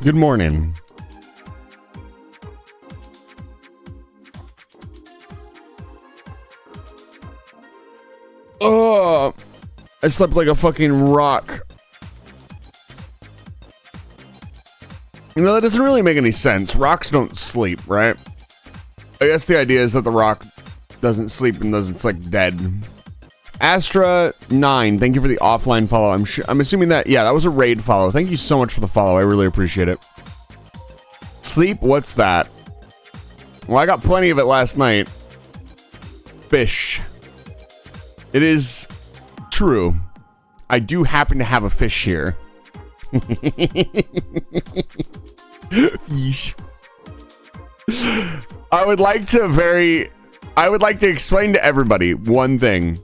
Good morning. Oh, I slept like a fucking rock. You know, that doesn't really make any sense. Rocks don't sleep, right? I guess the idea is that the rock doesn't sleep and it's like dead. Astra 9, thank you for the offline follow. I'm assuming that, yeah, that was a raid follow. Thank you so much for the follow. I really appreciate it. Sleep? What's that? Well, I got plenty of it last night. Fish. It is true. I do happen to have a fish here. Fish. I would like to explain to everybody one thing.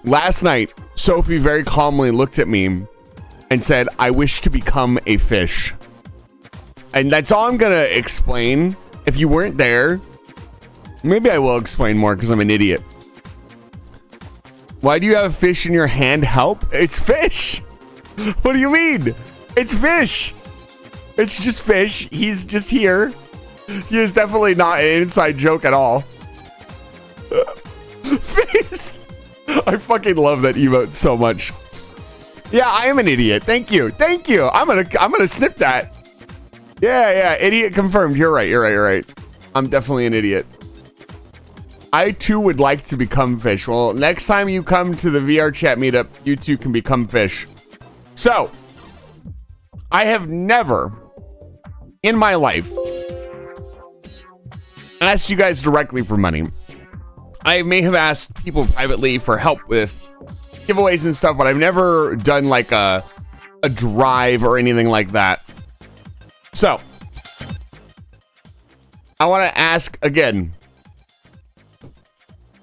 Last night, Sophie very calmly looked at me and said, I wish to become a fish. And that's all I'm gonna explain. If you weren't there, maybe I will explain more because I'm an idiot. Why do you have a fish in your hand? Help? It's fish. What do you mean? It's fish. It's just fish. He's just here. He is definitely not an inside joke at all. Fish. I fucking love that emote so much. Yeah, I am an idiot. Thank you. Thank you. I'm gonna snip that. Yeah, idiot confirmed. You're right. I'm definitely an idiot. I too would like to become fish. Well, next time you come to the VR chat meetup, you too can become fish. So, I have never in my life asked you guys directly for money. I may have asked people privately for help with giveaways and stuff, but I've never done like a drive or anything like that. So, I want to ask again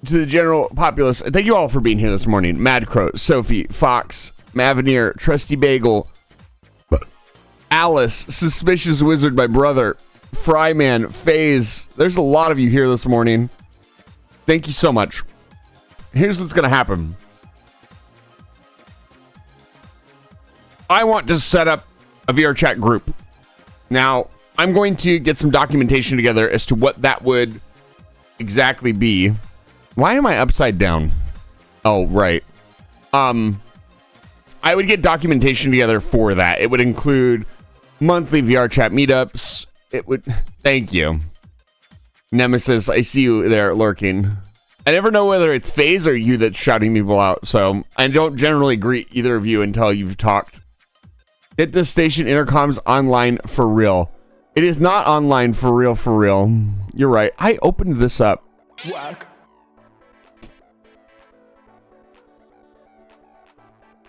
to the general populace. Thank you all for being here this morning. Madcrow, Sophie, Fox, Maveneer, Trusty Bagel, Alice, Suspicious Wizard, my brother, Fryman, FaZe. There's a lot of you here this morning. Thank you so much. Here's what's going to happen. I want to set up a VR chat group. Now, I'm going to get some documentation together as to what that would exactly be. Why am I upside down? Oh, right. I would get documentation together for that. It would include monthly VR chat meetups. It would... Thank you. Nemesis, I see you there lurking. I never know whether it's FaZe or you that's shouting people out, so I don't generally greet either of you until you've talked. Get the station intercoms online for real. It is not online for real, for real. You're right. I opened this up. Whack.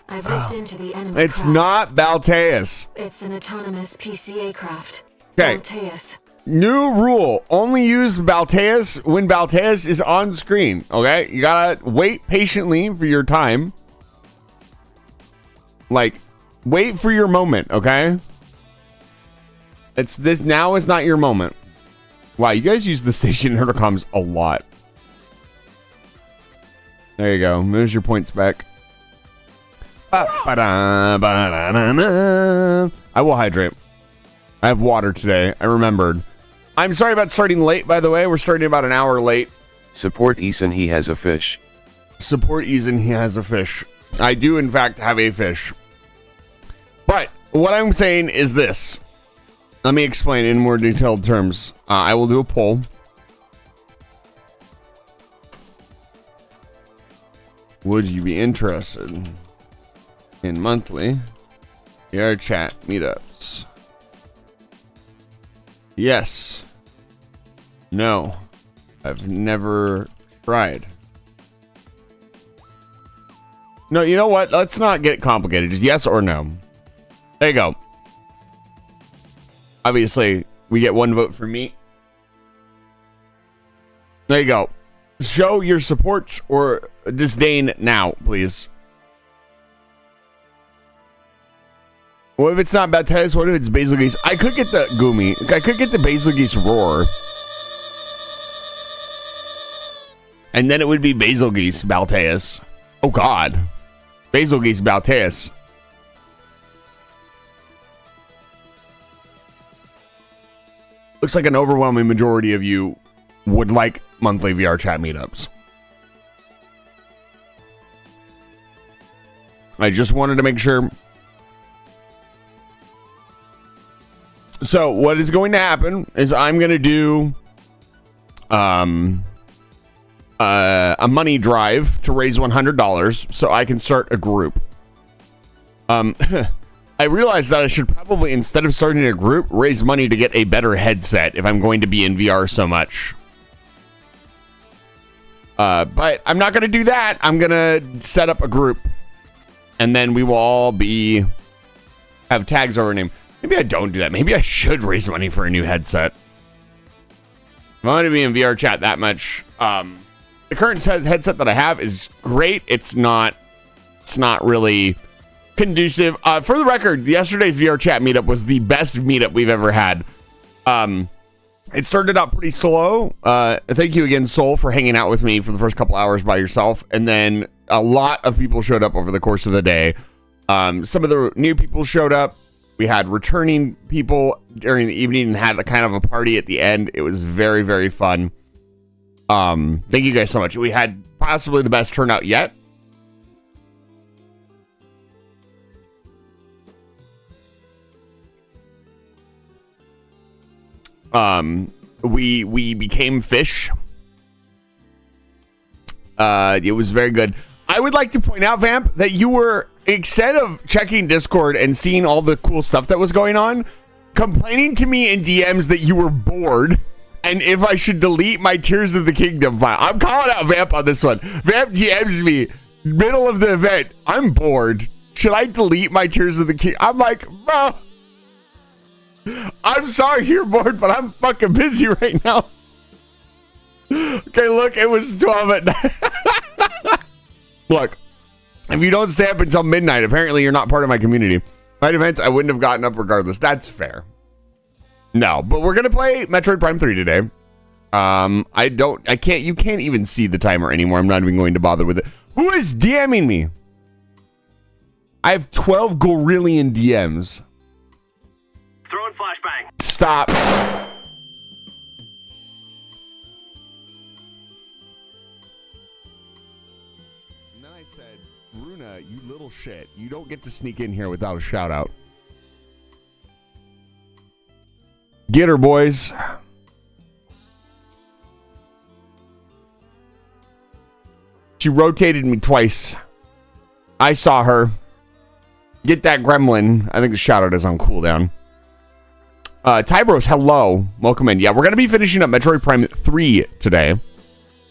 I've looked into the enemy It's craft. not Balteus. It's an autonomous PCA craft. Okay. Balteus. New rule. Only use Balteus when Balteus is on screen. Okay? You gotta wait patiently for your time. Like, wait for your moment, okay? It's this now is not your moment. Wow, you guys use the station intercoms a lot. There you go. There's your points back. I will hydrate. I have water today. I remembered. I'm sorry about starting late, by the way. We're starting about an hour late. Support Eason, he has a fish. Support Eason, he has a fish. I do, in fact, have a fish. But what I'm saying is this. Let me explain in more detailed terms. I will do a poll. Would you be interested in monthly VR chat meetups? Yes. No. I've never tried. No, you know what? Let's not get complicated. Just yes or no. There you go. Obviously, we get one vote for me. There you go. Show your support or disdain now, please. What if it's not Baptized? What if it's Basil Geese? I could get the Gumi. I could get the Basil Geese roar. And then it would be Basil Geese Balteus. Oh God. Basil Geese Balteus. Looks like an overwhelming majority of you would like monthly VR chat meetups. I just wanted to make sure. So what is going to happen is I'm going to do a money drive to raise $100 so I can start a group. I realized that I should probably, instead of starting a group, raise money to get a better headset if I'm going to be in VR so much. But I'm not going to do that. I'm going to set up a group. And then we will all have tags over our name. Maybe I don't do that. Maybe I should raise money for a new headset. If I want to be in VR chat that much. The current headset that I have is great. It's not really conducive. For the record, yesterday's VR chat meetup was the best meetup we've ever had. It started out pretty slow. Thank you again, Soul, for hanging out with me for the first couple hours by yourself. And then a lot of people showed up over the course of the day. Some of the new people showed up. We had returning people during the evening and had a kind of a party at the end. It was very, very fun. Thank you guys so much. We had possibly the best turnout yet. We became fish. It was very good. I would like to point out, Vamp, that you were, instead of checking Discord and seeing all the cool stuff that was going on, complaining to me in DMs that you were bored and if I should delete my Tears of the Kingdom file. I'm calling out Vamp on this one. Vamp DMs me, middle of the event, I'm bored. Should I delete my Tears of the Kingdom? I'm like, bro, I'm sorry you're bored, but I'm fucking busy right now. Okay, look, it was 12 at night. Look, if you don't stay up until midnight, apparently you're not part of my community. My defense, I wouldn't have gotten up regardless. That's fair. No, but we're gonna play Metroid Prime 3 today. You can't even see the timer anymore. I'm not even going to bother with it. Who is DMing me? I have 12 gorillion DMs. Throwing flashbang. Stop. And then I said, Runa, you little shit. You don't get to sneak in here without a shout out. Get her, boys. She rotated me twice. I saw her. get that gremlin. I think the shoutout is on cooldown. Tybros, hello. Welcome in. Yeah, we're going to be finishing up Metroid Prime 3 today.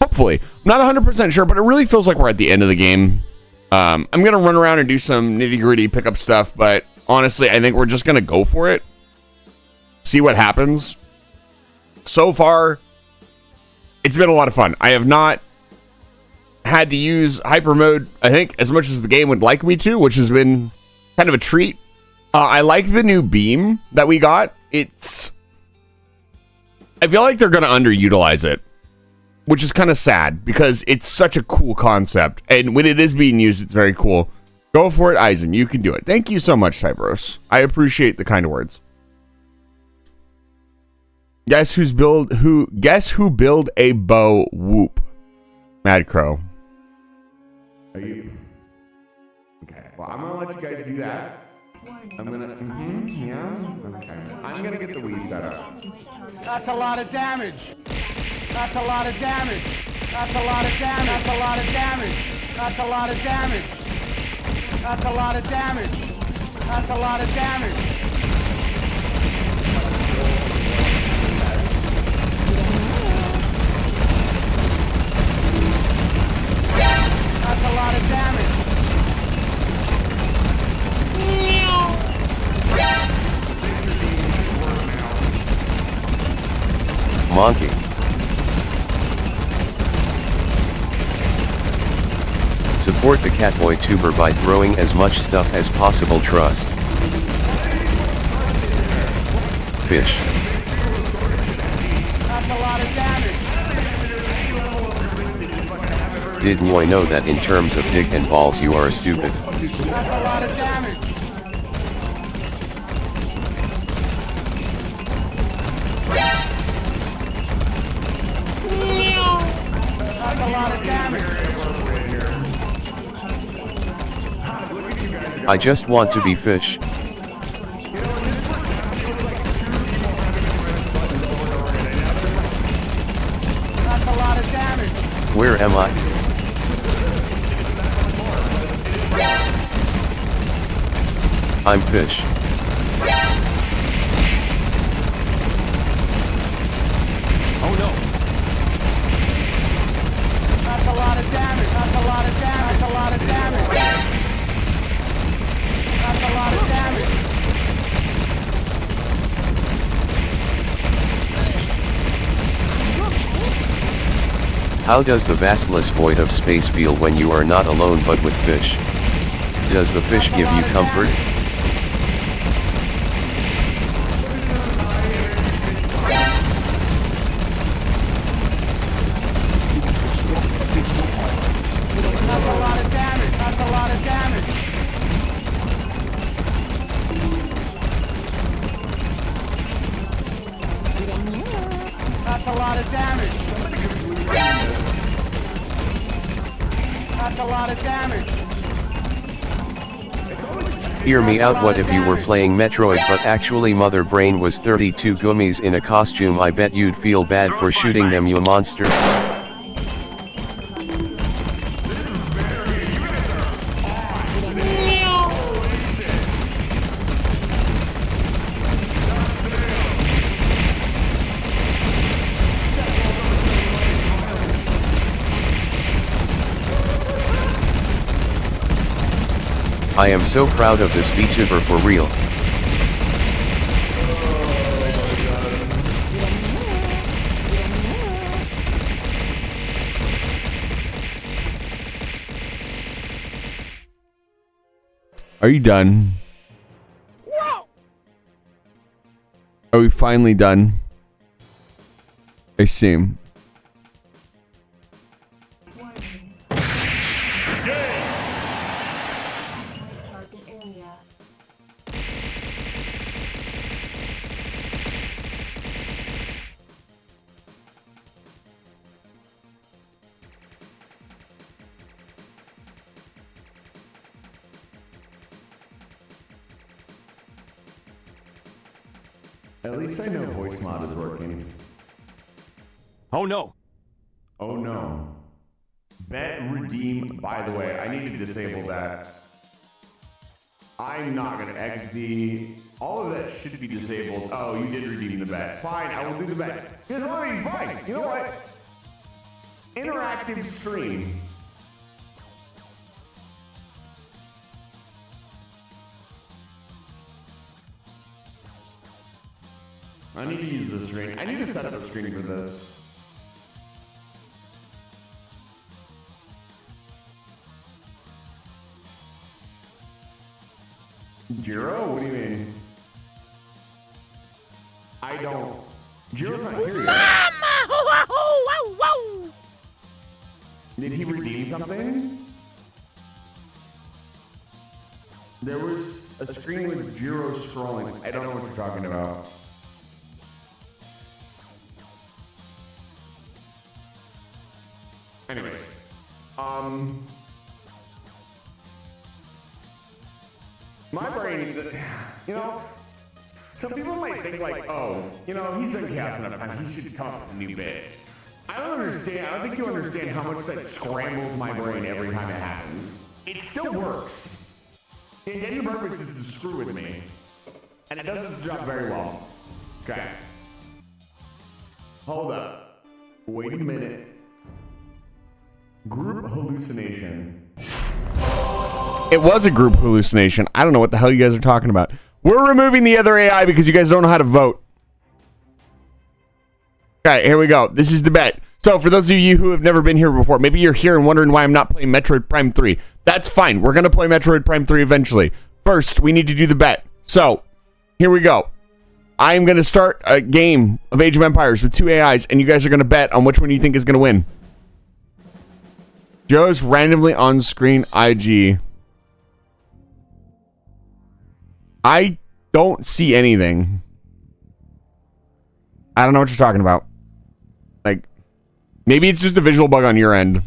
Hopefully. I'm not 100% sure, but it really feels like we're at the end of the game. I'm going to run around and do some nitty-gritty pickup stuff, but honestly, I think we're just going to go for it. See what happens. So far, it's been a lot of fun. I have not had to use hyper mode, I think, as much as the game would like me to, which has been kind of a treat. I like the new beam that we got. I feel like they're going to underutilize it, which is kind of sad because it's such a cool concept. And when it is being used, it's very cool. Go for it, Eisen. You can do it. Thank you so much, Tybros. I appreciate the kind words. Guess who build a bow? Whoop. Mad Crow. Are you? Okay. Well, I'm gonna let you guys do that. I'm gonna. Yeah. Okay. I'm gonna get the Wii set up. That's a lot of damage. That's a lot of damage. That's a lot of damage. That's a lot of damage. That's a lot of damage. That's a lot of damage. That's a lot of damage. That's a lot of damage. Monkey. Support the Catboy tuber by throwing as much stuff as possible. Trust. Fish. That's a lot of damage. Did Ngoy know that in terms of dick and balls you are a stupid? That's a lot of damage. That's a lot of damage. I just want to be fish. That's a lot of damage. Where am I? I'm fish. Oh no. That's a lot of damage. That's a lot of damage. That's a lot of damage. That's a lot of damage. How does the vastless void of space feel when you are not alone but with fish? Does the fish give you comfort? That's a lot of damage. That's a lot of damage. That's a lot of damage. That's a lot of damage. Hear me out. What if you were playing Metroid but actually Mother Brain was 32 gummies in a costume? I bet you'd feel bad for shooting them, you monster. I am so proud of this VTuber for real. Are you done? Are we finally done? I seem. At least I know voice mod is working. Oh no. Oh no. Bet redeem, by the way, I need to disable that. I'm not gonna XD. All of that should be disabled. Oh, you did redeem the bet. Fine, I will do the bet. It's already fine. You know what? Interactive stream. I need to use the screen. I need to set up a screen for this. Jiro? What do you mean? I don't. Jiro's not here yet. Did he redeem something? There was a screen with Jiro scrolling. I don't know what you're talking about. Anyway, my brain, you know, some people might think like, oh, you know, he's done chaos enough time, he should come up with a new bit. I don't understand, I don't think you understand how much that scrambles my brain every time it happens. It still works. The intended purpose is to screw with me, and it does its job very well. Okay. Hold up. Wait a minute. Group hallucination. It was a group hallucination. I don't know what the hell you guys are talking about. We're removing the other AI because you guys don't know how to vote. Okay, here we go. This is the bet. So for those of you who have never been here before, maybe you're here and wondering why I'm not playing Metroid Prime 3. That's fine. We're going to play Metroid Prime 3 eventually. First, we need to do the bet. So, here we go. I'm going to start a game of Age of Empires with 2 AIs, and you guys are going to bet on which one you think is going to win. Joe's randomly on-screen IG. I don't see anything. I don't know what you're talking about. Like, maybe it's just a visual bug on your end.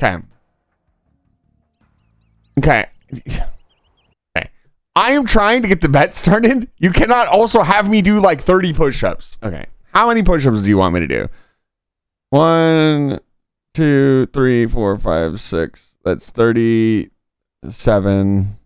Okay. Okay. Okay. I am trying to get the bet started. You cannot also have me do like 30 push-ups. Okay. How many push-ups do you want me to do? 1, 2, 3, 4, 5, 6. That's 37.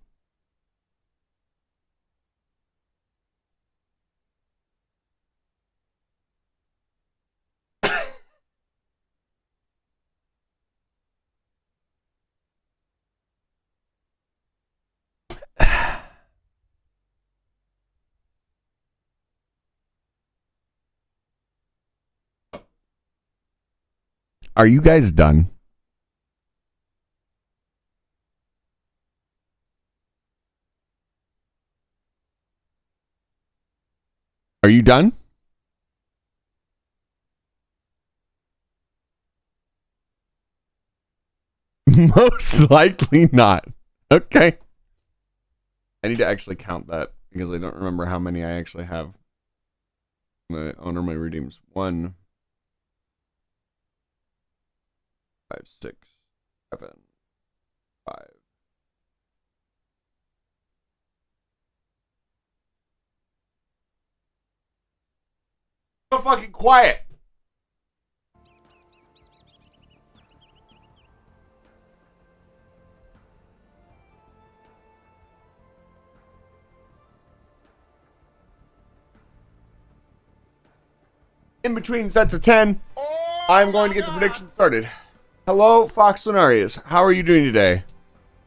Are you guys done? Are you done? Most likely not. Okay. I need to actually count that because I don't remember how many I actually have. My owner my redeems. 1, 5, 6, 7, 5. So fucking quiet. In between sets of 10, I'm going to get the prediction started. Hello, Fox Lunarius. How are you doing today?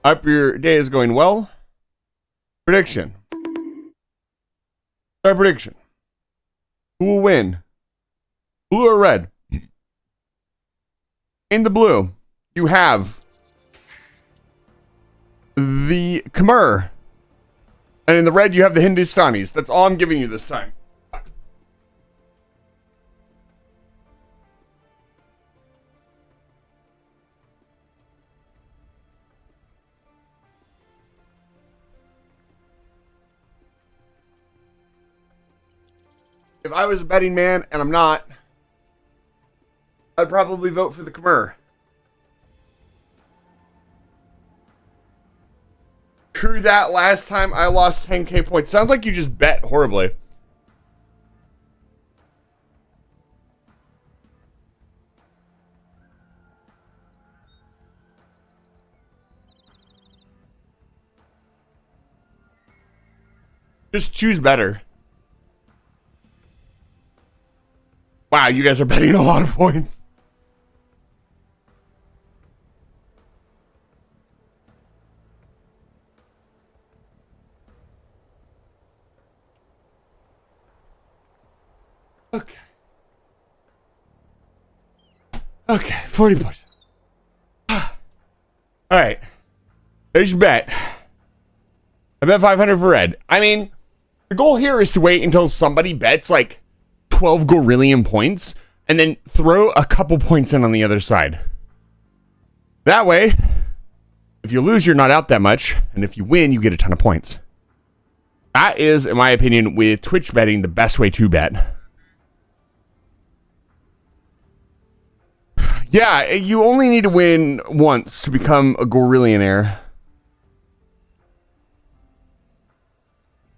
Hope your day is going well. Prediction. Start prediction. Who will win? Blue or red? In the blue, you have the Khmer. And in the red, you have the Hindustanis. That's all I'm giving you this time. If I was a betting man, and I'm not, I'd probably vote for the Khmer. True that last time I lost 10k points. Sounds like you just bet horribly. Just choose better. Wow, you guys are betting a lot of points. Okay. Okay, 40 pushes. All right. There's your bet. I bet 500 for red. I mean, the goal here is to wait until somebody bets like 12 gorillion points and then throw a couple points in on the other side. That way, if you lose, you're not out that much. And if you win, you get a ton of points. That is, in my opinion, with Twitch betting, the best way to bet. Yeah, you only need to win once to become a gorillionaire.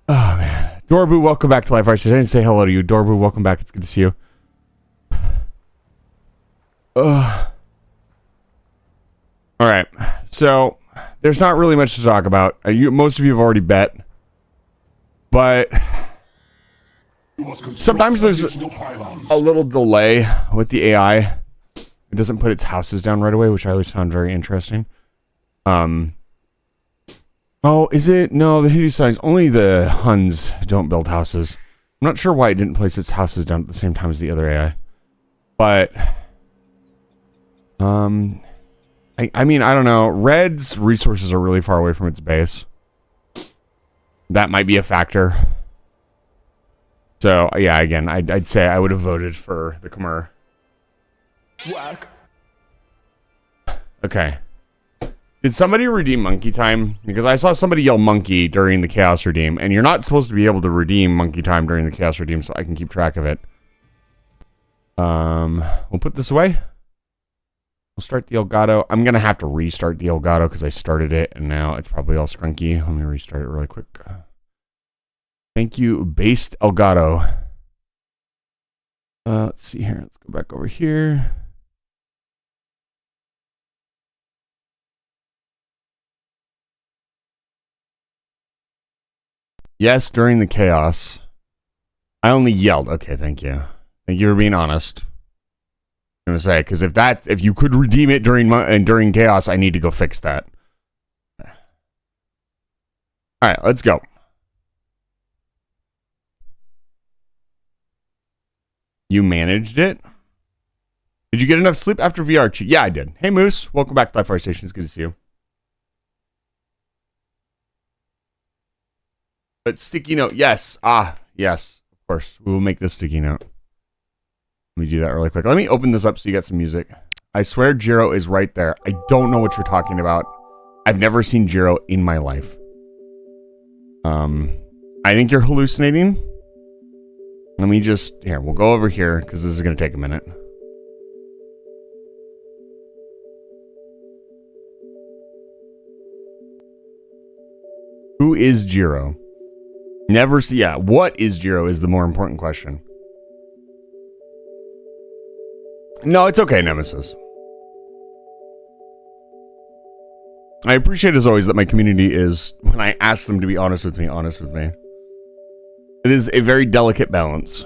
Oh, man. Dorbu, welcome back to Life Arts. I didn't say hello to you. Dorbu, welcome back. It's good to see you. All right. So, there's not really much to talk about. Most of you have already bet. But sometimes there's a little delay with the AI. It doesn't put its houses down right away, which I always found very interesting. Oh, is it? No, the Hindu signs. Only the Huns don't build houses. I'm not sure why it didn't place its houses down at the same time as the other AI. But, I mean, I don't know. Red's resources are really far away from its base. That might be a factor. So, yeah, again, I'd say I would have voted for the Khmer. Whack. Okay. Did somebody redeem monkey time? Because I saw somebody yell monkey during the chaos redeem, and you're not supposed to be able to redeem monkey time during the chaos redeem, so I can keep track of it. We'll put this away. We'll start the Elgato. I'm gonna have to restart the Elgato because I started it, and now it's probably all scrunky. Let me restart it really quick. Thank you, based Elgato. Let's see here. Let's go back over here. Yes, during the chaos. I only yelled. Okay, thank you. Thank you for being honest. I'm gonna say, because if you could redeem it during chaos, I need to go fix that. All right, let's go. You managed it. Did you get enough sleep after VR? Yeah, I did. Hey, Moose. Welcome back to Life Fire Station. It's good to see you. But sticky note, yes. Yes. Of course. We will make this sticky note. Let me do that really quick. Let me open this up so you get some music. I swear Jiro is right there. I don't know what you're talking about. I've never seen Jiro in my life. I think you're hallucinating. Let me just... Here, we'll go over here, because this is going to take a minute. Who is Jiro? Never see... Yeah, what is Jiro is the more important question. No, it's okay, Nemesis. I appreciate, as always, that my community is, when I ask them to be honest with me, honest with me. It is a very delicate balance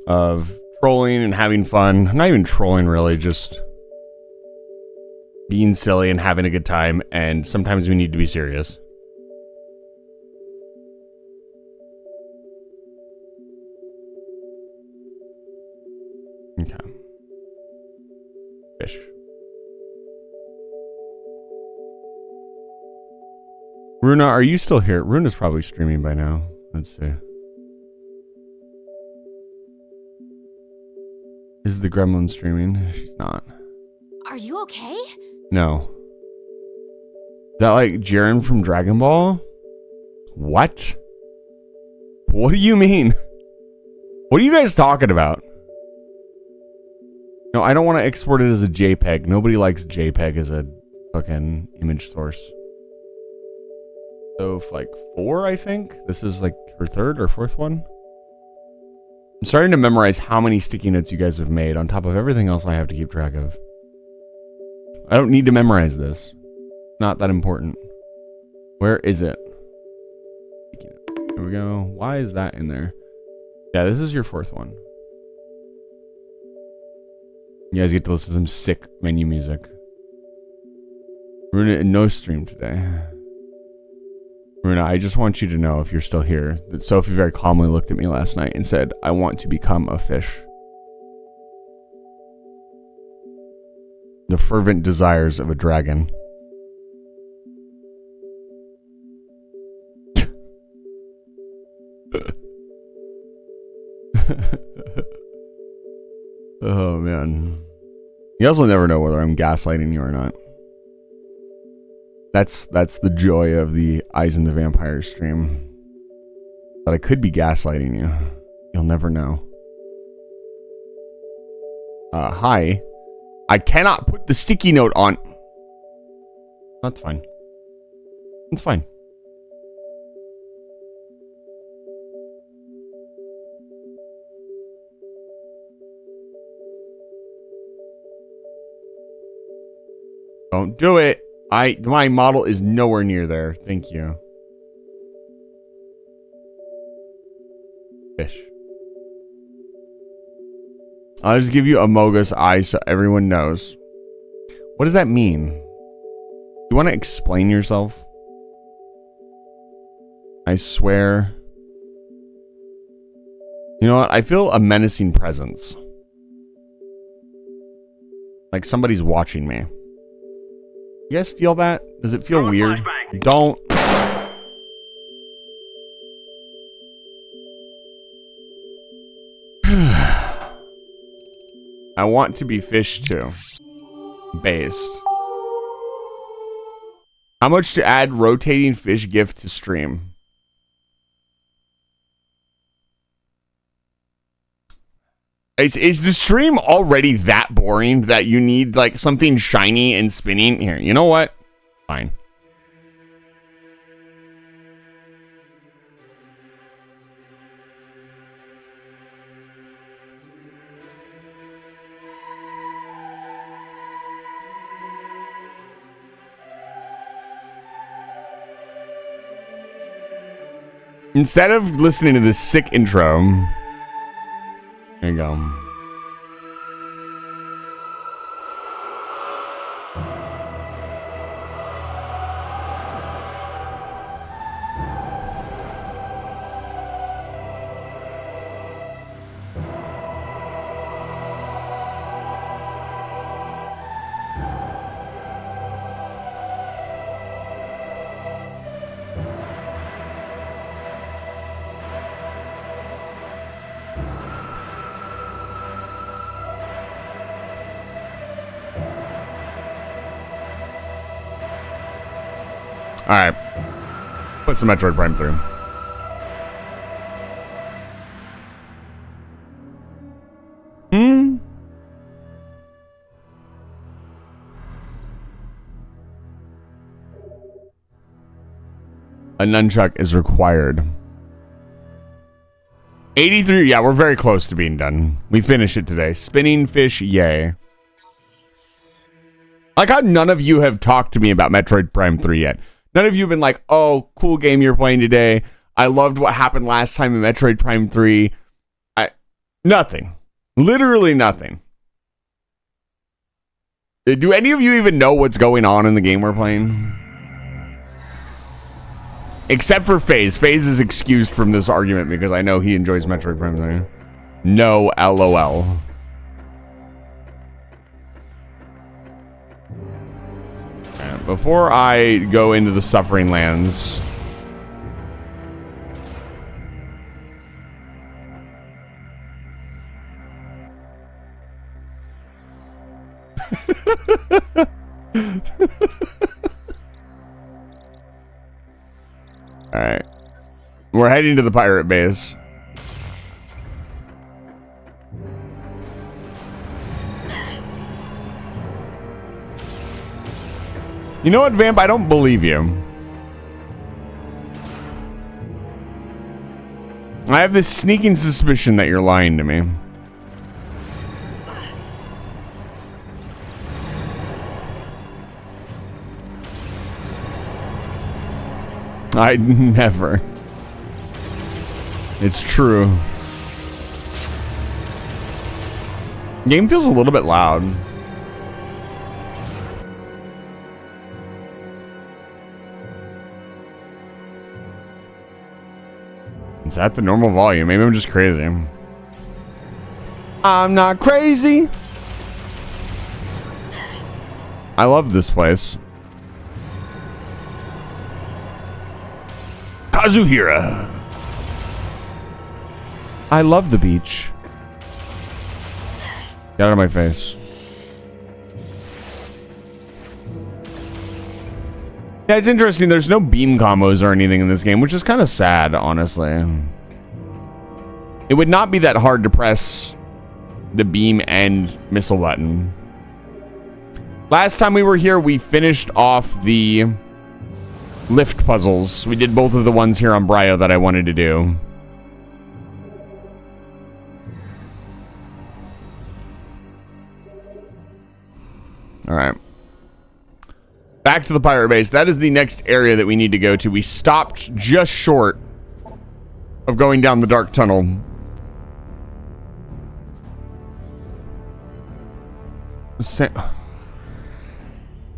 of trolling and having fun. Not even trolling, really, just being silly and having a good time, and sometimes we need to be serious. Okay. Fish. Runa, are you still here? Runa's probably streaming by now. Let's see. Is the gremlin streaming? She's not. Are you okay? No. Is that like Jiren from Dragon Ball? What? What do you mean? What are you guys talking about? No, I don't want to export it as a JPEG. Nobody likes JPEG as a fucking image source. So, like 4, I think. This is like her 3rd or 4th one. I'm starting to memorize how many sticky notes you guys have made on top of everything else I have to keep track of. I don't need to memorize this. Not that important. Where is it? Sticky note. There we go. Why is that in there? Yeah, this is your fourth one. You guys get to listen to some sick menu music. Runa, no stream today. Runa, I just want you to know, if you're still here, that Sophie very calmly looked at me last night and said, I want to become a fish. The fervent desires of a dragon. Oh man. You also never know whether I'm gaslighting you or not. That's the joy of the Eyes in the Vampire stream. That I could be gaslighting you. You'll never know. Hi. I cannot put the sticky note on. That's fine. It's fine. Don't do it. My model is nowhere near there. Thank you. Fish. I'll just give you Amogus eyes so everyone knows. What does that mean? You want to explain yourself? I swear. You know what? I feel a menacing presence. Like somebody's watching me. You guys feel that? Does it feel weird? Don't. I want to be fish too. Based. How much to add rotating fish gift to stream? Is the stream already that boring that you need like something shiny and spinning? Here, you know what? Fine. Instead of listening to this sick intro, there you go. Alright. Put some Metroid Prime through. A nunchuck is required. 83. Yeah, we're very close to being done. We finish it today. Spinning fish, yay. Like how none of you have talked to me about Metroid Prime 3 yet. None of you have been like, oh, cool game you're playing today. I loved what happened last time in Metroid Prime 3. Nothing. Literally nothing. Do any of you even know what's going on in the game we're playing? Except for FaZe. FaZe is excused from this argument because I know he enjoys Metroid Prime 3. No, LOL. Before I go into the Suffering Lands, alright. We're heading to the pirate base. You know what, Vamp? I don't believe you. I have this sneaking suspicion that you're lying to me. I'd never. It's true. Game feels a little bit loud. Is that the normal volume? Maybe I'm just crazy. I'm not crazy. I love this place. Kazuhira. I love the beach. Get out of my face. Yeah, it's interesting. There's no beam combos or anything in this game, which is kind of sad, honestly. It would not be that hard to press the beam and missile button. Last time we were here, we finished off the lift puzzles. We did both of the ones here on Brio that I wanted to do. All right. Back to the pirate base. That is the next area that we need to go to. We stopped just short of going down the dark tunnel.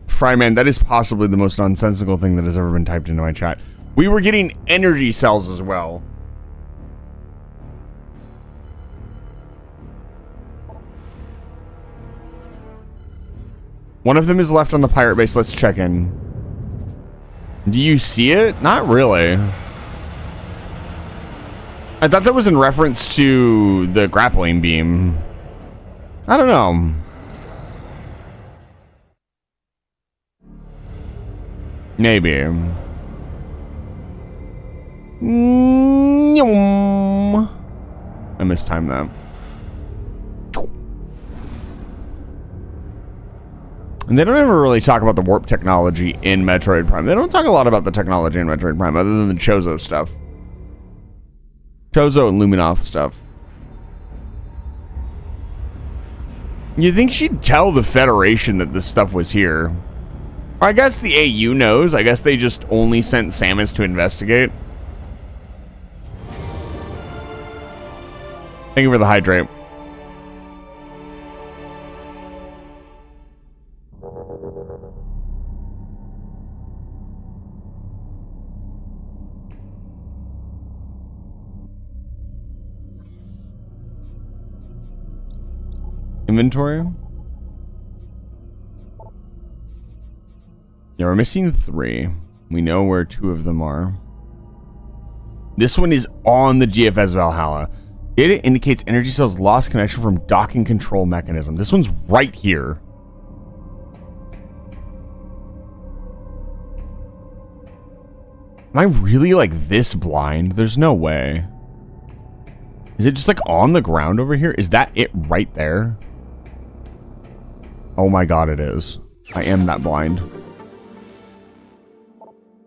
Fryman, that is possibly the most nonsensical thing that has ever been typed into my chat. We were getting energy cells as well. One of them is left on the pirate base. Let's check in. Do you see it? Not really. I thought that was in reference to the grappling beam. I don't know. Maybe. I mistimed that. And they don't ever really talk about the warp technology in Metroid Prime. They don't talk a lot about the technology in Metroid Prime other than the Chozo stuff. Chozo and Luminoth stuff. You think she'd tell the Federation that this stuff was here? Or I guess the AU knows. I guess they just only sent Samus to investigate. Thank you for the hydrate. Inventory? Yeah, we're missing 3. We know where 2 of them are. This one is on the GFS Valhalla. Data indicates energy cells lost connection from docking control mechanism. This one's right here. Am I really like this blind? There's no way. Is it just like on the ground over here? Is that it right there? Oh my god, it is. I am that blind.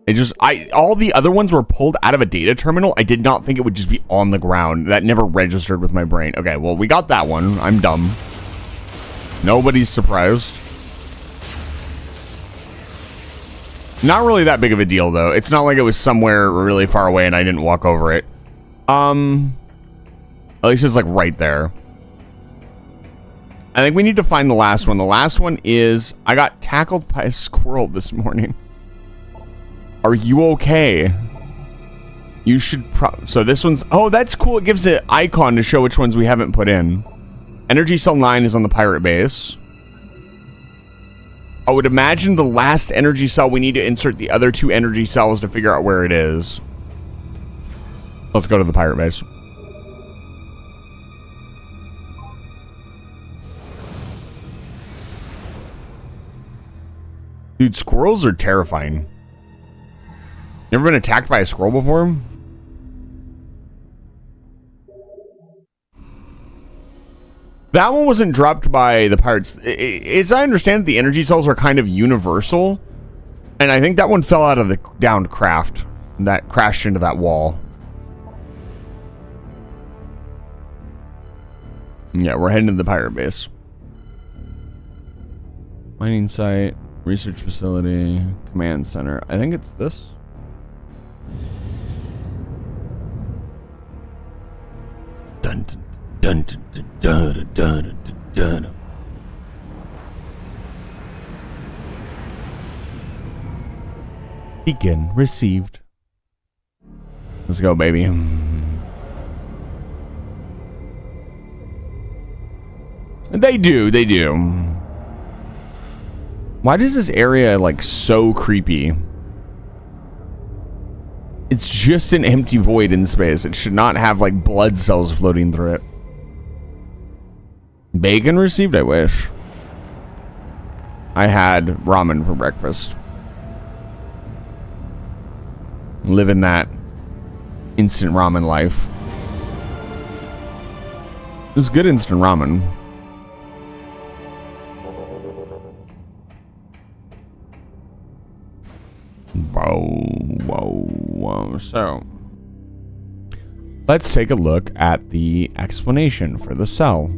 It just, all the other ones were pulled out of a data terminal. I did not think it would just be on the ground. That never registered with my brain. Okay, well, we got that one. I'm dumb. Nobody's surprised. Not really that big of a deal, though. It's not like it was somewhere really far away and I didn't walk over it. At least it's like right there. I think we need to find the last one. The last one is, I got tackled by a squirrel this morning. Are you okay? You should so this one's, oh, that's cool. It gives an icon to show which ones we haven't put in. Energy Cell 9 is on the pirate base. I would imagine the last energy cell, we need to insert the other 2 energy cells to figure out where it is. Let's go to the pirate base. Dude, squirrels are terrifying. You ever been attacked by a squirrel before? That one wasn't dropped by the pirates. As I understand it, the energy cells are kind of universal. And I think that one fell out of the downed craft that crashed into that wall. Yeah, we're heading to the pirate base. Mining site, research facility, command center. I think it's this. Dun, dun, dun, dun, dun, dun, dun. Beacon received. Let's go, baby. They do. Why does this area like so creepy? It's just an empty void in space. It should not have like blood cells floating through it. Bacon received, I wish. I had ramen for breakfast. Living that instant ramen life. It was good instant ramen. Whoa. So, let's take a look at the explanation for the cell.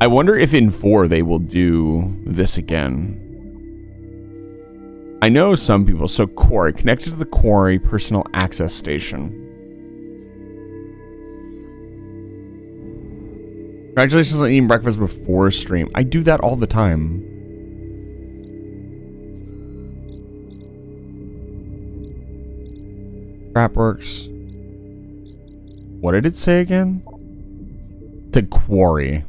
I wonder if in 4 they will do this again. I know some people. So, quarry. Connected to the quarry personal access station. Congratulations on eating breakfast before stream. I do that all the time. Scrapworks. What did it say again? The quarry.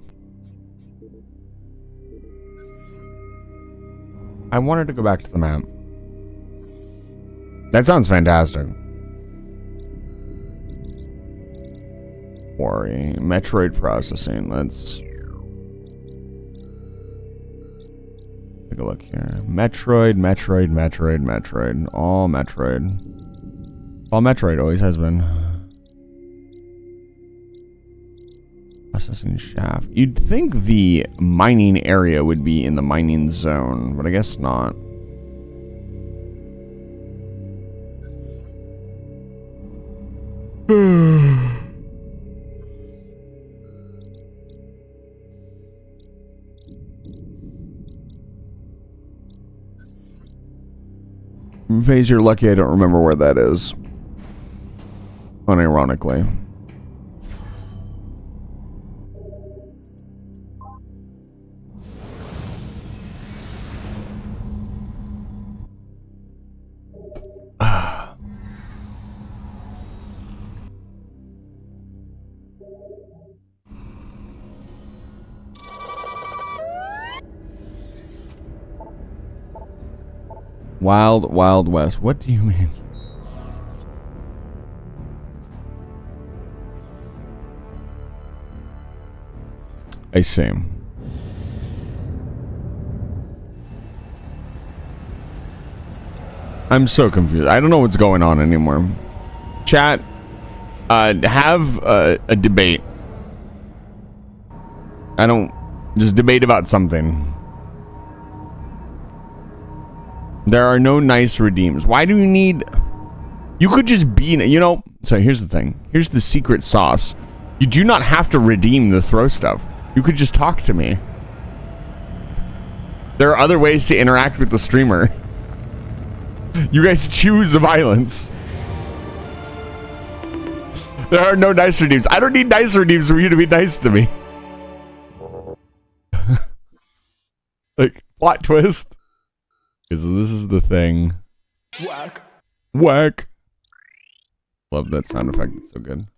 I wanted to go back to the map. That sounds fantastic. Quarry. Metroid processing. Let's take a look here. Metroid. All Metroid. All Metroid always has been. Processing shaft. You'd think the mining area would be in the mining zone, but I guess not. Phase, you're lucky I don't remember where that is. Unironically. Wild West. What do you mean? I see. I'm so confused. I don't know what's going on anymore. Chat, have a debate. Just debate about something. There are no nice redeems. Why do you need... You could just be... You know... So here's the thing. Here's the secret sauce. You do not have to redeem the throw stuff. You could just talk to me. There are other ways to interact with the streamer. You guys choose violence. There are no nice redeems. I don't need nice redeems for you to be nice to me. Like, plot twist. Because this is the thing. Whack. Love that sound effect. It's so good.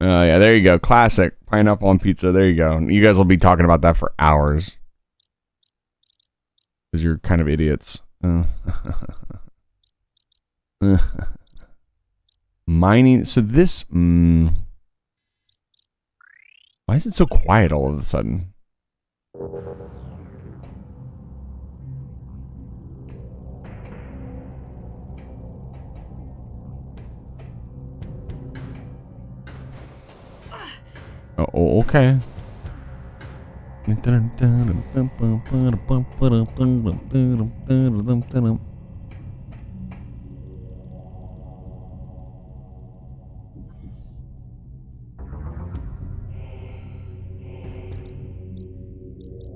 Yeah, there you go. Classic. Pineapple on pizza. There you go. You guys will be talking about that for hours. Because you're kind of idiots. Mining. So this... why is it so quiet all of a sudden? Oh, okay.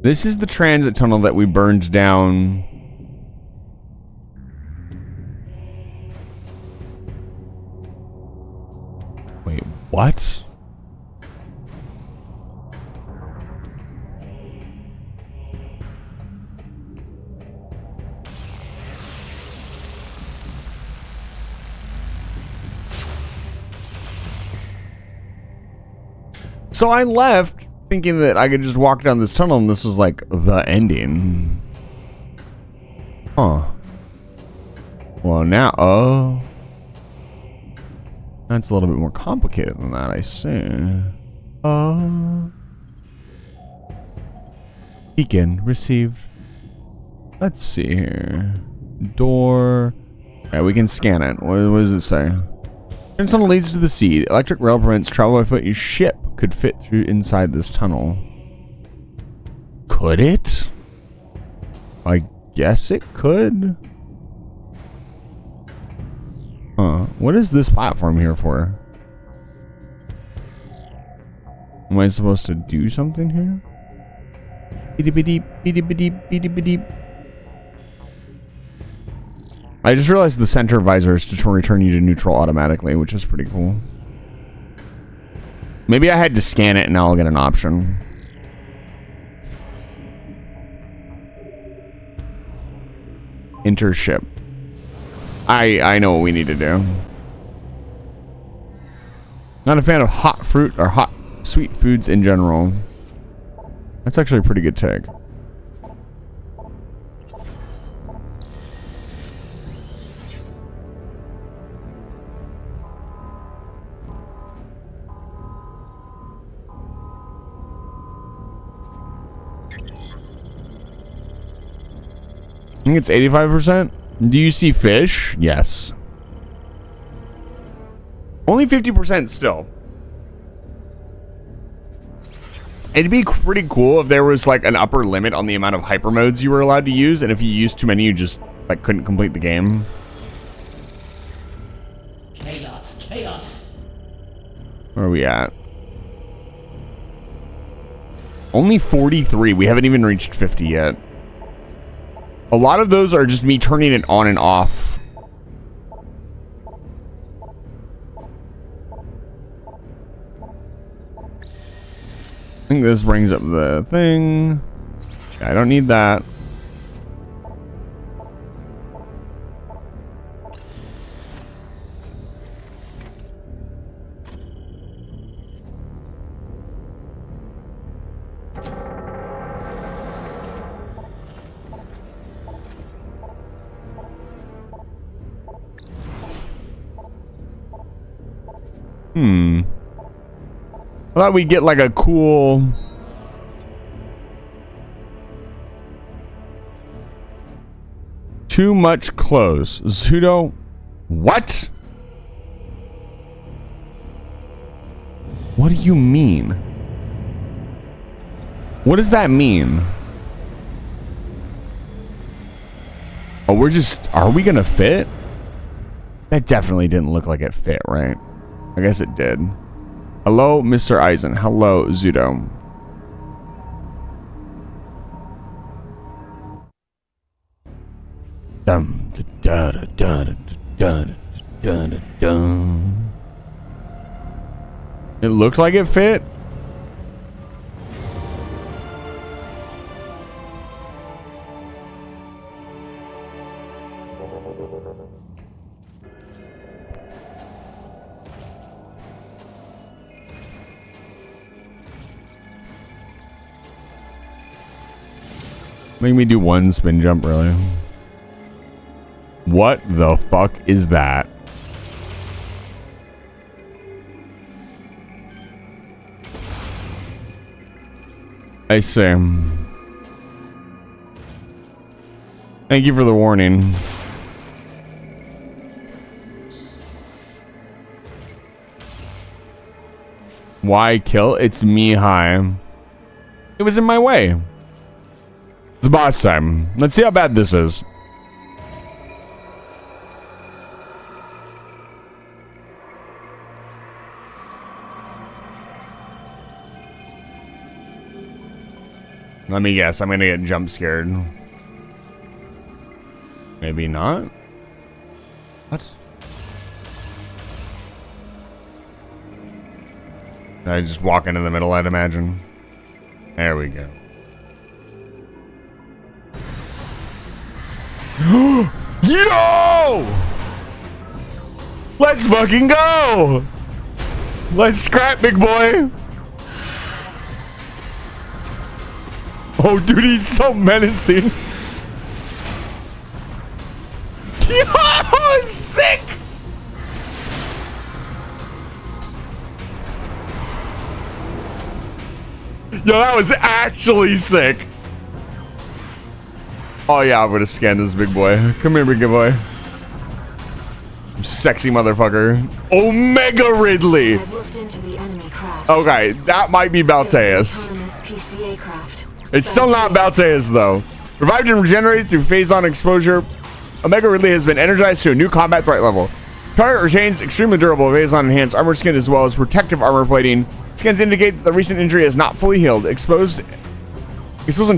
This is the transit tunnel that we burned down. Wait, what? So I left thinking that I could just walk down this tunnel and this was like the ending. Huh. Well, now, oh. That's a little bit more complicated than that, I see. Beacon received. Let's see here. Door. Yeah, we can scan it. What does it say? This tunnel leads to the sea. Electric rail prevents travel by foot. Your ship could fit through inside this tunnel. Could it? I guess it could. Huh. What is this platform here for? Am I supposed to do something here? Beep-a-beep, beep-a-beep, beep-a-beep. I just realized the center visor is to return you to neutral automatically, which is pretty cool. Maybe I had to scan it and now I'll get an option. Enter ship. I know what we need to do. Not a fan of hot fruit or hot sweet foods in general. That's actually a pretty good take. I think it's 85%. Do you see fish? Yes. Only 50% still. It'd be pretty cool if there was like an upper limit on the amount of hyper modes you were allowed to use, and if you used too many, you just like couldn't complete the game. Where are we at? Only 43. We haven't even reached 50 yet. A lot of those are just me turning it on and off. I think this brings up the thing. I don't need that. I thought we'd get like a cool... Too much clothes. Zudo... What? What do you mean? What does that mean? Oh, we're just... Are we gonna fit? That definitely didn't look like it fit, right? I guess it did. Hello, Mr. Eisen. Hello, Zudo. Dum da da da da da da da da. It looked like it fit. Make me do one spin jump, really. What the fuck is that? I see. Thank you for the warning. Why kill? It's me high. It was in my way. It's boss time. Let's see how bad this is. Let me guess. I'm gonna get jump scared. Maybe not. What? I just walk into the middle, I'd imagine. There we go. Yo! Let's fucking go! Let's scrap, big boy! Oh, dude, he's so menacing. Yo, sick. Yo, that was actually sick. Oh yeah, I'm gonna scan this big boy. Come here, big boy. Sexy motherfucker. Omega Ridley. I've looked into the enemy craft. Okay, that might be Balteus. Autonomous PCA craft. It's still not Balteus though. Revived and regenerated through phase-on exposure, Omega Ridley has been energized to a new combat threat level. Target retains extremely durable phase-on enhanced armor skin as well as protective armor plating. Scans indicate that the recent injury is not fully healed. Exposing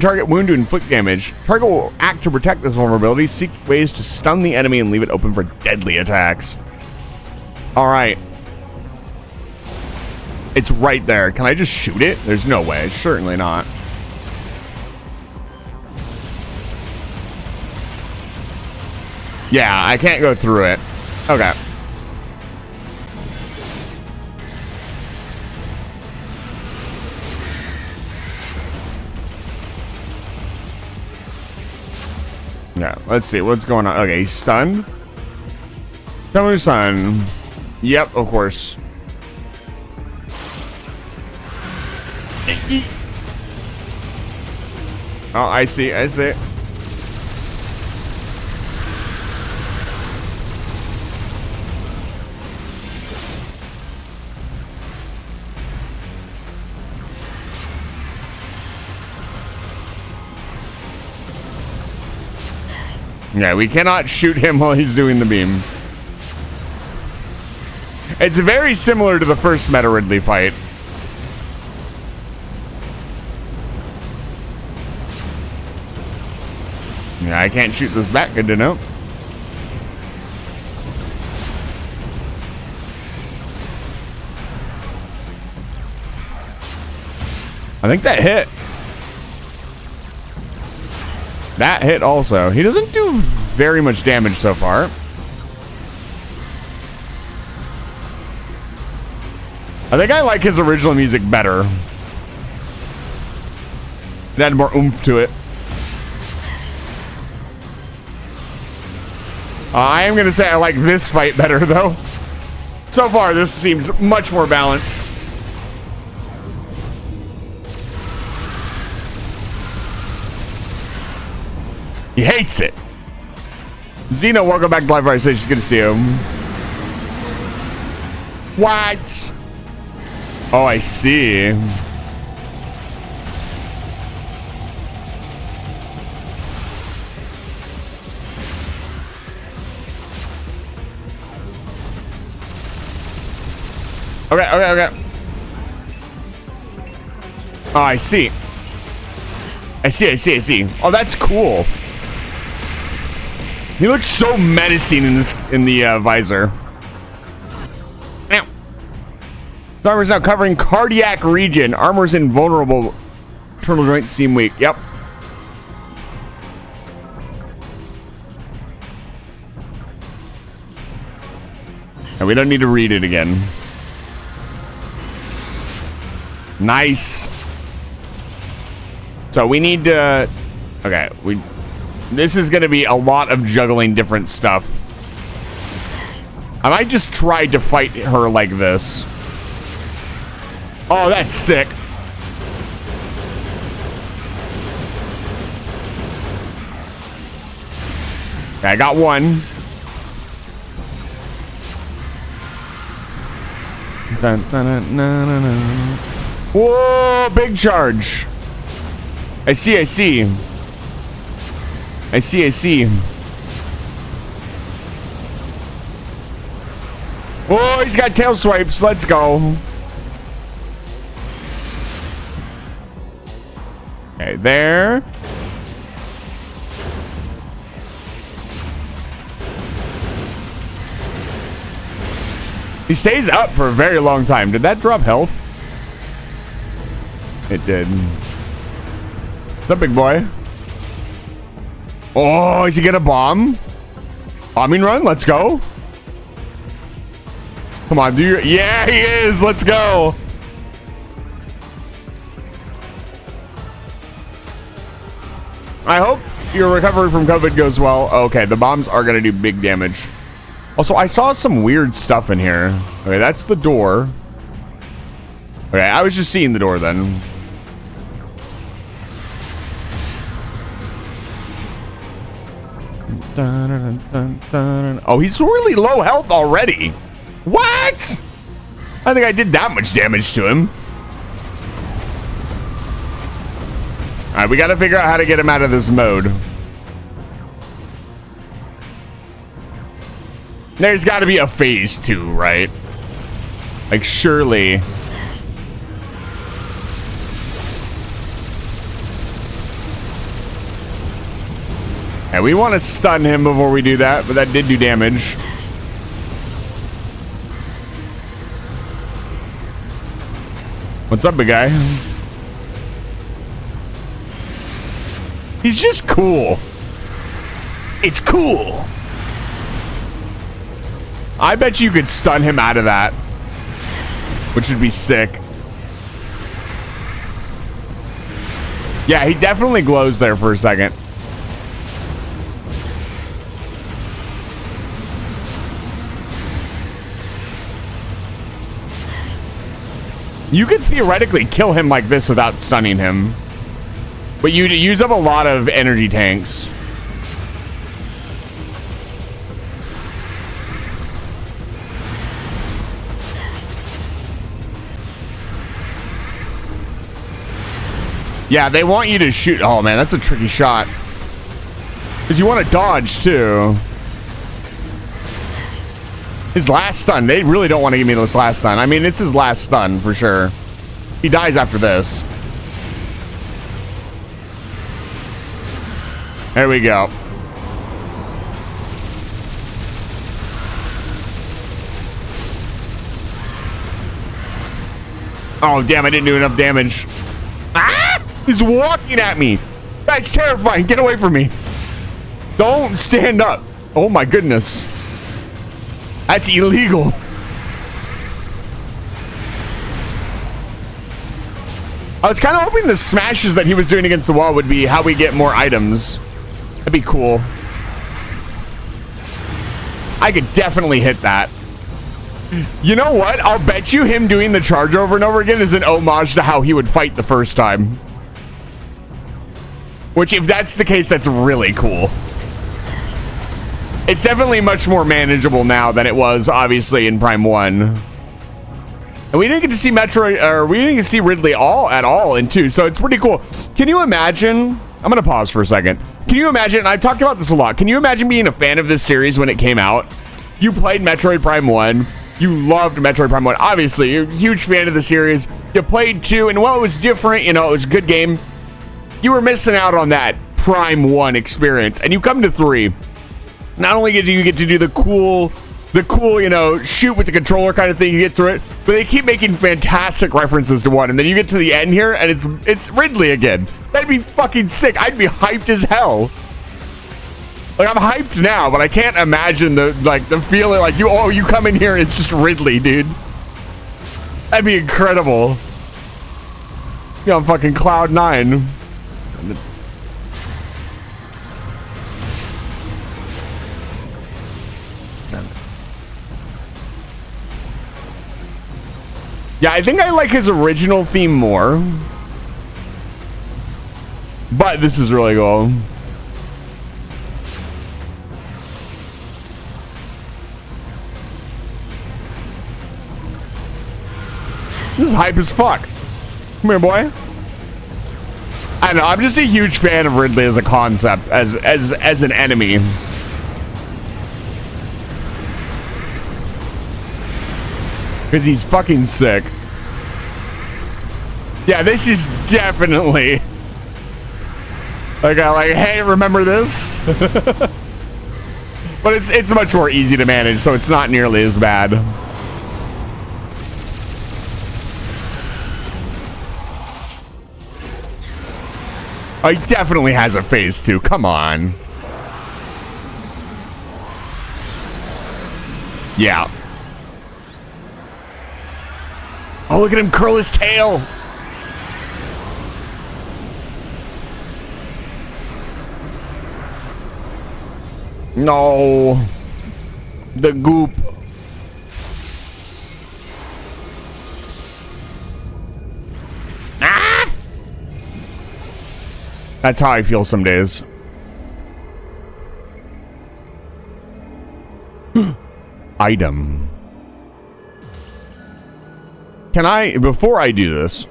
target wound to inflict damage. Target will act to protect this vulnerability, seek ways to stun the enemy and leave it open for deadly attacks. Alright. It's right there. Can I just shoot it? There's no way. Certainly not. Yeah, I can't go through it. Okay. Yeah, let's see what's going on. Okay, he's stunned. Tell me, son. Yep, of course. Oh, I see. I see. Yeah, we cannot shoot him while he's doing the beam. It's very similar to the first Meta Ridley fight. Yeah, I can't shoot this back. Good to know. I think that hit. That hit also. He doesn't do very much damage so far. I think I like his original music better. It had more oomph to it. I am going to say I like this fight better, though. So far, this seems much more balanced. He hates it. Xeno, welcome back to Live Fire Station. Good to see you. What? Oh, I see. Okay. Oh, I see. I see. Oh, that's cool. He looks so menacing in the visor. Ow. His armor's now covering cardiac region. Armor's invulnerable. Internal joints seem weak. Yep. And we don't need to read it again. Nice. So we need to... Okay, this is going to be a lot of juggling different stuff. I might just try to fight her like this. Oh, that's sick. Okay, I got one. Whoa, big charge. I see. Oh, he's got tail swipes. Let's go. Okay, there. He stays up for a very long time. Did that drop health? It did. What's up, big boy? Oh, is he gonna bomb? Bombing run? Let's go. Come on, yeah, he is. Let's go. I hope your recovery from COVID goes well. Okay, the bombs are gonna do big damage. Also, I saw some weird stuff in here. Okay, that's the door. Okay, I was just seeing the door then. Oh, he's really low health already. What? I think I did that much damage to him. All right, we got to figure out how to get him out of this mode. There's got to be a phase 2, right? Like, surely. And we want to stun him before we do that, but that did do damage. What's up, big guy? He's just cool. It's cool. I bet you could stun him out of that, which would be sick. Yeah, he definitely glows there for a second. You could theoretically kill him like this without stunning him, but you'd use up a lot of energy tanks. Yeah, they want you to shoot. Oh man, that's a tricky shot. Because you want to dodge too. His last stun. They really don't want to give me this last stun. I mean, it's his last stun for sure. He dies after this. There we go. Oh, damn, I didn't do enough damage. Ah! He's walking at me. That's terrifying. Get away from me. Don't stand up. Oh, my goodness. That's illegal. I was kind of hoping the smashes that he was doing against the wall would be how we get more items. That'd be cool. I could definitely hit that. You know what? I'll bet you him doing the charge over and over again is an homage to how he would fight the first time. Which, if that's the case, that's really cool. It's definitely much more manageable now than it was, obviously, in Prime 1. And we didn't get to see Metroid, or we didn't get to see Ridley at all in 2, so it's pretty cool. Can you imagine? I'm gonna pause for a second. Can you imagine? And I've talked about this a lot. Can you imagine being a fan of this series when it came out? You played Metroid Prime 1. You loved Metroid Prime 1. Obviously, you're a huge fan of the series. You played 2, and while it was different, you know, it was a good game. You were missing out on that Prime 1 experience, and you come to 3. Not only do you get to do the cool, you know, shoot with the controller kind of thing, you get through it, but they keep making fantastic references to 1, and then you get to the end here, and it's Ridley again. That'd be fucking sick. I'd be hyped as hell. Like, I'm hyped now, but I can't imagine the feeling like you come in here and it's just Ridley, dude. That'd be incredible. You know, I'm fucking Cloud 9. Yeah, I think I like his original theme more. But this is really cool. This is hype as fuck. Come here, boy. I don't know, I'm just a huge fan of Ridley as a concept, as an enemy. Because he's fucking sick. Yeah, this is definitely like, hey, remember this? But it's much more easy to manage, so it's not nearly as bad. Oh, he definitely has a phase 2. Come on. Yeah. Oh, look at him curl his tail. No. The goop. Ah! That's how I feel some days. Item. Can I, before I do this,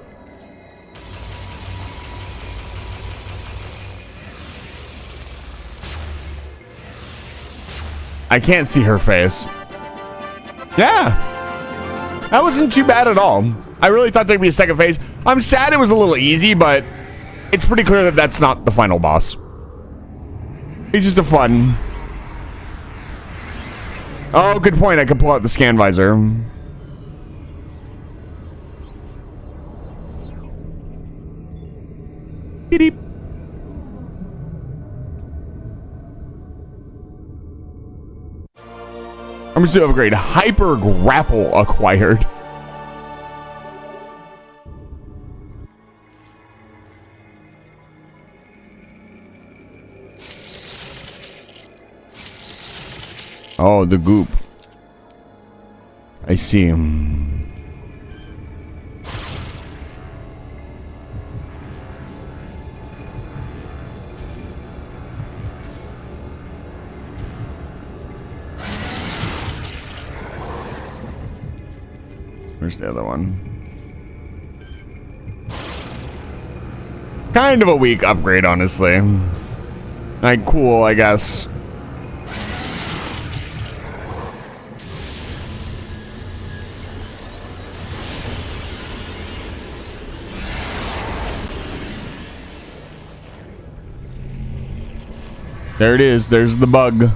I can't see her face. Yeah. That wasn't too bad at all. I really thought there'd be a second phase. I'm sad it was a little easy, but it's pretty clear that that's not the final boss. It's just a fun. Oh, good point. I could pull out the scan visor. Beep. I'm just gonna upgrade. Hyper grapple acquired. Oh, the goop. I see him. Where's the other one? Kind of a weak upgrade, honestly. Like, cool, I guess. There it is. There's the bug.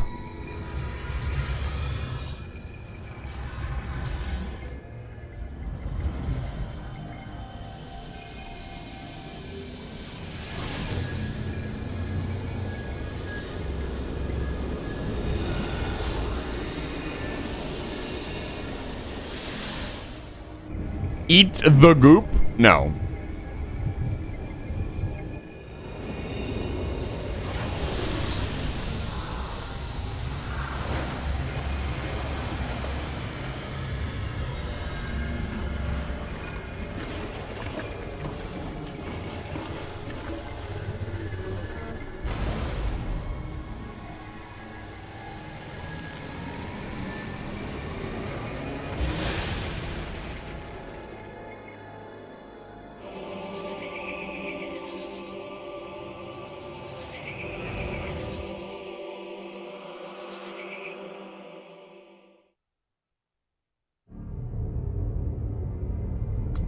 Eat the goop? No.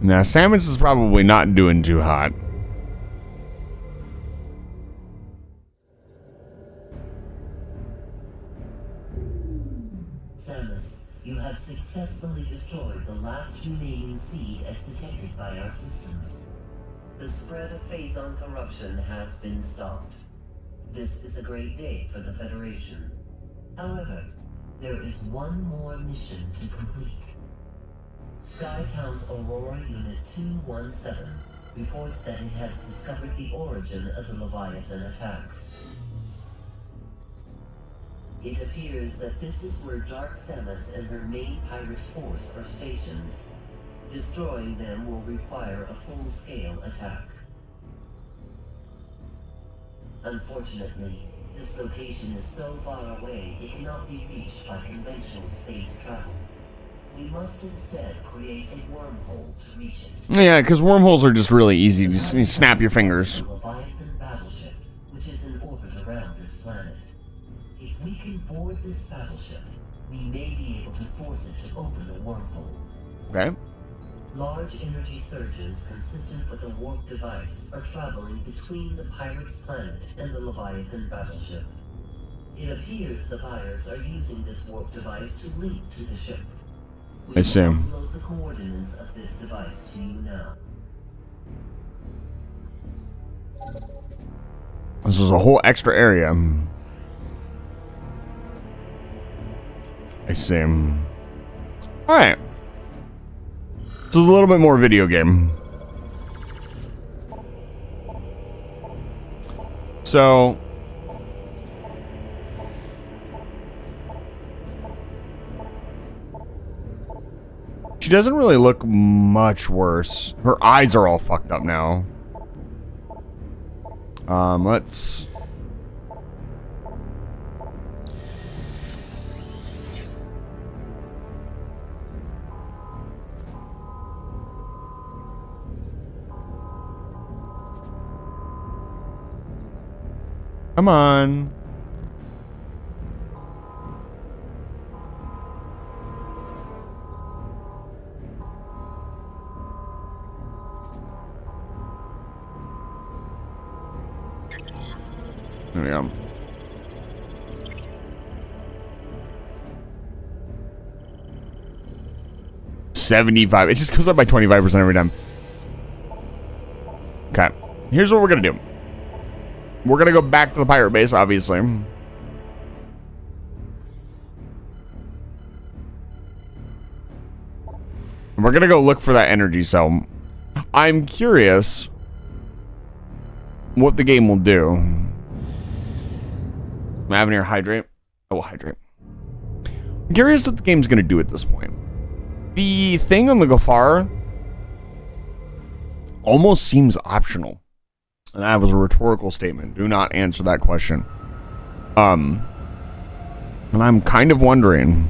Now, Samus is probably not doing too hot. Samus, you have successfully destroyed the last remaining seed as detected by our systems. The spread of Phazon corruption has been stopped. This is a great day for the Federation. However, there is one more mission to complete. Skytown's Aurora Unit 217 reports that it has discovered the origin of the Leviathan attacks. It appears that this is where Dark Samus and her main pirate force are stationed. Destroying them will require a full-scale attack. Unfortunately, this location is so far away it cannot be reached by conventional space travel. We must instead create a wormhole to reach it. Yeah, because wormholes are just really easy. You snap your fingers. The Leviathan battleship, which is in orbit around this planet. If we can board this battleship, we may be able to force it to open a wormhole. Okay. Large energy surges consistent with a warp device are traveling between the pirate's planet and the Leviathan battleship. It appears the pirates are using this warp device to link to the ship. I see. We will upload the coordinates of this device to you now. This is a whole extra area. I see. Alright. This is a little bit more video game. So, She doesn't really look much worse. Her eyes are all fucked up now. Let's... Come on. There we go. $75. It just goes up by 25% every time. Okay. Here's what we're gonna do. We're gonna go back to the pirate base, obviously. We're gonna go look for that energy cell. I'm curious what the game will do. I'm having here hydrate. I will hydrate. I'm curious what the game's gonna do at this point. The thing on the Gafar almost seems optional. And that was a rhetorical statement. Do not answer that question. And I'm kind of wondering.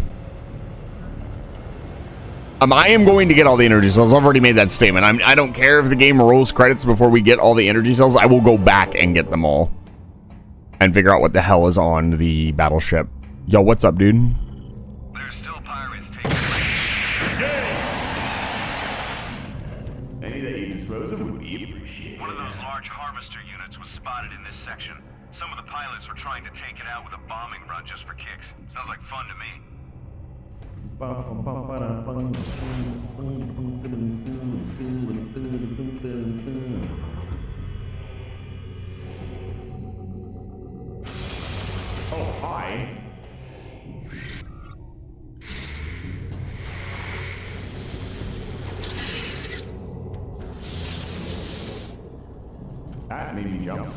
I am going to get all the energy cells. I've already made that statement. I don't care if the game rolls credits before we get all the energy cells. I will go back and get them all. And figure out what the hell is on the battleship. Yo, what's up, dude? There's still pirates taking place. Any that you dispose of would be appreciated. One of those large harvester units was spotted in this section. Some of the pilots were trying to take it out with a bombing run just for kicks. Sounds like fun to me. Oh, hi. That made me jump.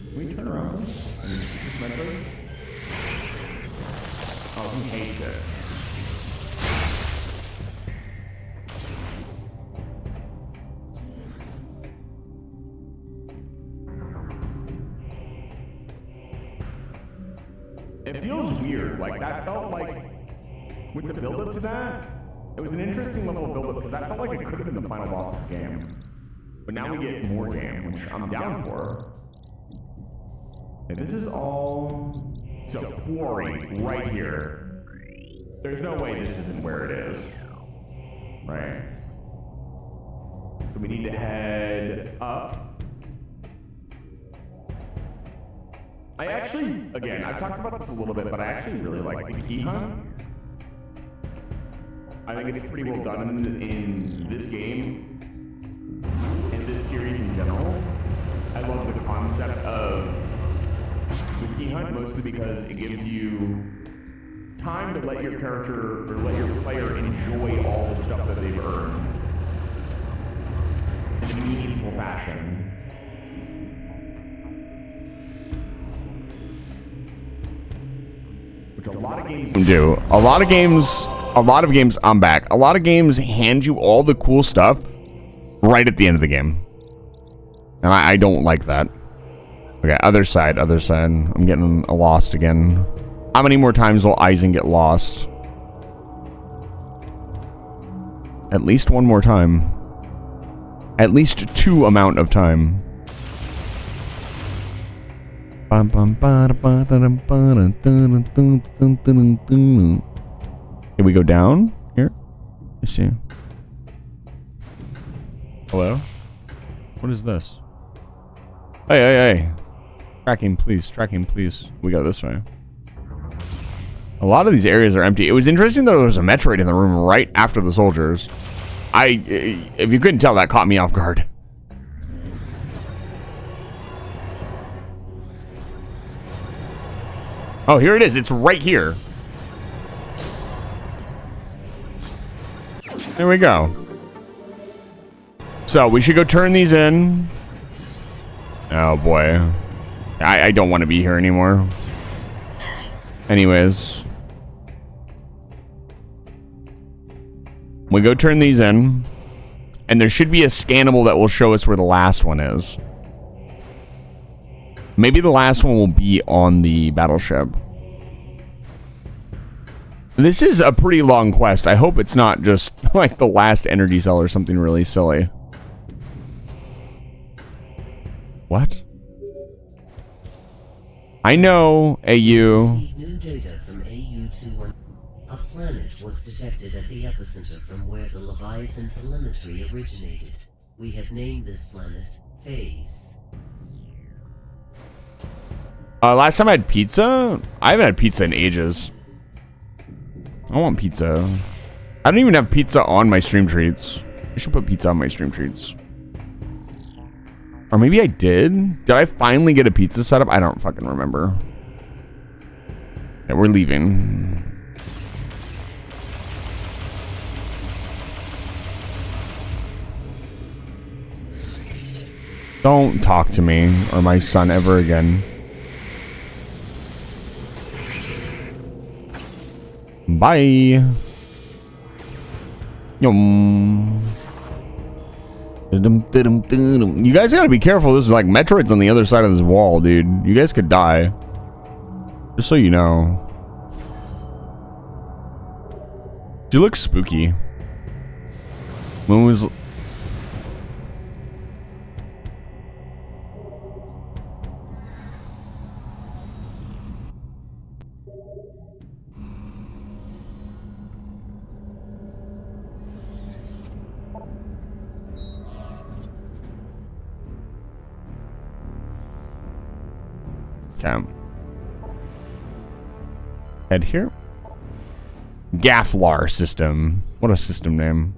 Can we turn around? Is this Metroid? Oh, he hates it. It feels weird. Like, that felt like, with the build-up to that, it was an interesting level of build-up, because that felt like it could have been the final boss of the game. But now we get more game, which I'm down for. And this is all... So, quarry, right here. There's no way this isn't where it is. Right. So we need to head up. I actually, again, I've talked about this a little bit, but I actually really like the key hunt. I think it's pretty well done in this game, and this series in general. I love the concept of the key hunt, mostly because it gives you time to let your character, or let your player enjoy all the stuff that they've earned in a meaningful fashion. Which a lot of games do. A lot of games, I'm back. A lot of games hand you all the cool stuff right at the end of the game. And I don't like that. Okay, other side. I'm getting lost again. How many more times will Eisen get lost? At least one more time. At least 2 amount of time. Can we go down here? Let's see. Hello? What is this? Hey. Tracking, please. We go this way. A lot of these areas are empty. It was interesting that there was a Metroid in the room right after the soldiers. If you couldn't tell, that caught me off guard. Oh, here it is. It's right here. There we go. So, we should go turn these in. Oh, boy. I don't want to be here anymore. Anyways. We go turn these in, and there should be a scannable that will show us where the last one is. Maybe the last one will be on the battleship. This is a pretty long quest. I hope it's not just like the last energy cell or something really silly. What? I know, AU. New data from AU-21. A planet was detected at the epicenter from where the Leviathan telemetry originated. We have named this planet Phase. Last time I had pizza? I haven't had pizza in ages. I want pizza. I don't even have pizza on my stream treats. I should put pizza on my stream treats. Or maybe I did? Did I finally get a pizza setup? I don't fucking remember. Yeah, we're leaving. Don't talk to me or my son ever again. Bye. Yum. You guys gotta be careful. This is like Metroid's on the other side of this wall, dude. You guys could die. Just so you know. She looks spooky. When was... Head here. Gafflar system. What a system name.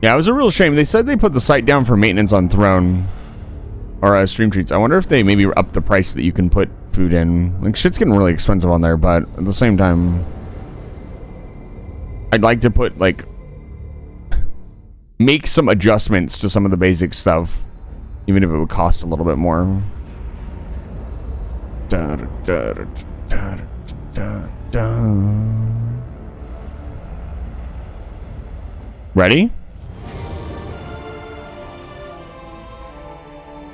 Yeah, it was a real shame. They said they put the site down for maintenance on Throne. Or stream treats. I wonder if they maybe up the price that you can put food in. Like, shit's getting really expensive on there, but at the same time, I'd like to put, like, make some adjustments to some of the basic stuff, even if it would cost a little bit more. Ready?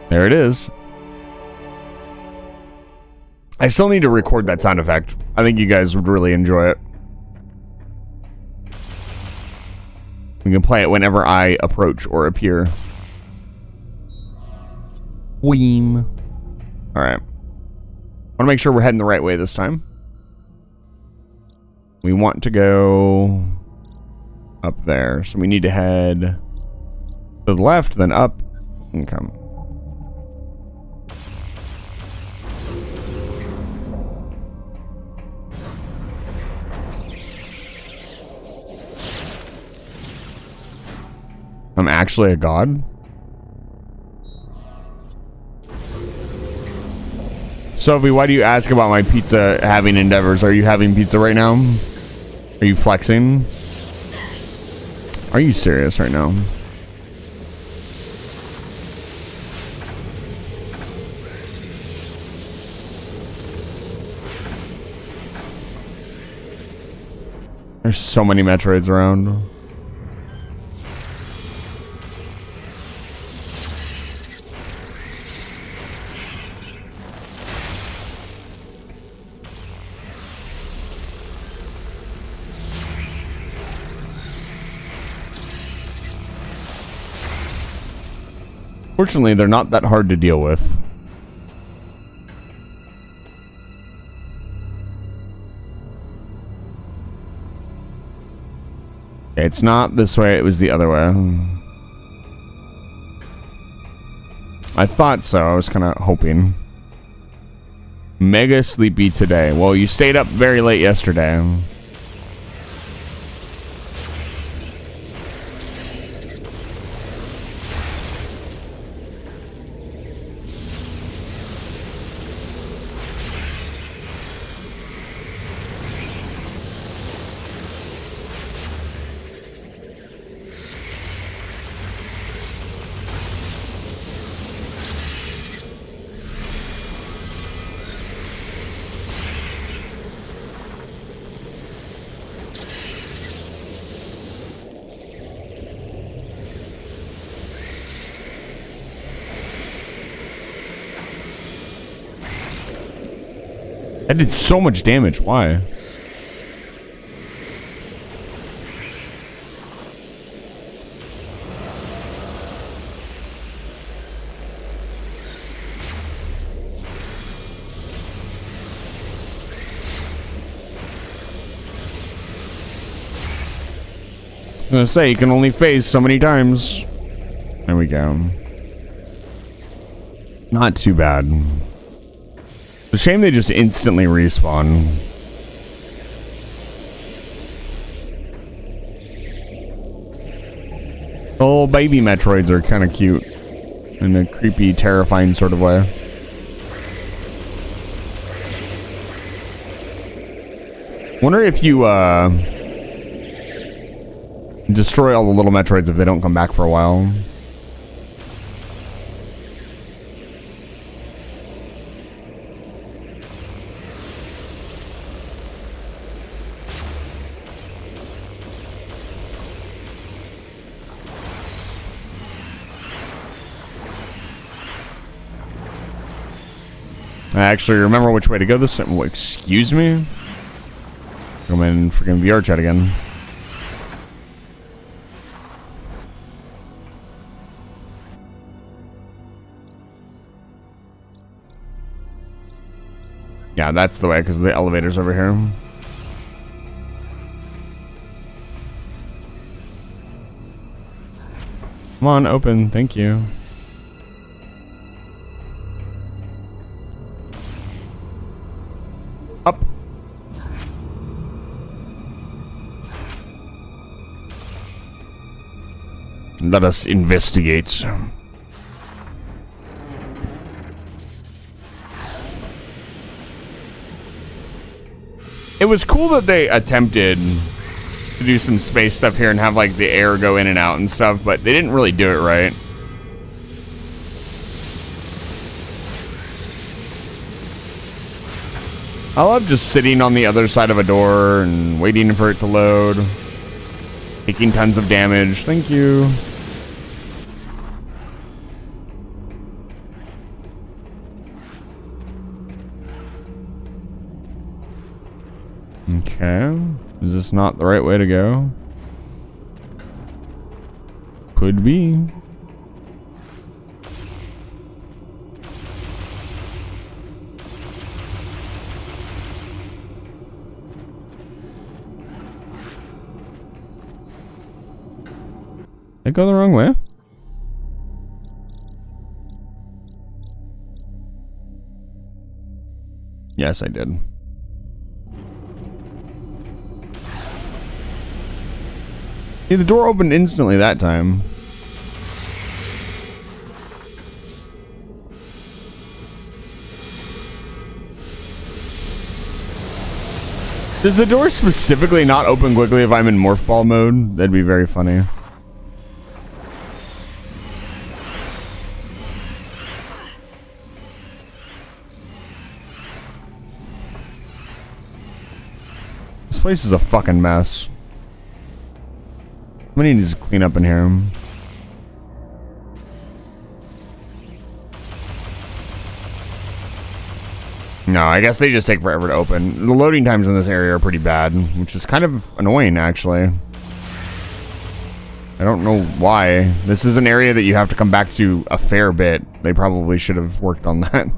There it is. I still need to record that sound effect. I think you guys would really enjoy it. We can play it whenever I approach or appear. Weem. Alright. I want to make sure we're heading the right way this time. We want to go up there. So we need to head to the left, then up, and come. I'm actually a god? Sophie, why do you ask about my pizza having endeavors? Are you having pizza right now? Are you flexing? Are you serious right now? There's so many Metroids around. Fortunately, they're not that hard to deal with. It's not this way, it was the other way. I thought so, I was kind of hoping. Mega sleepy today. Well, you stayed up very late yesterday. That did so much damage. Why? I was gonna say, you can only phase so many times. There we go. Not too bad. It's a shame they just instantly respawn. Oh, baby Metroids are kind of cute. In a creepy, terrifying sort of way. Wonder if you, destroy all the little Metroids if they don't come back for a while. I actually remember which way to go this time. Excuse me? Come in freaking VR chat again. Yeah, that's the way, because the elevator's over here. Come on, open. Thank you. Up. Let us investigate. It was cool that they attempted to do some space stuff here and have like the air go in and out and stuff, but they didn't really do it right. I love just sitting on the other side of a door and waiting for it to load. Taking tons of damage. Thank you. Okay. Is this not the right way to go? Could be. Did I go the wrong way? Yes, I did. See, the door opened instantly that time. Does the door specifically not open quickly if I'm in morph ball mode? That'd be very funny. This place is a fucking mess. Somebody needs to clean up in here. No, I guess they just take forever to open. The loading times in this area are pretty bad, which is kind of annoying, actually. I don't know why. This is an area that you have to come back to a fair bit. They probably should have worked on that.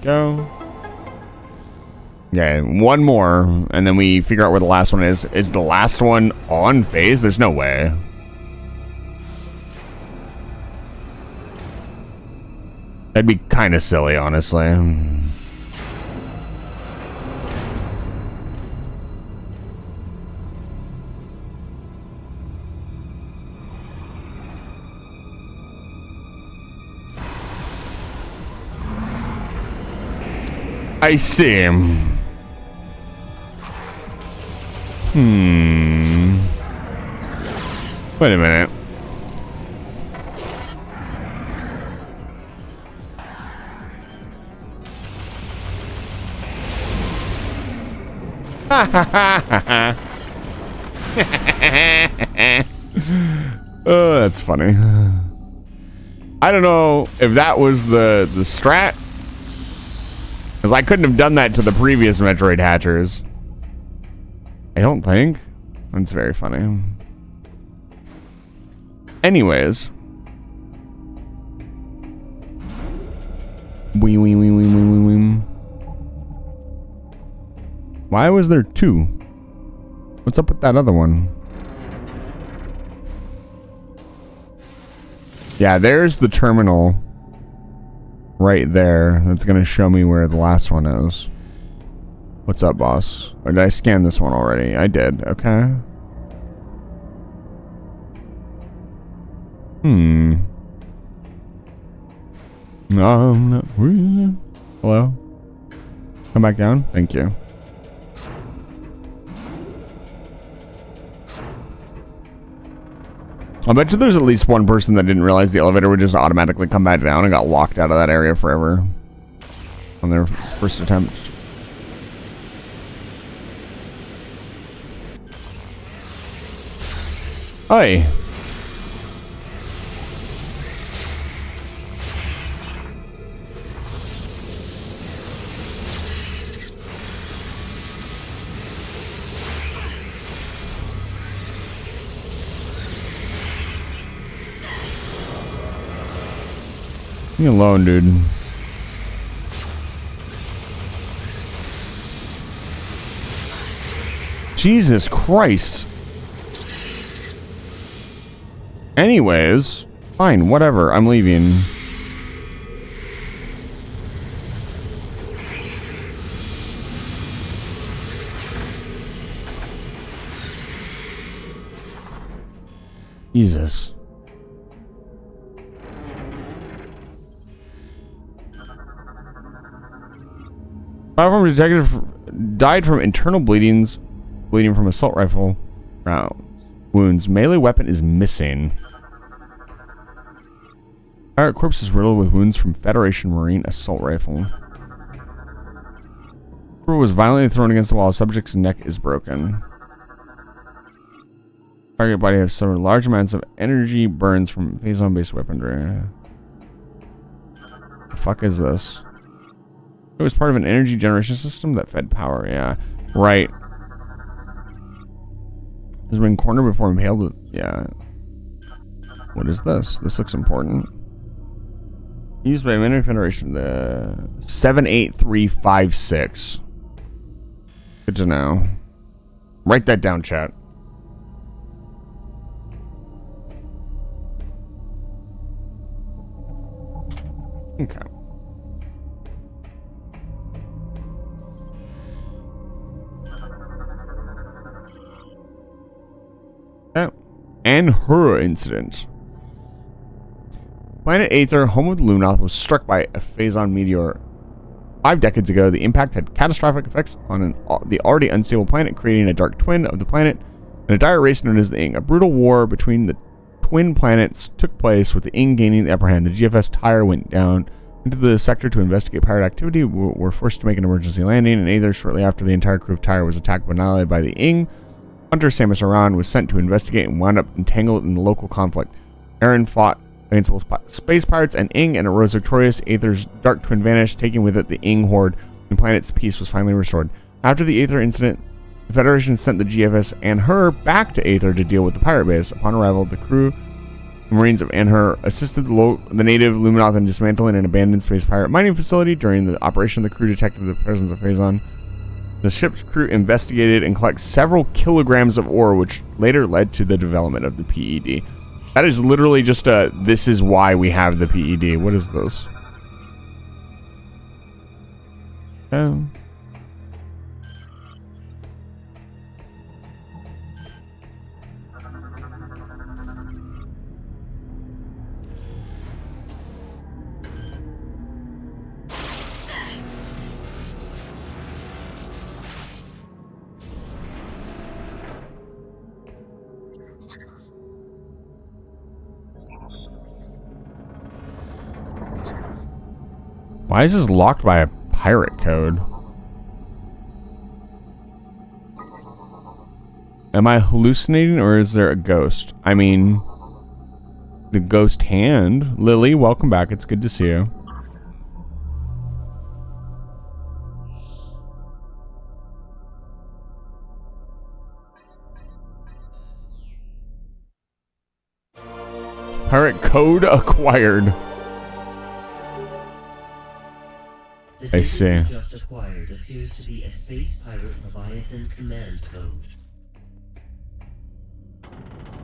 Go. Yeah, one more, and then we figure out where the last one is. Is the last one on phase? There's no way. That'd be kind of silly, honestly. I see him. Wait a minute. Oh, that's funny. I don't know if that was the strat, because I couldn't have done that to the previous Metroid hatchers. I don't think. That's very funny. Anyways. Why was there two? What's up with that other one? Yeah, there's the terminal right there. That's going to show me where the last one is. What's up, boss? Or did I scan this one already? I did. Okay. No. Hello? Come back down? Thank you. I bet you there's at least one person that didn't realize the elevator would just automatically come back down and got locked out of that area forever on their first attempt. Hi. Leave me alone, dude. Jesus Christ. Anyways, fine, whatever. I'm leaving. Jesus. Platform detective died from internal bleeding from assault rifle wounds. Melee weapon is missing. Pirate corpse is riddled with wounds from Federation Marine assault rifle. Crew was violently thrown against the wall. Subject's neck is broken. Target body has suffered large amounts of energy burns from phazon-based weaponry. The fuck is this? It was part of an energy generation system that fed power. Yeah, right. Has been cornered before impaled with. Yeah. What is this? This looks important. Used by Military Federation. The 78356. Good to know. Write that down, chat. Okay. And her incident. Planet Aether, home of the Luminoth, was struck by a phazon meteor 5 decades ago. The impact had catastrophic effects on the already unstable planet, creating a dark twin of the planet and a dire race known as the Ing. A brutal war between the twin planets took place, with the Ing gaining the upper hand. The GFS Tyre went down into the sector to investigate pirate activity. Were forced to make an emergency landing, and Aether, shortly after the entire crew of Tyre was attacked but annihilated by the Ing. Hunter Samus Aran was sent to investigate and wound up entangled in the local conflict. Aran fought against both space pirates and Ing and arose victorious. Aether's dark twin vanished, taking with it the Ing horde, and the planet's peace was finally restored. After the Aether incident, the Federation sent the GFS and her back to Aether to deal with the pirate base. Upon arrival, the crew, the Marines of Anher, assisted the native Luminoth in dismantling an abandoned space pirate mining facility. During the operation, the crew detected the presence of phazon. The ship's crew investigated and collected several kilograms of ore, which later led to the development of the PED. That is literally just this is why we have the PED. What is this? Why is this locked by a pirate code? Am I hallucinating, or is there a ghost? I mean, the ghost hand. Lily, welcome back. It's good to see you. Pirate code acquired. I see. The data you just acquired appears to be a Space Pirate Leviathan command code.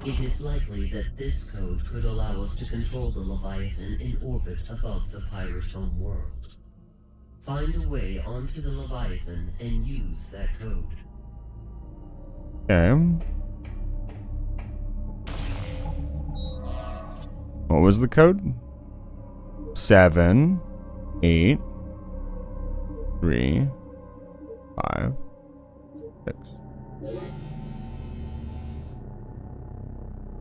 It is likely that this code could allow us to control the Leviathan in orbit above the pirate home world. Find a way onto the Leviathan and use that code. Okay. What was the code? 7, 8, 3, 5, 6.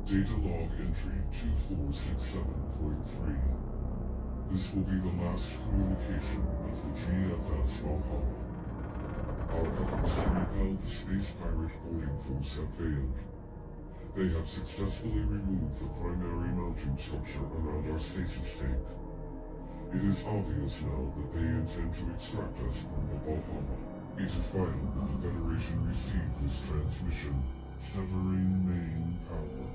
Data log entry 2467.3. This will be the last communication of the GFS Valhalla. Our efforts to repel the space pirate boarding force have failed. They have successfully removed the primary mounting structure around our stasis tank. It is obvious now that they intend to extract us from the Valhalla. It is vital that the Federation receive this transmission, severing main power.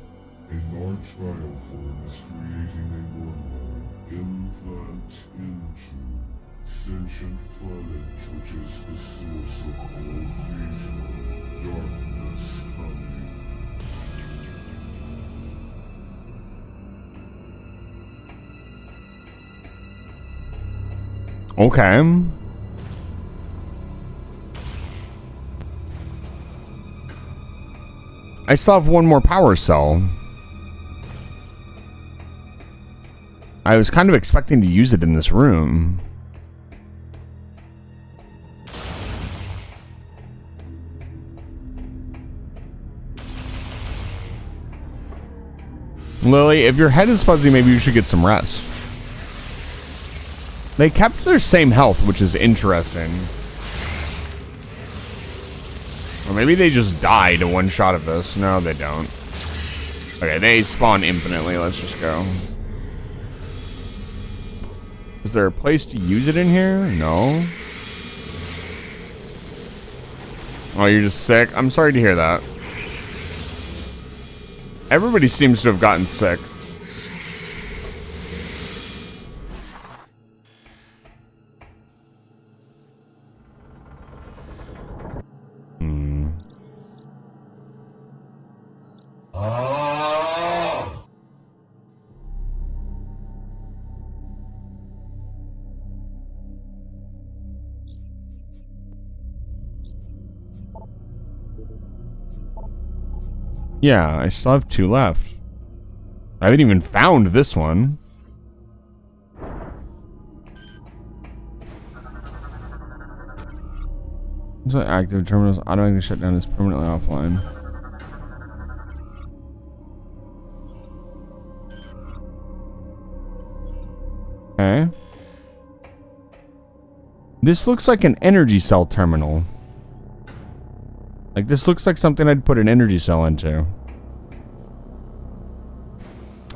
A large bioform is creating a wormhole, implant into sentient planet, which is the source of all fear. Darkness coming. Okay. I still have one more power cell. I was kind of expecting to use it in this room. Lily, if your head is fuzzy, maybe you should get some rest. They kept their same health, which is interesting. Or maybe they just die to one shot of this. No, they don't. Okay, they spawn infinitely. Let's just go. Is there a place to use it in here? No. Oh, you're just sick? I'm sorry to hear that. Everybody seems to have gotten sick. Yeah, I still have 2 left. I haven't even found this one. So active terminals automatically shut down is permanently offline. Okay. This looks like an energy cell terminal. Like, this looks like something I'd put an energy cell into.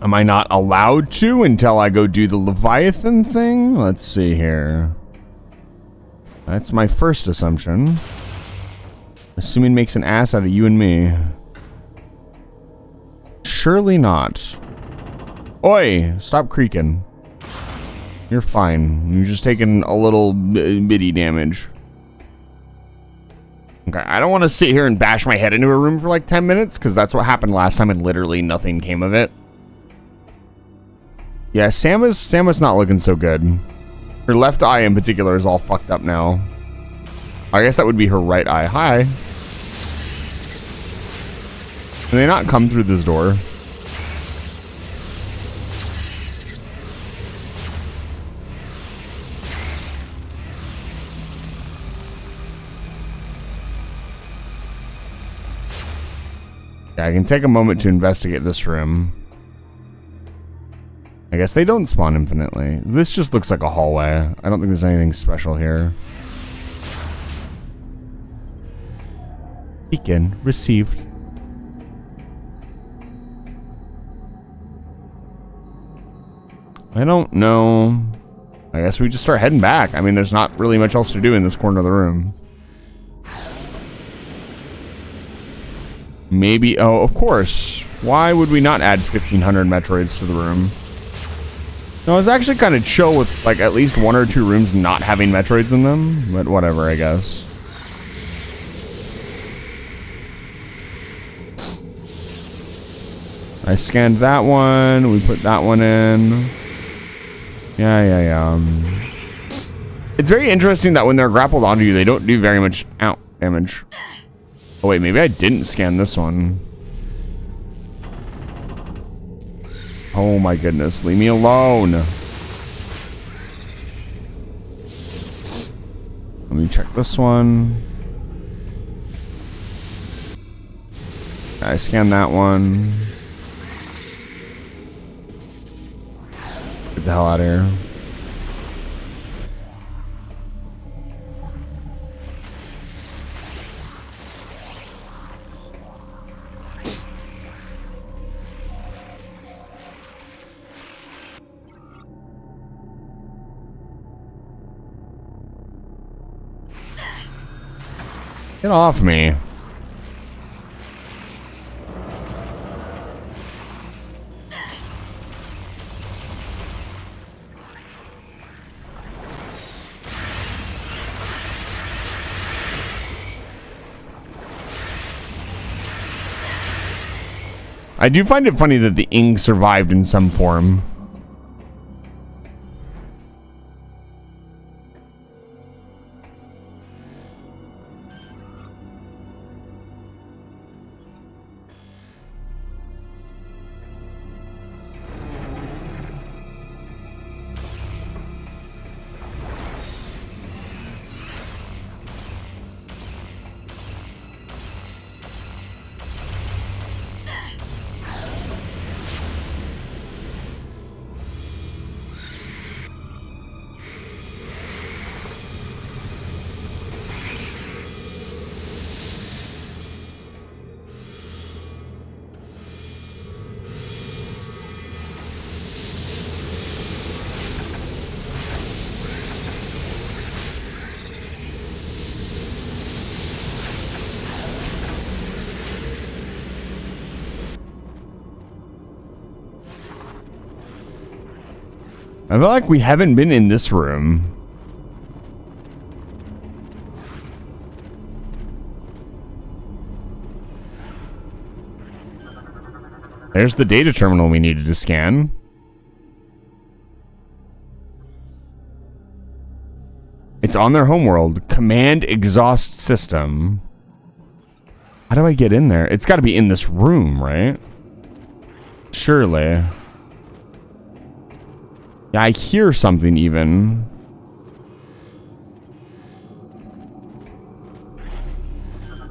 Am I not allowed to until I go do the Leviathan thing? Let's see here. That's my first assumption. Assuming makes an ass out of you and me. Surely not. Oi! Stop creaking. You're fine. You're just taking a little bitty damage. Okay, I don't want to sit here and bash my head into a room for like 10 minutes, because that's what happened last time and literally nothing came of it. Yeah, Samus not looking so good. Her left eye in particular is all fucked up now. I guess that would be her right eye. Hi. Can they not come through this door? Yeah, I can take a moment to investigate this room. I guess they don't spawn infinitely. This just looks like a hallway. I don't think there's anything special here. Beacon received. I don't know. I guess we just start heading back. I mean, there's not really much else to do in this corner of the room. Maybe, oh, of course. Why would we not add 1,500 Metroids to the room? No, it's actually kind of chill with, like, at least 1 or 2 rooms not having Metroids in them. But whatever, I guess. I scanned that one. We put that one in. Yeah. It's very interesting that when they're grappled onto you, they don't do very much damage. Oh, wait, maybe I didn't scan this one. Oh, my goodness. Leave me alone. Let me check this one. I scanned that one. Get the hell out of here. Get off me. I do find it funny that the ink survived in some form. I feel like we haven't been in this room. There's the data terminal we needed to scan. It's on their homeworld. Command exhaust system. How do I get in there? It's got to be in this room, right? Surely. Yeah, I hear something even.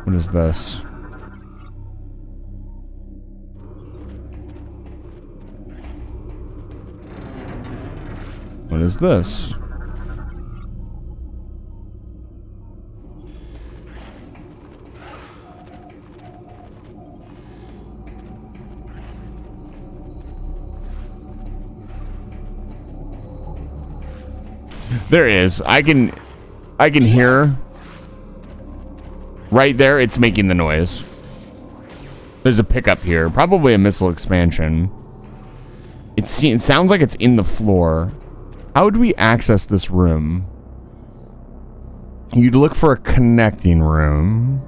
What is this? What is this? There is. I can hear. Right there, it's making the noise. There's a pickup here. Probably a missile expansion. It sounds like it's in the floor. How would we access this room? You'd look for a connecting room.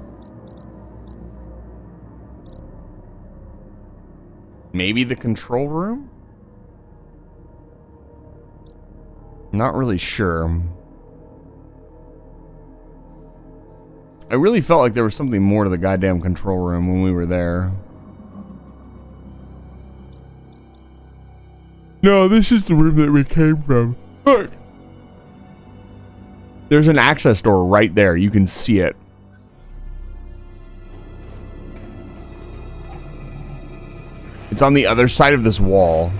Maybe the control room? Not really sure. I really felt like there was something more to the goddamn control room when we were there. No, this is the room that we came from. Look! There's an access door right there. You can see it. It's on the other side of this wall.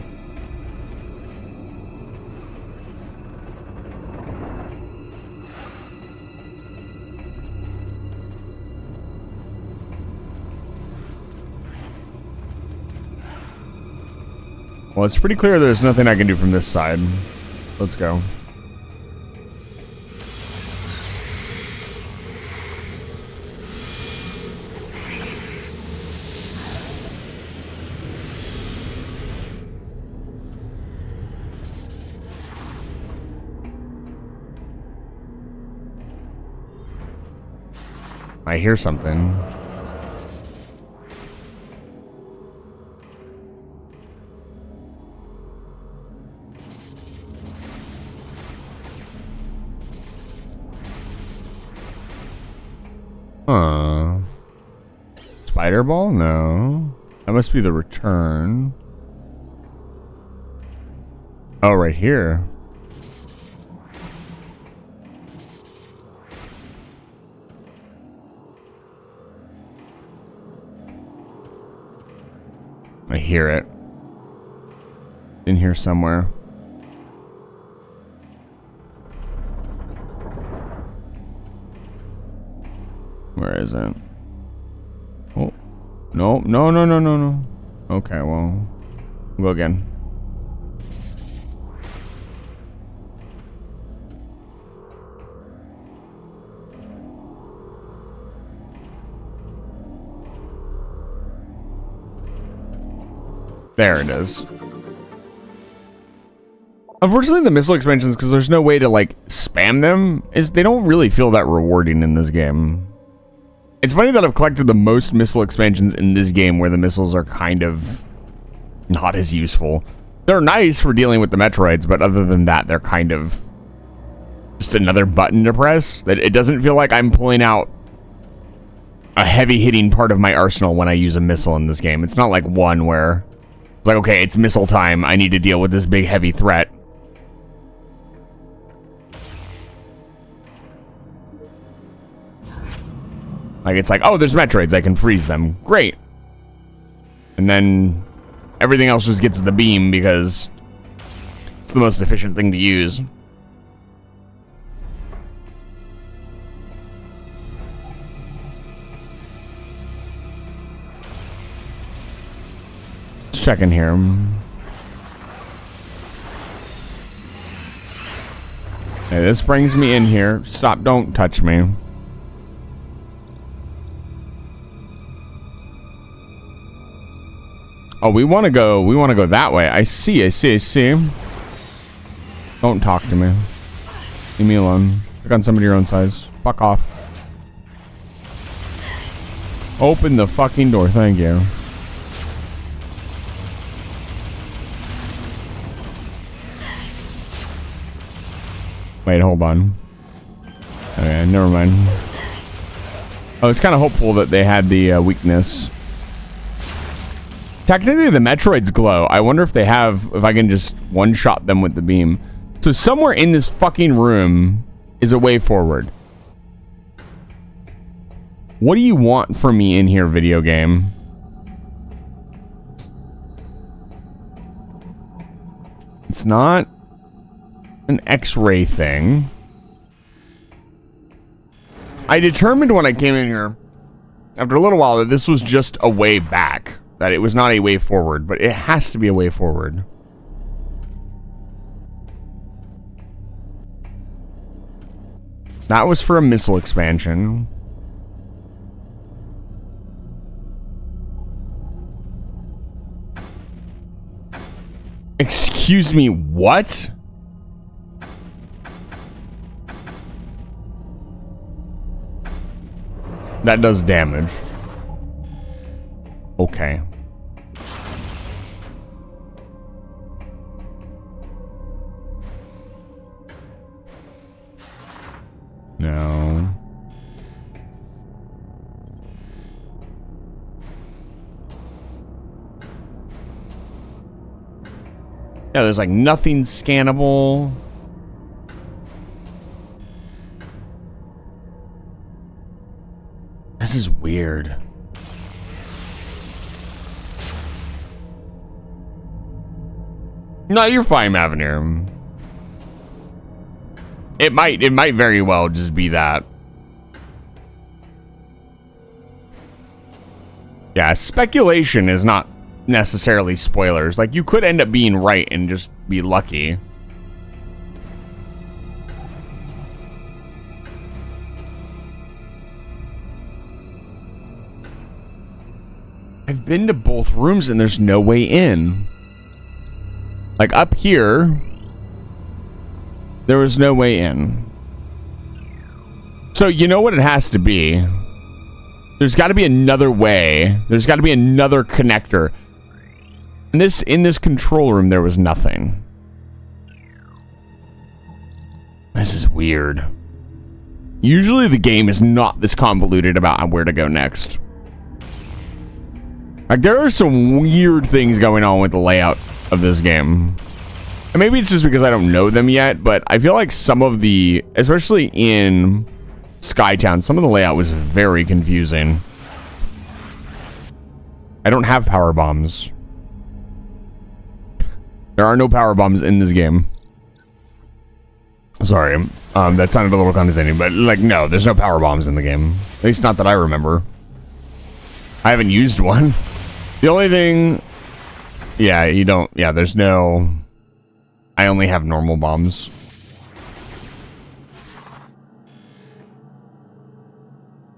Well, it's pretty clear there's nothing I can do from this side. Let's go. I hear something. Huh. Spider ball? No. That must be the return. Oh, right here. I hear it. In here somewhere. Where is it? Oh. No, no, no, no, no, no. Okay, well. We'll go again. There it is. Unfortunately, the missile expansions, because there's no way to, like, spam them, they don't really feel that rewarding in this game. It's funny that I've collected the most missile expansions in this game where the missiles are kind of not as useful. They're nice for dealing with the Metroids, but other than that, they're kind of just another button to press. That it doesn't feel like I'm pulling out a heavy-hitting part of my arsenal when I use a missile in this game. It's not like one where it's like, okay, it's missile time. I need to deal with this big, heavy threat. Like, it's like, oh, there's Metroids. I can freeze them. Great. And then everything else just gets the beam because it's the most efficient thing to use. Let's check in here. Okay, this brings me in here. Stop, don't touch me. Oh, we want to go that way. I see. Don't talk to me. Leave me alone. Pick on somebody your own size. Fuck off. Open the fucking door, thank you. Wait, hold on. Okay, never mind. I was kind of hopeful that they had the weakness. Technically, the Metroids glow. I wonder if they have, if I can just one-shot them with the beam. So somewhere in this fucking room is a way forward. What do you want from me in here, video game? It's not an X-ray thing. I determined when I came in here, after a little while, that this was just a way back. That it was not a way forward, but it has to be a way forward. That was for a missile expansion. Excuse me, what? That does damage. Okay. No. Yeah, there's like nothing scannable. This is weird. No, you're fine, Avenir. It might very well just be that. Yeah, speculation is not necessarily spoilers. Like, you could end up being right and just be lucky. I've been to both rooms and there's no way in. Like, up here, there was no way in. So, you know what it has to be? There's got to be another way. There's got to be another connector. In this control room, there was nothing. This is weird. Usually the game is not this convoluted about where to go next. Like, there are some weird things going on with the layout of this game. And maybe it's just because I don't know them yet, but I feel like some of the, especially in Skytown, some of the layout was very confusing. I don't have power bombs. There are no power bombs in this game. Sorry, that sounded a little condescending, but like, no, there's no power bombs in the game. At least not that I remember. I haven't used one. The only thing, yeah, you don't, yeah, there's no, I only have normal bombs.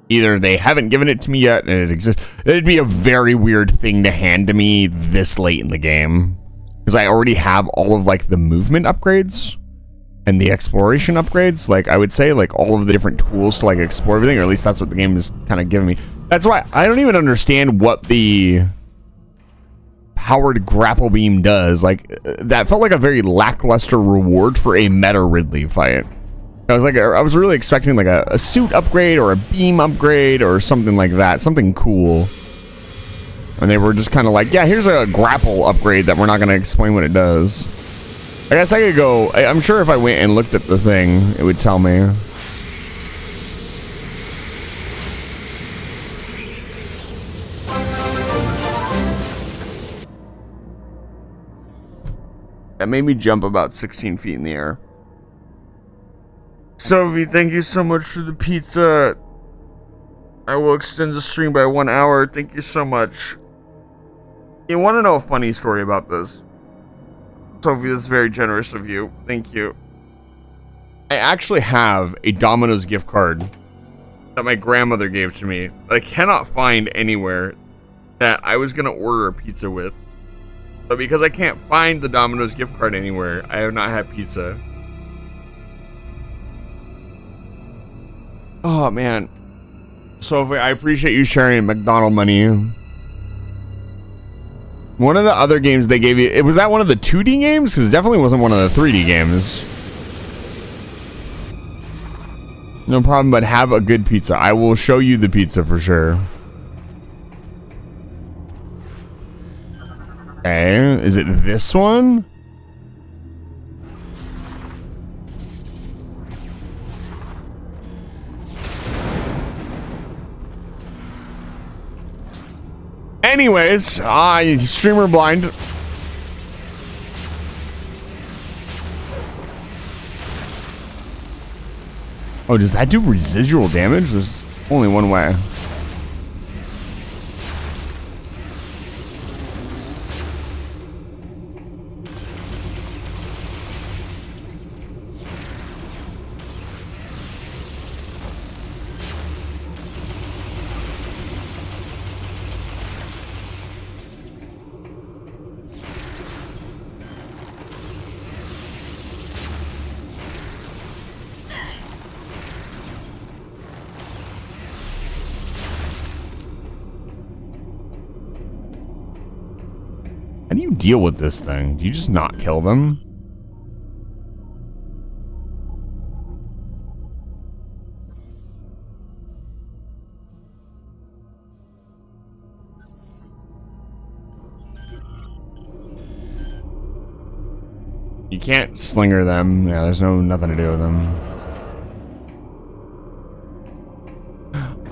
Either they haven't given it to me yet and it exists. It'd be a very weird thing to hand to me this late in the game. Because I already have all of, like, the movement upgrades and the exploration upgrades. Like, I would say, like, all of the different tools to, like, explore everything. Or at least that's what the game is kind of giving me. That's why I don't even understand what the powered grapple beam does. Like, that felt like a very lackluster reward for a meta Ridley fight. I was really expecting like a suit upgrade or a beam upgrade or something like that, something cool. And they were just kind of like, yeah, here's a grapple upgrade that we're not going to explain what it does. I guess I could go, I'm sure if I went and looked at the thing, it would tell me. That made me jump about 16 feet in the air. Sophie, thank you so much for the pizza. I will extend the stream by 1 hour. Thank you so much. You want to know a funny story about this? Sophie, this is very generous of you. Thank you. I actually have a Domino's gift card that my grandmother gave to me that I cannot find anywhere that I was going to order a pizza with. But because I can't find the Domino's gift card anywhere, I have not had pizza. Oh, man. Sophie, I appreciate you sharing McDonald money. One of the other games they gave you... Was that one of the 2D games? Because it definitely wasn't one of the 3D games. No problem, but have a good pizza. I will show you the pizza for sure. Okay, is it this one? Anyways, streamer blind. Oh, does that do residual damage? There's only one way. How do you deal with this thing? Do you just not kill them? You can't slinger them. Yeah, there's nothing to do with them.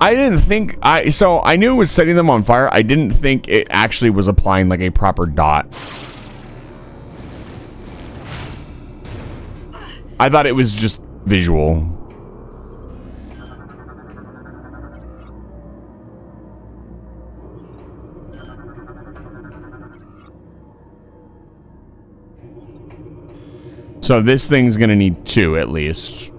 I didn't think so I knew it was setting them on fire. I didn't think it actually was applying like a proper dot. I thought it was just visual. So this thing's gonna need 2 at least.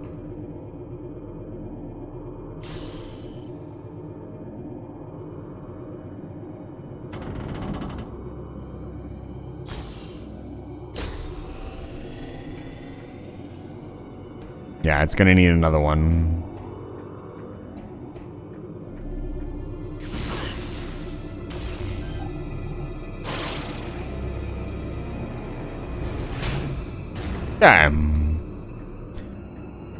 Yeah, it's gonna need another one.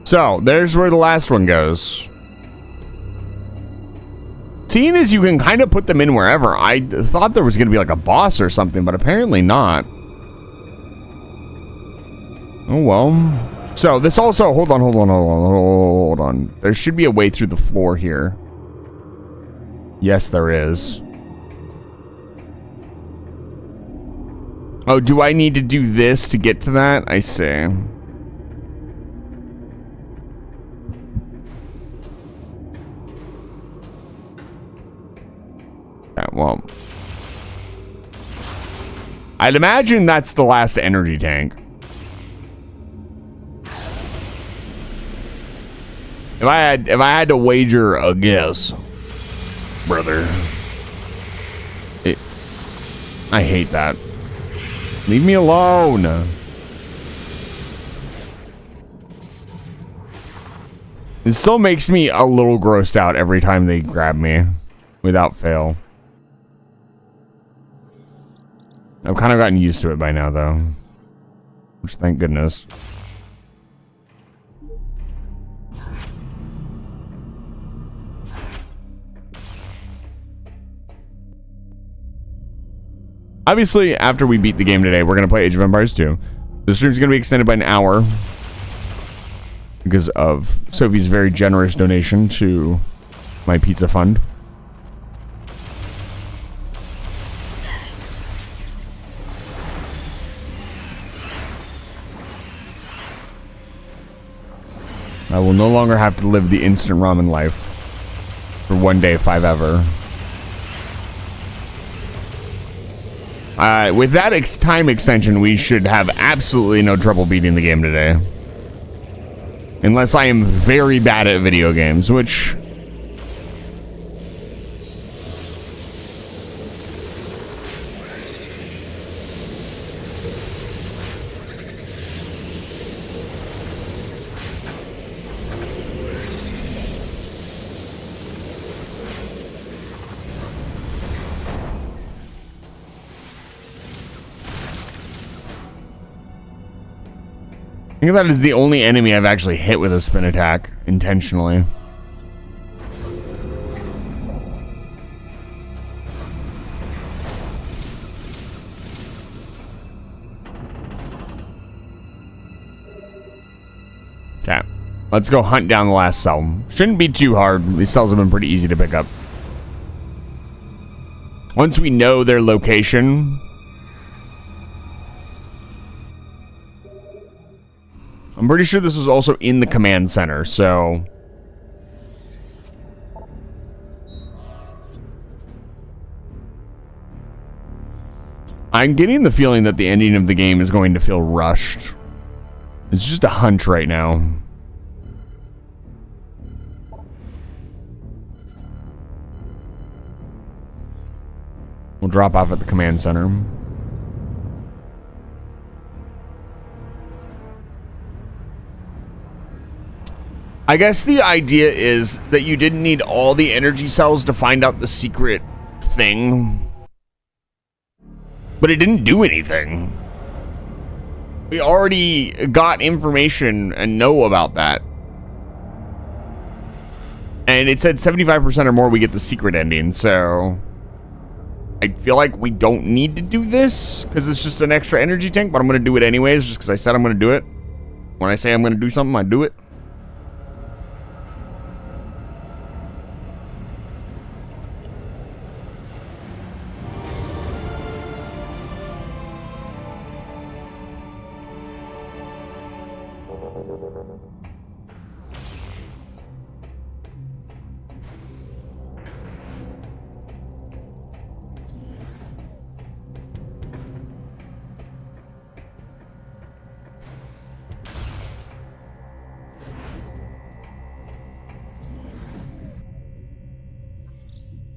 So, there's where the last one goes. Seeing as you can kind of put them in wherever, I thought there was going to be like a boss or something, but apparently not. Oh, well. So, this also... Hold on. There should be a way through the floor here. Yes, there is. Oh, do I need to do this to get to that? I see. Yeah, well. I'd imagine that's the last energy tank. If I had to wager a guess, brother. I hate that. Leave me alone. It still makes me a little grossed out every time they grab me, without fail. I've kind of gotten used to it by now, though. Which, thank goodness. Obviously, after we beat the game today, we're going to play Age of Empires 2. The stream's going to be extended by an hour because of Sophie's very generous donation to my pizza fund. I will no longer have to live the instant ramen life for one day, if I've ever. With that time extension, we should have absolutely no trouble beating the game today. Unless I am very bad at video games, which... I think that is the only enemy I've actually hit with a spin attack intentionally. Okay, let's go hunt down the last cell. Shouldn't be too hard. These cells have been pretty easy to pick up. Once we know their location, I'm pretty sure this was also in the command center, so... I'm getting the feeling that the ending of the game is going to feel rushed. It's just a hunch right now. We'll drop off at the command center. I guess the idea is that you didn't need all the energy cells to find out the secret thing. But it didn't do anything. We already got information and know about that. And it said 75% or more we get the secret ending, so... I feel like we don't need to do this, because it's just an extra energy tank, but I'm going to do it anyways, just because I said I'm going to do it. When I say I'm going to do something, I do it.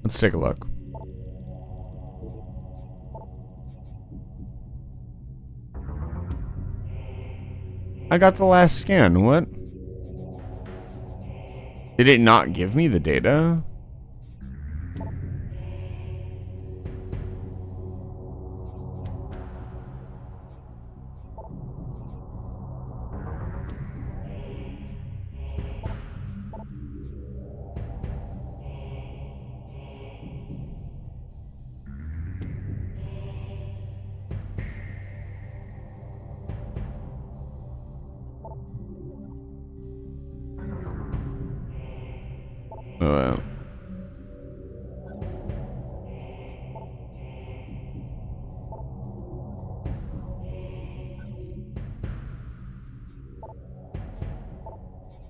Let's take a look. I got the last scan. What? Did it not give me the data?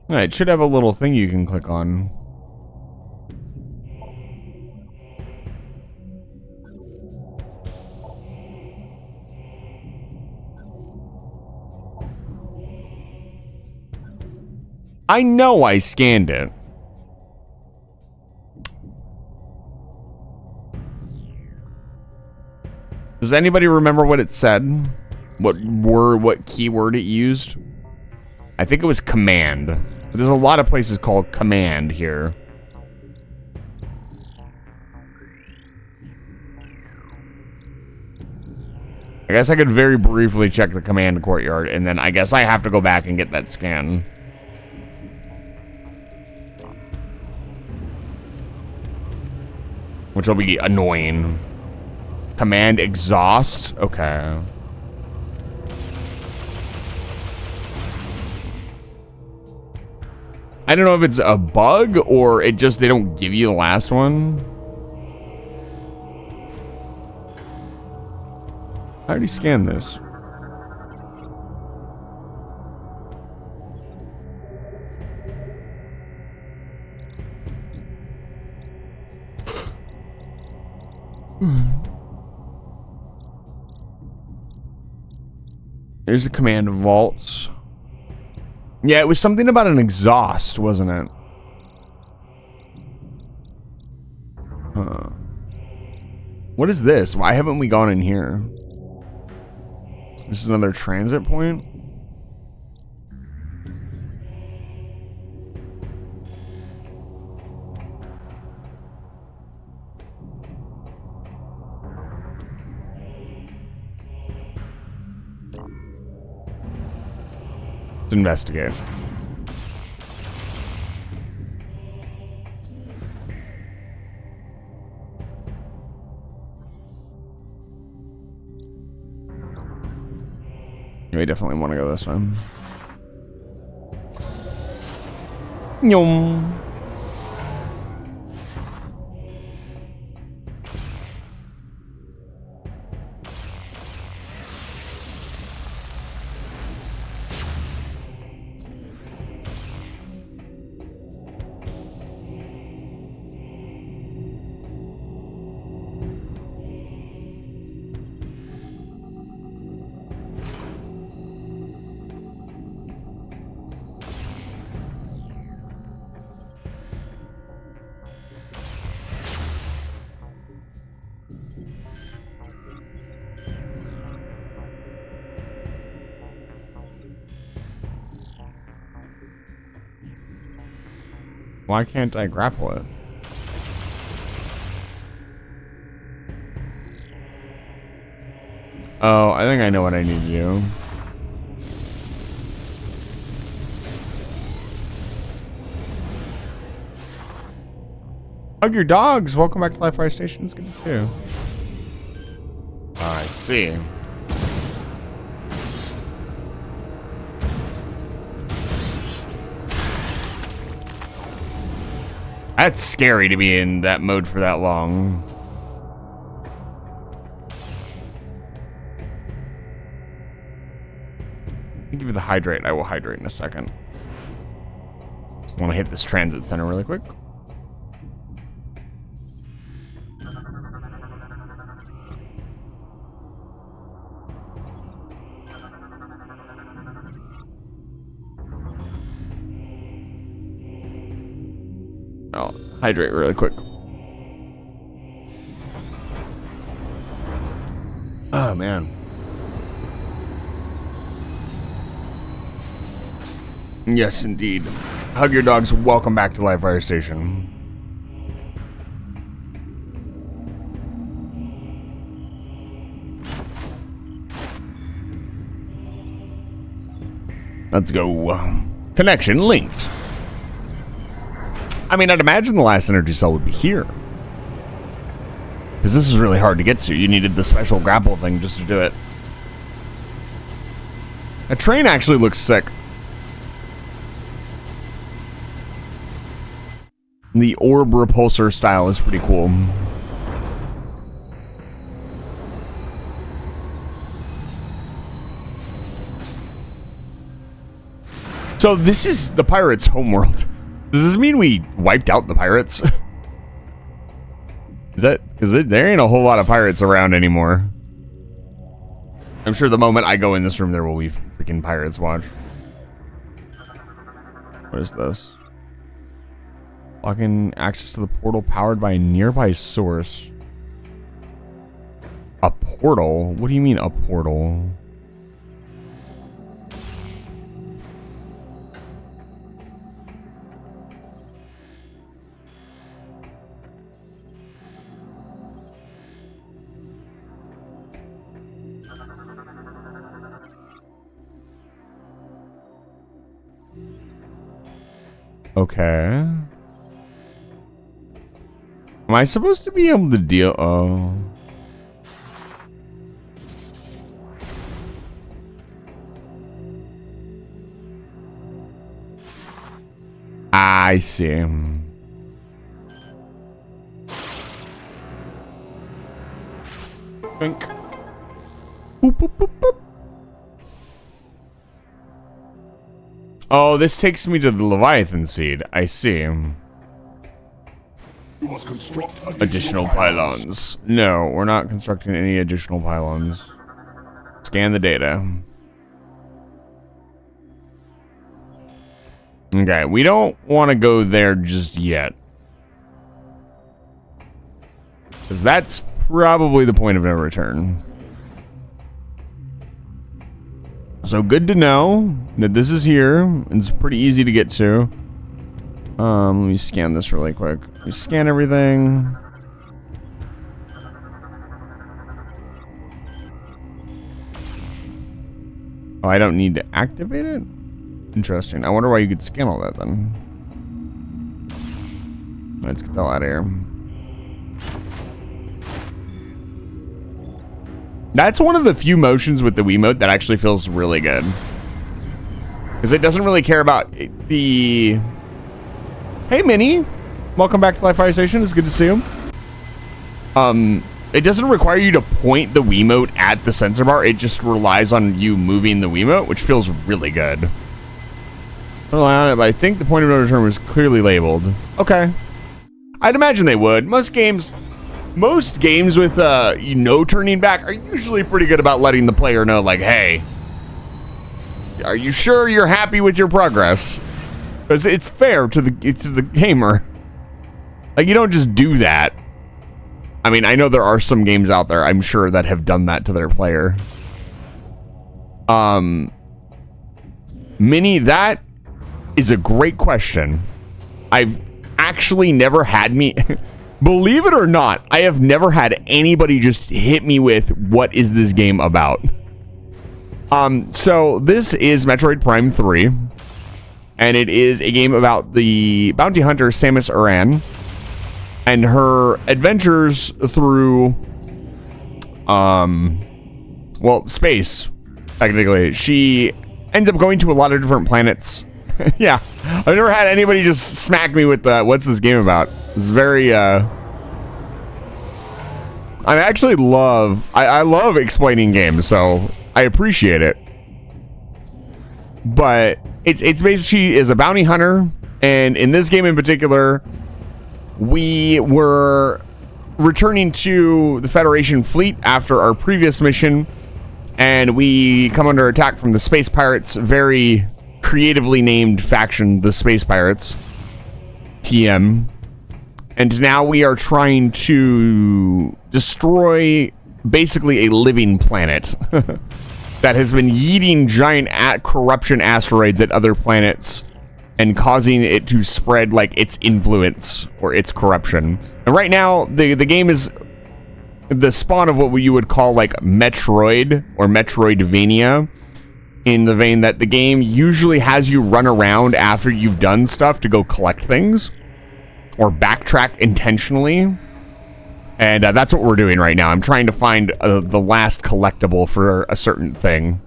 Oh, it should have a little thing you can click on. I know I scanned it. Does anybody remember what it said? What keyword it used? I think it was command. There's a lot of places called command here. I guess I could very briefly check the command courtyard, and then I guess I have to go back and get that scan. Which will be annoying. Command exhaust? Okay. I don't know if it's a bug or it just they don't give you the last one. I already scanned this. There's the command vaults. Yeah, it was something about an exhaust, wasn't it? Huh. What is this? Why haven't we gone in here? This is another transit point? Let's investigate. We definitely want to go this way. Nyom. Why can't I grapple it? Oh, I think I know what I need to do. Hug your dogs. Welcome back to Life Fire Station. It's good to see you. I see. That's scary to be in that mode for that long. I'll give you the hydrate. I will hydrate in a second. I want to hit this transit center really quick. I'll hydrate really quick. Oh, man. Yes, indeed. Hug your dogs. Welcome back to Live Fire Station. Let's go. Connection linked. I mean, I'd imagine the last energy cell would be here. Because this is really hard to get to. You needed the special grapple thing just to do it. A train actually looks sick. The orb repulsor style is pretty cool. So this is the pirates' homeworld. Does this mean we wiped out the pirates? Is that because there ain't a whole lot of pirates around anymore? I'm sure the moment I go in this room, there will be freaking pirates. Watch. What is this? Locking access to the portal powered by a nearby source. A portal? What do you mean a portal? Okay. Am I supposed to be able to deal? Oh. I see. Boop, boop, boop, boop. Oh, this takes me to the Leviathan seed. I see. You must construct Additional pylons. No, we're not constructing any additional pylons. Scan the data. Okay, we don't want to go there just yet. Because that's probably the point of no return. So good to know that this is here. It's pretty easy to get to. Let me scan this really quick. We scan everything. Oh, I don't need to activate it? Interesting. I wonder why you could scan all that then. Let's get the hell out of here. That's one of the few motions with the Wiimote that actually feels really good. Because it doesn't really care about the... Hey, Minnie. Welcome back to Live Fire Station. It's good to see you. It doesn't require you to point the Wiimote at the sensor bar. It just relies on you moving the Wiimote, which feels really good. I don't rely on it, but I think the point of no return was clearly labeled. Okay. I'd imagine they would. Most games with no turning back are usually pretty good about letting the player know, like, hey, are you sure you're happy with your progress? Because it's fair to the gamer. Like, you don't just do that. I mean, I know there are some games out there, I'm sure, that have done that to their player. Minnie, that is a great question. I've actually never had believe it or not, I have never had anybody just hit me with, what is this game about? So this is Metroid Prime 3, and it is a game about the bounty hunter Samus Aran and her adventures through, well, space, technically. She ends up going to a lot of different planets. Yeah, I've never had anybody just smack me with the, what's this game about? It's very, I actually love, I love explaining games, so I appreciate it. But it's basically, she is a bounty hunter, and in this game in particular, we were returning to the Federation fleet after our previous mission, and we come under attack from the Space Pirates, very creatively named faction, the Space Pirates, TM. And now we are trying to destroy basically a living planet that has been yeeting giant corruption asteroids at other planets and causing it to spread like its influence or its corruption. And right now, the game is the spawn of what you would call like Metroid or Metroidvania, in the vein that the game usually has you run around after you've done stuff to go collect things or backtrack intentionally. And that's what we're doing right now. I'm trying to find the last collectible for a certain thing.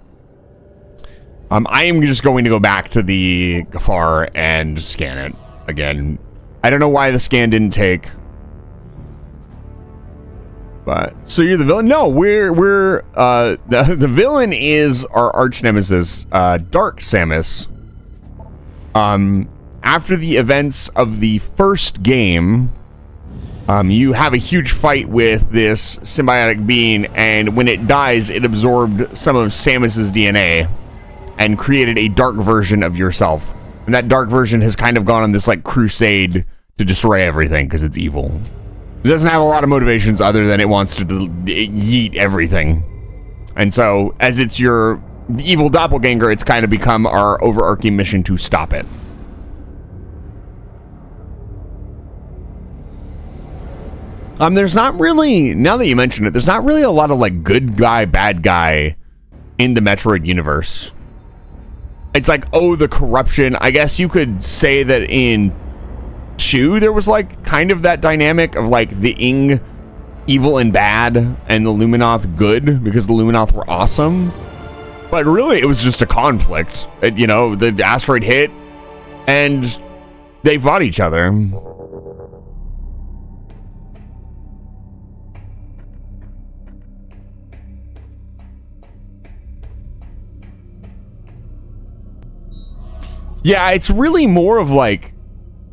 I am just going to go back to the Gafar and scan it again. I don't know why the scan didn't take. But so you're the villain? No, we're the villain is our arch nemesis, Dark Samus. After the events of the first game, you have a huge fight with this symbiotic being, and when it dies, it absorbed some of Samus's DNA and created a dark version of yourself. And that dark version has kind of gone on this like crusade to destroy everything because it's evil. It doesn't have a lot of motivations other than it wants to yeet everything. And so, as it's your evil doppelganger, it's kind of become our overarching mission to stop it. There's not really, now that you mention it, there's not really a lot of like good guy, bad guy in the Metroid universe. It's like, oh, the corruption. I guess you could say that in 2 there was like kind of that dynamic of like the Ing evil and bad and the Luminoth good because the Luminoth were awesome. But really it was just a conflict. You know, the asteroid hit and they fought each other. Yeah, it's really more of like,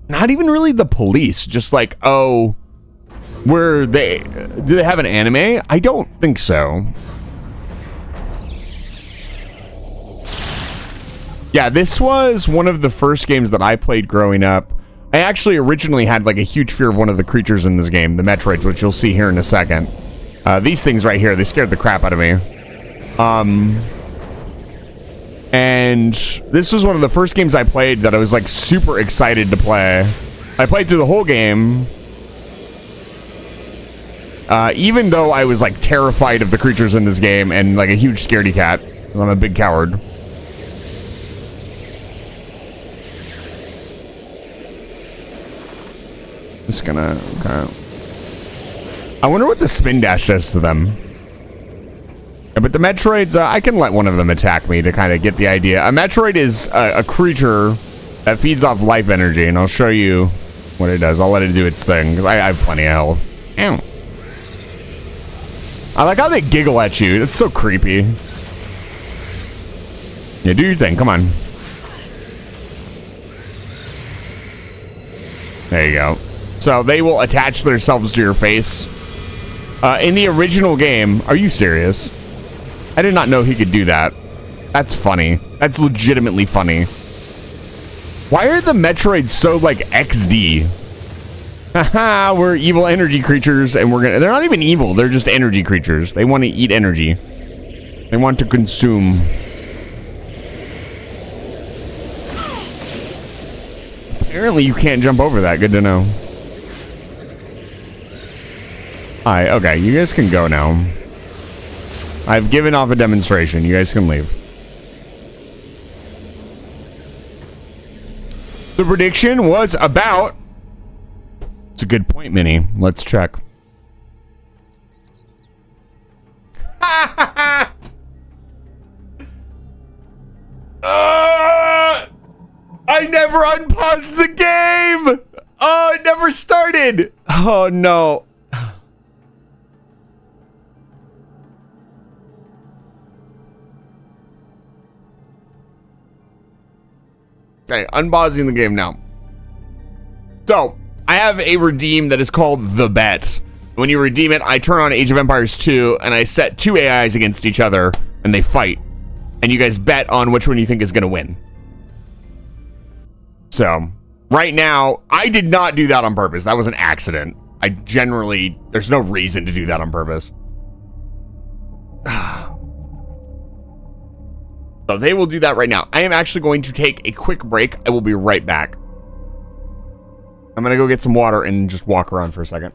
not even really the police, just like, oh, do they have an anime? I don't think so. Yeah, this was one of the first games that I played growing up. I actually originally had like a huge fear of one of the creatures in this game, the Metroids, which you'll see here in a second. These things right here, they scared the crap out of me. And this was one of the first games I played that I was like super excited to play. I played through the whole game. Even though I was like terrified of the creatures in this game and like a huge scaredy cat, because I'm a big coward. Just gonna, okay. I wonder what the spin dash does to them. But the Metroids, I can let one of them attack me to kind of get the idea. A Metroid is a creature that feeds off life energy, and I'll show you what it does. I'll let it do its thing, because I have plenty of health. Ow. I like how they giggle at you. It's so creepy. Yeah, do your thing. Come on. There you go. So they will attach themselves to your face. In the original game, are you serious? I did not know he could do that. That's funny. That's legitimately funny. Why are the Metroids so like XD? Haha, we're evil energy creatures and they're not even evil, they're just energy creatures. They want to eat energy. They want to consume. Apparently you can't jump over that, good to know. Alright, okay, you guys can go now. I've given off a demonstration. You guys can leave. The prediction was about... It's a good point, Minnie. Let's check. I never unpaused the game! Oh, it never started! Oh, no. Okay, unpausing the game now. So, I have a redeem that is called The Bet. When you redeem it, I turn on Age of Empires 2, and I set 2 AIs against each other, and they fight. And you guys bet on which one you think is going to win. So, right now, I did not do that on purpose. That was an accident. There's no reason to do that on purpose. So they will do that right now. I am actually going to take a quick break. I will be right back. I'm going to go get some water and just walk around for a second.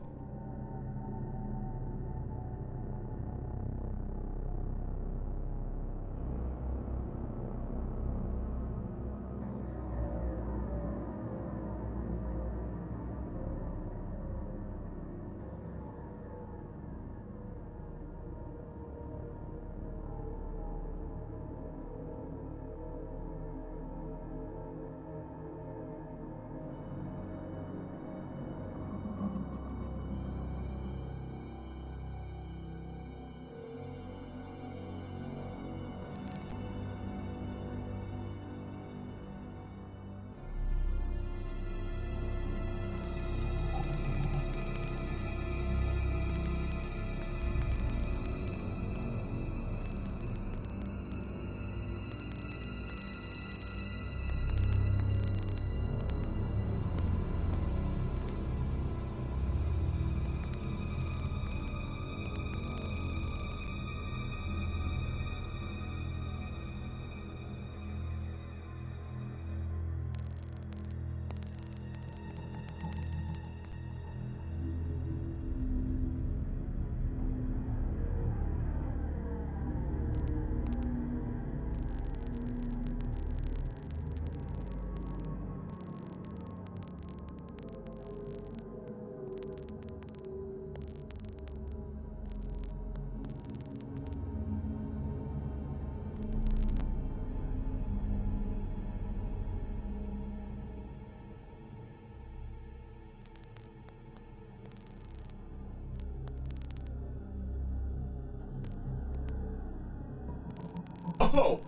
Oh,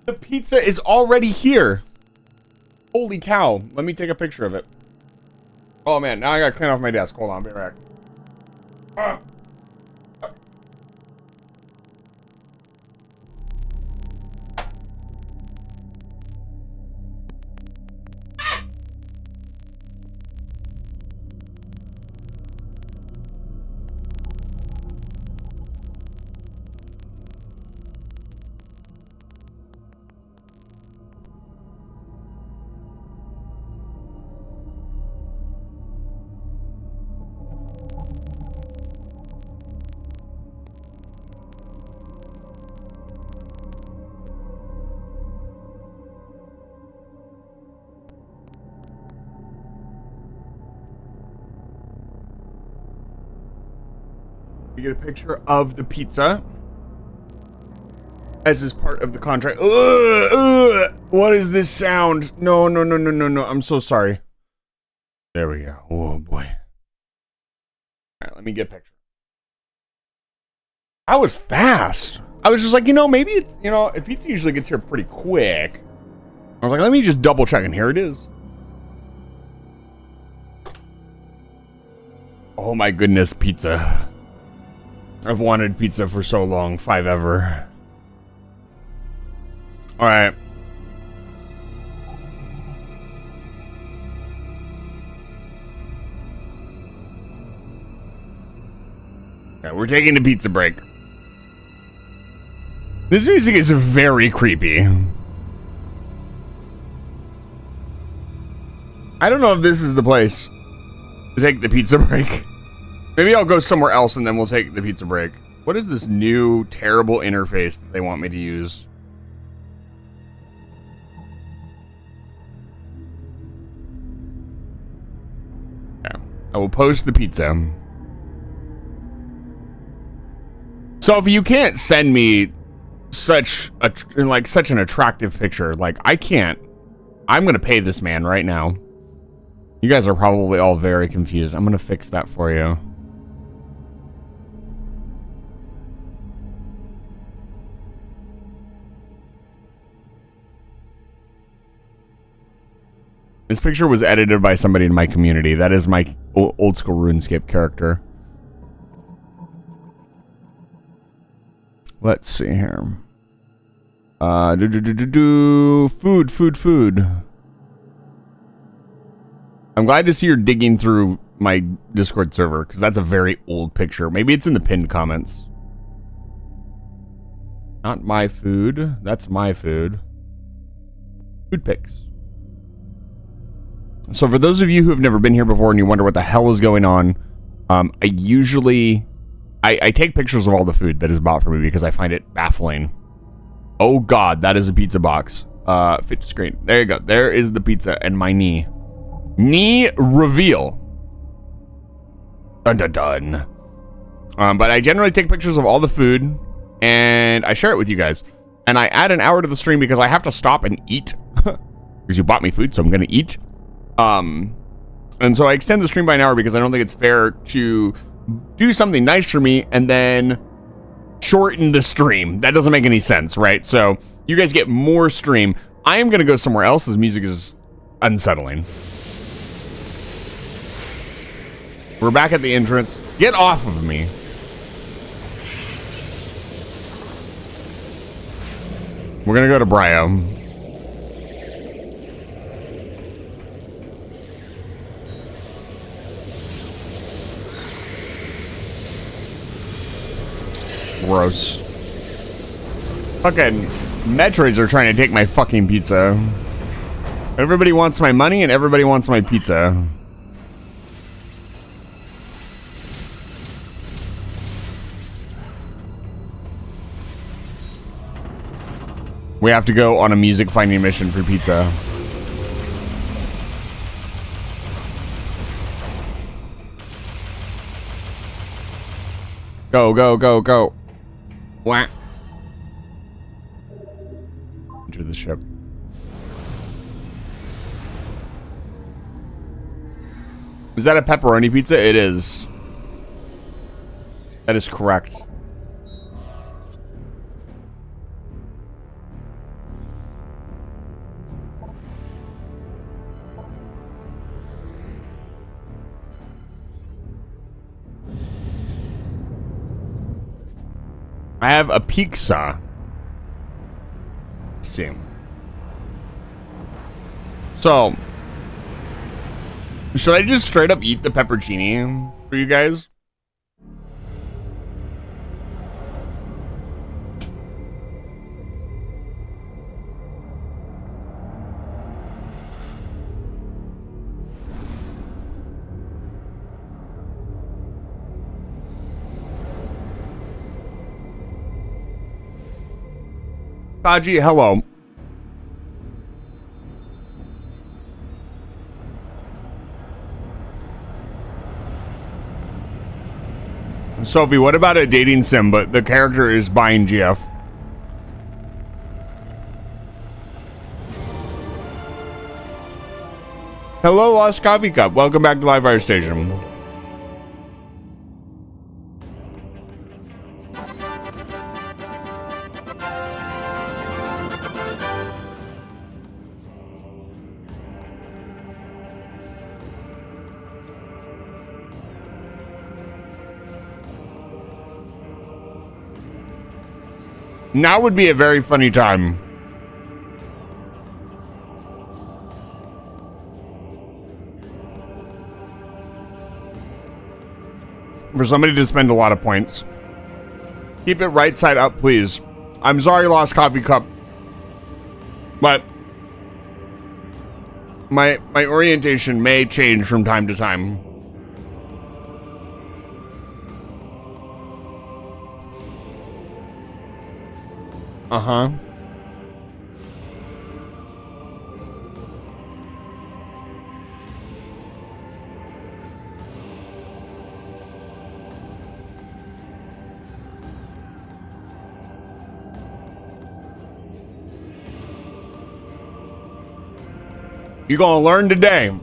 the pizza is already here. Holy cow. Let me take a picture of it. Oh man, now I gotta clean off my desk. Hold on, I'll be right back. You get a picture of the pizza as is part of the contract. What is this sound? No. I'm so sorry. There we go. Oh boy. All right, let me get a picture. I was fast. I was just like, maybe it's, pizza usually gets here pretty quick. I was like, let me just double check, and here it is. Oh my goodness, pizza. I've wanted pizza for so long. 5 ever. Alright. Okay, we're taking a pizza break. This music is very creepy. I don't know if this is the place to take the pizza break. Maybe I'll go somewhere else and then we'll take the pizza break. What is this new terrible interface that they want me to use? Yeah. I will post the pizza. So if you can't send me such an attractive picture, I can't. I'm gonna pay this man right now. You guys are probably all very confused. I'm gonna fix that for you. This picture was edited by somebody in my community. That is my old school RuneScape character. Let's see here. Food. I'm glad to see you're digging through my Discord server, because that's a very old picture. Maybe it's in the pinned comments. Not my food. That's my food. Food picks. So for those of you who have never been here before and you wonder what the hell is going on, I usually... I take pictures of all the food that is bought for me because I find it baffling. Oh god, that is a pizza box. Fit screen. There you go. There is the pizza and my knee. Knee reveal. Dun dun dun. But I generally take pictures of all the food and I share it with you guys. And I add an hour to the stream because I have to stop and eat. Because you bought me food, so I'm gonna eat. And so I extend the stream by an hour because I don't think it's fair to do something nice for me and then shorten the stream. That doesn't make any sense, right? So you guys get more stream. I am gonna go somewhere else. This music is unsettling. We're back at the entrance. Get off of me. We're gonna go to Brio. Gross. Fucking Metroids are trying to take my fucking pizza. Everybody wants my money and everybody wants my pizza. We have to go on a music finding mission for pizza. Go, go, go, go. Wah. Enter the ship. Is that a pepperoni pizza? It is. That is correct. I have a pizza. Let's see. So, should I just straight up eat the pepperoni for you guys? Kaji, hello. Sophie, what about a dating sim, but the character is buying GF? Hello, Lost Coffee Cup. Welcome back to Live Fire Station. Now would be a very funny time. For somebody to spend a lot of points. Keep it right side up, please. I'm sorry, Lost Coffee Cup. But my orientation may change from time to time. Uh-huh. You're gonna learn today.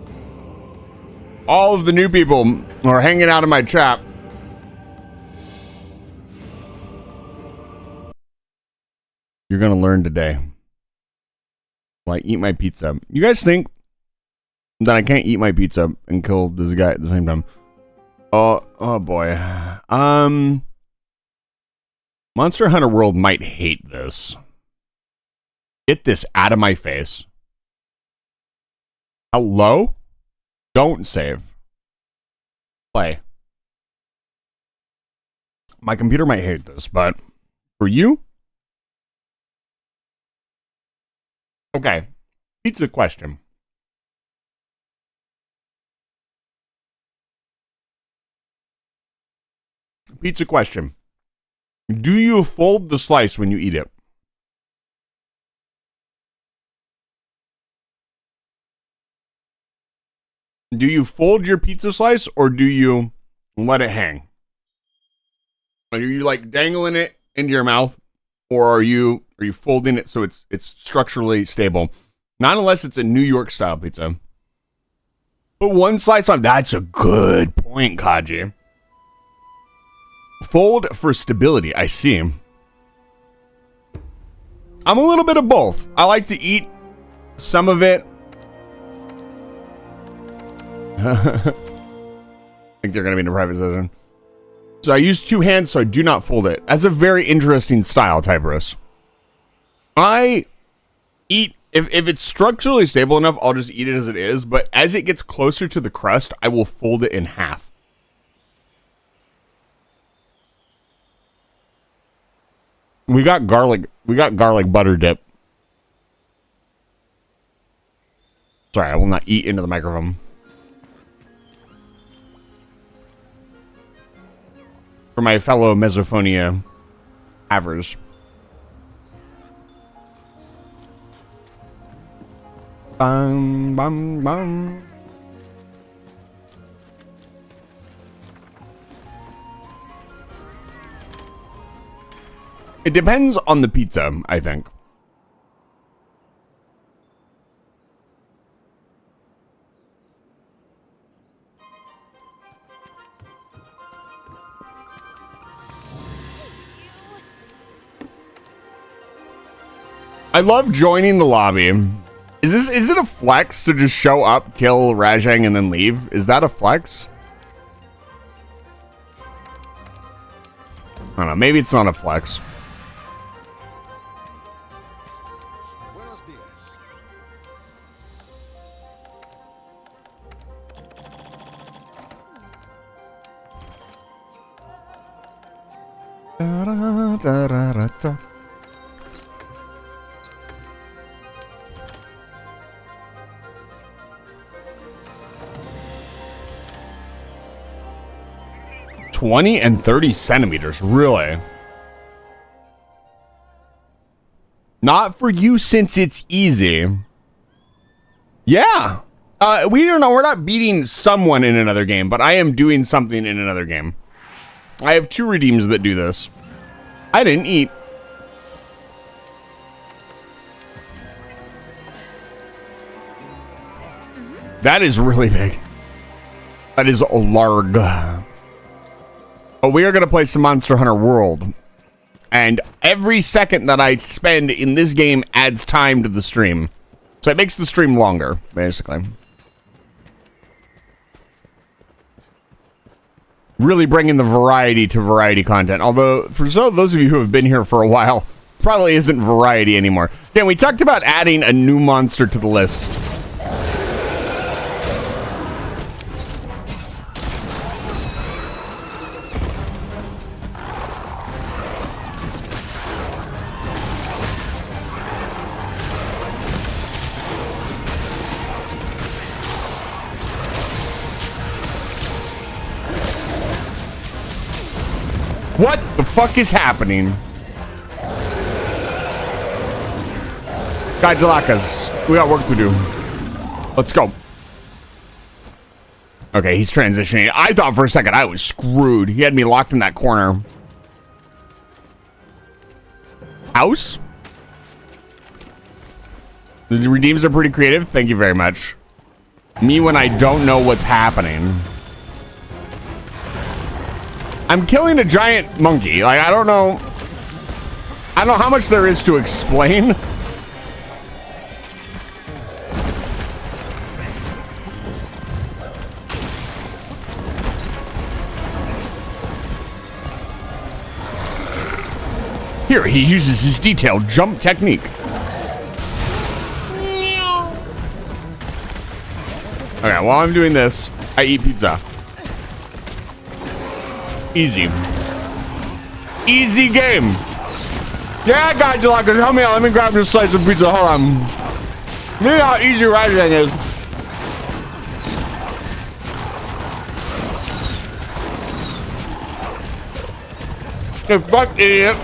All of the new people are hanging out in my chat. You're gonna learn today. Well, I eat my pizza. You guys think that I can't eat my pizza and kill this guy at the same time? Oh boy. Monster Hunter World might hate this. Get this out of my face. Hello? Don't save. Play. My computer might hate this, but for you, Okay. Pizza question. Pizza question. Do you fold the slice when you eat it? Do you fold your pizza slice or do you let it hang? Are you like dangling it into your mouth, or are you folding it so it's structurally stable? Not unless it's a New York style pizza. Put one slice on. That's a good point, Kaji. Fold for stability. I see. I'm a little bit of both. I like to eat some of it. I think they're going to be in a private session. So I use two hands, so I do not fold it. That's a very interesting style, Tyberus. I eat, if it's structurally stable enough, I'll just eat it as it is. But as it gets closer to the crust, I will fold it in half. We got garlic butter dip. Sorry, I will not eat into the microphone. For my fellow Mesophonia havers. Bum, bum, bum. It depends on the pizza, I think. I love joining the lobby. Is it a flex to just show up, kill Rajang, and then leave? Is that a flex? I don't know. Maybe it's not a flex. Da, da, da, da, da. $20 and 30 centimeters, really? Not for you since it's easy. Yeah. We're not beating someone in another game, but I am doing something in another game. I have 2 redeems that do this. I didn't eat. That is really big. That is large. But we are going to play some Monster Hunter World. And every second that I spend in this game adds time to the stream. So it makes the stream longer, basically. Really bringing the variety to variety content. Although, for those of you who have been here for a while, probably isn't variety anymore. Again, we talked about adding a new monster to the list. What the fuck is happening? Godzillakas, we got work to do. Let's go. Okay, he's transitioning. I thought for a second I was screwed. He had me locked in that corner. House? The redeems are pretty creative. Thank you very much. Me when I don't know what's happening. I'm killing a giant monkey. Like, I don't know how much there is to explain. Here, he uses his detailed jump technique. Okay, while I'm doing this, I eat pizza. Easy. Easy game. Yeah, Godzilla, help me out. Let me grab this slice of pizza. Hold on. You know how easy rising is. You fuck idiot.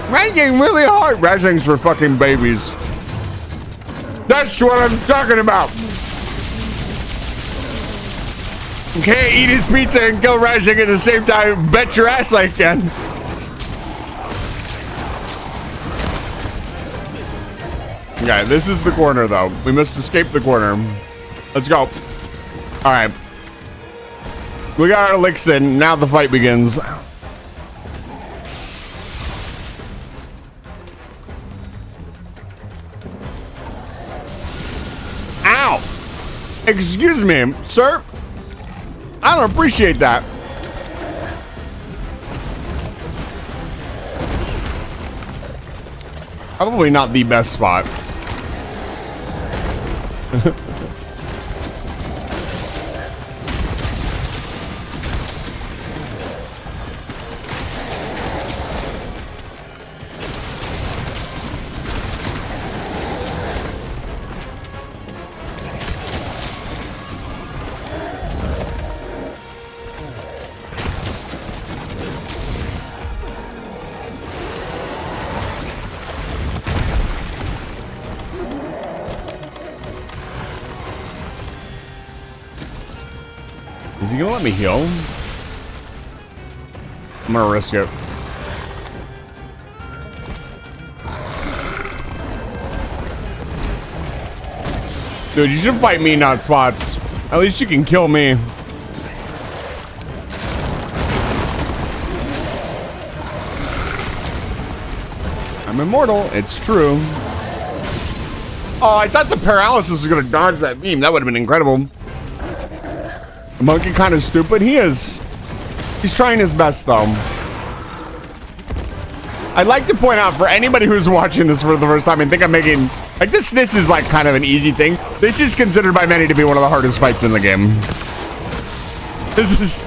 Rising really hard. Rising's for fucking babies. That's what I'm talking about. You can't eat his pizza and kill Rising at the same time. Bet your ass I can. Okay, this is the corner though. We must escape the corner. Let's go. All right. We got our licks in. Now the fight begins. Ow! Excuse me, sir. I don't appreciate that. Probably not the best spot. Is he gonna let me heal? I'm gonna risk it. Dude, you should fight me, not Spots. At least you can kill me. I'm immortal, it's true. Oh, I thought the paralysis was gonna dodge that beam. That would have been incredible. The monkey kind of stupid. He is. He's trying his best though. I'd like to point out for anybody who's watching this for the first time and think I'm making like this is like kind of an easy thing. This is considered by many to be one of the hardest fights in the game. This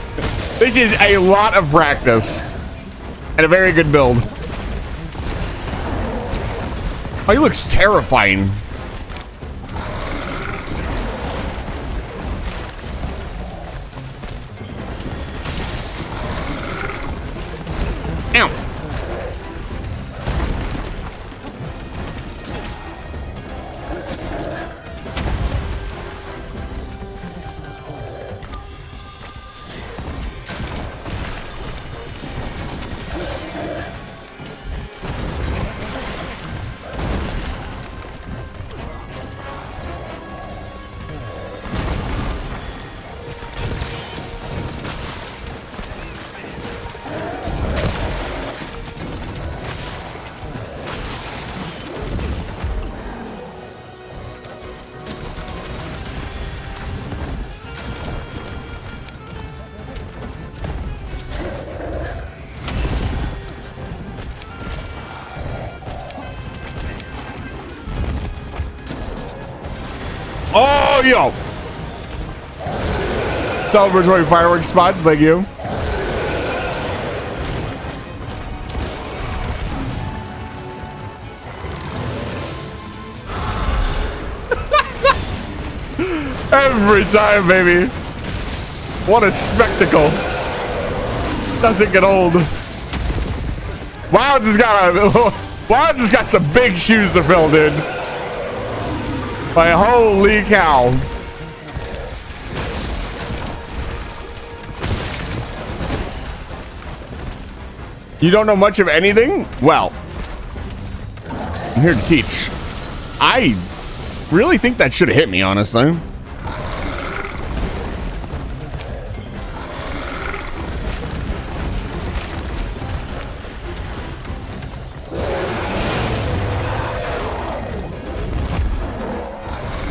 is a lot of practice and a very good build. Oh, he looks terrifying. Ow. Oh, yo. Celebratory fireworks spots, thank you. Every time, baby. What a spectacle. Doesn't get old. Wilds has got some big shoes to fill, dude. Like, holy cow. You don't know much of anything? Well, I'm here to teach. I really think that should have hit me, honestly.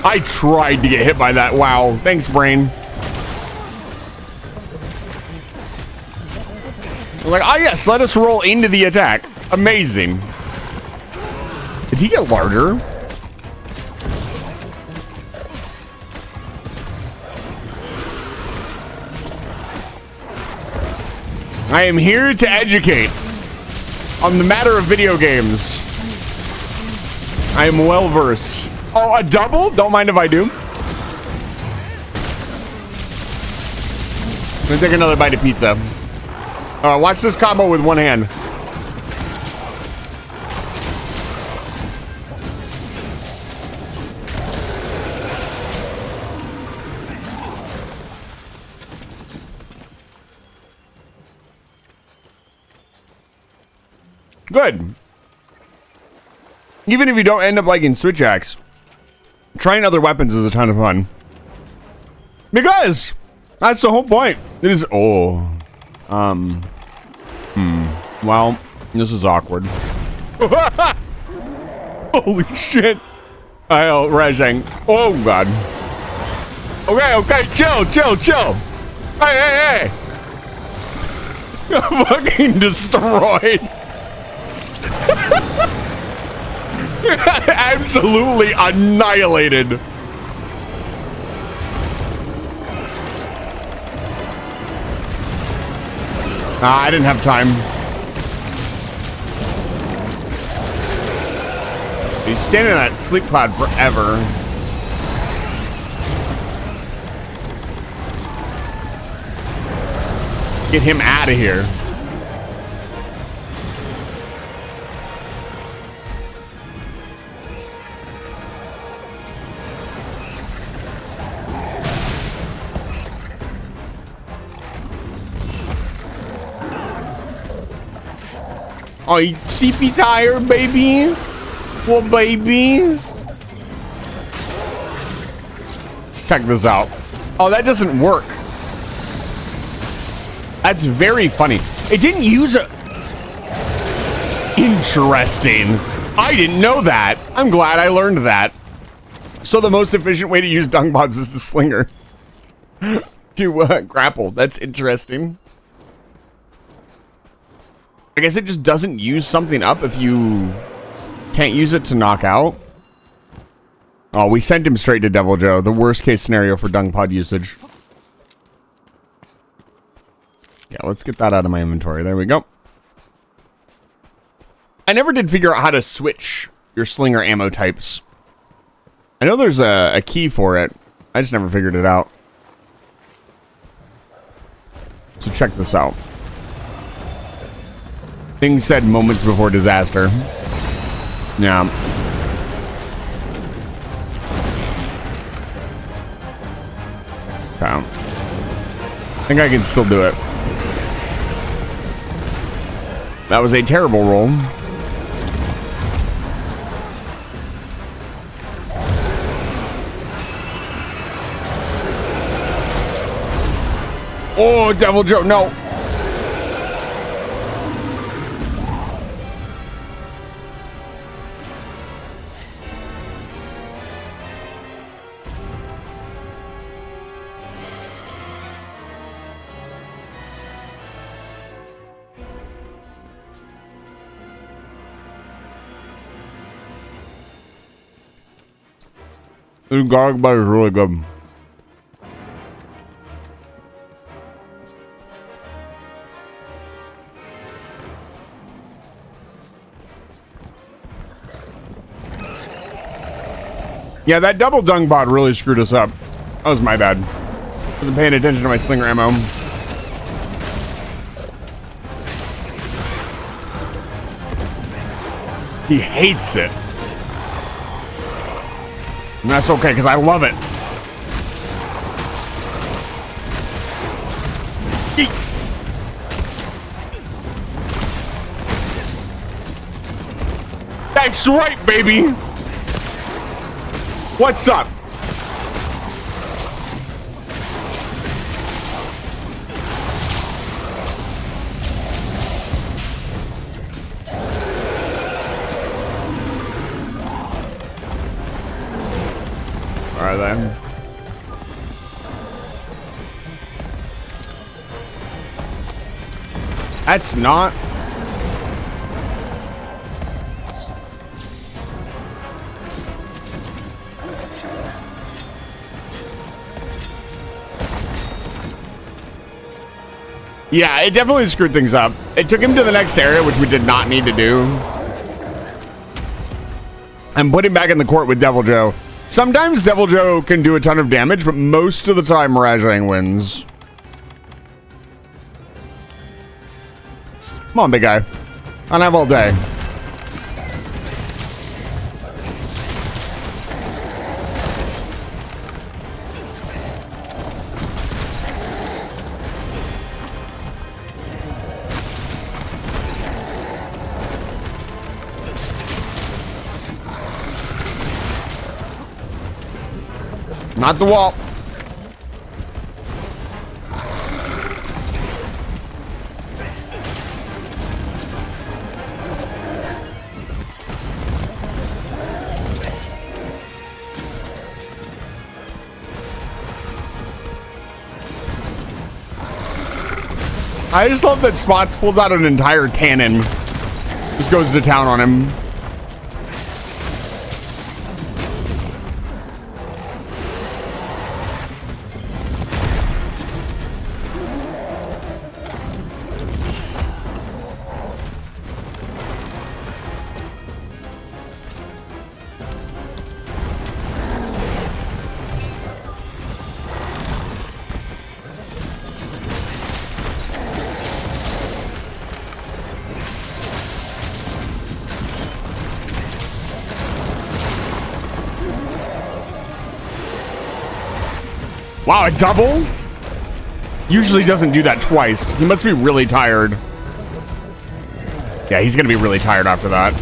I tried to get hit by that. Wow. Thanks, brain. I'm like, oh yes, let us roll into the attack. Amazing. Did he get larger? I am here to educate. On the matter of video games, I am well versed. Oh, a double? Don't mind if I do. I'm gonna take another bite of pizza. Watch this combo with one hand. Good. Even if you don't end up liking switch axe, trying other weapons is a ton of fun. Because that's the whole point. It is. Oh. Well, this is awkward. Holy shit. Oh, Rejang. Oh, God. Okay, chill. Hey. Fucking destroyed. Absolutely annihilated. I didn't have time. He's standing in that sleep cloud forever. Get him out of here. Oh, you CP tired, baby? Well, baby. Check this out. Oh, that doesn't work. That's very funny. It didn't use a... Interesting. I didn't know that. I'm glad I learned that. So the most efficient way to use dung pods is to slinger. To grapple. That's interesting. I guess it just doesn't use something up if you can't use it to knock out. Oh, we sent him straight to Devil Joe. The worst case scenario for dung pod usage. Yeah, let's get that out of my inventory. There we go. I never did figure out how to switch your slinger ammo types. I know there's a key for it. I just never figured it out. So check this out. Thing said moments before disaster. Yeah. Okay. I think I can still do it. That was a terrible roll. Oh, Devil Joe, no. The garlic butter is really good. Yeah, that double dung bot really screwed us up. That was my bad. Wasn't paying attention to my slinger ammo. He hates it. And that's okay, because I love it. Eek. That's right, baby. What's up? All right, then. That's not. Yeah, it definitely screwed things up. It took him to the next area, which we did not need to do. And put him back in the court with Devil Joe. Sometimes Devil Joe can do a ton of damage, but most of the time Miraging wins. Come on, big guy. I don't have all day. Not the wall. I just love that Spots pulls out an entire cannon. Just goes to town on him. Wow, a double? Usually doesn't do that twice. He must be really tired. Yeah, he's gonna be really tired after that.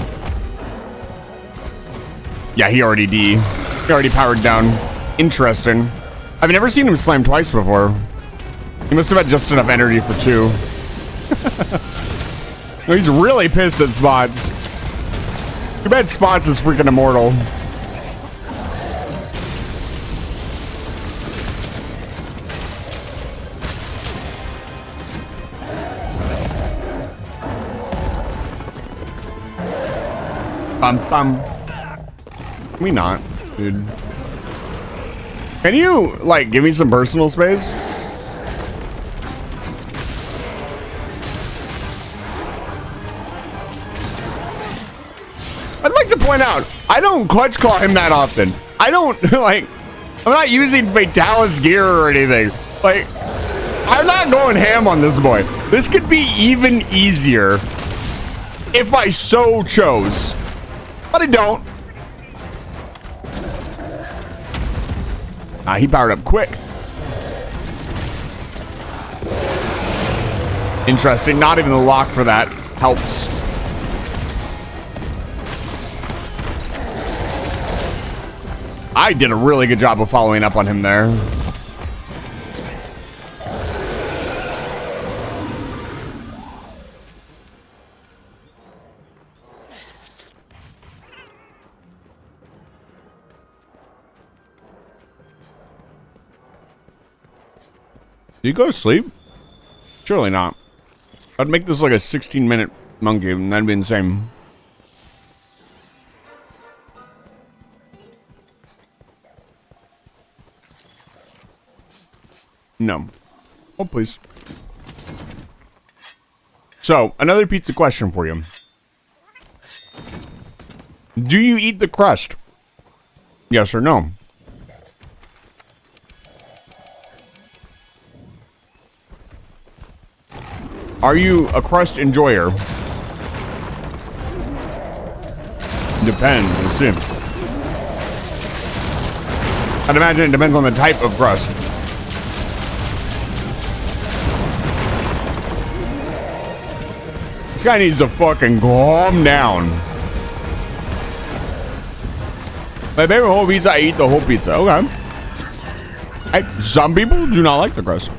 Yeah, he already powered down. Interesting. I've never seen him slam twice before. He must have had just enough energy for two. No, he's really pissed at Spots. Too bad Spots is freaking immortal. Bum. Can we not, dude? Can you, like, give me some personal space? I'd like to point out, I don't clutch claw him that often. I don't, like, I'm not using Fatalis gear or anything. Like, I'm not going ham on this boy. This could be even easier if I so chose. But I don't. He powered up quick. Interesting. Not even the lock for that helps. I did a really good job of following up on him there. Do you go to sleep? Surely not. I'd make this like a 16-minute monkey, and that'd be insane. No. Oh, please. So, another pizza question for you. Do you eat the crust? Yes or no? Are you a crust enjoyer? Depends. Let's see. I'd imagine it depends on the type of crust. This guy needs to fucking calm down. My favorite whole pizza, I eat the whole pizza. Okay. Some people do not like the crust.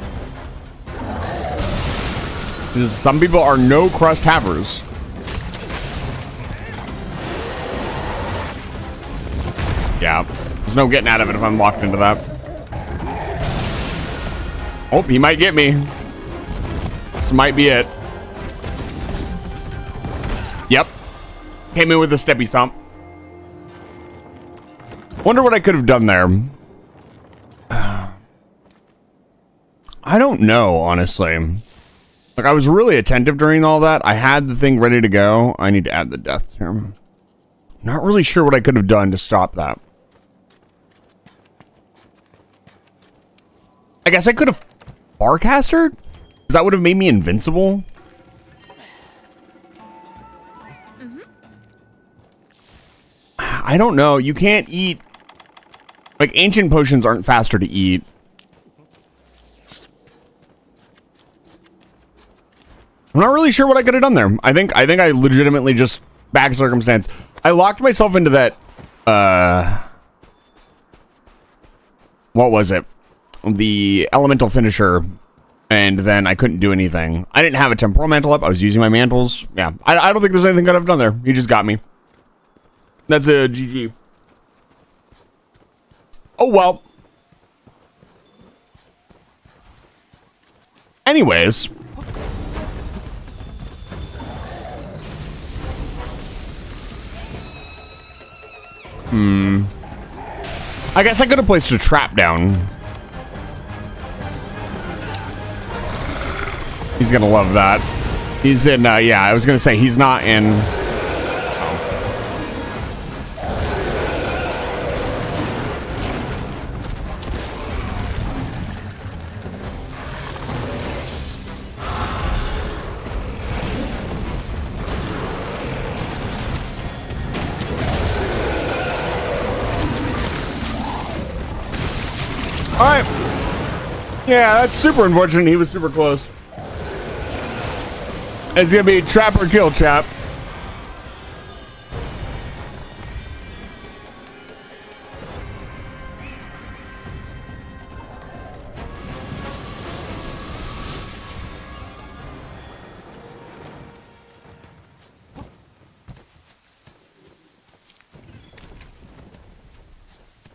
Some people are no crust havers. Yeah, there's no getting out of it if I'm locked into that. Oh, he might get me. This might be it. Yep. Came in with a steppy stomp. Wonder what I could have done there. I don't know, honestly. Like, I was really attentive during all that. I had the thing ready to go. I need to add the death term. Not really sure what I could have done to stop that. I guess I could have Barcastered? Because that would have made me invincible. I don't know. You can't eat... Like, ancient potions aren't faster to eat. I'm not really sure what I could have done there. I think I legitimately just back circumstance. I locked myself into that, what was it? The elemental finisher, and then I couldn't do anything. I didn't have a temporal mantle up. I was using my mantles. Yeah, I don't think there's anything I could have done there. He just got me. That's a GG. Oh, well. Anyways. I guess I could have placed a trap down. He's gonna love that. He's in, yeah, I was gonna say, he's not in... Alright. Yeah, that's super unfortunate. He was super close. It's gonna be trap or kill, chap.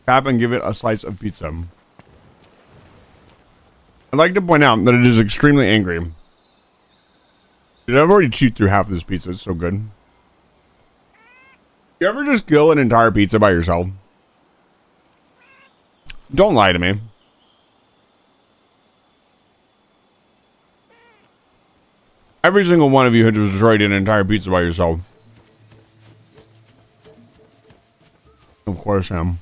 Tap and give it a slice of pizza. I'd like to point out that it is extremely angry. Dude, I've already chewed through half this pizza. It's so good. You ever just kill an entire pizza by yourself? Don't lie to me. Every single one of you has destroyed an entire pizza by yourself. Of course I am.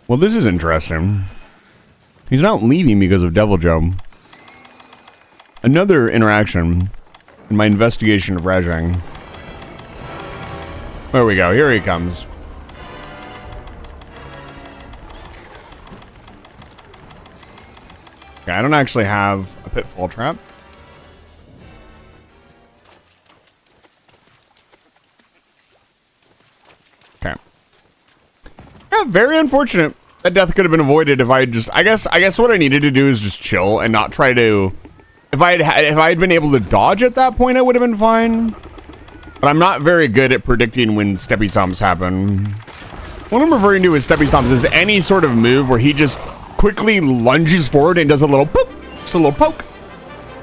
Well, this is interesting. He's not leaving because of Devil Joe. Another interaction in my investigation of Rajang. There we go. Here he comes. Okay, I don't actually have a pitfall trap. Okay. Yeah, very unfortunate. That death could have been avoided if I just... I guess what I needed to do is just chill and not try to... If I had been able to dodge at that point, I would have been fine. But I'm not very good at predicting when steppy stomps happen. What I'm referring to as steppy stomps is any sort of move where he just quickly lunges forward and does a little poop, just a little poke.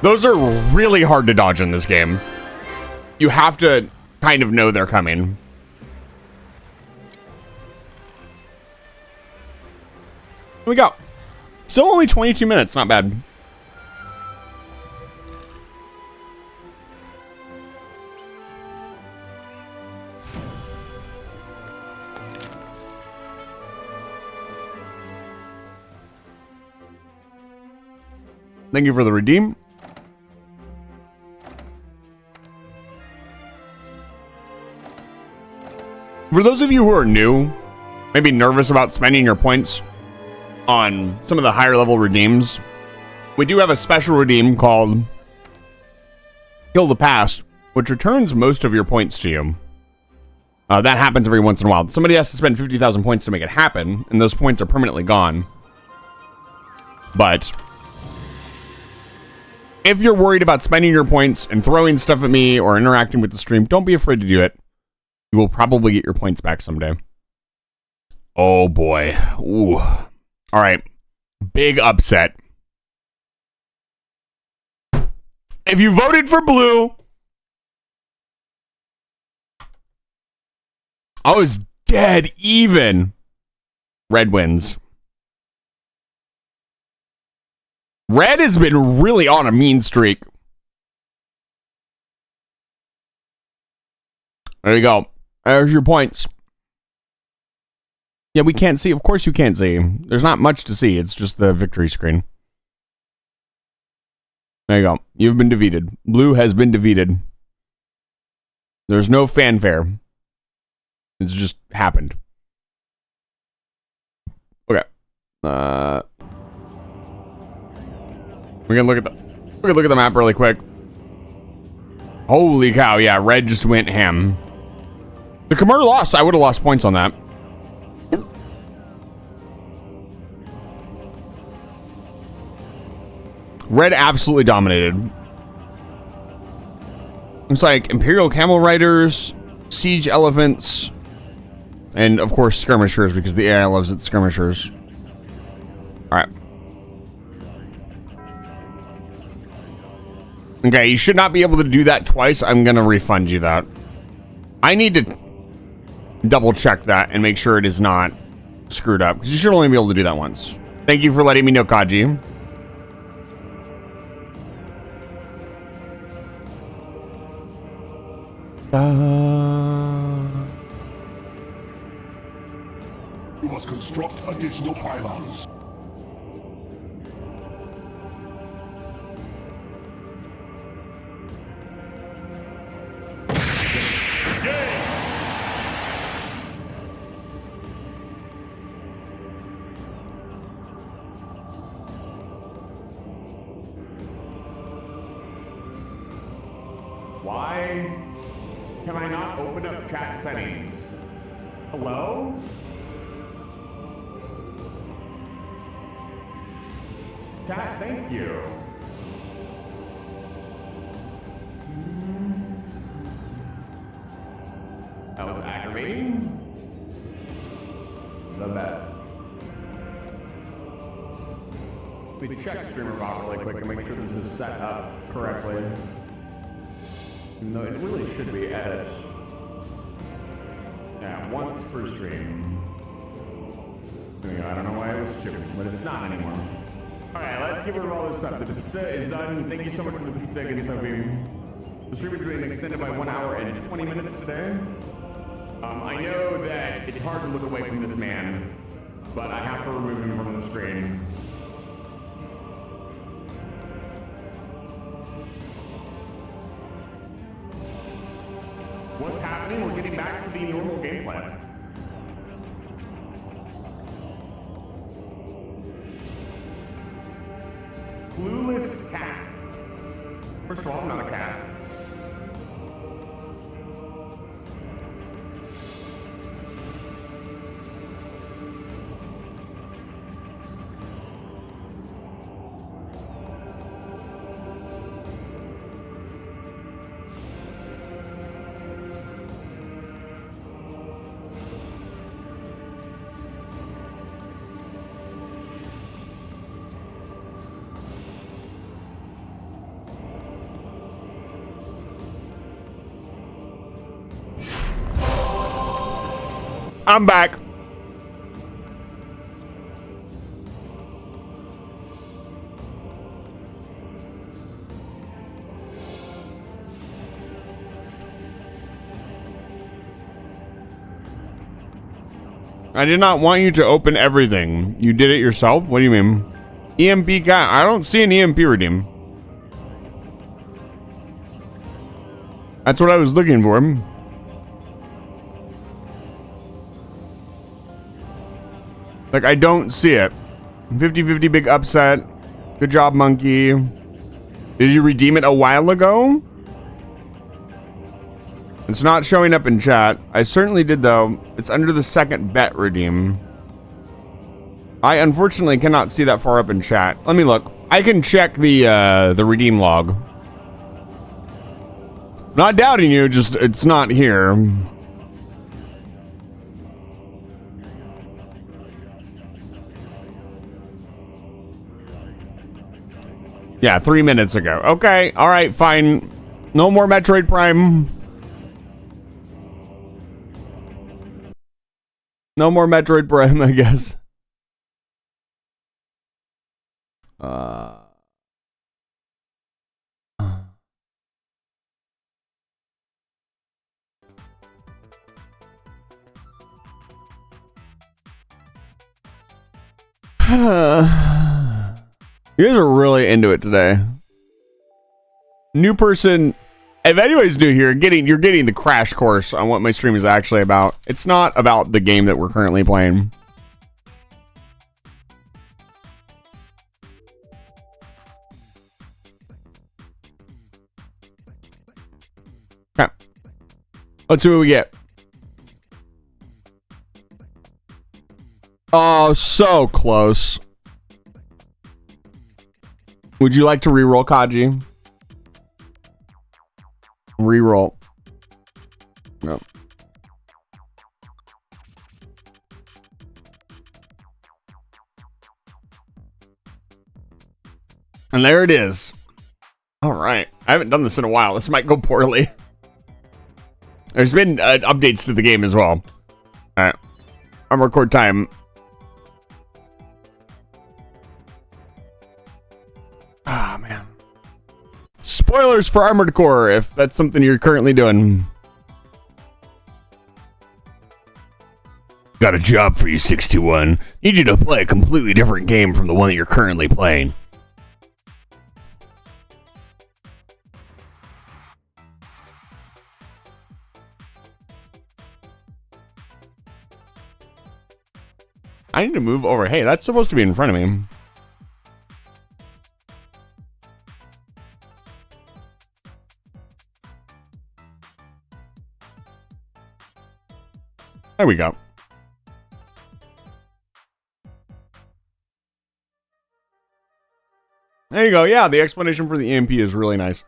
Those are really hard to dodge in this game. You have to kind of know they're coming. Here we go. Still only 22 minutes, not bad. Thank you for the redeem. For those of you who are new, maybe nervous about spending your points on some of the higher level redeems, we do have a special redeem called Kill the Past, which returns most of your points to you. That happens every once in a while. Somebody has to spend 50,000 points to make it happen, and those points are permanently gone. But if you're worried about spending your points and throwing stuff at me or interacting with the stream, don't be afraid to do it. You will probably get your points back someday. Oh boy. Ooh. All right. Big upset. If you voted for blue, I was dead even. Red wins. Red has been really on a mean streak. There you go. There's your points. Yeah, we can't see. Of course you can't see. There's not much to see. It's just the victory screen. There you go. You've been defeated. Blue has been defeated. There's no fanfare. It's just happened. Okay. We're gonna look at the map really quick. Holy cow! Yeah, red just went ham. The Khmer lost. I would have lost points on that. Red absolutely dominated. Looks like Imperial Camel Riders, Siege Elephants, and of course Skirmishers, because the AI loves its Skirmishers. Alright. Okay, you should not be able to do that twice. I'm gonna refund you that. I need to double check that and make sure it is not screwed up, because you should only be able to do that once. Thank you for letting me know, Kaji. You must construct additional pylons. Why can I not open up chat settings? Hello? Chat, thank you. That was aggravating. The best. Let me check streamer bot really quick and make sure this is set up correctly. No, it really should be edit. Yeah, once per stream. There you go. I don't know why it was two, but it's not anymore. Alright, let's give her all this stuff. The pizza is done. Thank you so much for the pizza again, Sophie. The stream is being extended by 1 hour and 20 minutes today. I know that it's hard to look away from this man, but I have to remove him from the screen. What's happening? We're getting back to the normal gameplay. Clueless cat. First of all, I'm not a cat. I'm back. I did not want you to open everything. You did it yourself? What do you mean? EMP cat. I don't see an EMP redeem. That's what I was looking for. Like, I don't see it. 50-50 big upset. Good job, monkey. Did you redeem it a while ago? It's not showing up in chat. I certainly did, though. It's under the second bet redeem. I unfortunately cannot see that far up in chat. Let me look. I can check the redeem log. Not doubting you, just it's not here. Yeah, 3 minutes ago. Okay, all right, fine. No more Metroid Prime. No more Metroid Prime, I guess. You guys are really into it today. New person. If anybody's new here, you're getting the crash course on what my stream is actually about. It's not about the game that we're currently playing. Okay. Let's see what we get. Oh, so close. Would you like to reroll, Kaji? Reroll. No. And there it is. All right. I haven't done this in a while. This might go poorly. There's been updates to the game as well. All right. On record time. Ah, man. Spoilers for Armored Core, if that's something you're currently doing. Got a job for you, 621. Need you to play a completely different game from the one that you're currently playing. I need to move over. Hey, that's supposed to be in front of me. There we go. There you go. Yeah, the explanation for the EMP is really nice.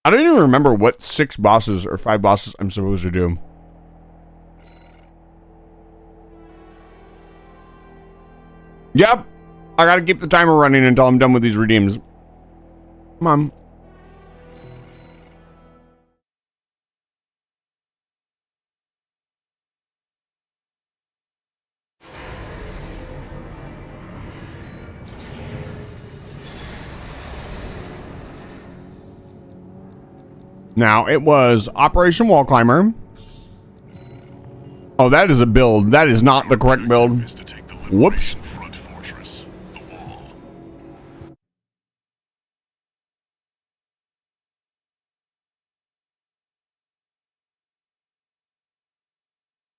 I don't even remember what 6 bosses or 5 bosses I'm supposed to do. Yep. I gotta keep the timer running until I'm done with these redeems. Come on. Now, it was Operation Wall Climber. Oh, that is a build. That is not the correct build. Whoops.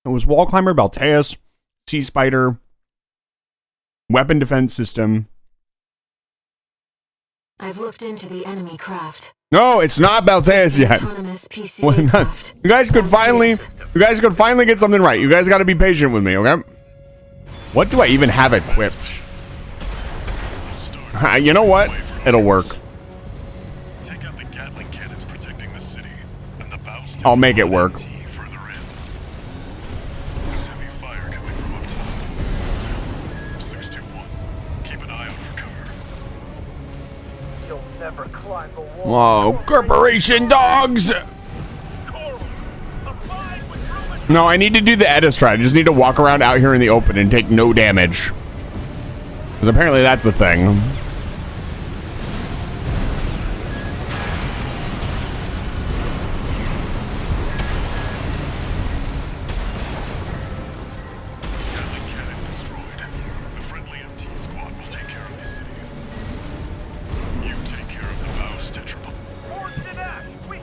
It was Wall Climber, Balteus, Sea Spider, Weapon Defense System. I've looked into the enemy craft. No, it's not Balteus yet. You guys could finally get something right. You guys got to be patient with me, okay? What do I even have equipped? You know what? It'll work. I'll make it work. Whoa, corporation dogs! No, I need to do the Edis try. I just need to walk around out here in the open and take no damage. Because apparently that's the thing.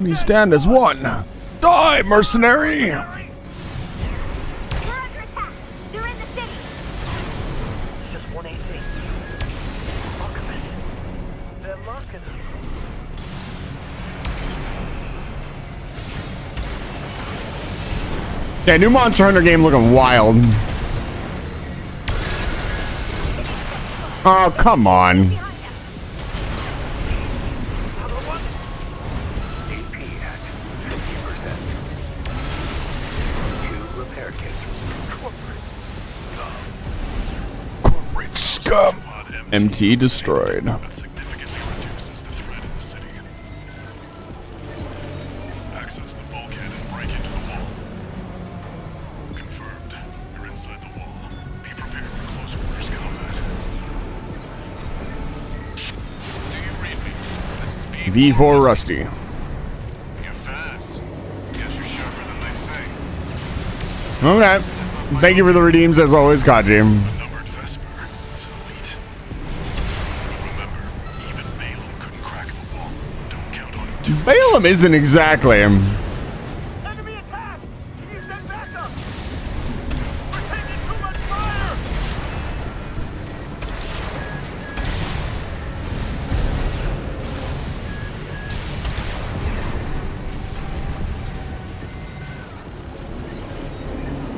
We stand as one. Die, mercenary! Yeah, new Monster Hunter game looking wild. Oh, come on. Corporate scum. MT destroyed. That significantly reduces the threat in the city. Access the bulkhead and break into the wall. Confirmed. You're inside the wall. Be prepared for close quarters combat. Do you read me? This is V4 Rusty. The Okay. Thank you for the redeems as always, Kaji. Numbered Vesper is an elite. Remember, even Balaam couldn't crack the wall. Don't count on him too much. Balaam isn't exactly. Enemy attack! Can you send backup? We're taking too much fire!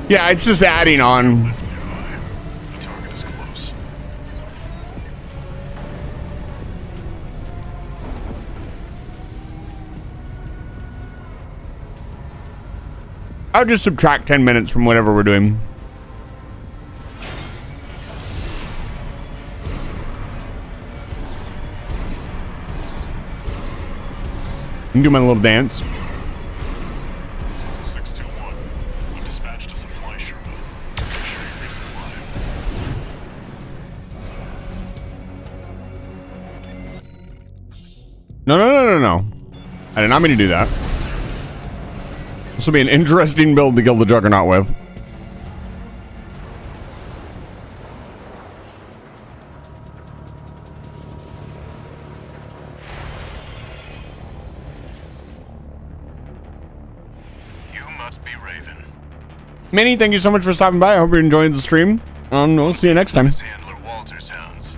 Yeah, it's just adding on. Lift nearby. The target is close. I'll just subtract 10 minutes from whatever we're doing. And do my little dance. 621. I've dispatched a supply Sherpa. Make sure you resupply. No. I did not mean to do that. This will be an interesting build to kill the Juggernaut with. You must be Raven. Manny, thank you so much for stopping by. I hope you're enjoying the stream. We'll see you next time. His handler Walter's hounds.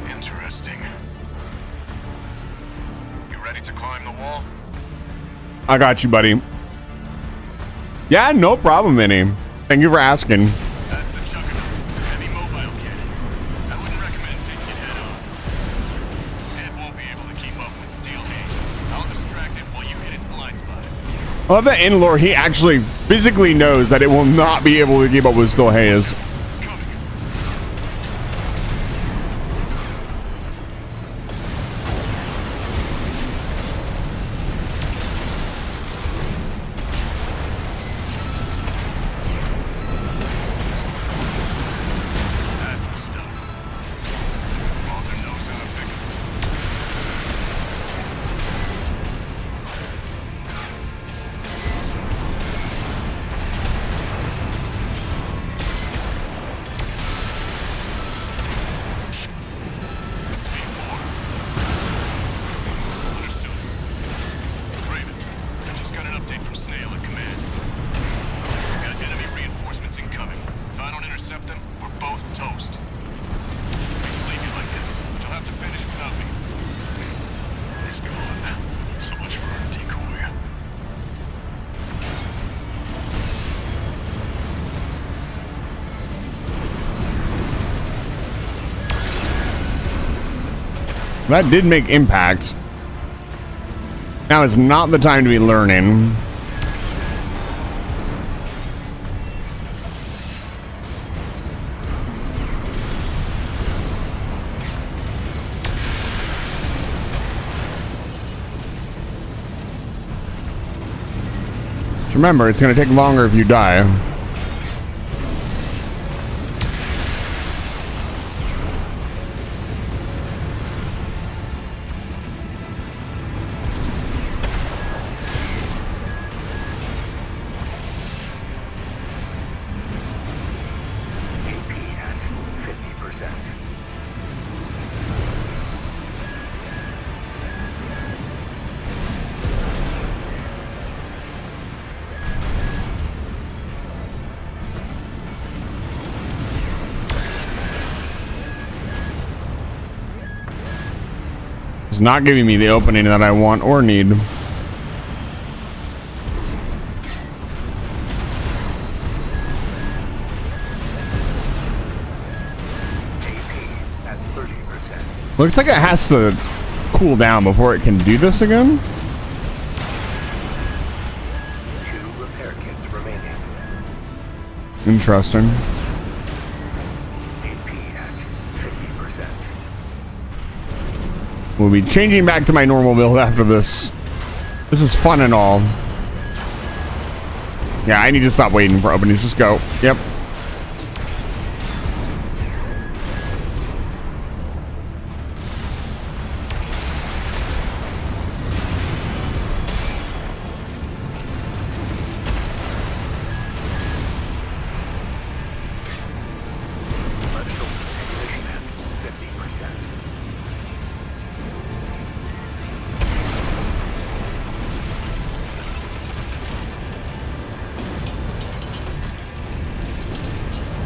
Interesting. You ready to climb the wall? I got you, buddy. Yeah, no problem, Manny. Thank you for asking. That's the Juggernaut. Heavy mobile cannon. I wouldn't recommend taking it head on. It won't be able to keep up with Steel Haze. I'll distract it while you hit its blind spot. I love that in lore, he actually physically knows that it will not be able to keep up with Still Haze. It's coming. That's the stuff. Walter knows how to pick it. This is V4. Understood. Raven, I just got an update from Snail at command. We've got enemy reinforcements incoming. If I don't intercept them, we're both toast. I hate to leave you like this, but you'll have to finish without me. He's gone. So much for our decoy. That did make impact. Now is not the time to be learning. Just remember, it's going to take longer if you die. It's not giving me the opening that I want or need. Looks like it has to cool down before it can do this again. 2 repair kits remaining. Interesting. AP at 50%. We'll be changing back to my normal build after this. This is fun and all. Yeah, I need to stop waiting for openings. Just go. Yep.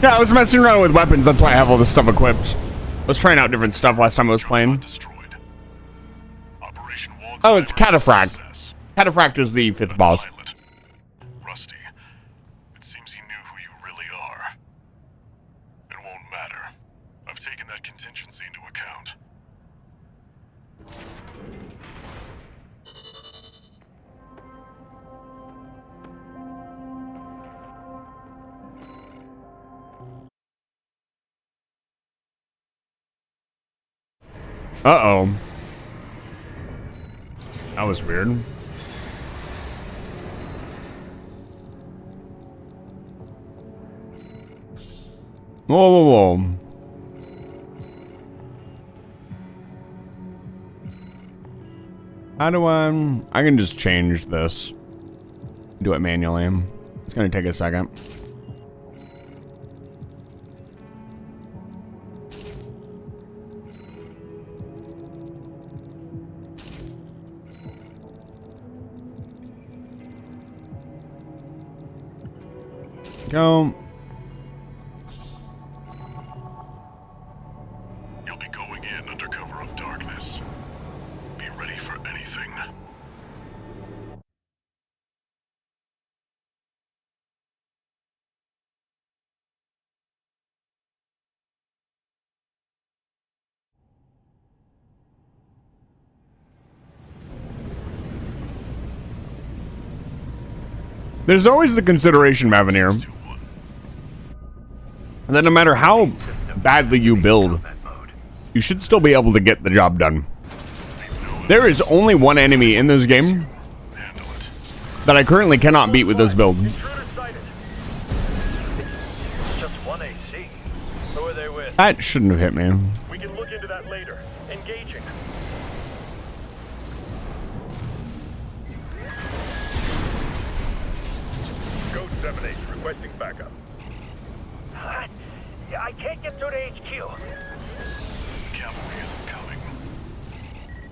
Yeah, I was messing around with weapons. That's why I have all this stuff equipped. I was trying out different stuff last time I was playing. Oh, it's Cataphract. Cataphract is the 5th boss. Rusty, it seems he knew who you really are. It won't matter. I've taken that contingency into account. Uh-oh. That was weird. Whoa, whoa, whoa. How do I can just change this. Do it manually. It's gonna take a second. Go. You'll be going in under cover of darkness. Be ready for anything. There's always the consideration, Mavenir, that no matter how badly you build, you should still be able to get the job done. There is only one enemy in this game that I currently cannot beat with this build. Just one AC. Who are they with? That shouldn't have hit me. We can look into that later. Engaging. Code 7-8, requesting backup. I can't get through to HQ. Cavalry isn't coming.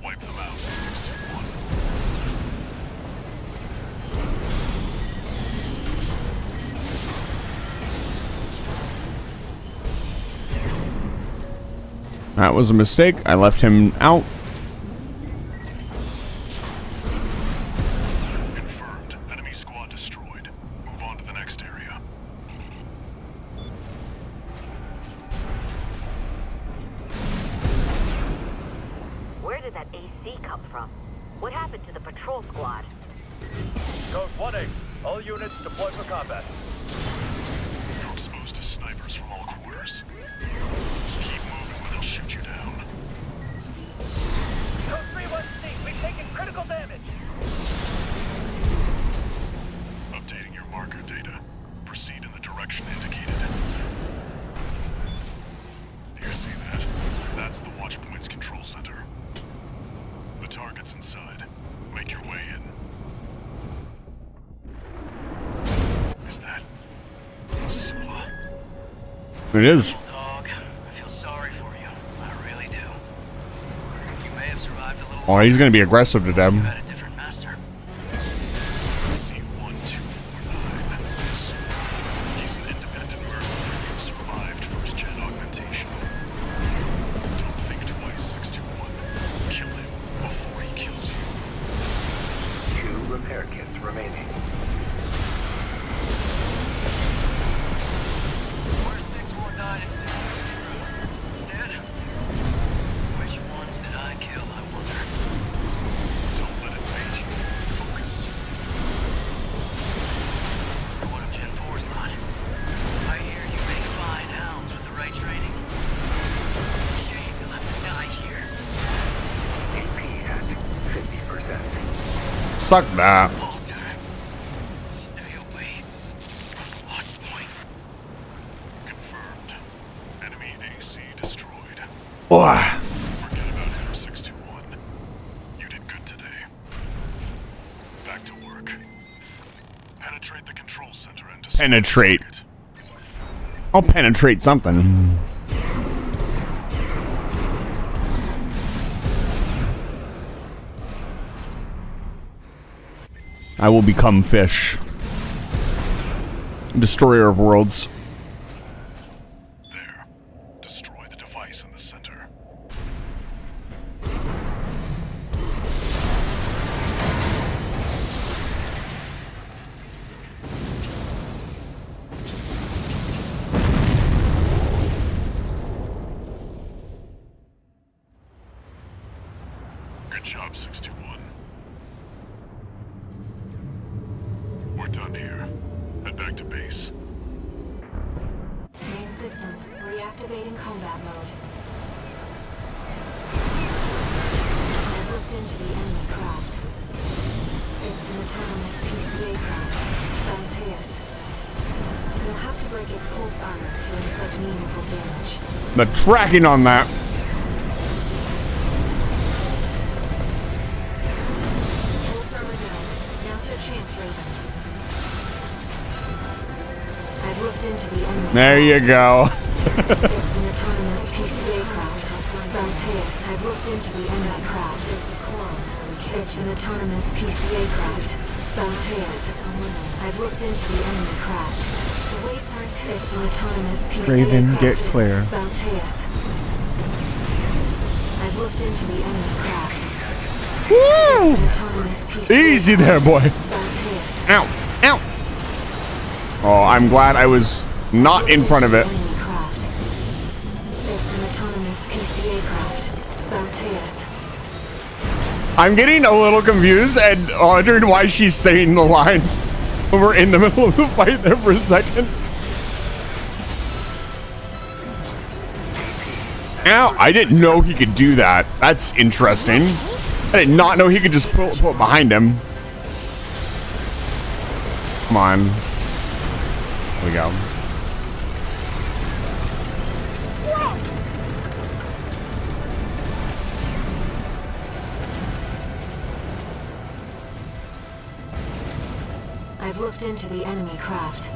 Wipe them out, 621. That was a mistake. I left him out. Confirmed. Enemy squad destroyed. Move on to the next area. Where did that AC come from? What happened to the patrol squad? Code 1-8. All units deploy for combat. You're exposed to snipers from all quarters. Keep moving or they'll shoot you down. Code 3-1C. We've taken critical damage. Updating your marker data. Proceed in the direction indicated. You see that? That's the watch point's control center. The target's inside. Make your way in. Is that Sula? It is. Dog, I feel sorry for you. I really do. You may have survived a little. Oh, he's gonna be aggressive to them. You had a different master. C-1249. He's an independent mercenary who survived first-gen augmentation. Don't think twice, 621. Kill him before he kills you. 2 repair kits remaining. Where's 619 and 620? Dead? Which ones did I kill, I wonder? Don't let it bait you. Focus. What of Gen 4's lot? I hear you make fine hounds with the right training. Shame you'll have to die here. AP at 50%. Suck that. Walter, stay away from the watch point. Confirmed. Enemy AC destroyed. Oh, Forget about him, 621. You did good today. Back to work. Penetrate the control center and destroy Penetrate. the target. I'll penetrate something. I will become fish. Destroyer of worlds. 621. We're done here. Head back to base. Main system, reactivating combat mode. I've looked into the enemy craft. It's an autonomous PCA craft, Bounteus. You'll have to break its pulse armor to inflict meaningful damage. The tracking on that. Pulse armor down. Now's your chance, Raven. I've looked into the enemy. There you go. It's an autonomous PCA craft, Bounteus. I've looked into the enemy craft. It's an autonomous PCA craft, Bounteus. I've looked into the enemy craft. It's an autonomous PCA Raven, craft, get clear. Bounteus. I've looked into the enemy craft. Woo! It's an autonomous PCA Easy there, boy. Bounteus. Ow! Ow! Oh, I'm glad I was not in front of it. Enemy craft. It's an autonomous PCA craft, Bounteus. I'm getting a little confused and wondering why she's saying the line when we're in the middle of the fight there for a second. Ow, I didn't know he could do that. That's interesting. I did not know he could just pull it behind him. Come on. Here we go. I've looked into the enemy craft.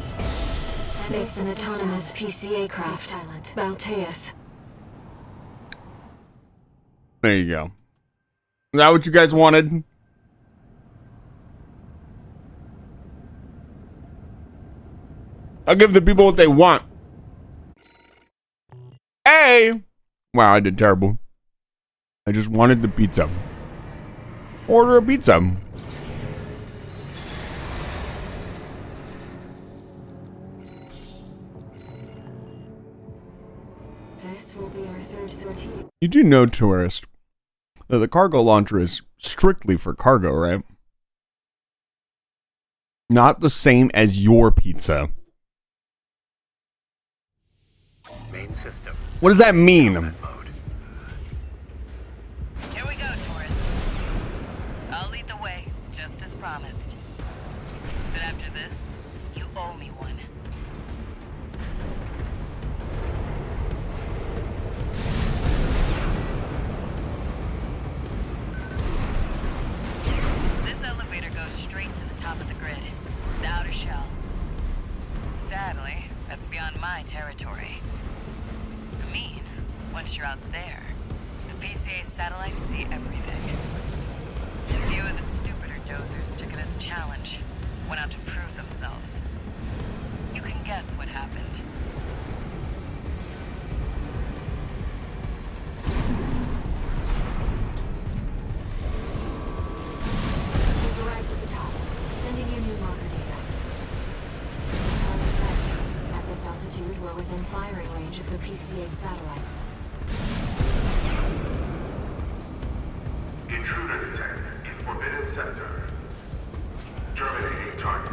It's an autonomous PCA craft, Bounteus. There you go. Is that what you guys wanted? I'll give the people what they want. Hey! Wow, I did terrible. I just wanted the pizza. Order a pizza. This will be our third sortie. You do know, tourist, that the cargo launcher is strictly for cargo, right? Not the same as your pizza. Main system. What does that mean? Here we go, tourist. I'll lead the way, just as promised. But after this, you owe me one. This elevator goes straight to the top of the grid, the outer shell. Sadly, that's beyond my territory. I mean, once you're out there, the PCA satellites see everything. A few of the stupider dozers took it as a challenge, went out to prove themselves. You can guess what happened. We've arrived at the top, sending you new marker data. This is how it's set. At this altitude, we're within firing range of the PCA's satellites. Intruder detected in Forbidden Sector. Terminating target.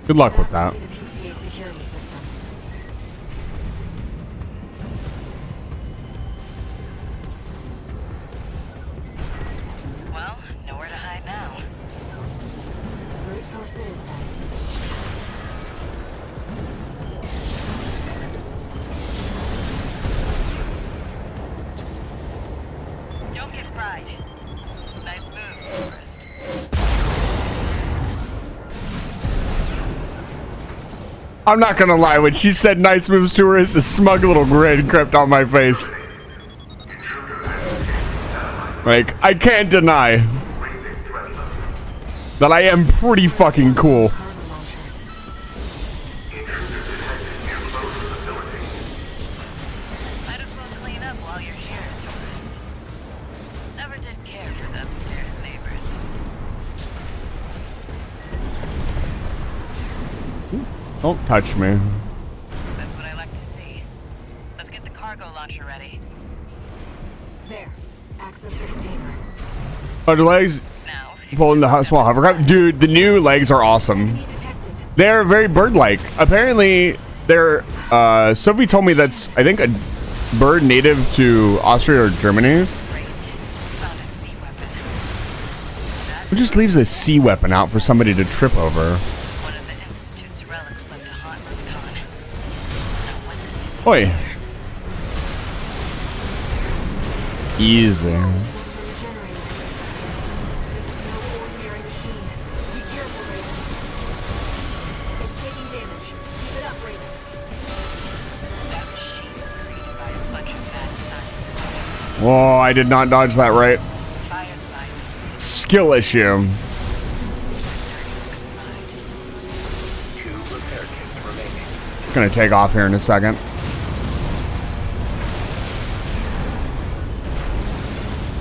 Good luck with that. The PCA security system. Well, nowhere to hide now. Brute force it is then. Don't get fried. Nice moves, tourist. I'm not gonna lie, when she said nice moves to her, a smug little grin crept on my face. Like, I can't deny that I am pretty fucking cool. Might as well clean up while you're here, tourist. Never did care for the upstairs neighbors. Don't touch me. That's what I like to see. Let's get the cargo launcher ready. There. Access the container. Oh, the legs pulling the small hovercraft. Dude, the new legs are awesome. They're very bird-like. Apparently, they're. Sophie told me that's, I think, a bird native to Austria or Germany. Who just leaves a sea weapon out for somebody to trip over? Oi. Easy. Oh, I did not dodge that right. Skill issue. It's gonna take off here in a second.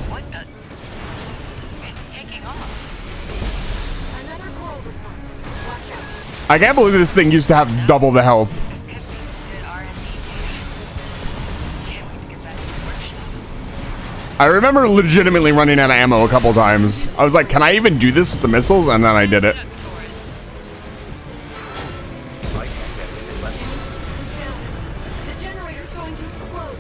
What the? It's taking off. Another coral response. Watch out. I can't believe this thing used to have double the health. This could be some good R&D data. Can't wait to get back to the workshop. I remember legitimately running out of ammo a couple times. I was like, can I even do this with the missiles? And then I did it. The generator's going to explode.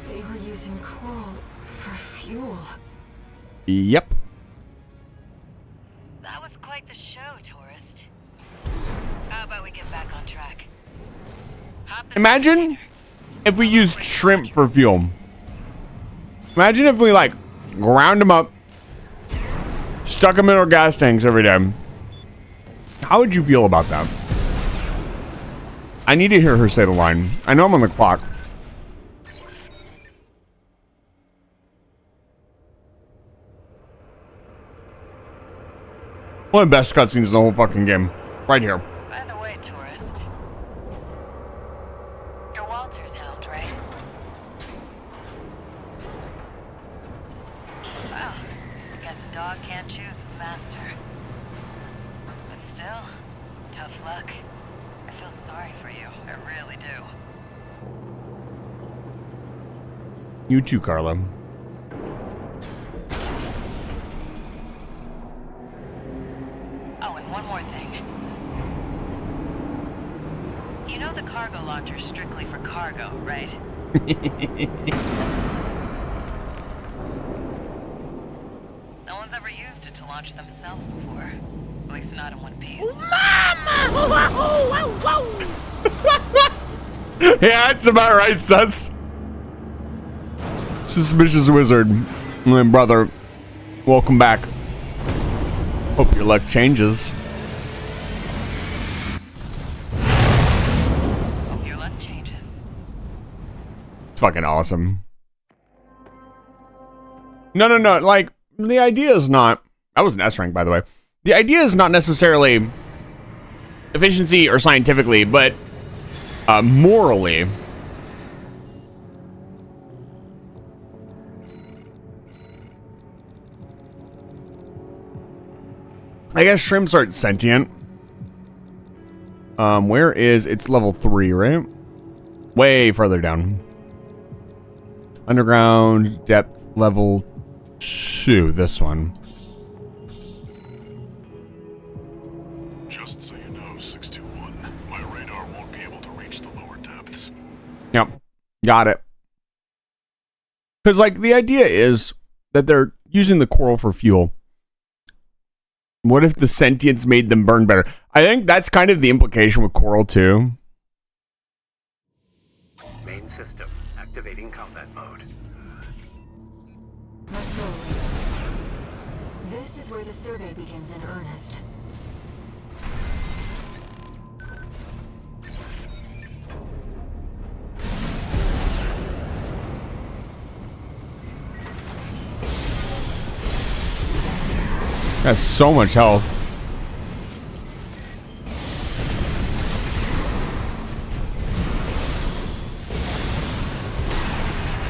They were using coral for fuel. Yep. That was quite the show, tourist. How about we get back on track? Imagine if we used shrimp for fuel. Imagine if we like ground them up, stuck them in our gas tanks every day. How would you feel about that? I need to hear her say the line. I know I'm on the clock. One of the best cutscenes in the whole fucking game. Right here. By the way, tourist. You're Walter's hound, right? Well, I guess a dog can't choose its master. But still, tough luck. I feel sorry for you. I really do. You too, Carla. Oh, and one more thing. You know the cargo launcher's strictly for cargo, right? No one's ever used it to launch themselves before. At least not in one piece. Yeah, that's about right, sus. Suspicious wizard. My brother, welcome back. Hope your luck changes. Hope your luck changes. Fucking awesome. No, like, the idea is not... That was an S rank, by the way. The idea is not necessarily efficiency or scientifically, but morally. I guess shrimps aren't sentient. Where is... It's level 3, right? Way further down. Underground, depth, level 2, this one. Just so you know, 621, my radar won't be able to reach the lower depths. Yep, got it. Because, like, the idea is that they're using the coral for fuel. What if the sentience made them burn better? I think that's kind of the implication with coral, too. Main system activating combat mode. Let's go. This is where the survey begins in earnest. That's so much health.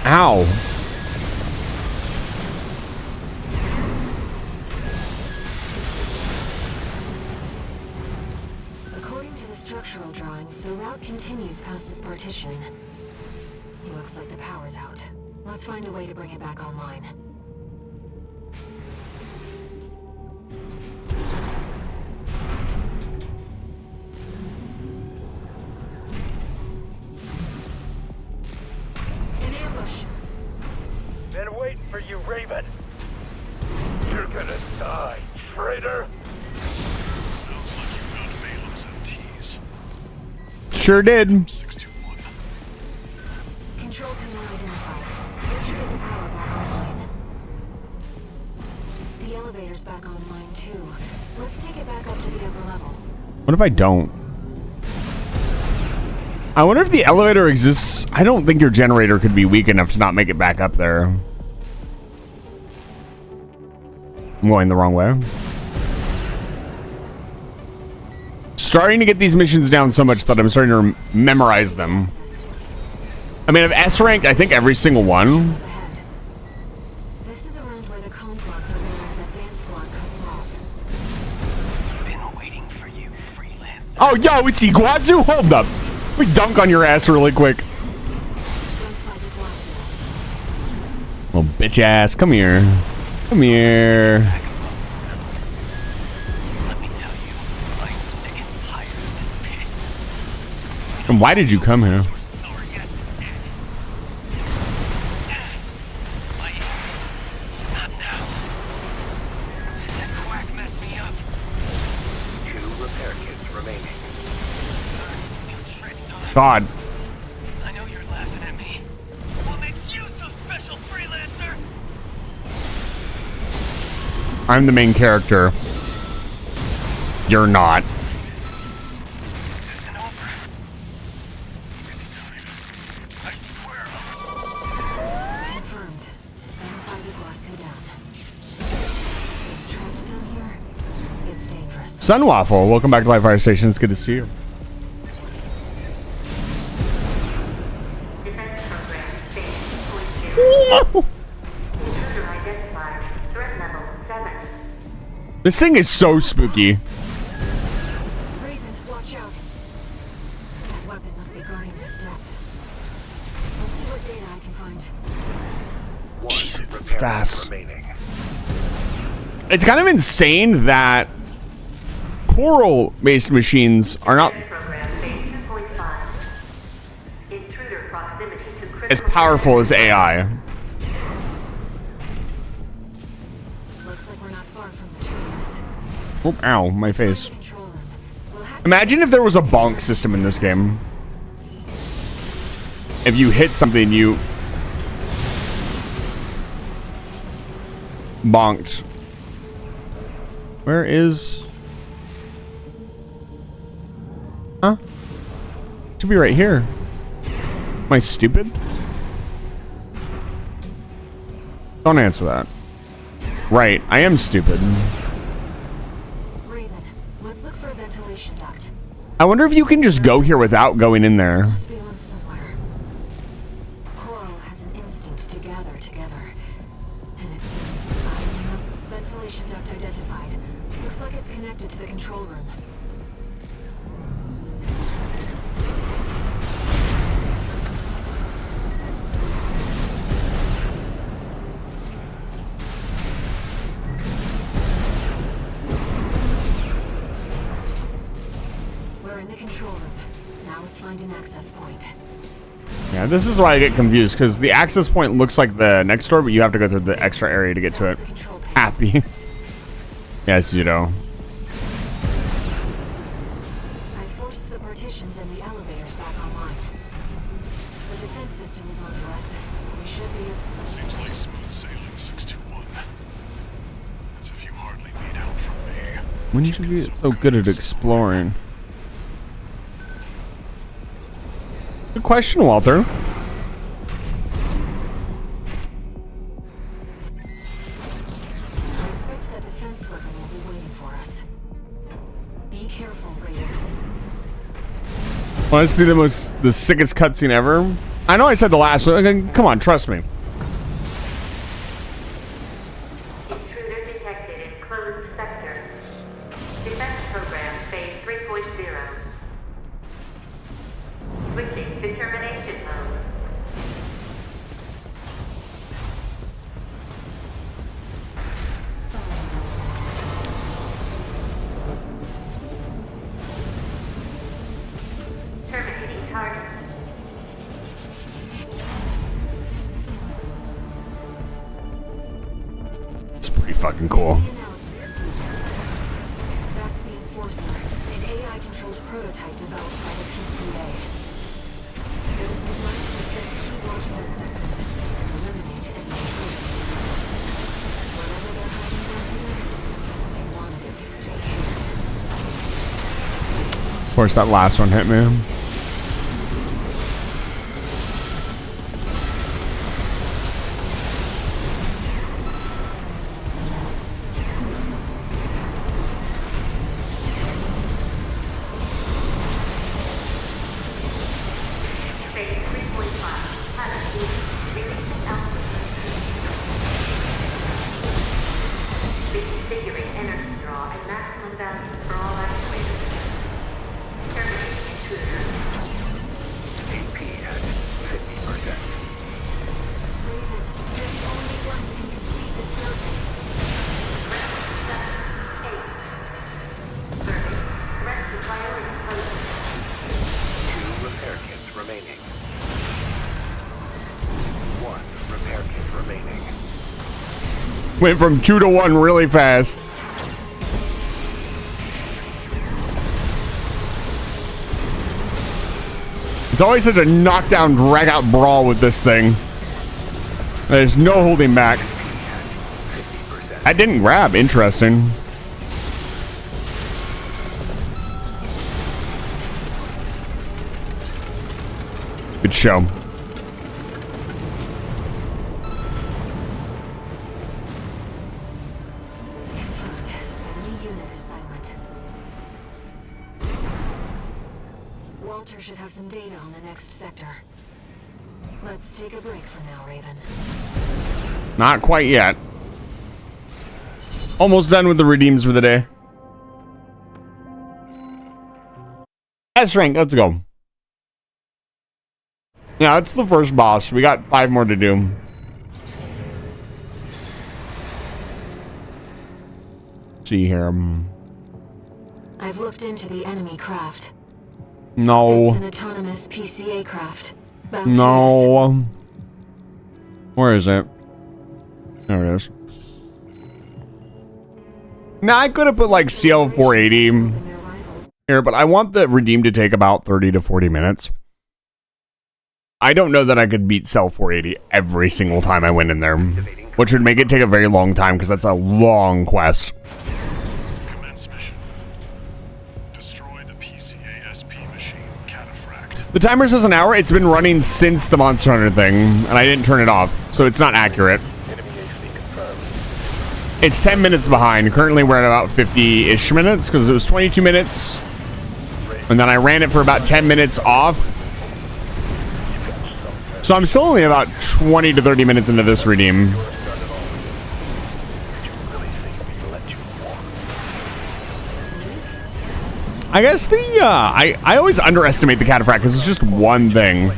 Ow. structural drawings, the route continues past this partition. Looks like the power's out. Let's find a way to bring it back online. An ambush. Been waiting for you, Raven. You're gonna die, traitor. Sounds like you found Balaam's MTs. Sure did. 621. Control panel identified. This should get the power back online. The elevator's back online too. Let's take it back up to the upper level. What if I don't? I wonder if the elevator exists. I don't think your generator could be weak enough to not make it back up there. I'm going the wrong way. Starting to get these missions down so much that I'm starting to memorize them. I mean, I've S ranked, I think, every single one. This is around where the cone slot for Balaam's advanced squad cuts off. Been waiting for you, freelancer. Oh, yo, it's Iguazu? Hold up. Let me dunk on your ass really quick. Little bitch ass. Come here. Come here. Let me tell you, I'm sick and tired of this pit. And why did you come here? Your sorry ass is dead. My ears. Not now. That quack messed me up. 2 repair kits remaining. Learn some new tricks, huh? God. I know you're laughing at me. What makes you so special, freelancer? I'm the main character. You're not. This isn't over. It's time. I swear. Confirmed. Identified Iguazu down. Traps down here. It's dangerous. Sunwaffle, welcome back to Live Fire Station. It's good to see you. Defense program phase 2.0. Intruder identified. Threat level 7. This thing is so spooky. Raven, watch out. That weapon must be guarding the steps. Let's see what data I can find. Jesus, it's Repair kit fast. remaining. It's kind of insane that coral-based machines are not Defense program phase 2.5. Intruder proximity to critical as powerful as AI. Looks like we're not far from the terminus. Oh, ow, my face. Control room. We'll have Imagine if there was a bonk system in this game. If you hit something, you bonked. Where is... Huh? Should be right here. Am I stupid? Don't answer that. Right, I am stupid. Raven, let's look for a ventilation duct. I wonder if you can just go here without going in there. Must be one somewhere. Coral has an instinct to gather together. And it seems... ventilation duct identified. Looks like it's connected to the control room. We're in the control room. Now let's find an access point. Yeah, this is why I get confused, because the access point looks like the next door, but you have to go through the extra area to get to it. Happy. Yes, you know. I forced the partitions and the elevators back online. The defense system is onto us. We should be... Seems like smooth sailing, 621. As if you hardly need help from me. When did you get so good at exploring? Good question, Walter. I expect that defense weapon will be waiting for us. Be careful, Raider. Honestly, the sickest cutscene ever. I know I said the last one. Okay, come on, trust me. Intruder detected in closed sector. Defense program phase 3.0. Switching to termination mode. Terminating target. It's pretty fucking cool. That's the Enforcer, an AI-controlled prototype developed by the PCA. It was designed to defend key launchpad sectors and eliminate enemy intruders. Whatever they're hiding down here, they wanted it to stay here. Of course, that last one hit me. Phase 3.5. Pilot release altitude. Reconfiguring energy draw and maximum value for all actuators. Terminating intruder. AP at 50%. Raven, you're the only one who can complete this survey. 8. Survey. Rescue priority posted. 2 repair kits remaining. 1 repair kit remaining. Went from 2 to 1 really fast. It's always such a knockdown, drag-out brawl with this thing. There's no holding back. I didn't grab. Interesting. Good show. Confirmed. Enemy unit is silent. Walter should have some data on the next sector. Let's take a break for now, Raven. Not quite yet. Almost done with the redeems for the day. S-rank, let's go. Yeah, that's the first boss. We got 5 more to do. Let's see here. I've looked into the enemy craft. No. It's an autonomous PCA craft. Bounteous. No. Where is it? There it is. Now, I could have put like CL 480 here, but I want the redeem to take about 30 to 40 minutes. I don't know that I could beat Cell 480 every single time I went in there, which would make it take a very long time because that's a long quest. Commence mission. Destroy the PCA SP machine cataphract. The timer says an hour. It's been running since the Monster Hunter thing, and I didn't turn it off, so it's not accurate. It's 10 minutes behind. Currently, we're at about 50-ish minutes because it was 22 minutes, and then I ran it for about 10 minutes off. So I'm still only about 20 to 30 minutes into this redeem. I guess the, I always underestimate the cataphract because it's just one thing.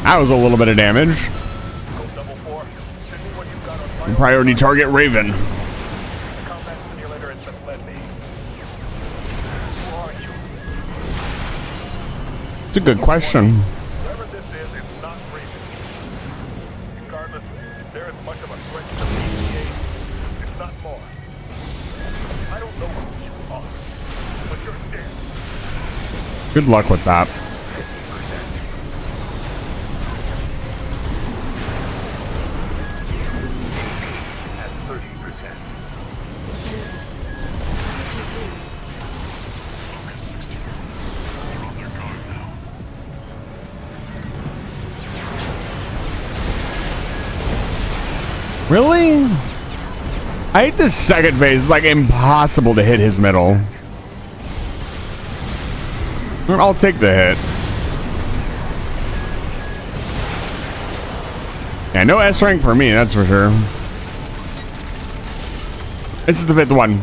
That was a little bit of damage. Priority target Raven. It's a good question. Whoever this is, it's not Raven. Regardless, they're as much of a threat to the PCA, if not more. I don't know who you are, but you're dead. Good luck with that. Really? I hate this second phase. It's like impossible to hit his middle. I'll take the hit. Yeah, no S rank for me, that's for sure. This is the 5th one.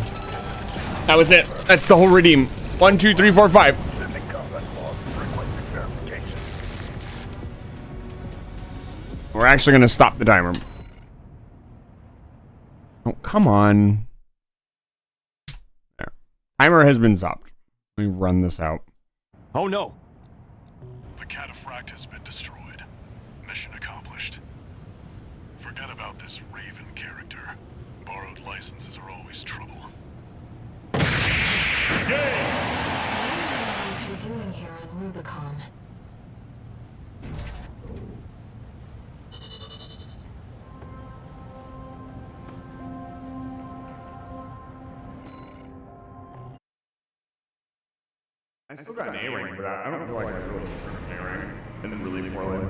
That was it. That's the whole redeem. 1, 2, 3, 4, 5. We're actually going to stop the timer. Oh, come on. There. Timer has been stopped. Let me run this out. Oh no. The cataphract has been destroyed. Mission accomplished. Forget about this Raven character. Borrowed licenses are always trouble. What are you doing here on Rubicon? I still got an A rank for that. I don't feel like I really earned an A rank. I did really poorly.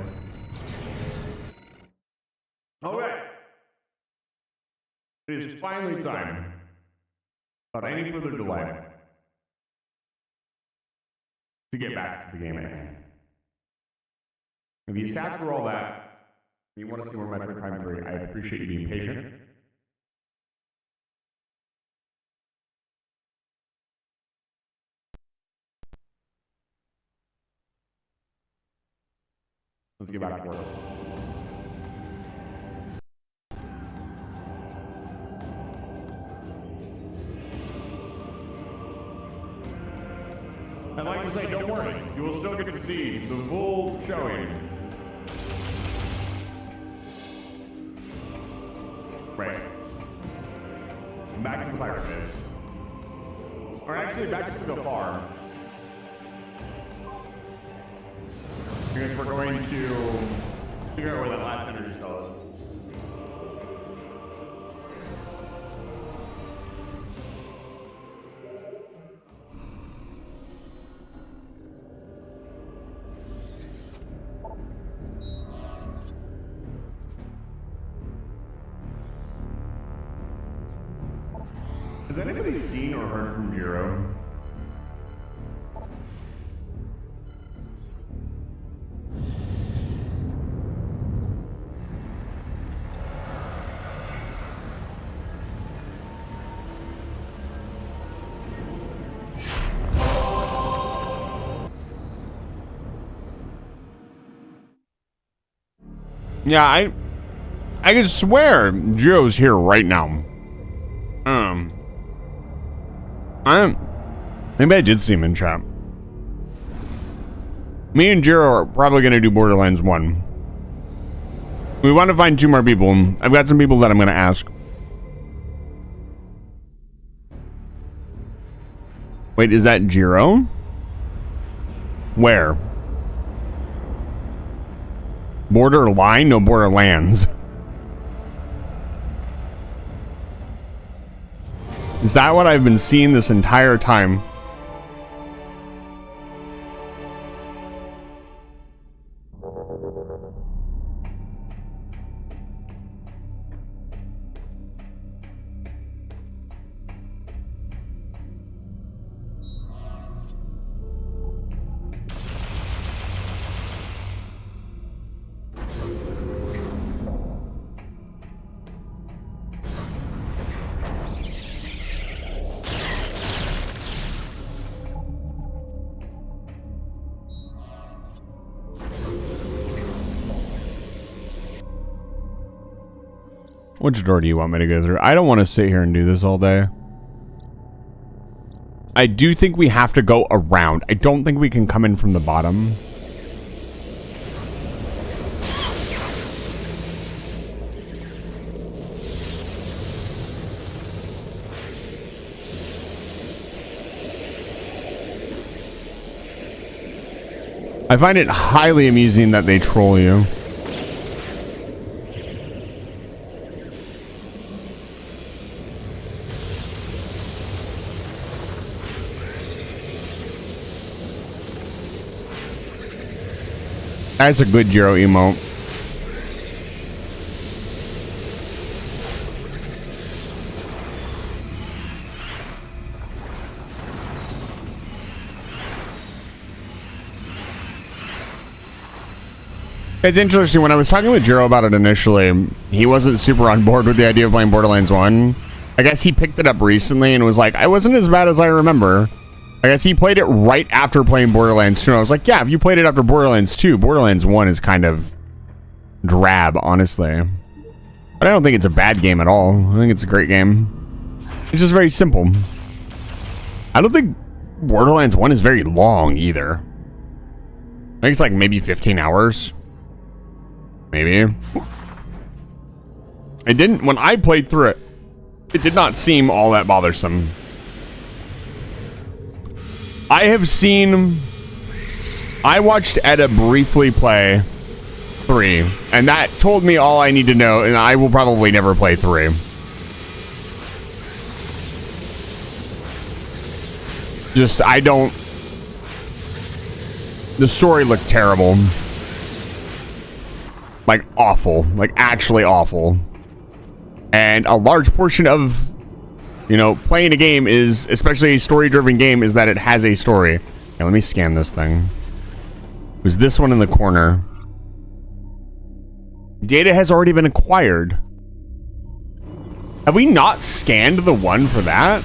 Okay. It is finally time. Without any further delay, to get back to the game at hand. If you sat through all that, and you want to see more Metroid Prime 3, I appreciate you being patient. Let's get back to work. I'd like to say, don't worry, you will still get to see the full showing. Right. Back to the pirate base. Or actually, back to the farm. Because we're going to figure out where that last energy cell is. Has anybody seen or heard from Jiro? Yeah, I can swear Jiro's here right now. Maybe I did see him in chat. Me and Jiro are probably gonna do Borderlands 1. We want to find 2 more people. I've got some people that I'm gonna ask. Wait, is that Jiro? Where? Borderline? No, Borderlands. Is that what I've been seeing this entire time? Which door do you want me to go through? I don't want to sit here and do this all day. I do think we have to go around. I don't think we can come in from the bottom. I find it highly amusing that they troll you. That's a good Jiro emote. It's interesting. When I was talking with Jiro about it initially, he wasn't super on board with the idea of playing Borderlands 1. I guess he picked it up recently and was like, I wasn't as bad as I remember. I guess he played it right after playing Borderlands 2. And I was like, yeah, if you played it after Borderlands 2, Borderlands 1 is kind of drab, honestly. But I don't think it's a bad game at all. I think it's a great game. It's just very simple. I don't think Borderlands 1 is very long either. I think it's like maybe 15 hours. Maybe. It didn't, when I played through it, it did not seem all that bothersome. I watched Edda briefly play 3, and that told me all I need to know, and I will probably never play 3. Just, the story looked terrible. Like, awful. Like, actually awful. And a large portion of, you know, playing a game is, especially a story-driven game, is that it has a story. Okay, let me scan this thing. Who's this one in the corner? Data has already been acquired. Have we not scanned the one for that?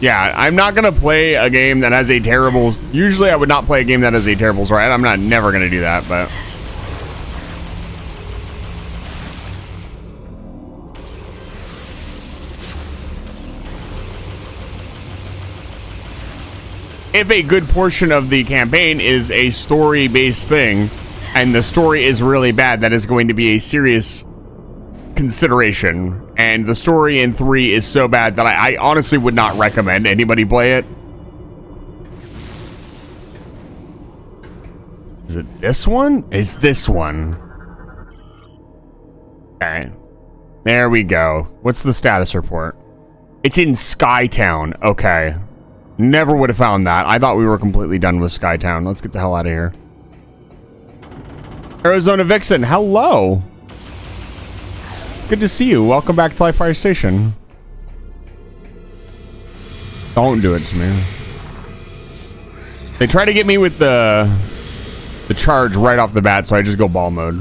Yeah, I'm not gonna play a game that has a terrible... Usually I would not play a game that has a terrible story. I'm never gonna do that, but... If a good portion of the campaign is a story-based thing, and the story is really bad, that is going to be a serious consideration. And the story in 3 is so bad that I honestly would not recommend anybody play it. Is it this one? It's this one. Okay. There we go. What's the status report? It's in Skytown. Okay. Never would have found that. I thought we were completely done with Skytown. Let's get the hell out of here. Arizona Vixen, hello. Good to see you. Welcome back to Life Fire Station. Don't do it to me. They try to get me with the charge right off the bat, so I just go ball mode.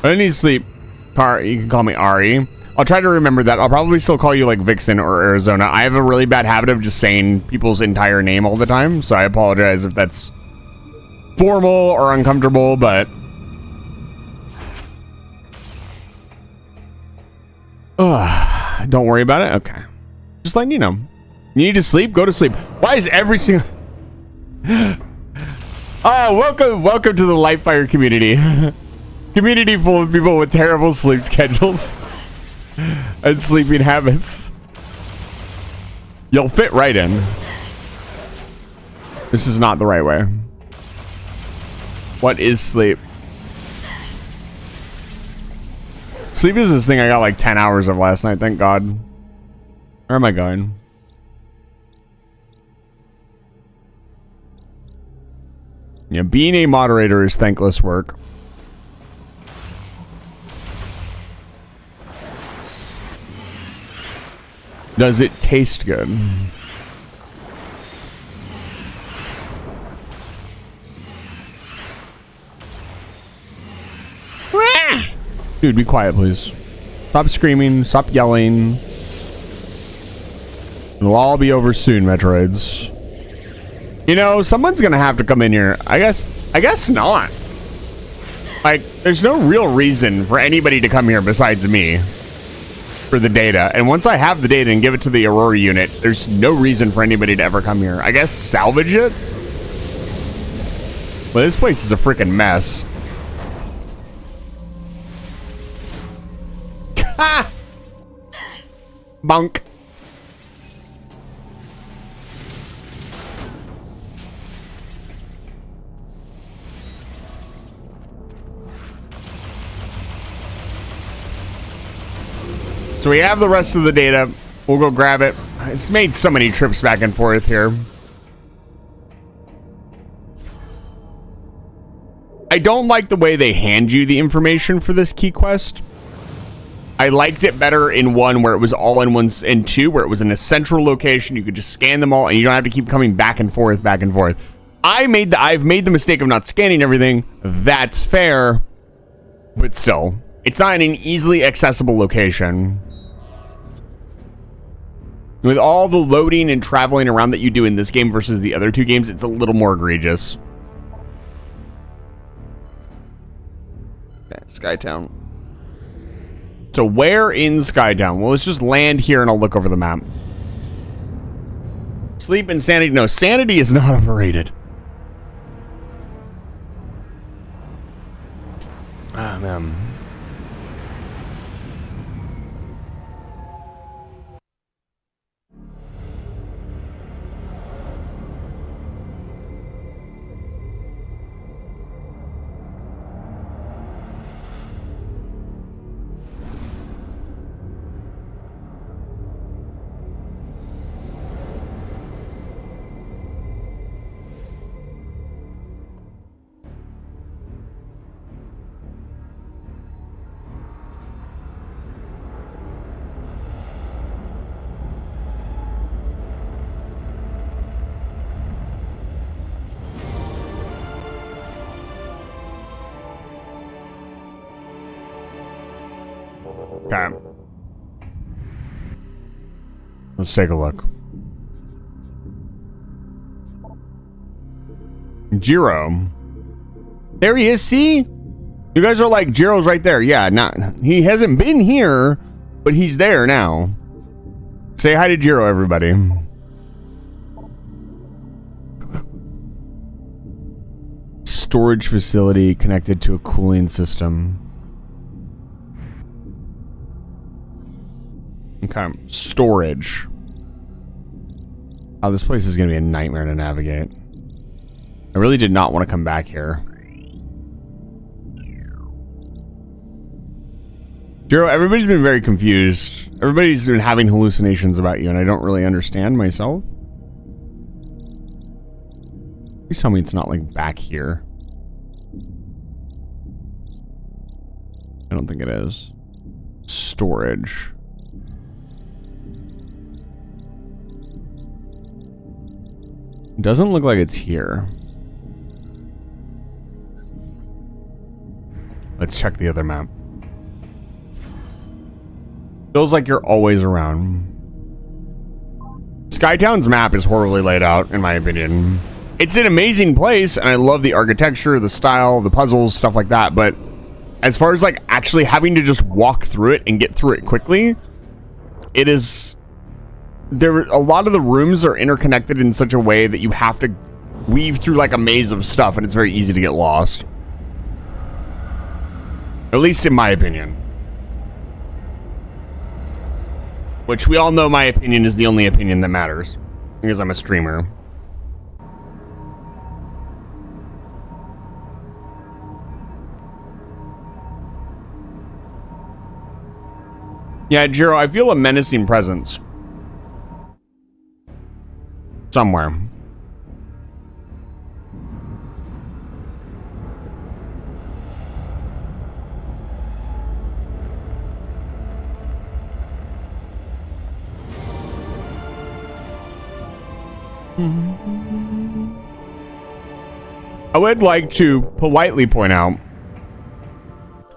I need sleep. You can call me Ari. I'll try to remember that. I'll probably still call you like Vixen or Arizona. I have a really bad habit of just saying people's entire name all the time, so I apologize if that's formal or uncomfortable, but... don't worry about it. Okay. Just letting you know. You need to sleep? Go to sleep. Why is every single... Oh, welcome to the Lightfire community. Community full of people with terrible sleep schedules and sleeping habits. You'll fit right in. This is not the right way. What is sleep? Sleep is this thing I got like 10 hours of last night, thank God. Where am I going? Yeah, being a moderator is thankless work. Does it taste good? Dude, be quiet, please. Stop screaming. Stop yelling. It'll all be over soon, Metroids. You know, someone's gonna have to come in here. I guess not. Like, there's no real reason for anybody to come here besides me for the data. And once I have the data and give it to the Aurora unit, there's no reason for anybody to ever come here. I guess salvage it? Well, this place is a freaking mess. Ha! Bunk. So we have the rest of the data. We'll go grab it. It's made so many trips back and forth here. I don't like the way they hand you the information for this key quest. I liked it better in 1 where it was all in one, and 2 where it was in a central location. You could just scan them all and you don't have to keep coming back and forth, back and forth. I've made the mistake of not scanning everything. That's fair, but still, it's not in an easily accessible location. With all the loading and traveling around that you do in this game versus the other 2 games, it's a little more egregious. Okay, Skytown. So where in Skytown? Well, let's just land here and I'll look over the map. Sleep and sanity. No, sanity is not overrated. Ah, man. Okay. Let's take a look. Jiro. There he is, see? You guys are like, Jiro's right there. Yeah, he hasn't been here, but he's there now. Say hi to Jiro, everybody. Storage facility connected to a cooling system. Okay, storage. Oh, this place is going to be a nightmare to navigate. I really did not want to come back here. Jiro, everybody's been very confused. Everybody's been having hallucinations about you, and I don't really understand myself. Please tell me it's not, like, back here. I don't think it is. Storage. Doesn't look like it's here. Let's check the other map. Feels like you're always around. Skytown's map is horribly laid out, in my opinion. It's an amazing place, and I love the architecture, the style, the puzzles, stuff like that, but as far as like actually having to just walk through it and get through it quickly, it is... a lot of the rooms are interconnected in such a way that you have to weave through like a maze of stuff, and it's very easy to get lost. At least in my opinion. Which we all know my opinion is the only opinion that matters, because I'm a streamer. Yeah, Jiro, I feel a menacing presence. Somewhere. I would like to politely point out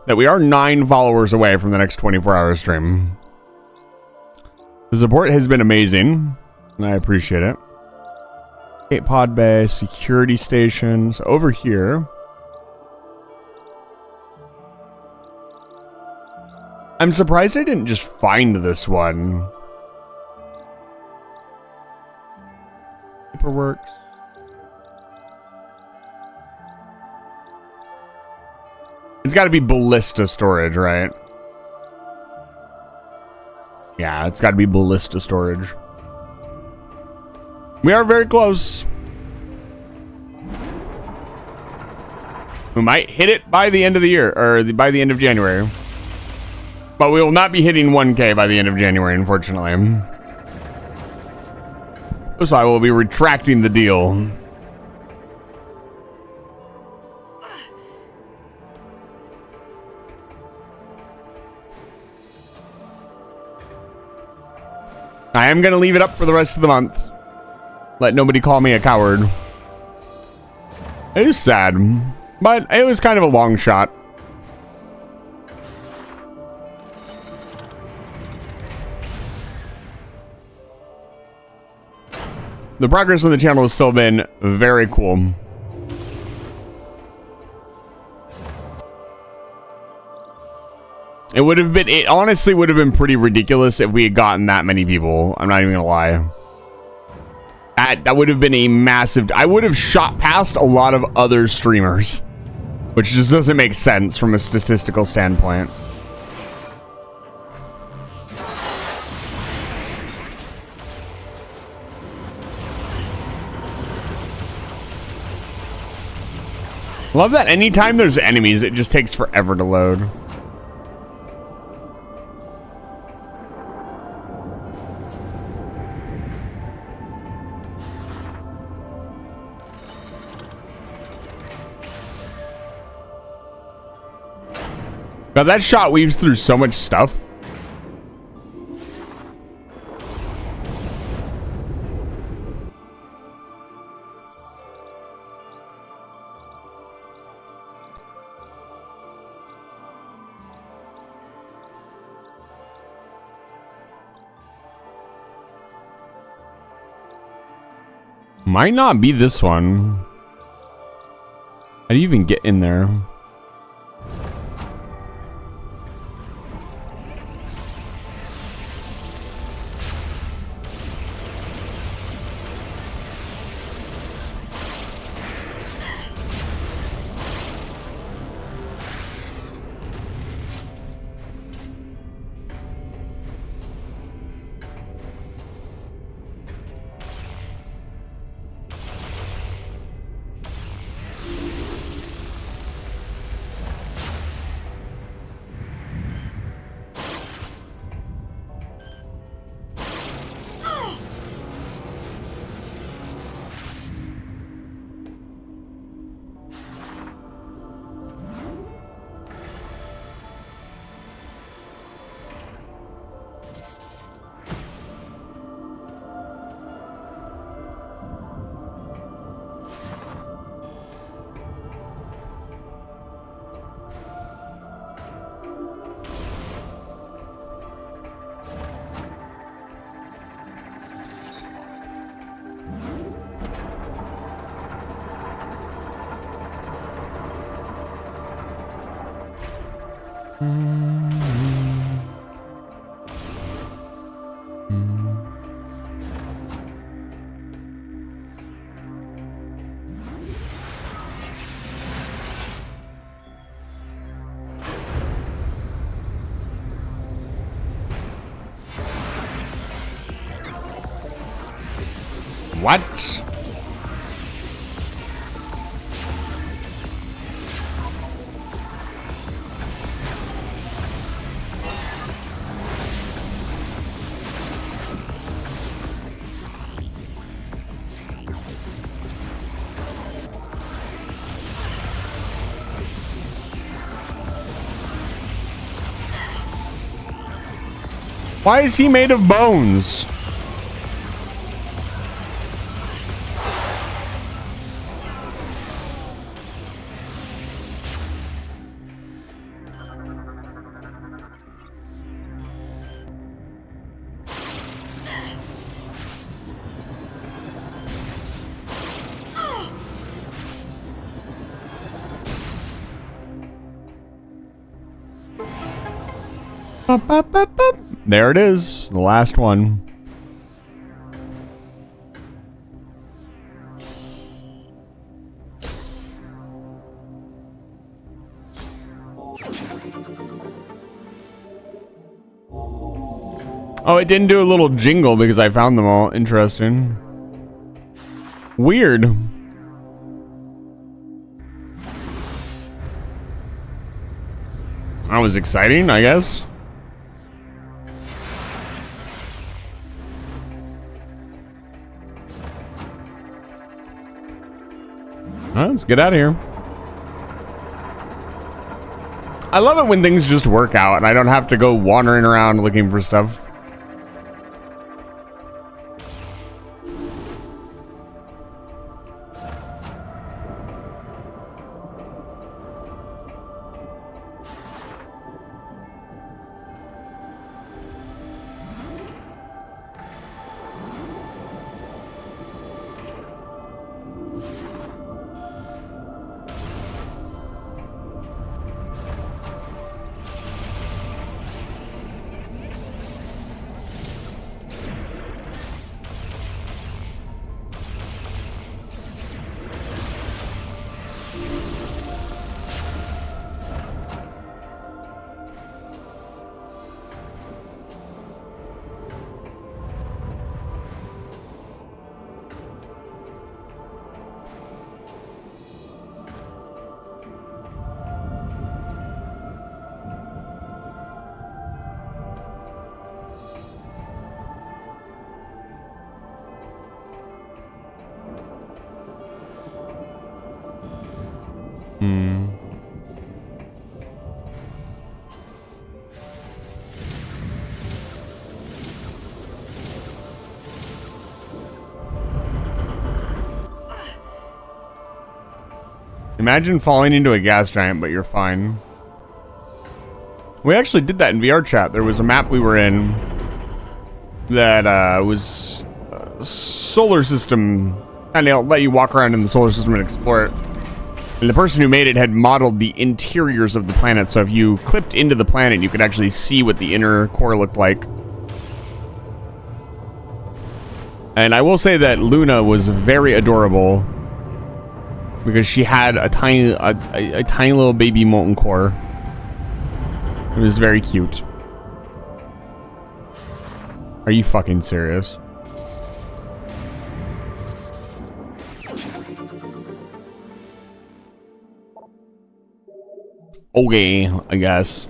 that we are 9 followers away from the next 24-hour stream. The support has been amazing, and I appreciate it. Pod Bay, security stations over here. I'm surprised I didn't just find this one. Paperwork. It's got to be ballista storage, right? Yeah, it's got to be ballista storage. We are very close. We might hit it by the end of the year, or by the end of January. But we will not be hitting 1K by the end of January, unfortunately. So I will be retracting the deal. I am going to leave it up for the rest of the month. Let nobody call me a coward. It is sad, but it was kind of a long shot. The progress on the channel has still been very cool. It honestly would have been pretty ridiculous if we had gotten that many people. I'm not even gonna lie. That would have been a massive, I would have shot past a lot of other streamers, which just doesn't make sense from a statistical standpoint. Love that anytime there's enemies, it just takes forever to load. Now that shot weaves through so much stuff. Might not be this one. How do you even get in there? What? Why is he made of bones? There it is, the last one. Oh, it didn't do a little jingle because I found them all. Interesting. Weird. That was exciting, I guess. Let's get out of here. I love it when things just work out and I don't have to go wandering around looking for stuff. Hmm. Imagine falling into a gas giant, but you're fine. We actually did that in VR chat. There was a map we were in that was solar system, and they'll let you walk around in the solar system and explore it. And the person who made it had modeled the interiors of the planet, so if you clipped into the planet, you could actually see what the inner core looked like. And I will say that Luna was very adorable because she had a tiny little baby molten core. It was very cute. Are you fucking serious? Okay, I guess.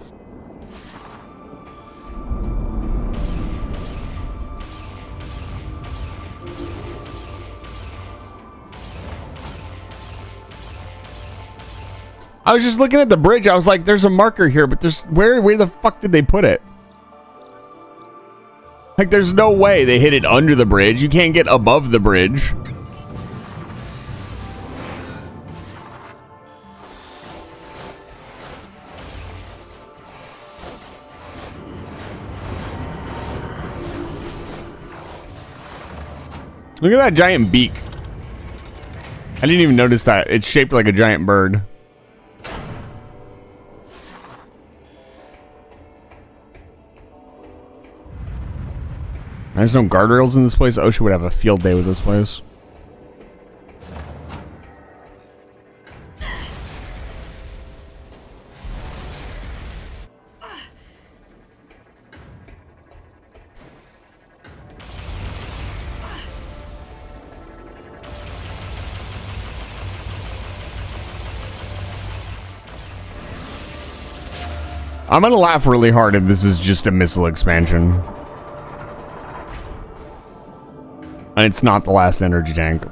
I was just looking at the bridge. I was like, there's a marker here, but there's where the fuck did they put it? Like, there's no way they hit it under the bridge. You can't get above the bridge. Look at that giant beak. I didn't even notice that. It's shaped like a giant bird. There's no guardrails in this place. OSHA would have a field day with this place. I'm gonna laugh really hard if this is just a missile expansion. And it's not the last energy tank.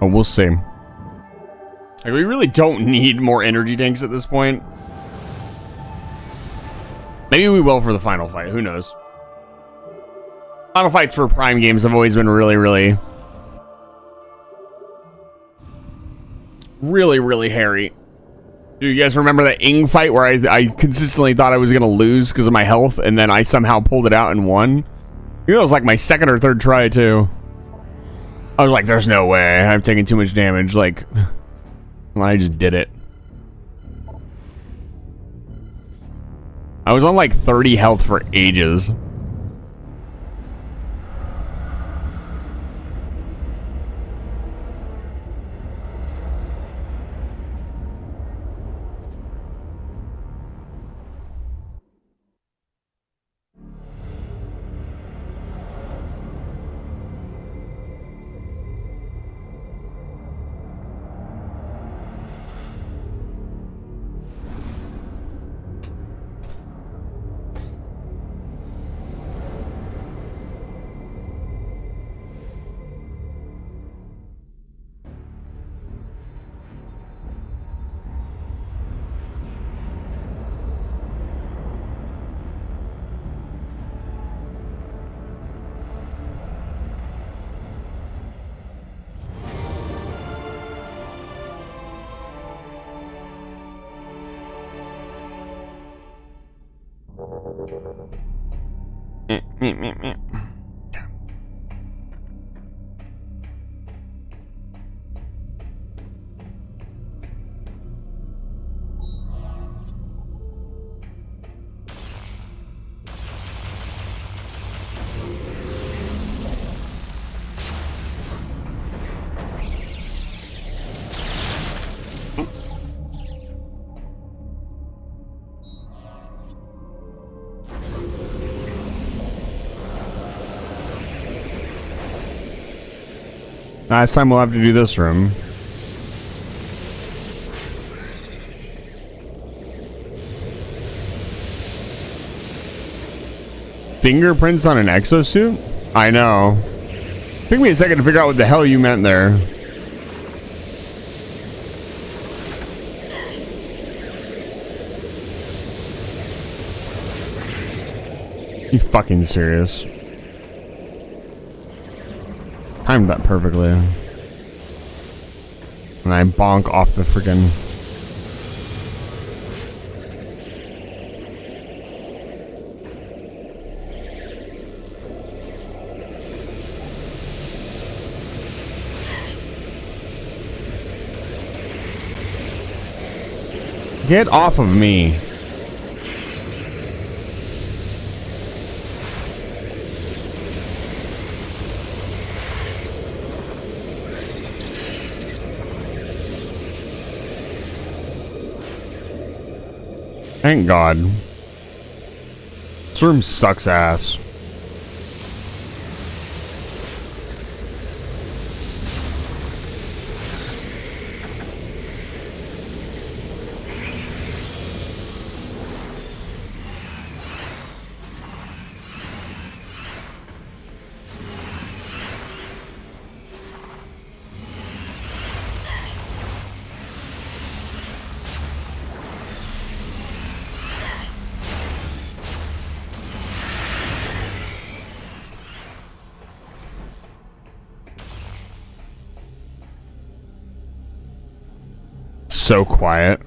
Oh, we'll see. Like, we really don't need more energy tanks at this point. Maybe we will for the final fight. Who knows? Final fights for Prime games have always been really, really hairy. Do you guys remember that Ing fight where I consistently thought I was going to lose because of my health, and then I somehow pulled it out and won? You know, it was like my second or third try, too. I was like, there's no way. I've taken too much damage. Like, and I just did it. I was on like 30 health for ages. Last time we'll have to do this room. Fingerprints on an exosuit? I know. Took me a second to figure out what the hell you meant there. You fucking serious? Timed that perfectly. And I bonk off the friggin'. Get off of me. Thank God. This room sucks ass. So quiet.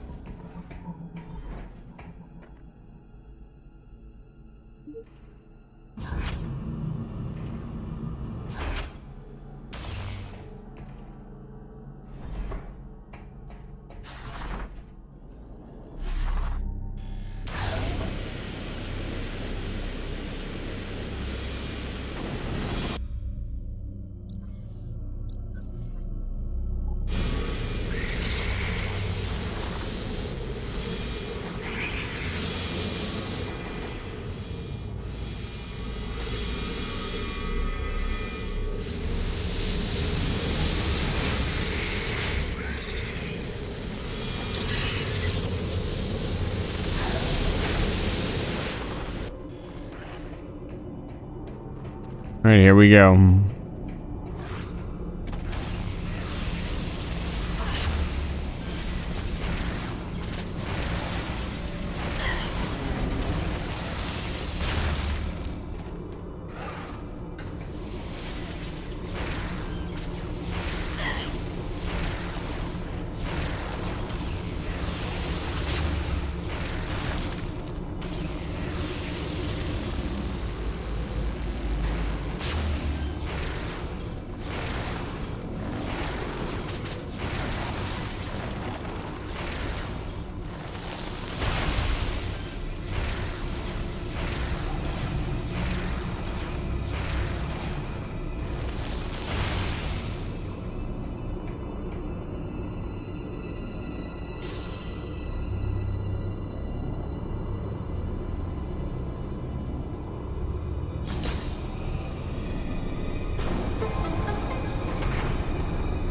All right, here we go.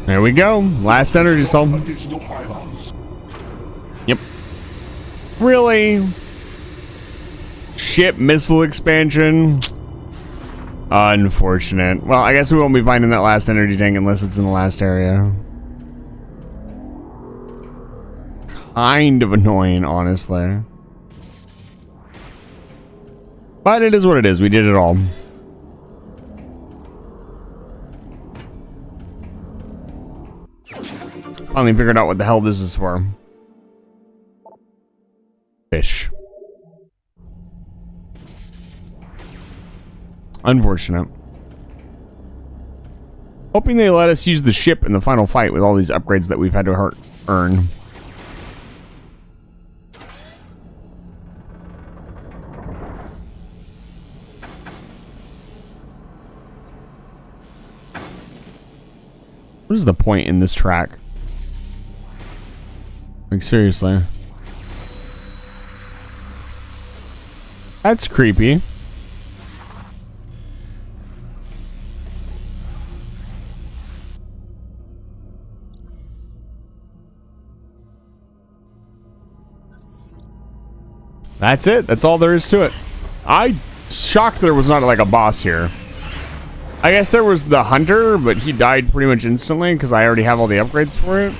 There we go. Last energy cell. Yep. Really? Ship missile expansion? Unfortunate. Well, I guess we won't be finding that last energy tank unless it's in the last area. Kind of annoying, honestly. But it is what it is. We did it all. Finally figured out what the hell this is for. Fish. Unfortunate. Hoping they let us use the ship in the final fight with all these upgrades that we've had to earn. What is the point in this track? Like, seriously. That's creepy. That's it. That's all there is to it. I'm shocked there was not like a boss here. I guess there was the hunter, but he died pretty much instantly because I already have all the upgrades for it.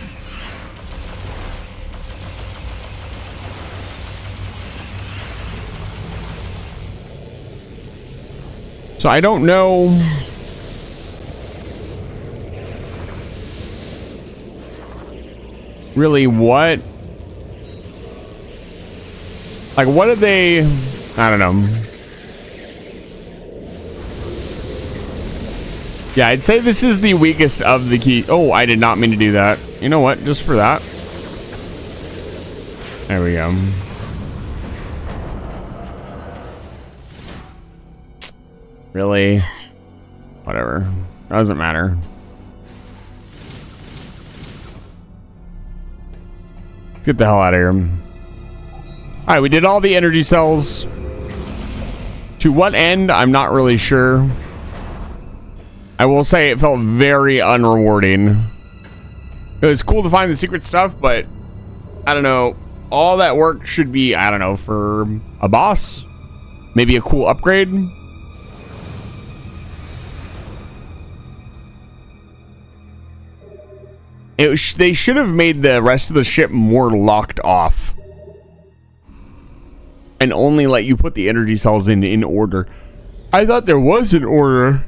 So I don't know. Really what? Like what did they... I don't know. Yeah, I'd say this is the weakest of the key. Oh, I did not mean to do that. You know what? Just for that. There we go. Really? Whatever. Doesn't matter. Get the hell out of here. Alright, we did all the energy cells. To what end? I'm not really sure. I will say it felt very unrewarding. It was cool to find the secret stuff, but I don't know. All that work should be, I don't know, for a boss. Maybe a cool upgrade. They should have made the rest of the ship more locked off. And only let you put the energy cells in order. I thought there was an order.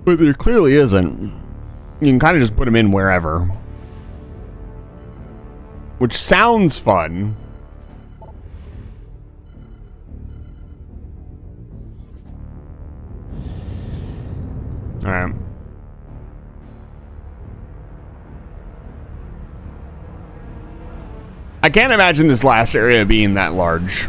But there clearly isn't. You can kind of just put them in wherever. Which sounds fun. Alright. I can't imagine this last area being that large.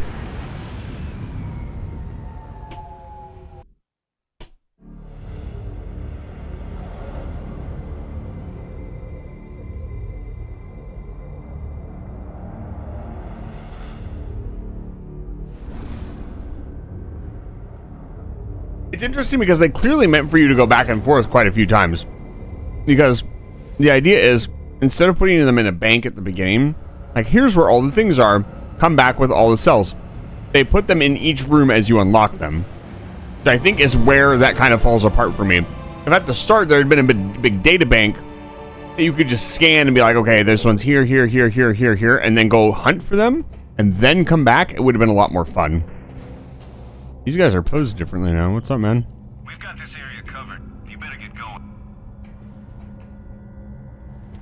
It's interesting because they clearly meant for you to go back and forth quite a few times. Because the idea is, instead of putting them in a bank at the beginning, like here's where all the things are, come back with all the cells. They put them in each room as you unlock them. Which I think is where that kind of falls apart for me. If at the start there had been a big data bank that you could just scan and be like, okay, this one's here, here, here, here, here, here, and then go hunt for them, and then come back, it would have been a lot more fun. These guys are posed differently now. What's up, man? We've got this area covered. You better get going.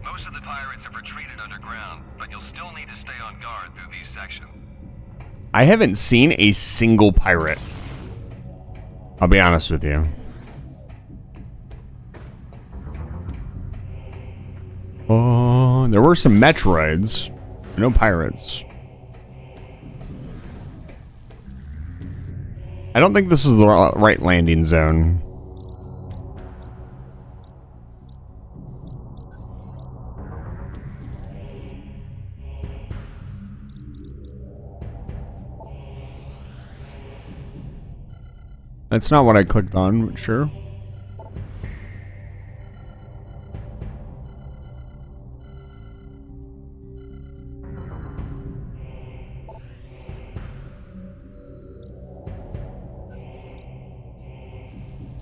Most of the pirates have retreated underground, but you'll still need to stay on guard through these sections. I haven't seen a single pirate. I'll be honest with you. Oh, there were some Metroids. No pirates. I don't think this is the right landing zone. That's not what I clicked on, but sure.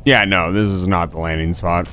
Yeah, no, this is not the landing spot.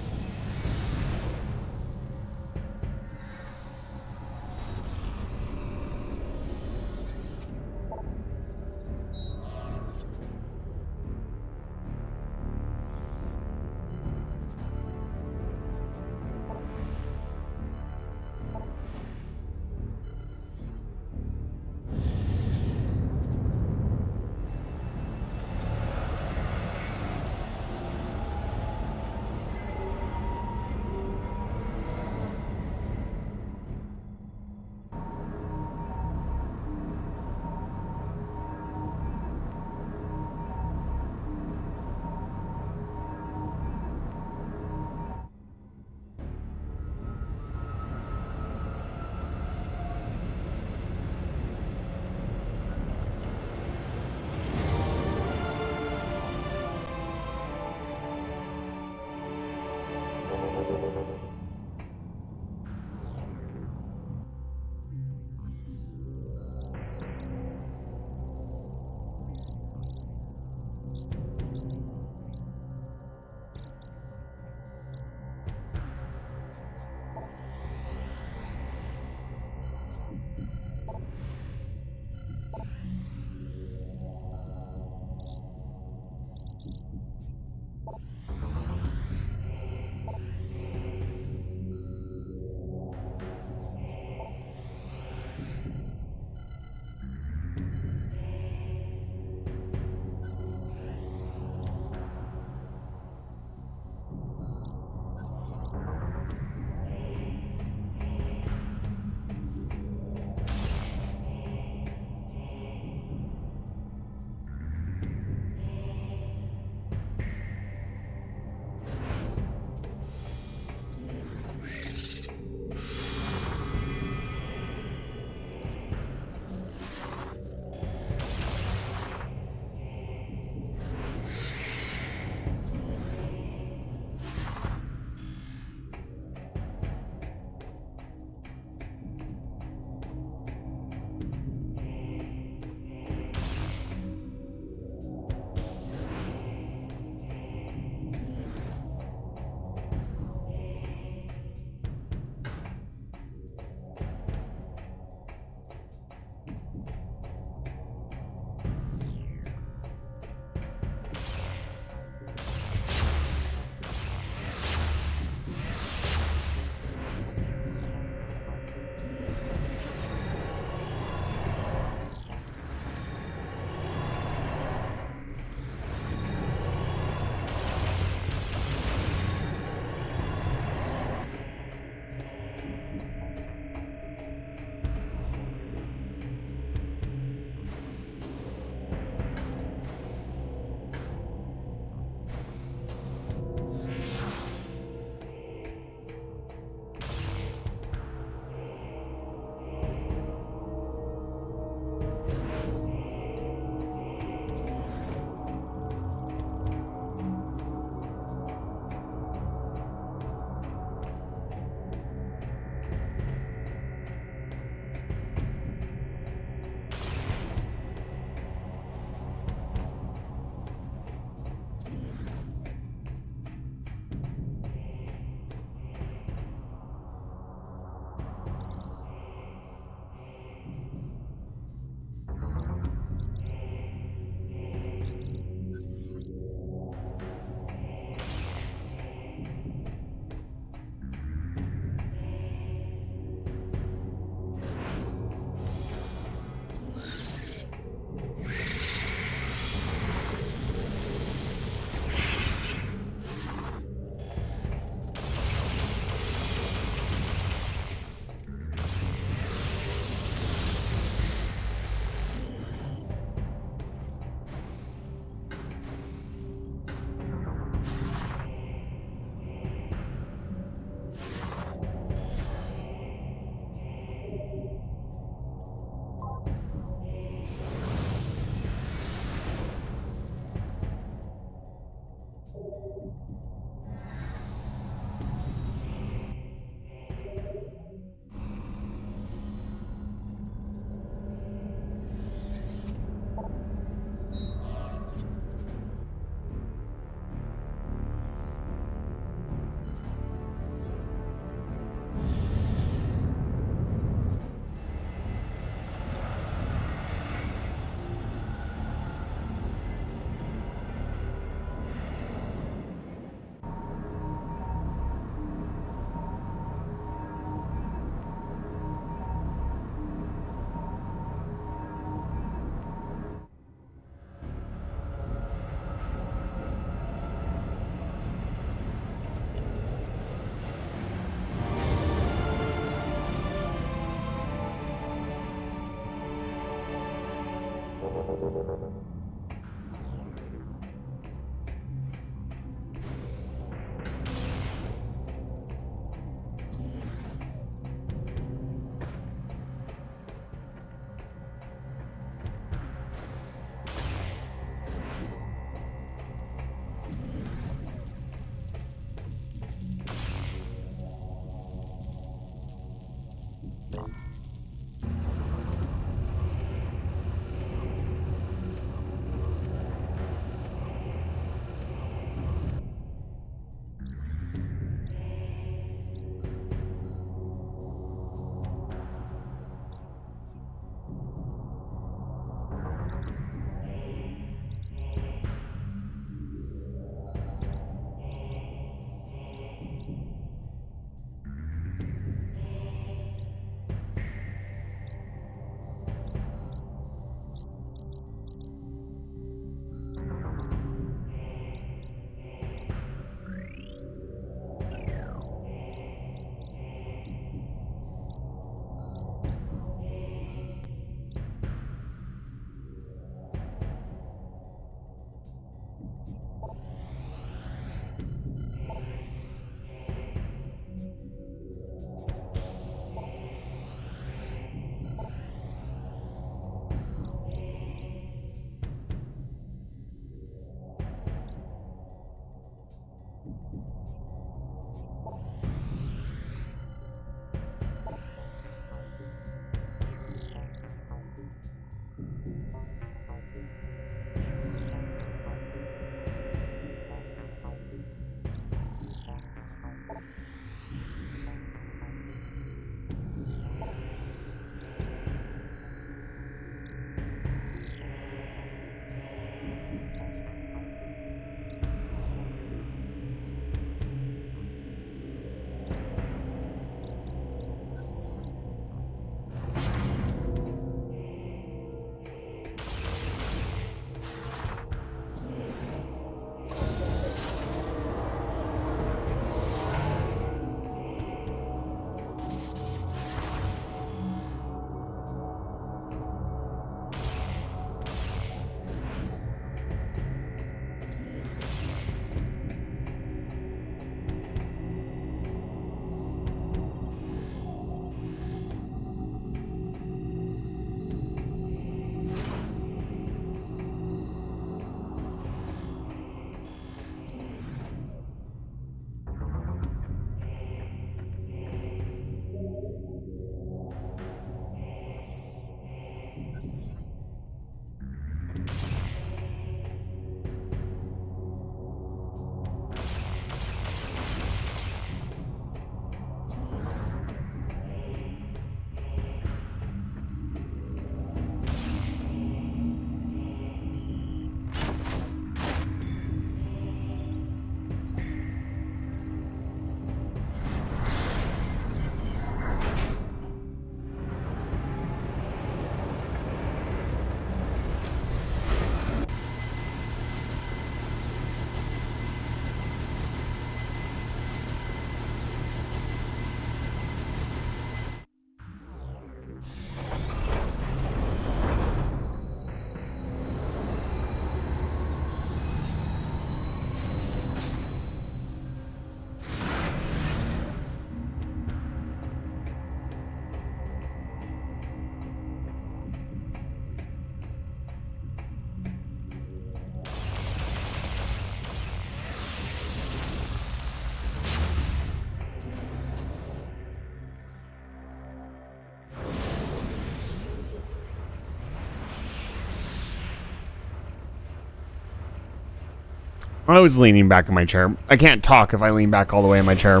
I was leaning back in my chair. I can't talk if I lean back all the way in my chair.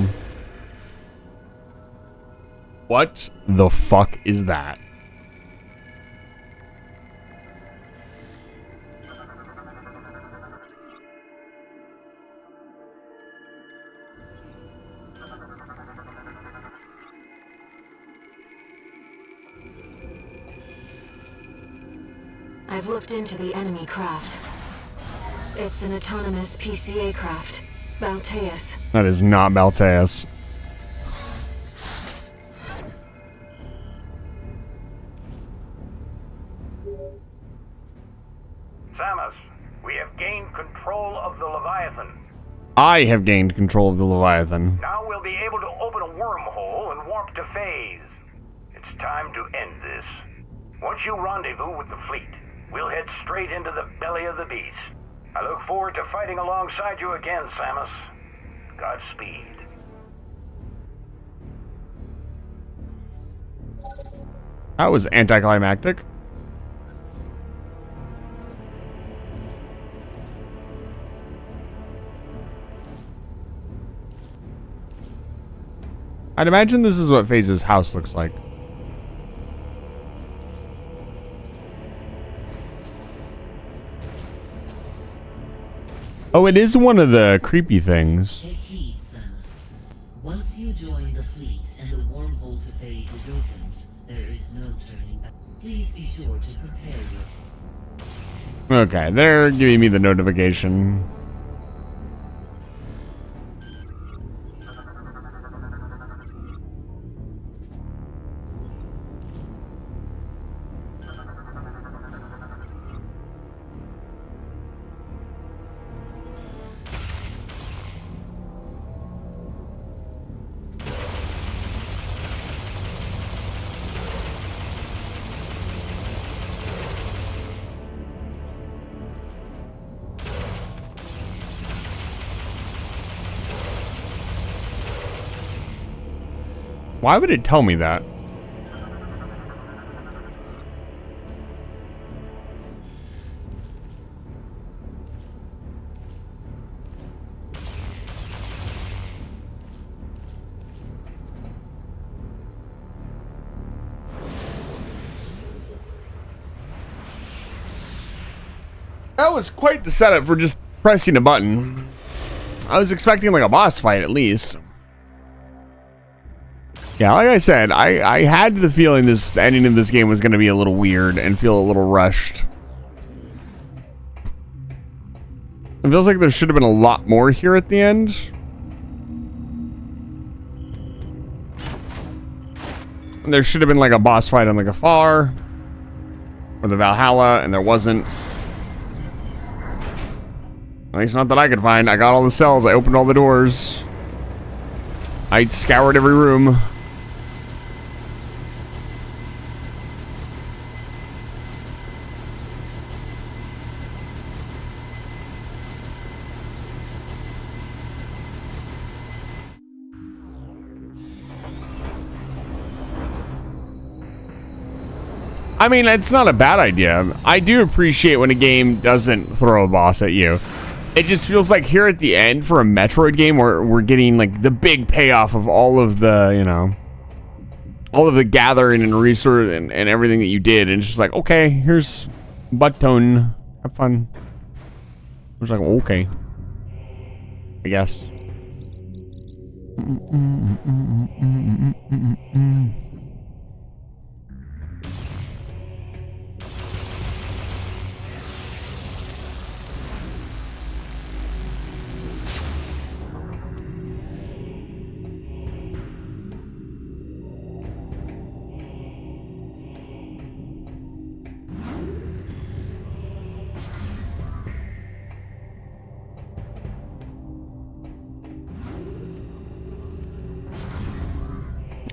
What the fuck is that? I've looked into the enemy craft. It's an autonomous PCA craft, Balteus. That is not Balteus. Samus, we have gained control of the Leviathan. I have gained control of the Leviathan. Now we'll be able to open a wormhole and warp to Phase. It's time to end this. Once you rendezvous with the fleet, we'll head straight into the belly of the beast. I look forward to fighting alongside you again, Samus. Godspeed. That was anticlimactic. I'd imagine this is what Phase's house looks like. Oh, it is one of the creepy things. Take heed, Samus. Once you join the fleet and the wormhole to Phase is opened, there is no turning back. Please be sure to prepare your... Okay, they're giving me the notification. Why would it tell me that? That was quite the setup for just pressing a button. I was expecting like a boss fight at least. Yeah, like I said, I had the feeling the ending of this game was going to be a little weird and feel a little rushed. It feels like there should have been a lot more here at the end. There should have been like a boss fight on the Gafar or the Valhalla, and there wasn't. At least not that I could find. I got all the cells. I opened all the doors. I scoured every room. I mean, it's not a bad idea. I do appreciate when a game doesn't throw a boss at you. It just feels like here at the end for a Metroid game where we're getting like the big payoff of all of the, you know, all of the gathering and resource and everything that you did. And it's just like, okay, here's button. Have fun. I was like, okay. I guess.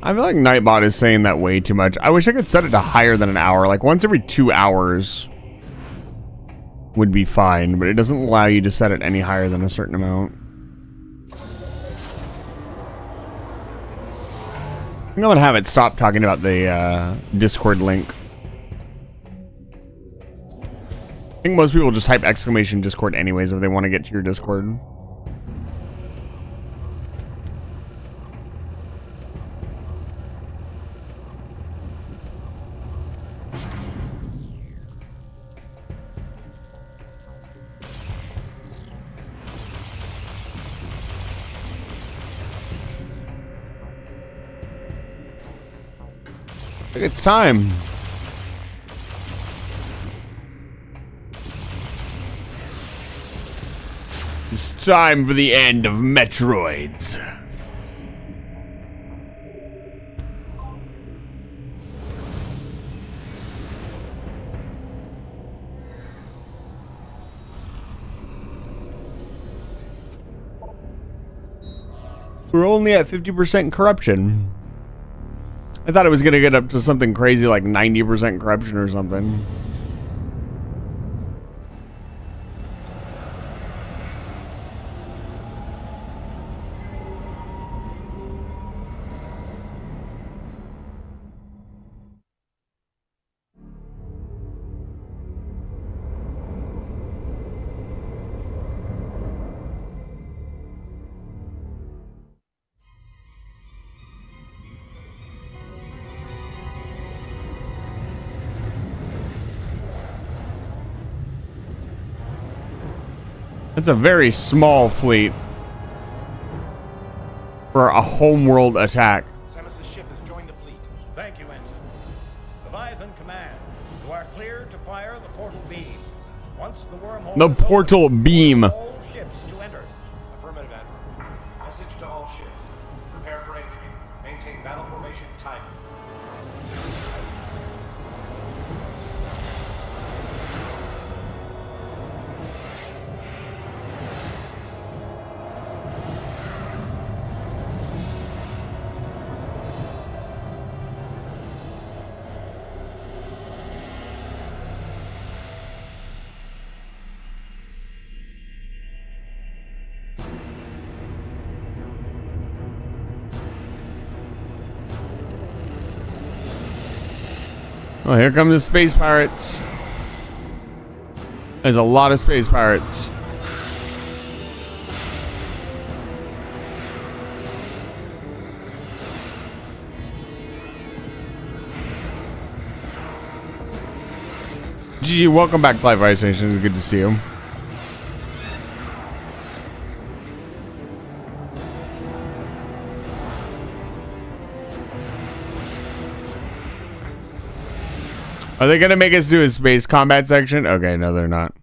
I feel like Nightbot is saying that way too much. I wish I could set it to higher than an hour. Like once every 2 hours would be fine, but it doesn't allow you to set it any higher than a certain amount. I think I'm gonna have it stop talking about the Discord link. I think most people just type exclamation Discord anyways if they want to get to your Discord. It's time. It's time for the end of Metroids. We're only at 50% corruption. I thought it was gonna get up to something crazy like 90% corruption or something. It's a very small fleet for a homeworld attack. Samus's ship has joined the fleet. Thank you, Ensign. Leviathan Command, you are clear to fire the portal beam. Once the wormhole The portal beam. all ships to enter. Affirmative, Admiral. Message to all ships. Prepare for entry. Maintain battle formation timeless. Oh, here come the space pirates. There's a lot of space pirates. GG, welcome back, Live Fire Station. It's good to see you. Are they gonna make us do a space combat section? Okay, no, they're not.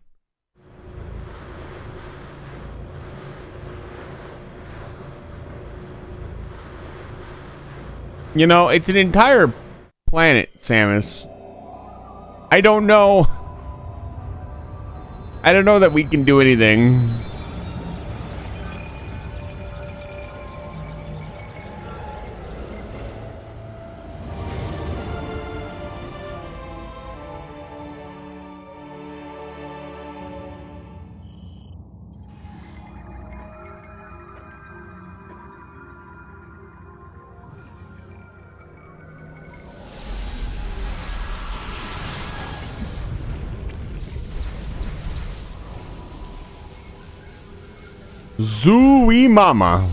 You know, it's an entire planet, Samus. I don't know. I don't know that we can do anything. Zooey Mama.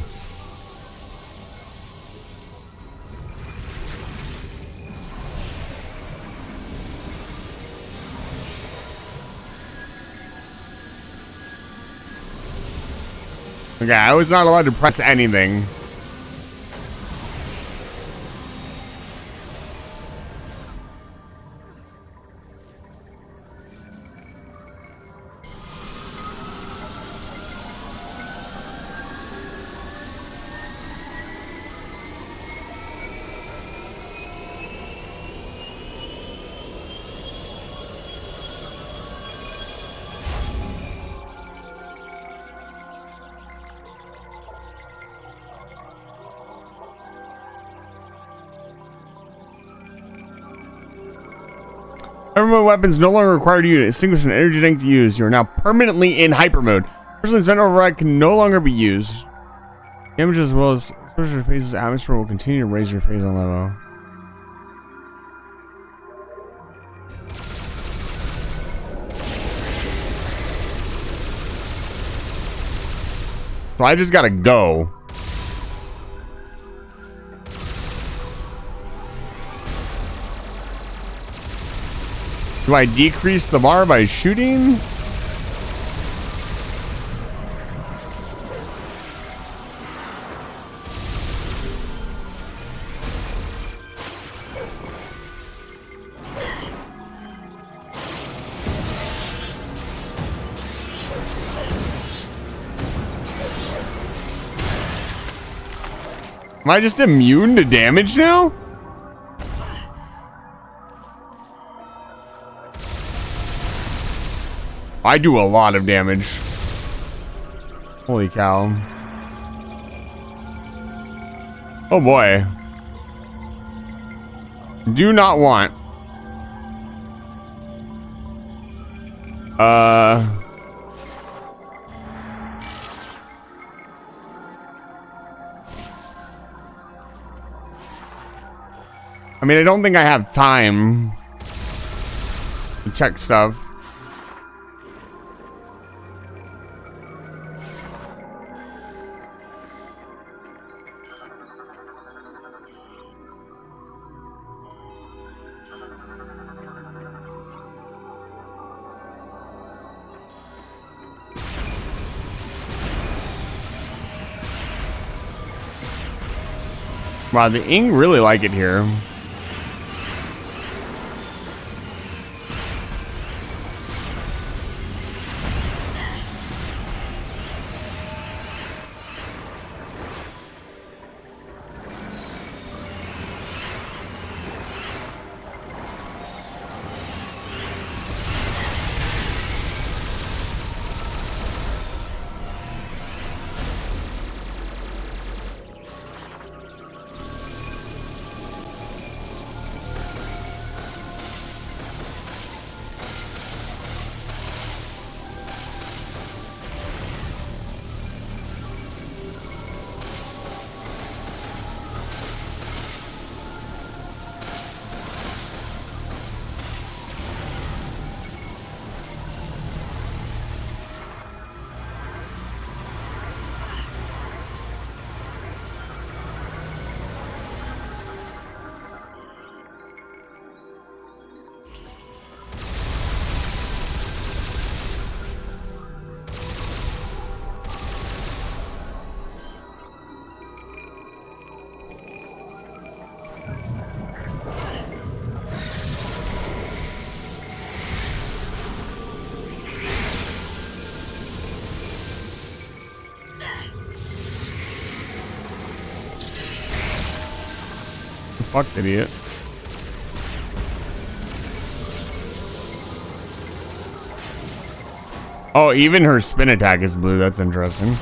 Okay, I was not allowed to press anything. Hyper weapons no longer require you to extinguish an energy tank to use. You are now permanently in hyper mode. Personally, vent override can no longer be used. Damage as well as exposure to phase's atmosphere will continue to raise your phase on level. So I just gotta go. Do I decrease the bar by shooting? Am I just immune to damage now? I do a lot of damage. Holy cow. Oh boy. Do not want. I mean, I don't think I have time to check stuff. Wow, the Ing really like it here. Fuck, idiot. Oh, even her spin attack is blue. That's interesting.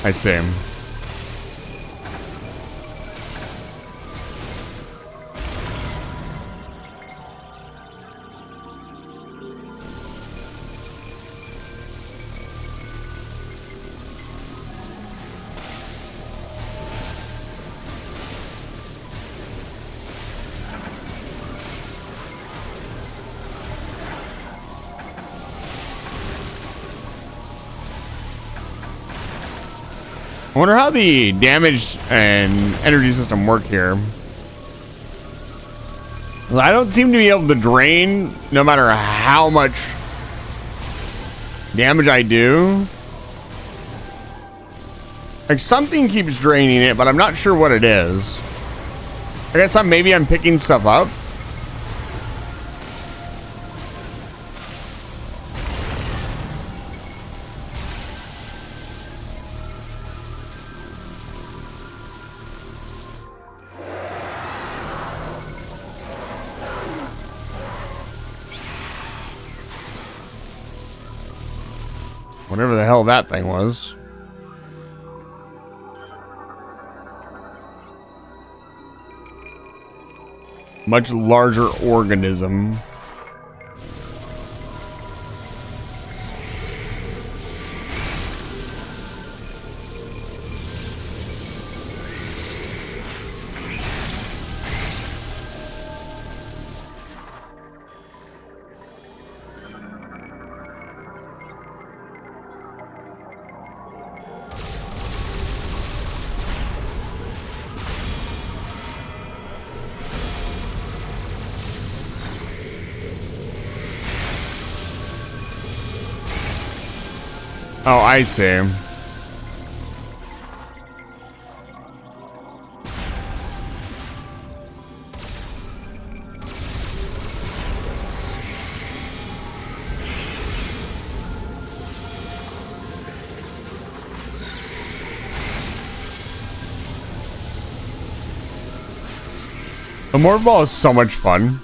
I see. I wonder how the damage and energy system work here. I don't seem to be able to drain no matter how much damage I do. Like something keeps draining it, but I'm not sure what it is. I guess maybe I'm picking stuff up. Whatever the hell that thing was. Much larger organism. Oh, I see. The morph ball is so much fun.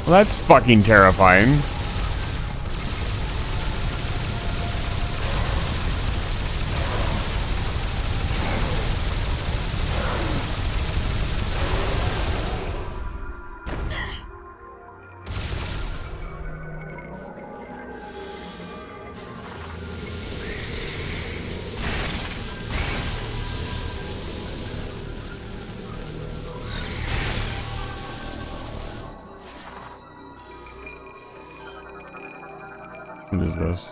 Well, that's fucking terrifying. What is this?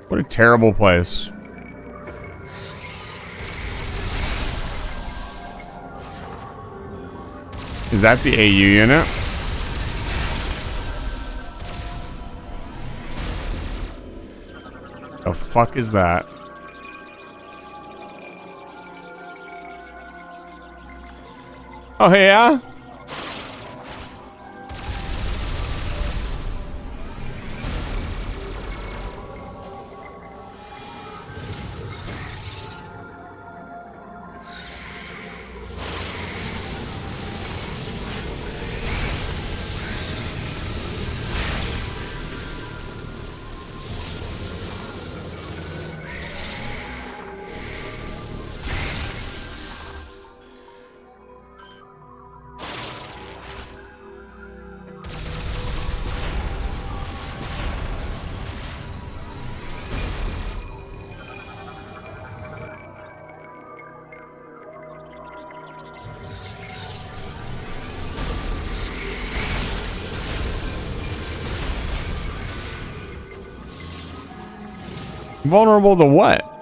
What a terrible place. Is that the AU unit? The fuck is that? Oh, yeah? Vulnerable to what?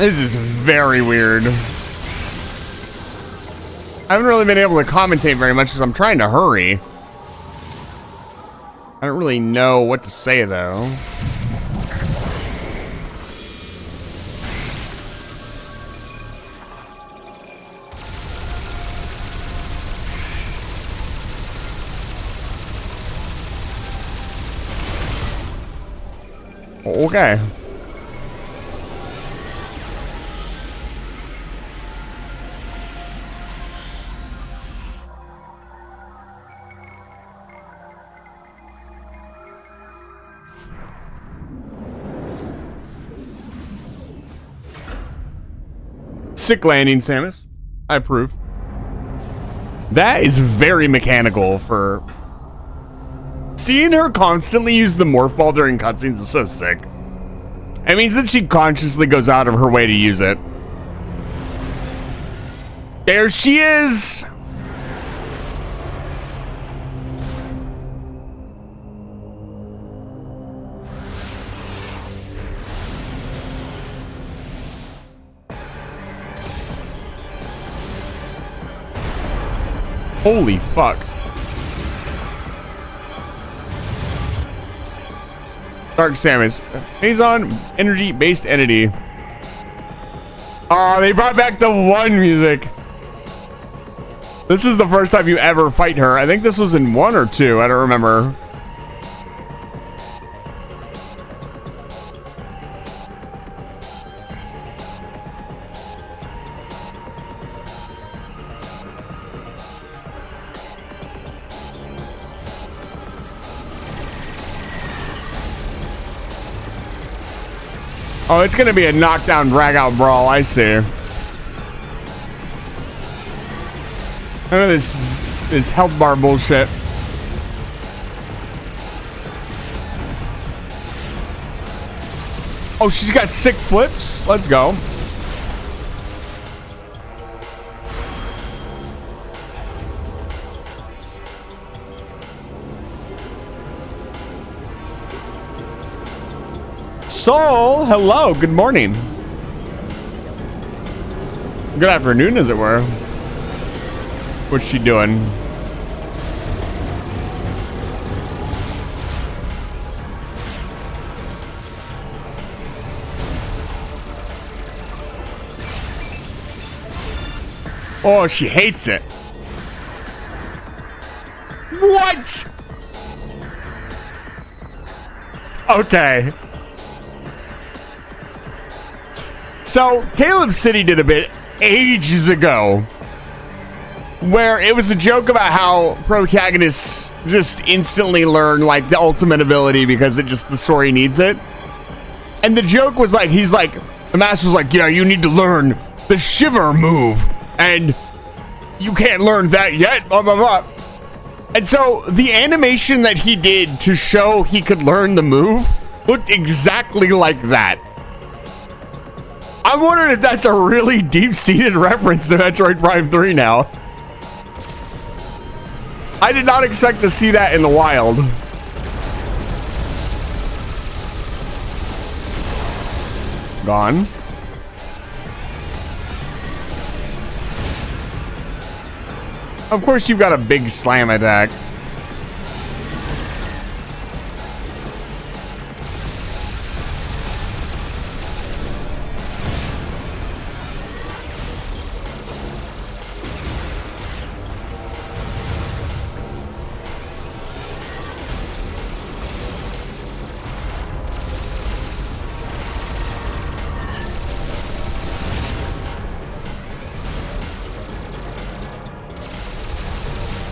This is very weird. I haven't really been able to commentate very much because I'm trying to hurry. I don't really know what to say though. Okay. Sick landing, Samus. I approve. That is very mechanical for... Seeing her constantly use the morph ball during cutscenes is so sick. It means that she consciously goes out of her way to use it. There she is! Holy fuck. Dark Samus. Phazon energy-based entity. Oh, they brought back the one music. This is the first time you ever fight her. I think this was in 1 or 2. I don't remember. Oh, it's gonna be a knockdown, drag-out brawl. I see. I know this health bar bullshit. Oh, she's got sick flips. Let's go. Soul, hello, good morning. Good afternoon, as it were. What's she doing? Oh, she hates it. What? Okay. So, Caleb City did a bit ages ago where it was a joke about how protagonists just instantly learn like the ultimate ability because it just the story needs it. And the joke was like, the master's like, yeah, you need to learn the shiver move and you can't learn that yet, blah, blah, blah. And so the animation that he did to show he could learn the move looked exactly like that. I'm wondering if that's a really deep-seated reference to Metroid Prime 3 now. I did not expect to see that in the wild. Gone. Of course you've got a big slam attack.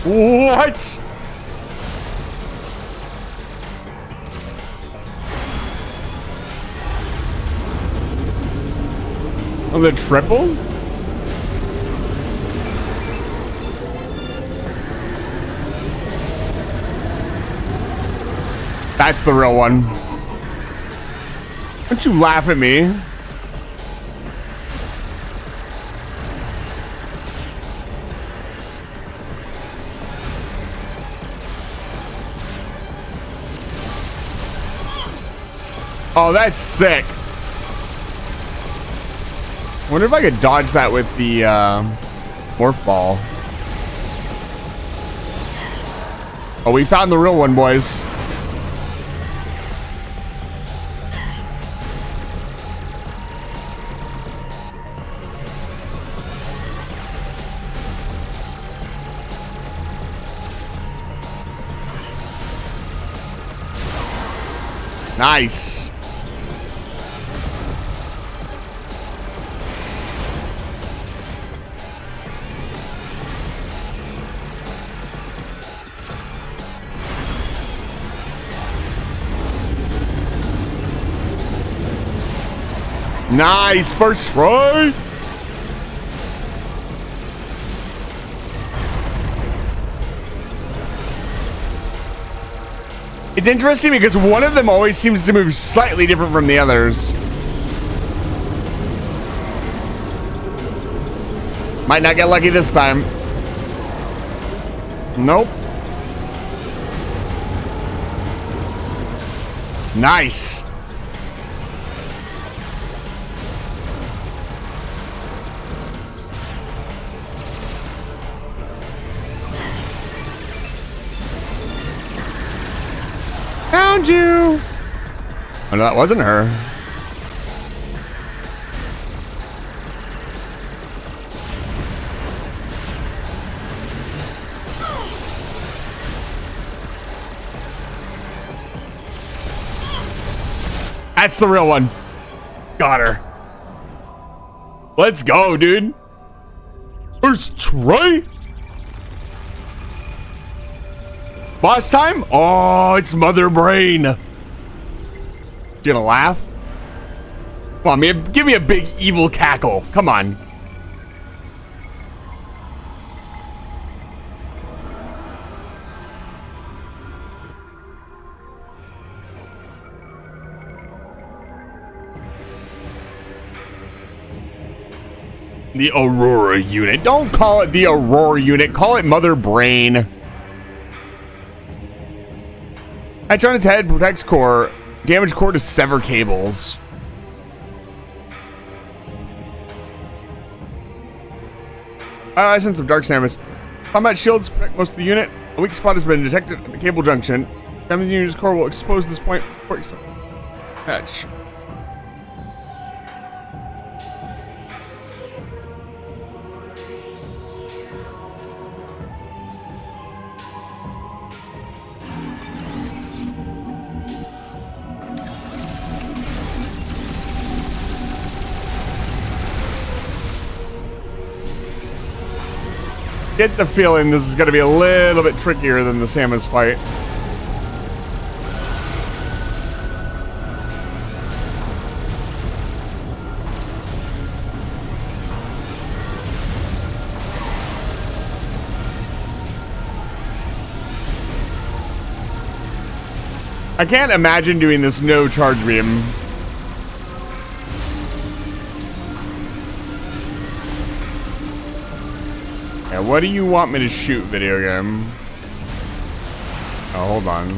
What? Oh, the triple? That's the real one. Don't you laugh at me. Oh, that's sick. Wonder if I could dodge that with the morph ball. Oh, we found the real one, boys. Nice. Nice, first try. It's interesting because one of them always seems to move slightly different from the others. Might not get lucky this time. Nope. Nice. Found you. Oh no, that wasn't her. That's the real one. Got her. Let's go, dude. First try. Boss time? Oh, it's Mother Brain. You gonna laugh? Come on, man. Give me a big evil cackle. Come on. The Aurora unit. Don't call it the Aurora unit. Call it Mother Brain. Hatch on its head, protects core. Damage core to sever cables. I sense some dark Samus. Combat shields protect most of the unit. A weak spot has been detected at the cable junction. Damage the unit's core will expose this point before you hatch. Get the feeling this is going to be a little bit trickier than the Samus fight. I can't imagine doing this no charge beam. Yeah, what do you want me to shoot, video game? Oh, hold on.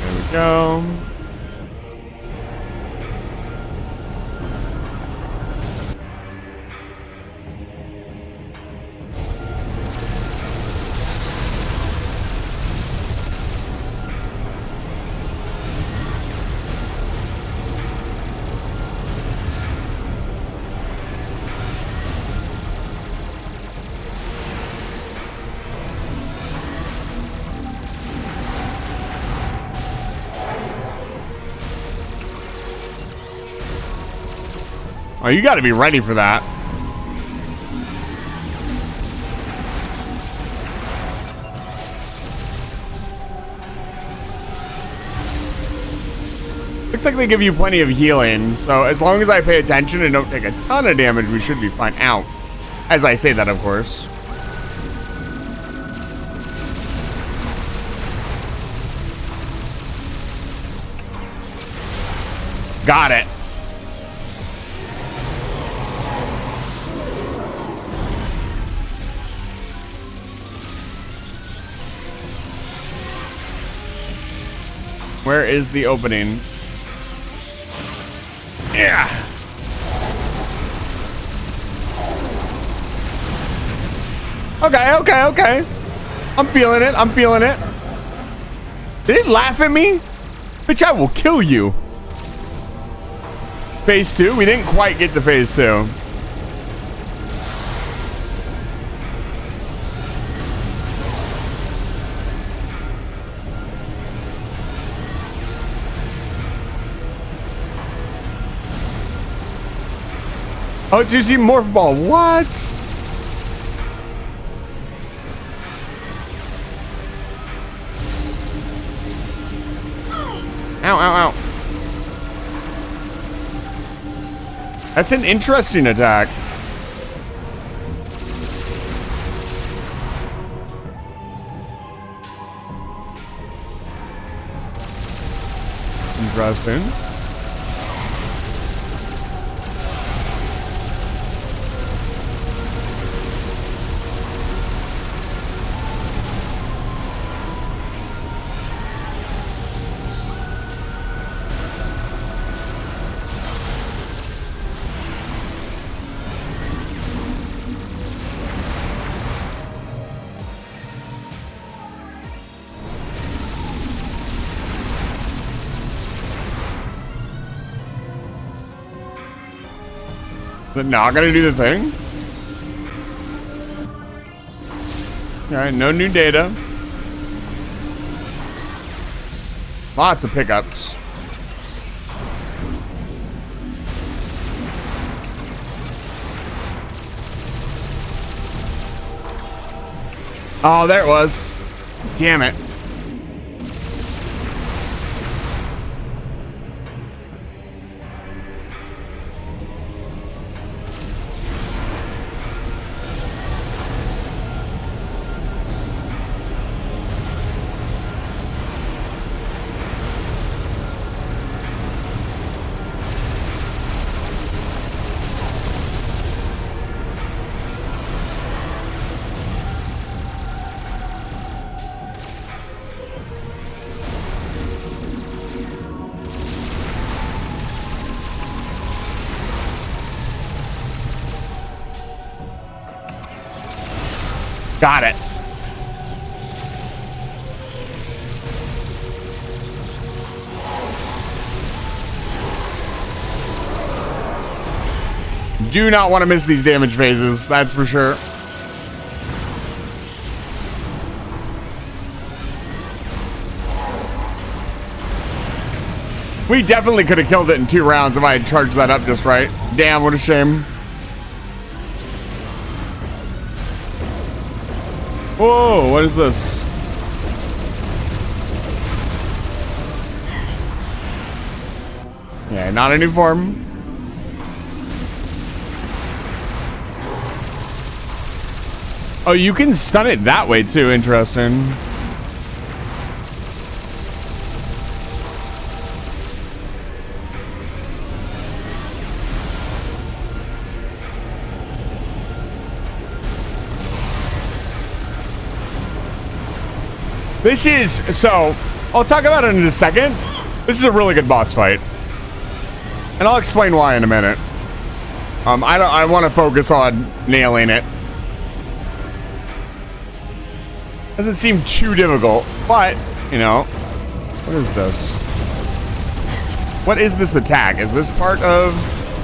There we go. Oh, you gotta be ready for that. Looks like they give you plenty of healing, so as long as I pay attention and don't take a ton of damage, we should be fine. Ow. As I say that, of course. Got it. Where is the opening? Yeah. Okay. I'm feeling it. Did it laugh at me? Bitch, I will kill you. Phase 2? We didn't quite get to phase 2. Oh, it's using Morph Ball. What? Ow. That's an interesting attack. Interesting. Is it not gonna do the thing? Alright, no new data. Lots of pickups. Oh, there it was. Damn it. Got it. Do not want to miss these damage phases, that's for sure. We definitely could have killed it in 2 rounds if I had charged that up just right. Damn, what a shame. Whoa, what is this? Yeah, not a new form. Oh, you can stun it that way too. Interesting. This is, so, I'll talk about it in a second. This is a really good boss fight. And I'll explain why in a minute. I want to focus on nailing it. Doesn't seem too difficult, but, you know, what is this? What is this attack? Is this part of,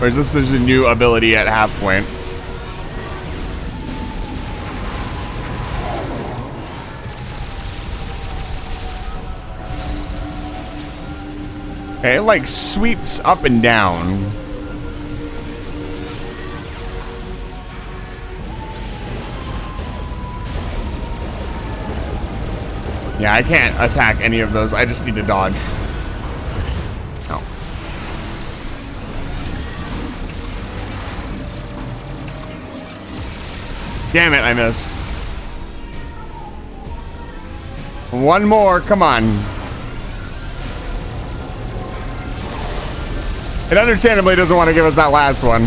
or is this a new ability at half point? Okay, it like sweeps up and down. Yeah, I can't attack any of those. I just need to dodge. No. Damn it, I missed. One more, come on. It understandably doesn't want to give us that last one.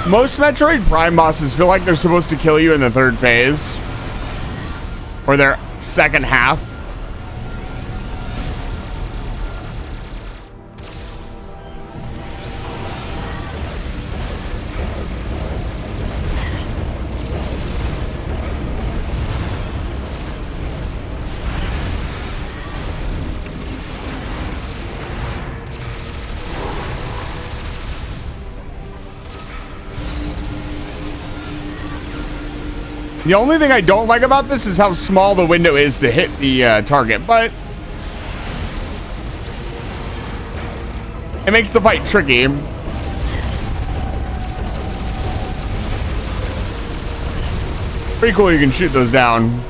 Most Metroid Prime bosses feel like they're supposed to kill you in the 3rd phase. Or they're second half. The only thing I don't like about this is how small the window is to hit the target, but it makes the fight tricky. Pretty cool you can shoot those down.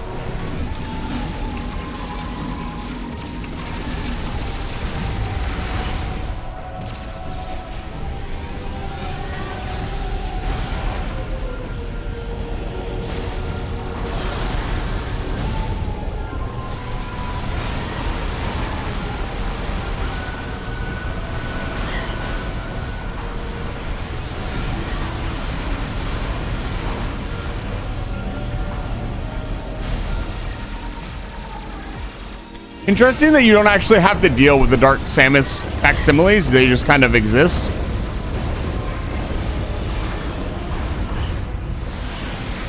Interesting that you don't actually have to deal with the Dark Samus facsimiles. They just kind of exist.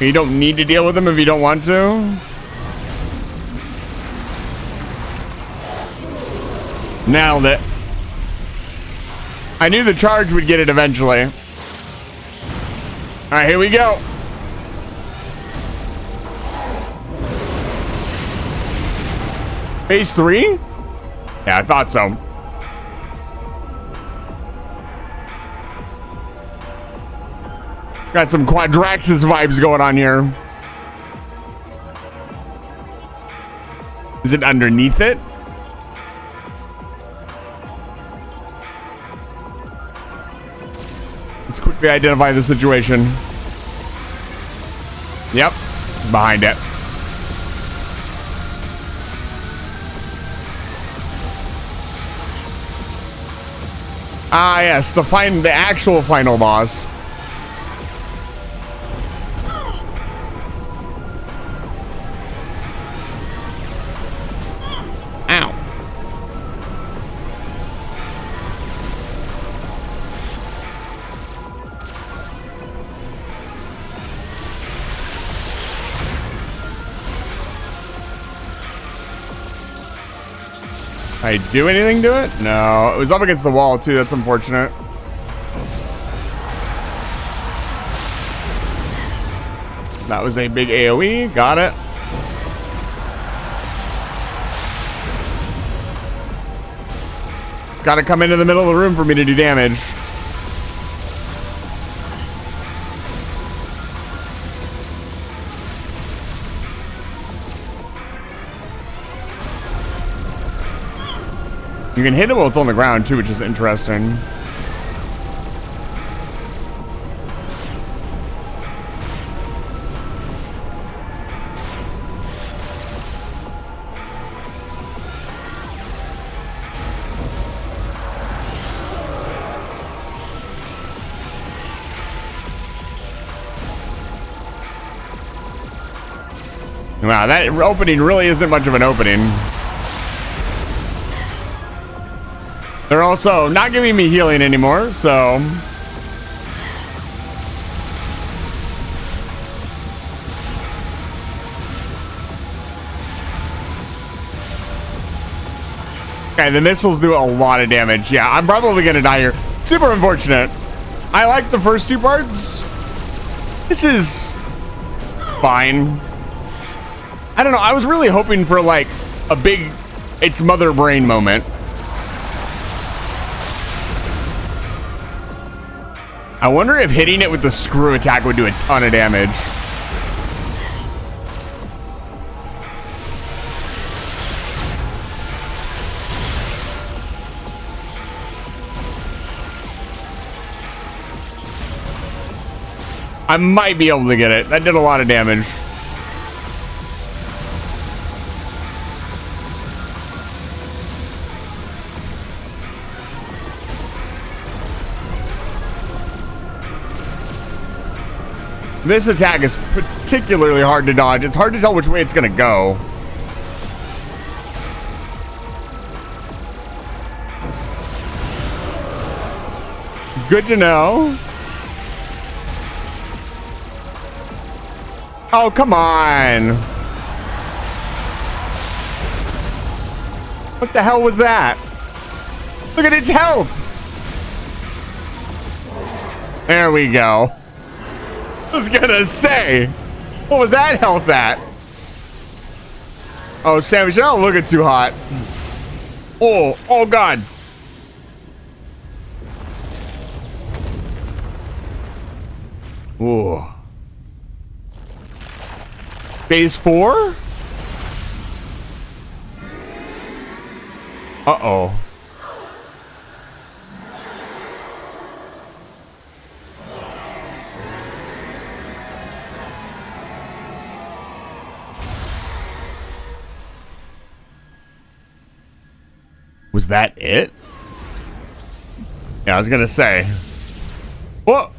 You don't need to deal with them if you don't want to. Nailed it. I knew the charge would get it eventually. All right, here we go. Phase 3? Yeah, I thought so. Got some Quadraxis vibes going on here. Is it underneath it? Let's quickly identify the situation. Yep, it's behind it. Ah, yes, the actual final boss. Ow. I do anything to it? No, it was up against the wall too. That's unfortunate. That was a big AoE. Got it. Got to come into the middle of the room for me to do damage. You can hit it while it's on the ground too, which is interesting. Wow, that opening really isn't much of an opening. They're also not giving me healing anymore, so. Okay, the missiles do a lot of damage. Yeah, I'm probably gonna die here. Super unfortunate. I like the first two parts. This is fine. I don't know, I was really hoping for like a big it's mother brain moment. I wonder if hitting it with the screw attack would do a ton of damage. I might be able to get it. That did a lot of damage. This attack is particularly hard to dodge. It's hard to tell which way it's gonna go. Good to know. Oh, come on. What the hell was that? Look at its health. There we go. I was gonna say, what was that health at? Oh, Sammy, you're not looking too hot. Oh God. Ooh. Phase 4? Uh-oh. Was that it? Yeah, I was gonna say. Whoa!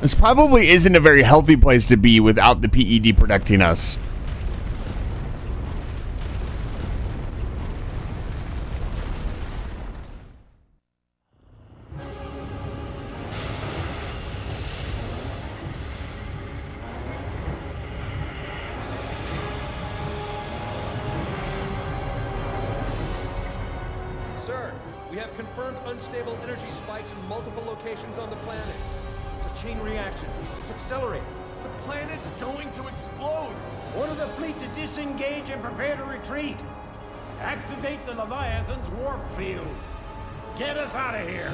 This probably isn't a very healthy place to be without the PED protecting us. Sir, we have confirmed unstable energy spikes in multiple locations on the planet. It's a chain reaction. It's accelerating. The planet's going to explode! Order the fleet to disengage and prepare to retreat. Activate the Leviathan's warp field. Get us out of here!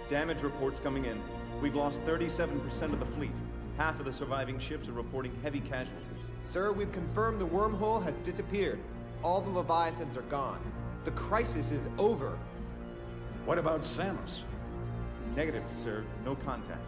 Damage reports coming in. We've lost 37% of the fleet. Half of the surviving ships are reporting heavy casualties. Sir, we've confirmed the wormhole has disappeared. All the Leviathans are gone. The crisis is over. What about Samus? Negative, sir. No contact.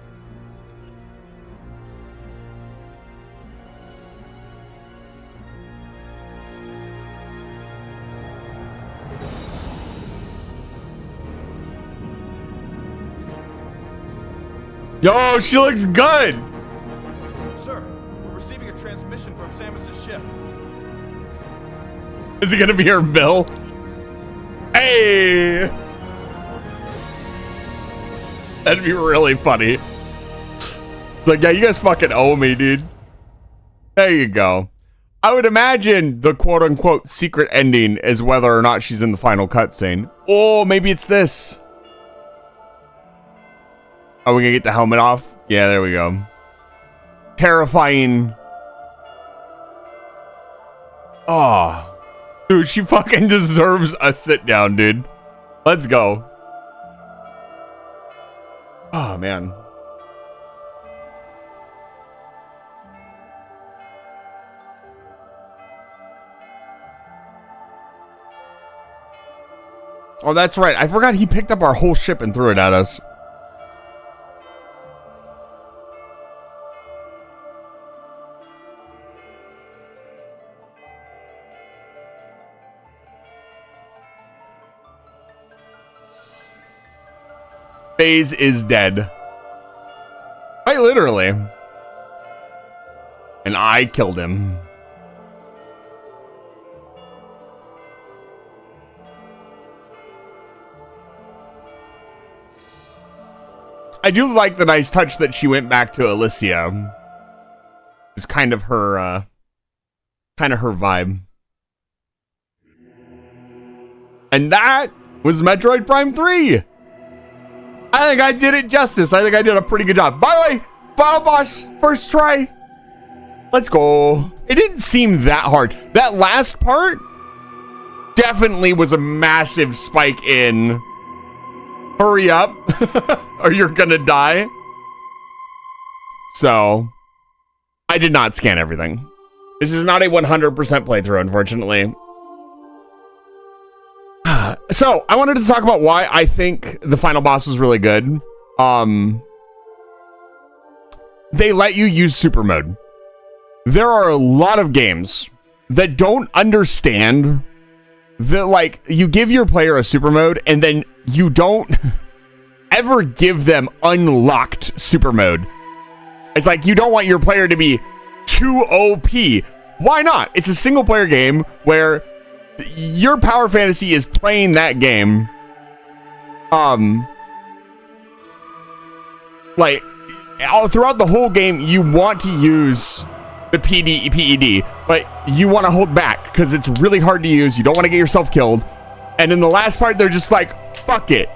Yo, she looks good. Sir, we're receiving a transmission from Samus's ship. Is it gonna be her bill? Hey! That'd be really funny. Like, yeah, you guys fucking owe me, dude. There you go. I would imagine the quote-unquote secret ending is whether or not she's in the final cutscene. Oh, maybe it's this. Are we gonna get the helmet off? Yeah, there we go. Terrifying. Oh. Dude, she fucking deserves a sit down, dude. Let's go. Oh, man. Oh, that's right. I forgot he picked up our whole ship and threw it at us. Phase is dead. Quite literally. And I killed him. I do like the nice touch that she went back to Alicia. It's kind of her vibe. And that was Metroid Prime 3. I think I did it justice. I think I did a pretty good job. By the way, final boss, first try. Let's go. It didn't seem that hard. That last part definitely was a massive spike in hurry up or you're gonna die. So I did not scan everything. This is not a 100% playthrough, unfortunately. So I wanted to talk about why I think the final boss was really good. They let you use super mode. There are a lot of games that don't understand that, like, you give your player a super mode and then you don't ever give them unlocked super mode. It's like you don't want your player to be too OP. Why not? It's a single player game where your power fantasy is playing that game. Like all throughout the whole game, you want to use the PED, but you want to hold back because it's really hard to use. You don't want to get yourself killed. And in the last part, they're just like, fuck it.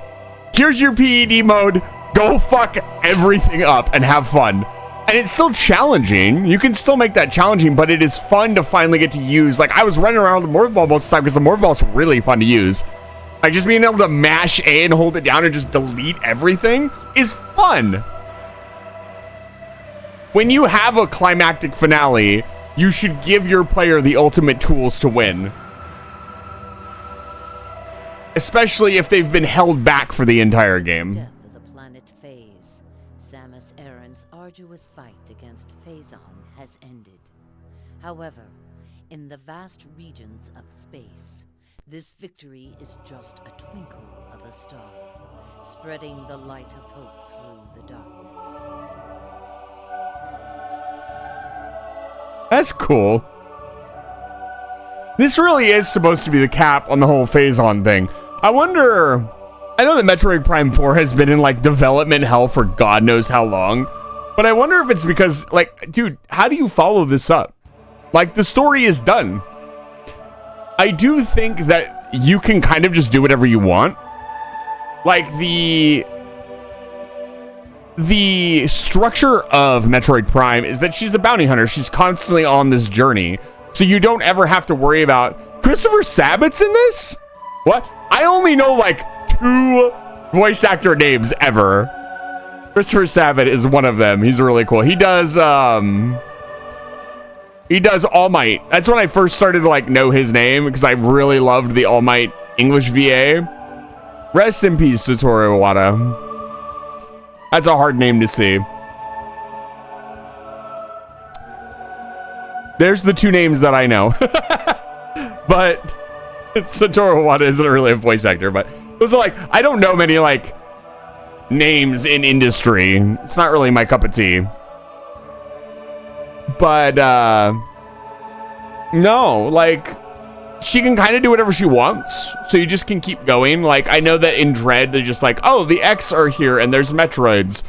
Here's your PED mode. Go fuck everything up and have fun. And it's still challenging. You can still make that challenging, but it is fun to finally get to use. Like, I was running around with the morph ball most of the time because the morph ball is really fun to use. Like, just being able to mash A and hold it down and just delete everything is fun. When you have a climactic finale, you should give your player the ultimate tools to win. Especially if they've been held back for the entire game. Death of the planet Phase. Samus Aran's arduous fight against Phazon has ended. However, in the vast regions of space, this victory is just a twinkle of a star, spreading the light of hope through the darkness. That's cool. This really is supposed to be the cap on the whole Phazon thing. I wonder... I know that Metroid Prime 4 has been in, like, development hell for God knows how long. But I wonder if it's because, like, dude, how do you follow this up? Like, the story is done. I do think that you can kind of just do whatever you want. Like, the structure of Metroid Prime is that she's a bounty hunter. She's constantly on this journey. So you don't ever have to worry about... Christopher Sabat's in this? What? I only know, like, 2 voice actor names ever. Christopher Sabat is one of them. He's really cool. He does All Might. That's when I first started to, like, know his name, because I really loved the All Might English VA. Rest in peace, Satoru Iwata. That's a hard name to see. There's the 2 names that I know. But Satoru Iwata isn't really a voice actor, but those are like, I don't know many like names in industry. It's not really my cup of tea. But no, like she can kind of do whatever she wants. So you just can keep going. Like I know that in Dread, they're just like, oh, the X are here and there's Metroids.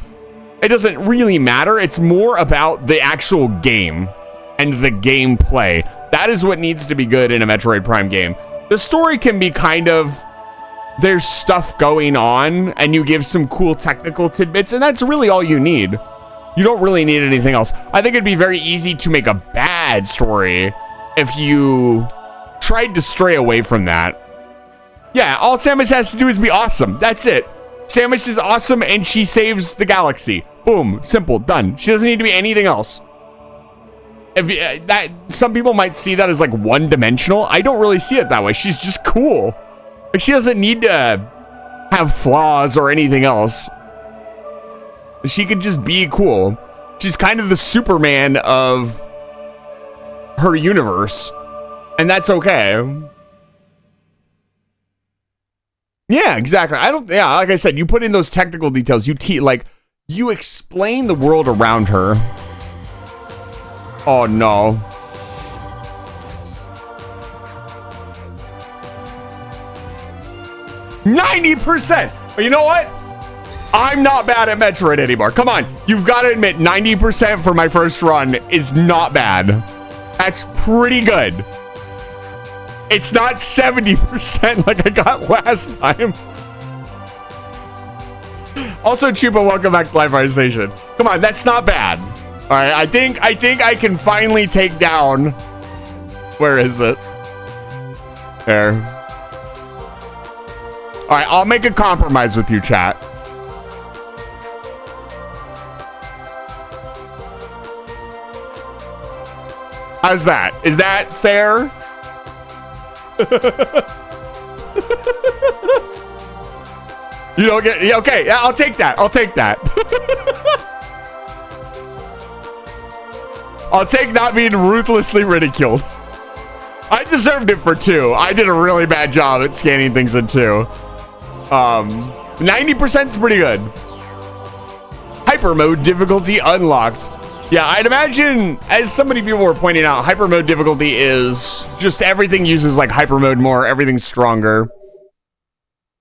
It doesn't really matter. It's more about the actual game and the gameplay. That is what needs to be good in a Metroid Prime game. The story can be kind of, there's stuff going on and you give some cool technical tidbits and that's really all you need. You don't really need anything else. I think it'd be very easy to make a bad story if you tried to stray away from that. Yeah, all Samus has to do is be awesome. That's it. Samus is awesome and she saves the galaxy. Boom, simple, done. She doesn't need to be anything else. If that, some people might see that as like one-dimensional. I don't really see it that way. She's just cool. Like she doesn't need to have flaws or anything else. She could just be cool. She's kind of the Superman of her universe. And that's okay. Yeah, exactly. Like I said, you put in those technical details. You explain the world around her. Oh no. %. But you know what? I'm not bad at Metroid anymore. Come on. You've got to admit 90% for my first run is not bad. That's pretty good. It's not 70% like I got last time. Also, Chupa, welcome back to Live Fire Station. Come on, that's not bad. All right, I think I can finally take down. Where is it? There. All right, I'll make a compromise with you, chat. How's that? Is that fair? You don't get, yeah, okay, yeah, I'll take that. I'll take that. I'll take not being ruthlessly ridiculed. I deserved it for 2. I did a really bad job at scanning things in 2. 90% is pretty good. Hyper mode difficulty unlocked. Yeah, I'd imagine, as so many people were pointing out, hyper mode difficulty is just everything uses like hyper mode more, everything's stronger.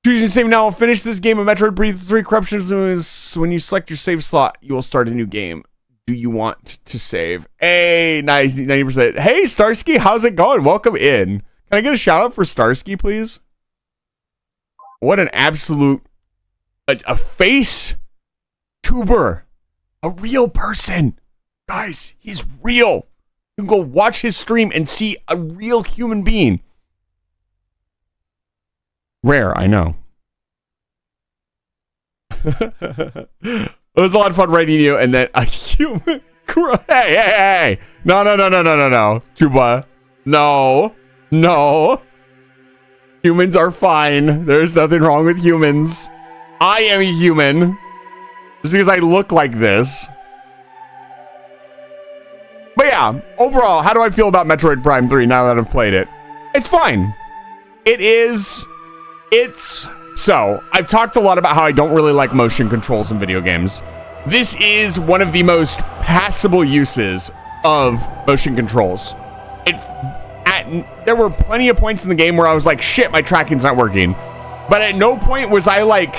Choose your save now. I'll finish this game of Metroid Prime 3 Corruptions. When you select your save slot, you will start a new game. Do you want to save? Hey, nice, 90%. Hey, Starsky, how's it going? Welcome in. Can I get a shout out for Starsky, please? What an absolute, a face tuber, a real person. Guys, he's real. You can go watch his stream and see a real human being. Rare, I know. It was a lot of fun writing you, and then a human. Hey. No. Chuba. No. Humans are fine. There's nothing wrong with humans. I am a human. Just because I look like this. But yeah, overall, how do I feel about Metroid Prime 3 now that I've played it? It's fine. So, I've talked a lot about how I don't really like motion controls in video games. This is one of the most passable uses of motion controls. There were plenty of points in the game where I was like, shit, my tracking's not working. But at no point was I like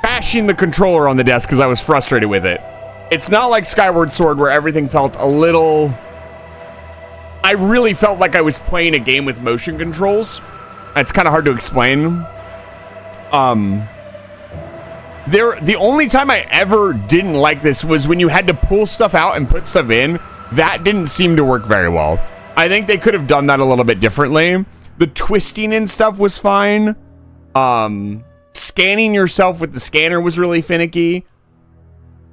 bashing the controller on the desk because I was frustrated with it. It's not like Skyward Sword where everything felt a little... I really felt like I was playing a game with motion controls. It's kind of hard to explain. The only time I ever didn't like this was when you had to pull stuff out and put stuff in. That didn't seem to work very well. I think they could have done that a little bit differently. The twisting and stuff was fine. Scanning yourself with the scanner was really finicky.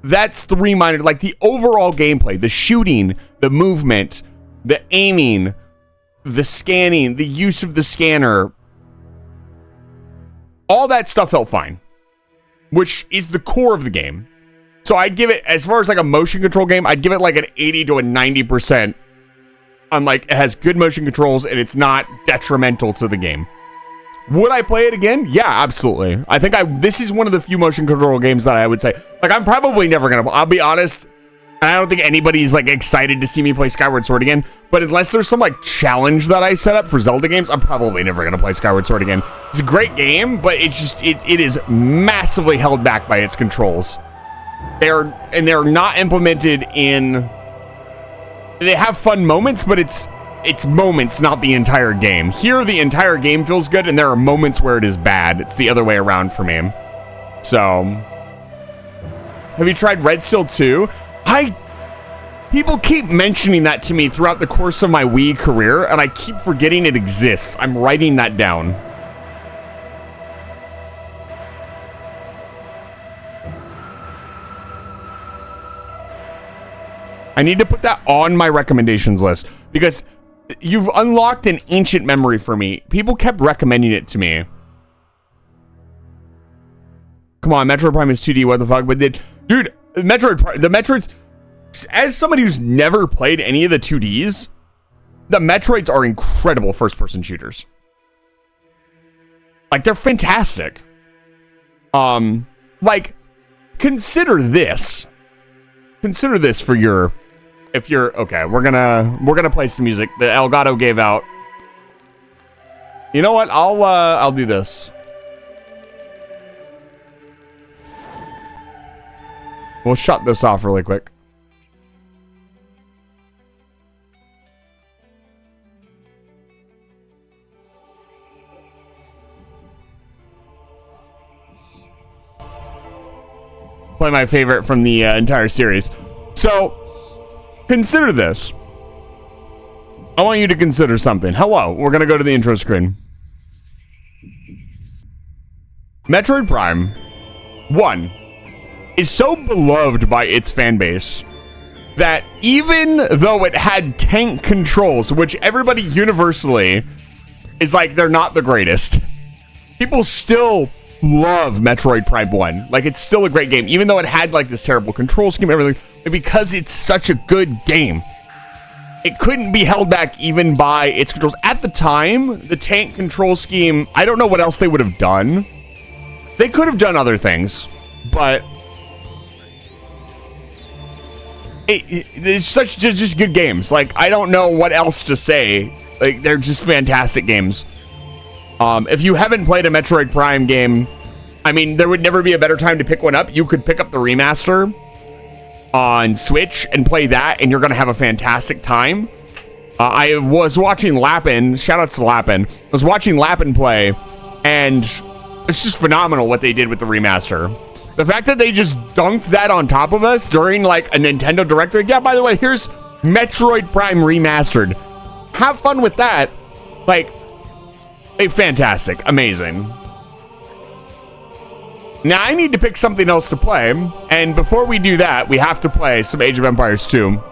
That's 3 minor, like the overall gameplay, the shooting, the movement, the aiming, the scanning, the use of the scanner. All that stuff felt fine, which is the core of the game. So I'd give it, as far as like a motion control game, I'd give it like an 80 to a 90% on like, it has good motion controls and it's not detrimental to the game. Would I play it again? Yeah, absolutely. I think this is one of the few motion control games that I would say, like, I'm probably never gonna, I'll be honest, and I don't think anybody's like excited to see me play Skyward Sword again, but unless there's some like challenge that I set up for Zelda games, I'm probably never gonna play Skyward Sword again. It's a great game, but it's just, it is massively held back by its controls. They're not implemented in, they have fun moments, but it's moments, not the entire game. Here, the entire game feels good, and there are moments where it is bad. It's the other way around for me. So, have you tried Red Steel 2? People keep mentioning that to me throughout the course of my Wii career, and I keep forgetting it exists. I'm writing that down. I need to put that on my recommendations list, because you've unlocked an ancient memory for me. People kept recommending it to me. Come on, Metroid Prime is 2D, what the fuck? But dude, the Metroids, as somebody who's never played any of the 2Ds, the Metroids are incredible first-person shooters. Like, they're fantastic. Like, consider this. Consider this for your... If you're okay, we're gonna play some music. The Elgato gave out. You know what? I'll do this. We'll shut this off really quick. Probably my favorite from the entire series. So, consider this. I want you to consider something. Hello, we're going to go to the intro screen. Metroid Prime 1 is so beloved by its fan base that even though it had tank controls, which everybody universally is like they're not the greatest, people still love Metroid Prime 1. Like, it's still a great game, even though it had like this terrible control scheme and everything. And because it's such a good game, it couldn't be held back even by its controls. At the time, the tank control scheme, I don't know what else they would have done. They could have done other things, but it's such just good games. Like, I don't know what else to say. Like, they're just fantastic games. If you haven't played a Metroid Prime game, I mean, there would never be a better time to pick one up. You could pick up the remaster on Switch and play that, and you're going to have a fantastic time. I was watching Lappin, shoutouts to Lappin. I was watching Lappin play, and it's just phenomenal what they did with the remaster. The fact that they just dunked that on top of us during like a Nintendo Direct. Like, yeah, by the way, here's Metroid Prime Remastered. Have fun with that. Like, fantastic. Amazing. Now, I need to pick something else to play. And before we do that, we have to play some Age of Empires 2.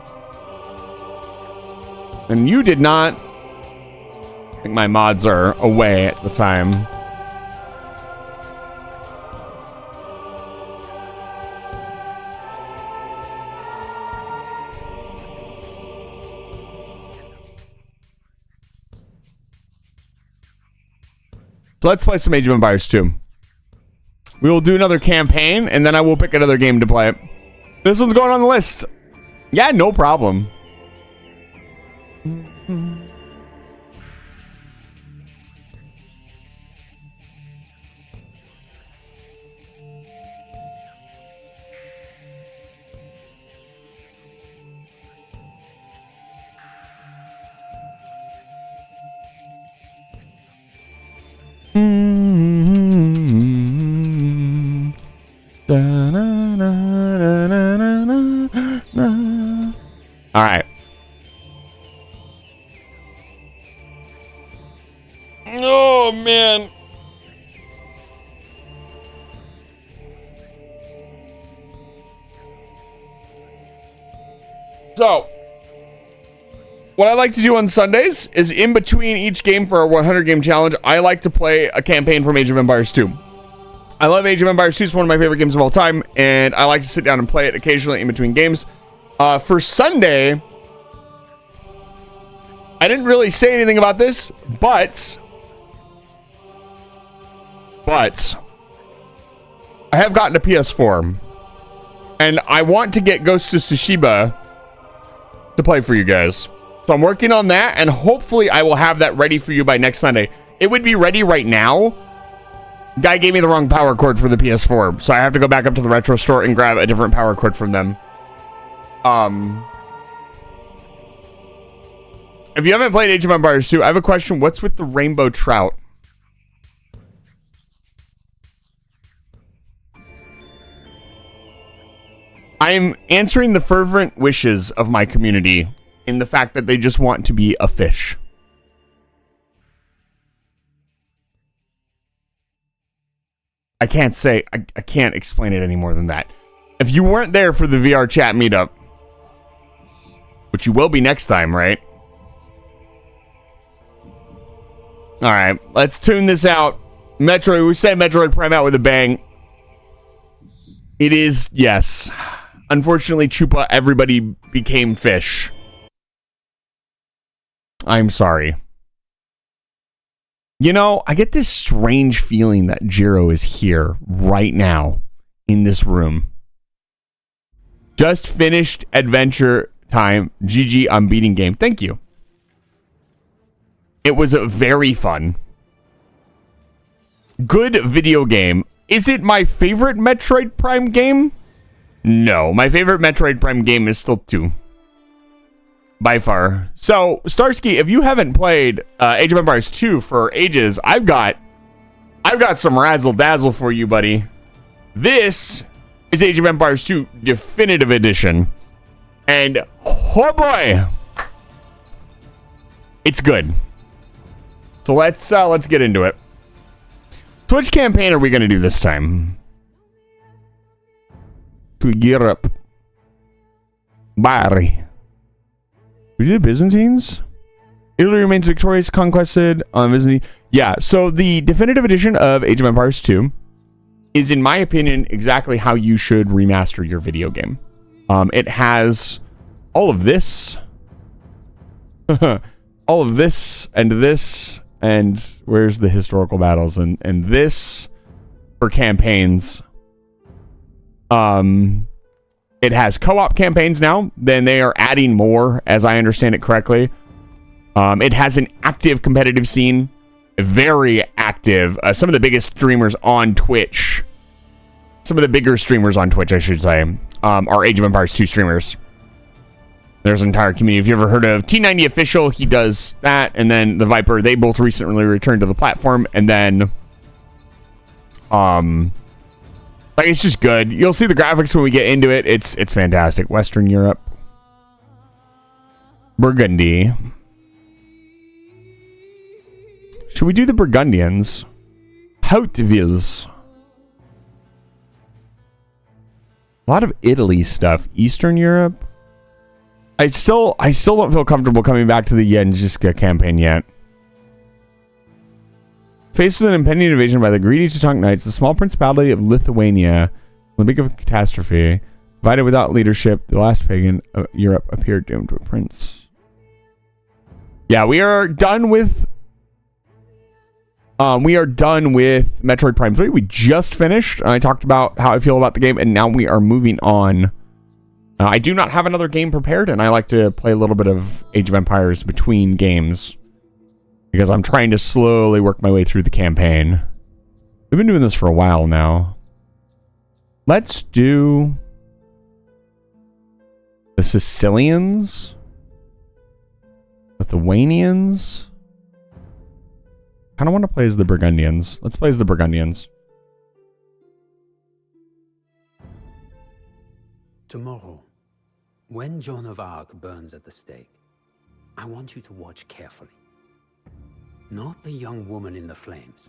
And you did not... I think my mods are away at the time. So let's play some Age of Empires 2. We will do another campaign, and then I will pick another game to play. This one's going on the list. Yeah, no problem. All right. Oh, man. So, what I like to do on Sundays is in between each game for our 100 game challenge, I like to play a campaign from Age of Empires 2. I love Age of Empires 2. It's one of my favorite games of all time, and I like to sit down and play it occasionally in between games. For Sunday, I didn't really say anything about this, but I have gotten a PS4, and I want to get Ghost of Tsushima to play for you guys. So I'm working on that, and hopefully I will have that ready for you by next Sunday. It would be ready right now. Guy gave me the wrong power cord for the PS4, so I have to go back up to the retro store and grab a different power cord from them. If you haven't played Age of Empires 2, I have a question. What's with the rainbow trout? I am answering the fervent wishes of my community in the fact that they just want to be a fish. I can't say, I can't explain it any more than that. If you weren't there for the VR chat meetup, which you will be next time, right? All right, let's tune this out. Metroid, we said Metroid Prime out with a bang. It is, yes. Unfortunately, Chupa, everybody became fish. I'm sorry. You know, I get this strange feeling that Jiro is here right now in this room. Just finished Adventure Time. GG, I'm beating game. Thank you. It was a very fun. Good video game. Is it my favorite Metroid Prime game? No, my favorite Metroid Prime game is still 2. By far. So, Starsky, if you haven't played Age of Empires 2 for ages, I've got some razzle dazzle for you, buddy. This is Age of Empires 2 Definitive Edition. And oh boy, it's good. So let's get into it. So which campaign are we going to do this time? To Europe. Bari. We do the Byzantines? Italy remains victorious, conquested on Byzantine. Yeah, so the definitive edition of Age of Empires 2 is, in my opinion, exactly how you should remaster your video game. It has all of this. All of this, and where's the historical battles? And this for campaigns. It has co-op campaigns now. Then they are adding more, as I understand it correctly. It has an active competitive scene. Very active. Some of the biggest streamers on Twitch. Some of the bigger streamers on Twitch, I should say, are Age of Empires 2 streamers. There's an entire community. If you ever heard of T90 Official, he does that. And then the Viper, they both recently returned to the platform. And then, like, it's just good. You'll see the graphics when we get into it. It's fantastic. Western Europe. Burgundy. Should we do the Burgundians? Hautevilles. A lot of Italy stuff. Eastern Europe. I still don't feel comfortable coming back to the Yenjiska campaign yet. Faced with an impending invasion by the greedy Teutonic Knights, the small principality of Lithuania, in the brink of a catastrophe, divided without leadership, the last pagan of Europe appeared doomed to a prince. Yeah, we are done with Metroid Prime 3. We just finished. I talked about how I feel about the game, and now we are moving on. I do not have another game prepared, and I like to play a little bit of Age of Empires between games because I'm trying to slowly work my way through the campaign. We've been doing this for a while now. Let's do the Sicilians, Lithuanians. I kind of want to play as the Burgundians. Let's play as the Burgundians. Tomorrow, when Joan of Arc burns at the stake, I want you to watch carefully. Not the young woman in the flames,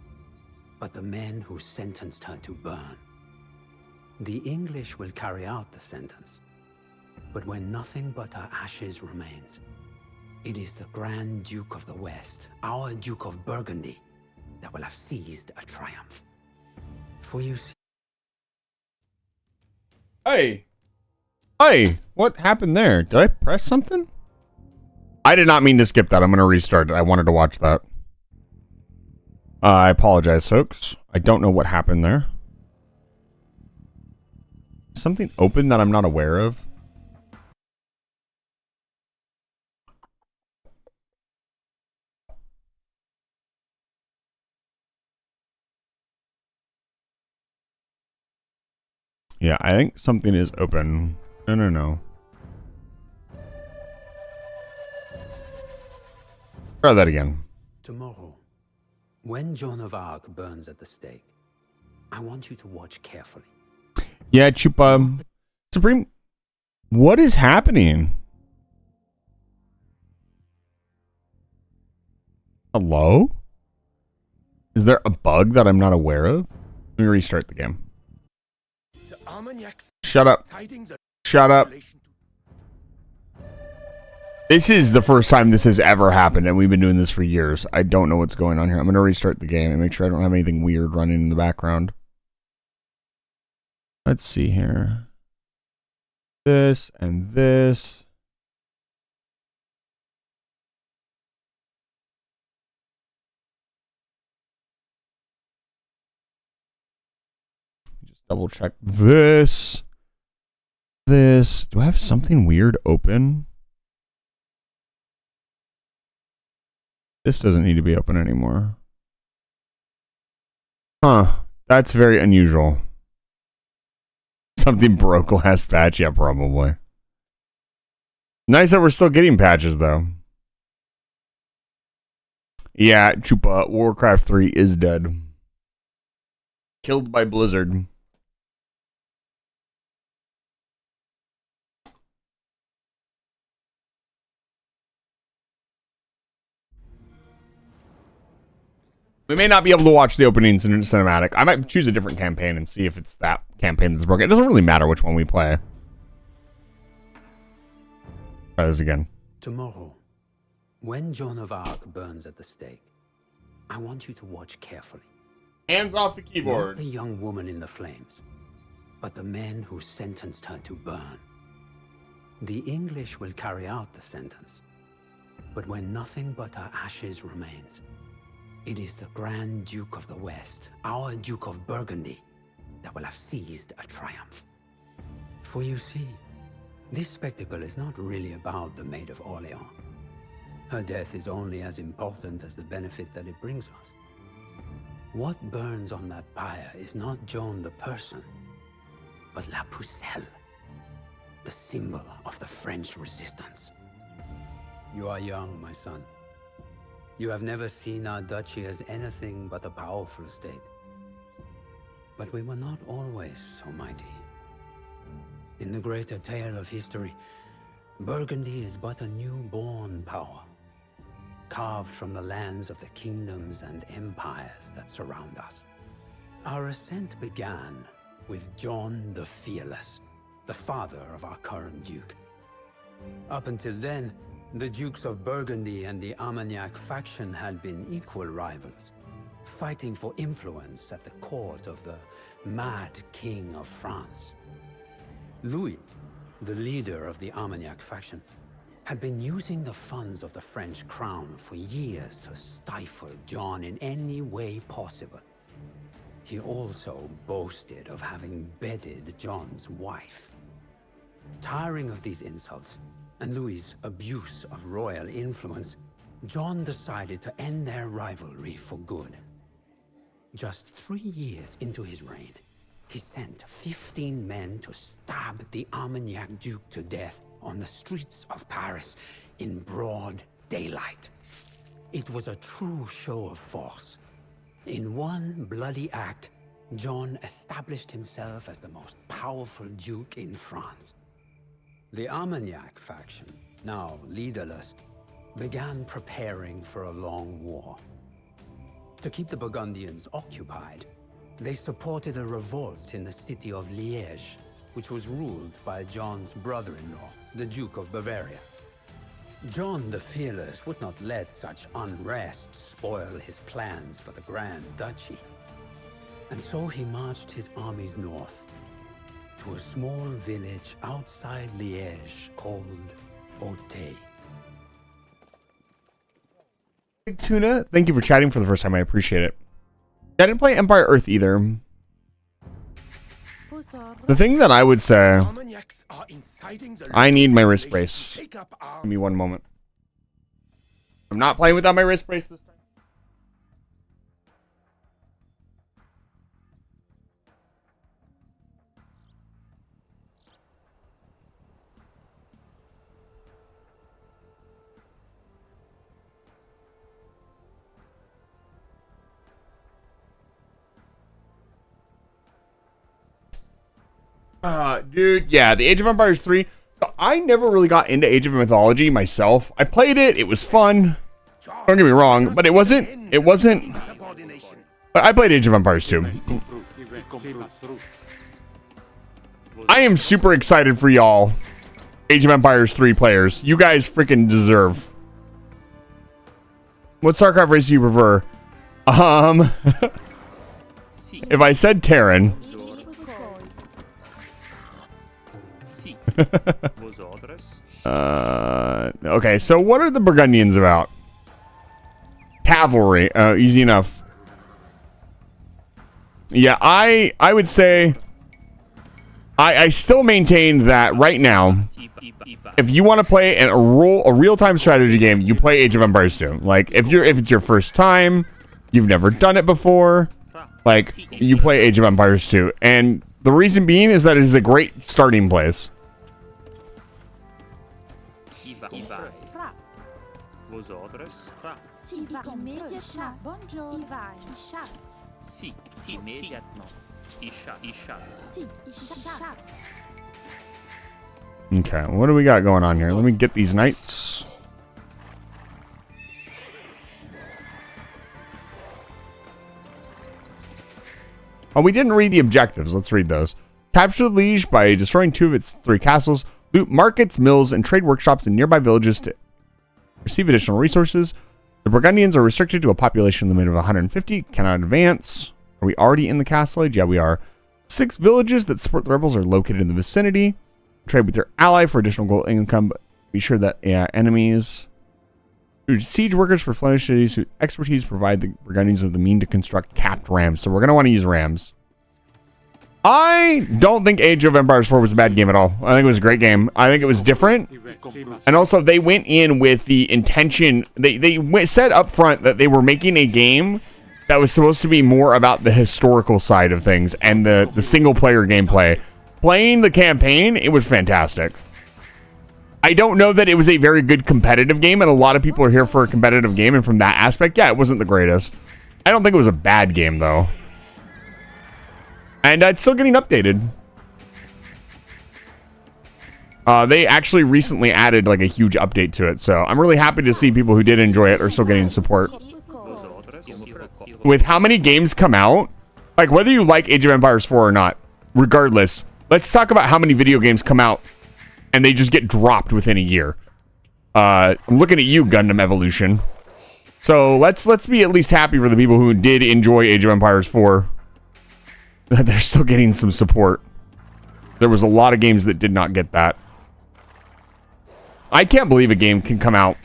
but the men who sentenced her to burn. The English will carry out the sentence, but when nothing but her ashes remains, it is the Grand Duke of the West, our Duke of Burgundy, that will have seized a triumph. For you see... Hey! Hey! What happened there? Did I press something? I did not mean to skip that. I'm going to restart it. I wanted to watch that. I apologize, folks. I don't know what happened there. Something open that I'm not aware of? Yeah, I think something is open. No. Try that again. Tomorrow, when Joan of Arc burns at the stake, I want you to watch carefully. Yeah, Chupa. Supreme, what is happening? Hello? Is there a bug that I'm not aware of? Let me restart the game. Shut up. Shut up. This is the first time this has ever happened, and we've been doing this for years. I don't know what's going on here. I'm going to restart the game and make sure I don't have anything weird running in the background. Let's see here. This and this. Just double check this. This. Do I have something weird open? This doesn't need to be open anymore. Huh. That's very unusual. Something broke last patch? Yeah, probably. Nice that we're still getting patches, though. Yeah, Chupa, Warcraft 3 is dead. Killed by Blizzard. We may not be able to watch the opening cinematic. I might choose a different campaign and see if it's that campaign that's broken. It doesn't really matter which one we play. Try this again. Tomorrow, when Joan of Arc burns at the stake, I want you to watch carefully. Hands off the keyboard. Not the young woman in the flames, but the men who sentenced her to burn. The English will carry out the sentence, but when nothing but her ashes remains, it is the Grand Duke of the West, our Duke of Burgundy, that will have seized a triumph. For you see, this spectacle is not really about the Maid of Orleans. Her death is only as important as the benefit that it brings us. What burns on that pyre is not Joan the person, but La Pucelle, the symbol of the French resistance. You are young, my son. You have never seen our duchy as anything but a powerful state. But we were not always so mighty. In the greater tale of history, Burgundy is but a newborn power, carved from the lands of the kingdoms and empires that surround us. Our ascent began with John the Fearless, the father of our current duke. Up until then, the Dukes of Burgundy and the Armagnac faction had been equal rivals, fighting for influence at the court of the Mad King of France. Louis, the leader of the Armagnac faction, had been using the funds of the French crown for years to stifle John in any way possible. He also boasted of having bedded John's wife. Tiring of these insults, and Louis's abuse of royal influence, John decided to end their rivalry for good. Just 3 years into his reign, he sent 15 men to stab the Armagnac Duke to death on the streets of Paris in broad daylight. It was a true show of force. In one bloody act, John established himself as the most powerful duke in France. The Armagnac faction, now leaderless, began preparing for a long war. To keep the Burgundians occupied, they supported a revolt in the city of Liège, which was ruled by John's brother-in-law, the Duke of Bavaria. John the Fearless would not let such unrest spoil his plans for the Grand Duchy. And so he marched his armies north, to a small village outside Liège called Auteuil. Big Tuna, thank you for chatting for the first time. I appreciate it. I didn't play Empire Earth either. The thing that I would say, I need my wrist brace. Give me one moment. I'm not playing without my wrist brace this time. Dude, yeah, the Age of Empires 3. So I never really got into Age of Mythology myself. I played it, it was fun. Don't get me wrong, but it wasn't. But I played Age of Empires 2. I am super excited for y'all, Age of Empires 3 players. You guys freaking deserve. What StarCraft race do you prefer? If I said Terran. Okay, so what are the Burgundians about? Cavalry. Easy enough. Yeah, I would say I still maintain that right now, if you want to play a real-time strategy game, you play Age of Empires 2. Like, if it's your first time, you've never done it before, like, you play Age of Empires 2. And the reason being is that it is a great starting place. Okay, what do we got going on here? Let me get these knights. Oh, we didn't read the objectives. Let's read those. Capture the liege by destroying 2 of its 3 castles. Loot markets, mills, and trade workshops in nearby villages to receive additional resources. The Burgundians are restricted to a population limit of 150. Cannot advance. Are we already in the castle age? Yeah, we are. 6 villages that support the rebels are located in the vicinity. Trade with your ally for additional gold income. But be sure that enemies... Siege workers for Flemish cities whose expertise provide the Burgundians with the mean to construct capped rams. So we're going to want to use rams. I don't think Age of Empires 4 was a bad game at all. I think it was a great game. I think it was different. And also they went in with the intention. They said up front that they were making a game that was supposed to be more about the historical side of things and the single player gameplay. Playing the campaign, it was fantastic. I don't know that it was a very good competitive game, and a lot of people are here for a competitive game, and from that aspect, yeah, it wasn't the greatest. I don't think it was a bad game, though. And it's still getting updated. They actually recently added, like, a huge update to it, so I'm really happy to see people who did enjoy it are still getting support. With how many games come out, like, whether you like Age of Empires 4 or not, regardless, let's talk about how many video games come out and they just get dropped within a year. I'm looking at you, Gundam Evolution. So let's be at least happy for the people who did enjoy Age of Empires 4. That they're still getting some support. There was a lot of games that did not get that. I can't believe a game can come out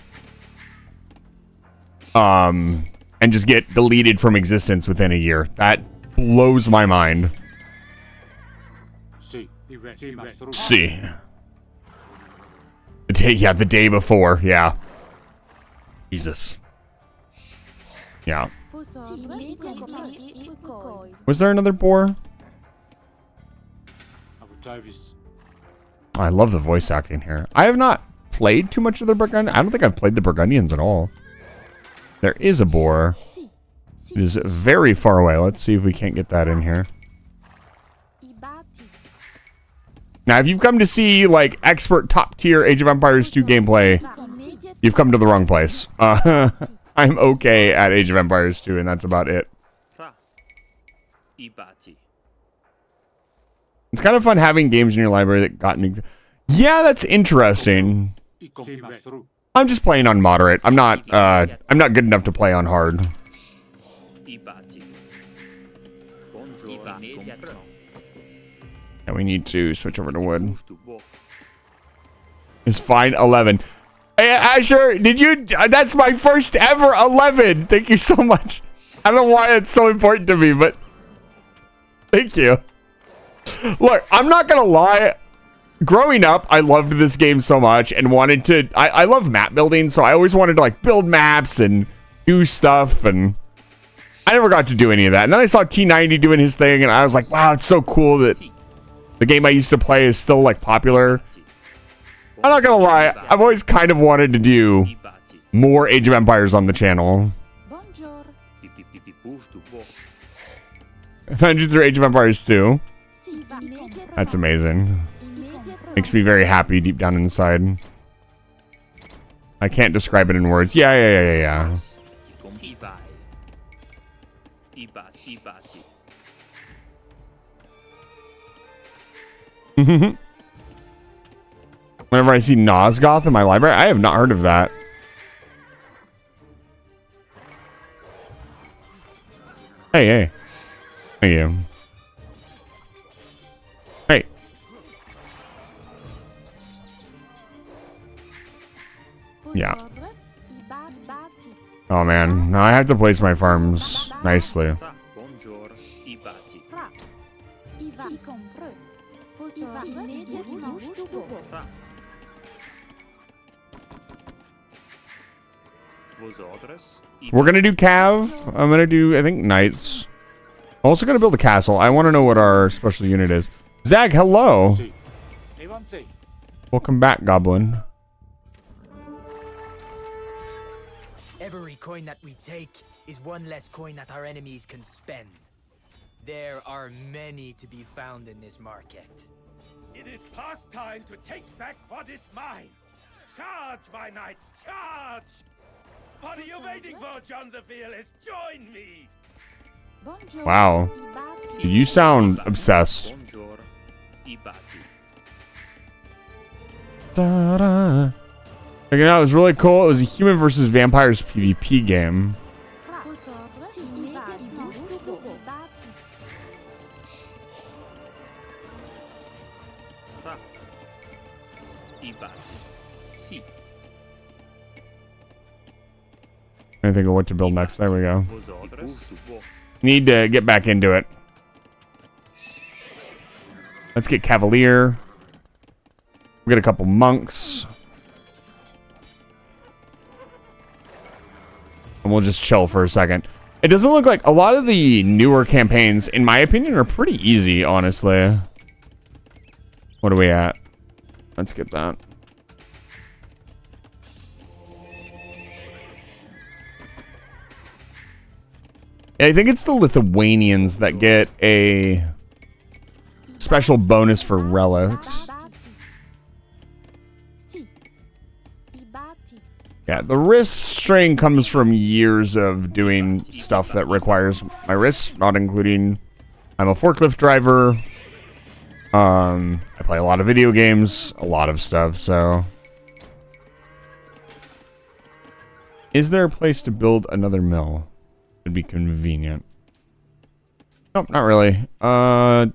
and just get deleted from existence within a year. That blows my mind. See. The day before, yeah. Jesus. Yeah. Was there another boar? I love the voice acting here. I have not played too much of the Burgundians. I don't think I've played the Burgundians at all. There is a boar. It is very far away. Let's see if we can't get that in here. Now, if you've come to see, like, expert top-tier Age of Empires 2 gameplay, you've come to the wrong place. I'm okay at Age of Empires 2, and that's about it. It's kind of fun having games in your library that got new... Yeah, that's interesting. I'm just playing on moderate. I'm not good enough to play on hard. And we need to switch over to wood. It's fine. 11. Hey, Asher, did you... That's my first ever 11. Thank you so much. I don't know why it's so important to me, but... Thank you. Look, I'm not gonna lie. Growing up, I loved this game so much and wanted to... I love map building, so I always wanted to, like, build maps and do stuff, and... I never got to do any of that. And then I saw T90 doing his thing, and I was like, wow, it's so cool that... The game I used to play is still, like, popular. I'm not gonna lie, I've always kind of wanted to do more Age of Empires on the channel. Vengeance through Age of Empires 2. That's amazing. Makes me very happy deep down inside. I can't describe it in words. Yeah. Whenever I see Nosgoth in my library, I have not heard of that. Hey. Thank you. Hey. Yeah. Oh man, now I have to place my farms nicely. We're gonna do Cav. I'm gonna do, I think, Knights. Also gonna build a castle. I want to know what our special unit is. Zag, hello. Welcome back, Goblin. Every coin that we take is one less coin that our enemies can spend. There are many to be found in this market. It is past time to take back what is mine. Charge, my knights, charge! What are you waiting for, John the Fearless? Join me! Wow. Dude, you sound obsessed. Da-da. Check it out, it was really cool. It was a human versus vampires PvP game. I think of what to build next. There we go. Need to get back into it. Let's get Cavalier. We'll get a couple monks. And we'll just chill for a second. It doesn't look like a lot of the newer campaigns, in my opinion, are pretty easy, honestly. What are we at? Let's get that. I think it's the Lithuanians that get a special bonus for relics. Yeah, the wrist strain comes from years of doing stuff that requires my wrists, not including I'm a forklift driver. I play a lot of video games, a lot of stuff, so. Is there a place to build another mill? Would be convenient. Nope, not really. I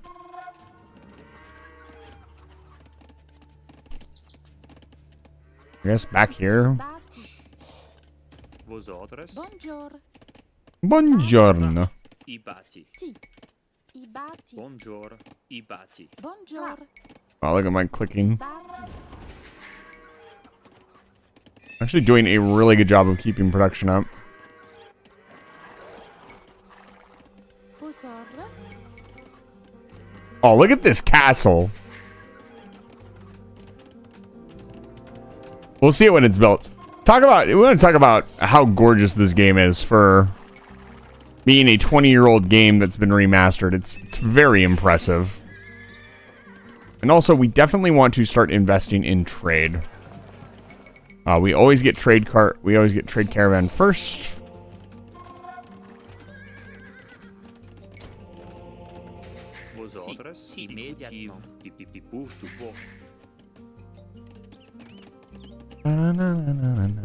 guess back here. Buongiorno. Oh, look at my clicking. Actually doing a really good job of keeping production up. Oh, look at this castle. We'll see it when it's built. We want to talk about how gorgeous this game is for being a 20-year-old game that's been remastered. It's very impressive. And also, we definitely want to start investing in trade. We always get trade caravan first. The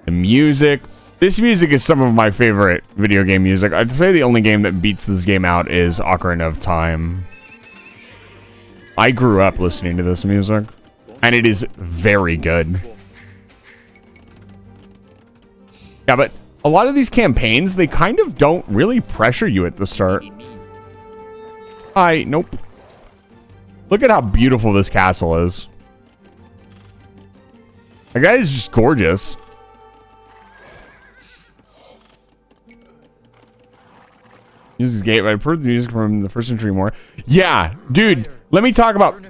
music. This music is some of my favorite video game music. I'd say the only game that beats this game out is Ocarina of Time. I grew up listening to this music, and it is very good. Yeah, but a lot of these campaigns, they kind of don't really pressure you at the start. Nope. Look at how beautiful this castle is. The guy is just gorgeous. Uses gate, but I've heard the music from the first century more. Yeah, dude, let me talk about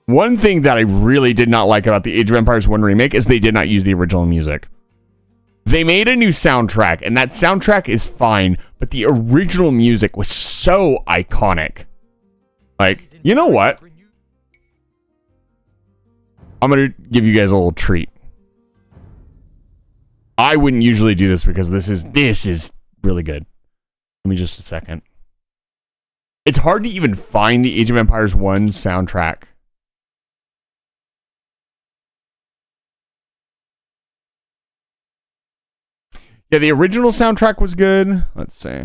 one thing that I really did not like about the Age of Empires 1 remake is they did not use the original music. They made a new soundtrack, and that soundtrack is fine, but the original music was so iconic. Like, you know what? I'm going to give you guys a little treat. I wouldn't usually do this because this is really good. Give me just a second. It's hard to even find the Age of Empires 1 soundtrack. Yeah, the original soundtrack was good. Let's see.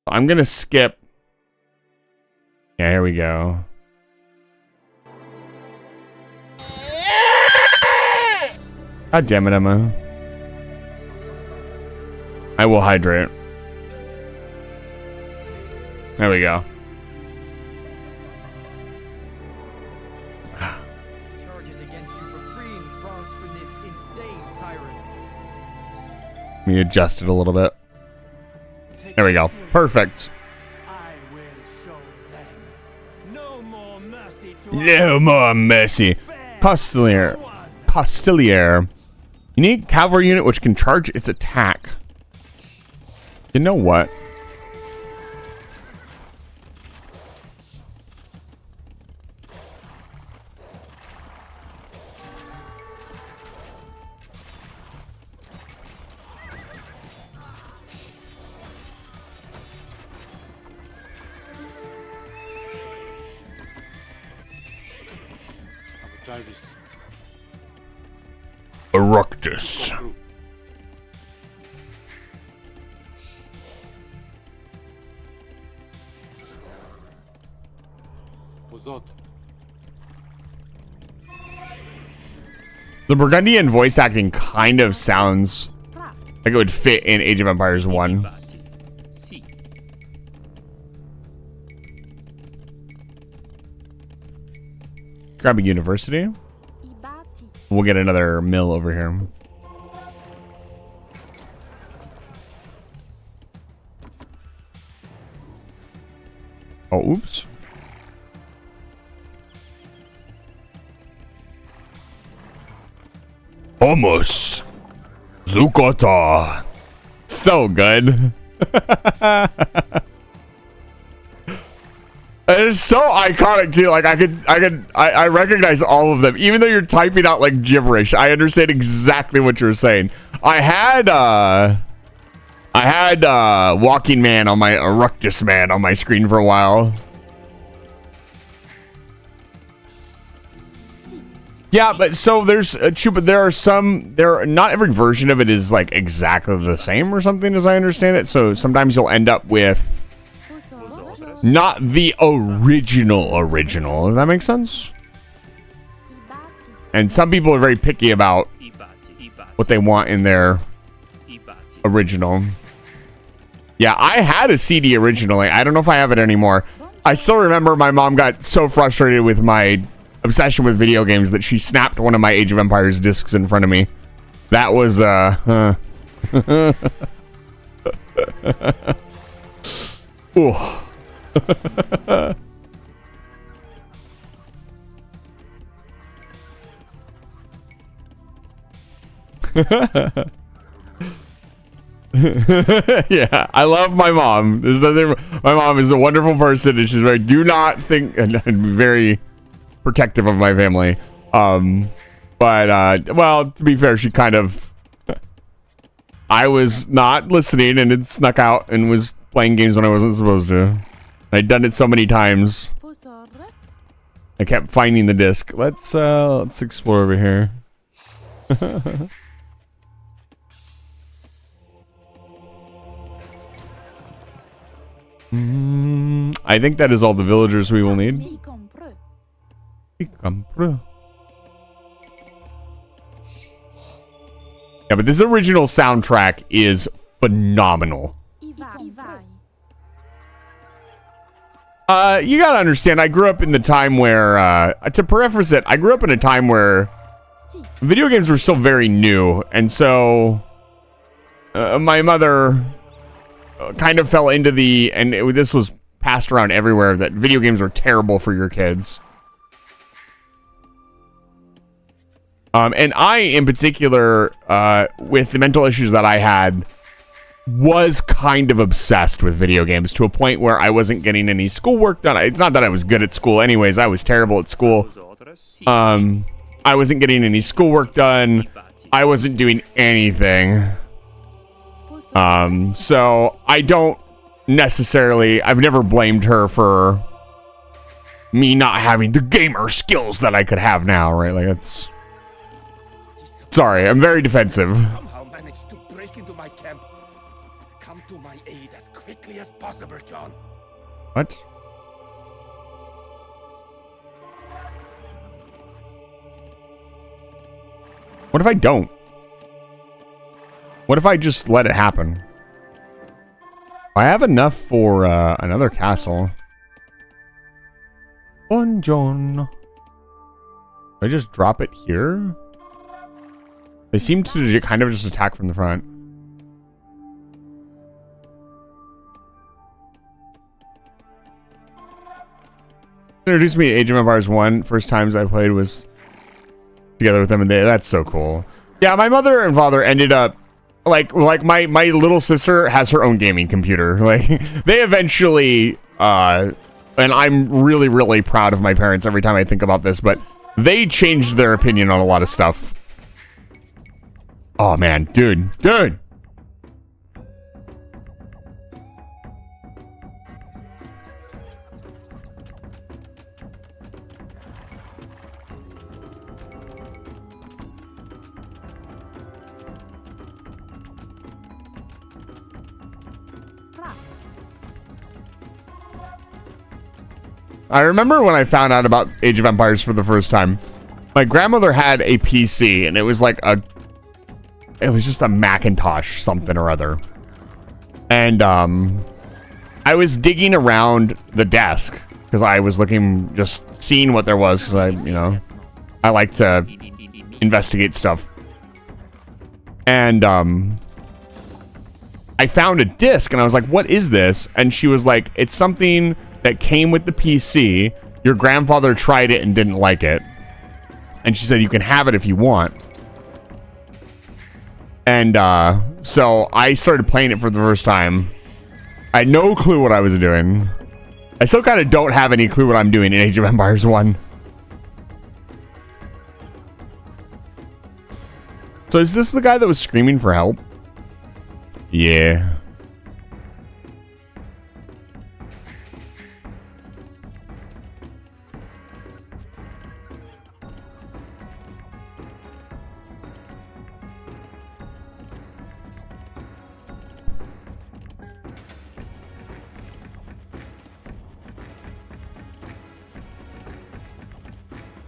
I'm going to skip. Yeah, here we go. God damn it, Emma. I will hydrate. There we go. Charges against you for freeing France from this insane tyrant. Let me adjust it a little bit. There we go. Perfect. No more mercy. Postilier. Unique cavalry unit which can charge its attack. You know what? Eructus. The Burgundian voice acting kind of sounds like it would fit in Age of Empires 1. Grab a university. We'll get another mill over here. Oh, oops. Hummus. Zucata. So good. It's so iconic too. Like I recognize all of them, even though you're typing out like gibberish. I understand exactly what you're saying. I had Walking Man on my Eructus Man on my screen for a while. Yeah, but so there's but there are some not every version of it is like exactly the same or something, as I understand it. So sometimes you'll end up with not the original. If that makes sense. And some people are very picky about what they want in their original. Yeah, I had a CD originally. I don't know if I have it anymore. I still remember my mom got so frustrated with my obsession with video games that she snapped one of my Age of Empires discs in front of me. That was ooh. Yeah, I love my mom. My mom is a wonderful person, and she's very do not think and very protective of my family. But well, to be fair, she kind of I was not listening, and it snuck out and was playing games when I wasn't supposed to. I'd done it so many times. I kept finding the disc. Let's explore over here. I think that is all the villagers we will need. Yeah, but this original soundtrack is phenomenal. You gotta understand, I grew up in the time where, to preface it, I grew up in a time where video games were still very new, and so my mother kind of fell into this was passed around everywhere, that video games were terrible for your kids. And I, in particular, with the mental issues that I had, was kind of obsessed with video games to a point where I wasn't getting any schoolwork done. It's not that I was good at school anyways. I was terrible at school. I wasn't getting any schoolwork done. I wasn't doing anything. So I don't necessarily, I've never blamed her for me not having the gamer skills that I could have now, right? Like, that's... Sorry, I'm very defensive. Somehow managed to break into my camp. Come to my aid as quickly as possible, John. What? What if I don't? What if I just let it happen? I have enough for another castle. John. I just drop it here? They seem to kind of just attack from the front. Introduced me to Age of Empires 1. First times I played was together with them, and that's so cool. Yeah, my mother and father ended up like my little sister has her own gaming computer. Like, they eventually and I'm really, really proud of my parents every time I think about this, but they changed their opinion on a lot of stuff. Oh man, dude. I remember when I found out about Age of Empires for the first time. My grandmother had a PC, and it was like it was just a Macintosh something or other. And I was digging around the desk because I was looking, just seeing what there was, because I like to investigate stuff. And I found a disc, and I was like, what is this? And she was like, it's something that came with the PC. Your grandfather tried it and didn't like it. And she said, you can have it if you want. And so I started playing it for the first time. I had no clue what I was doing. I still kind of don't have any clue what I'm doing in Age of Empires 1. So is this the guy that was screaming for help? Yeah.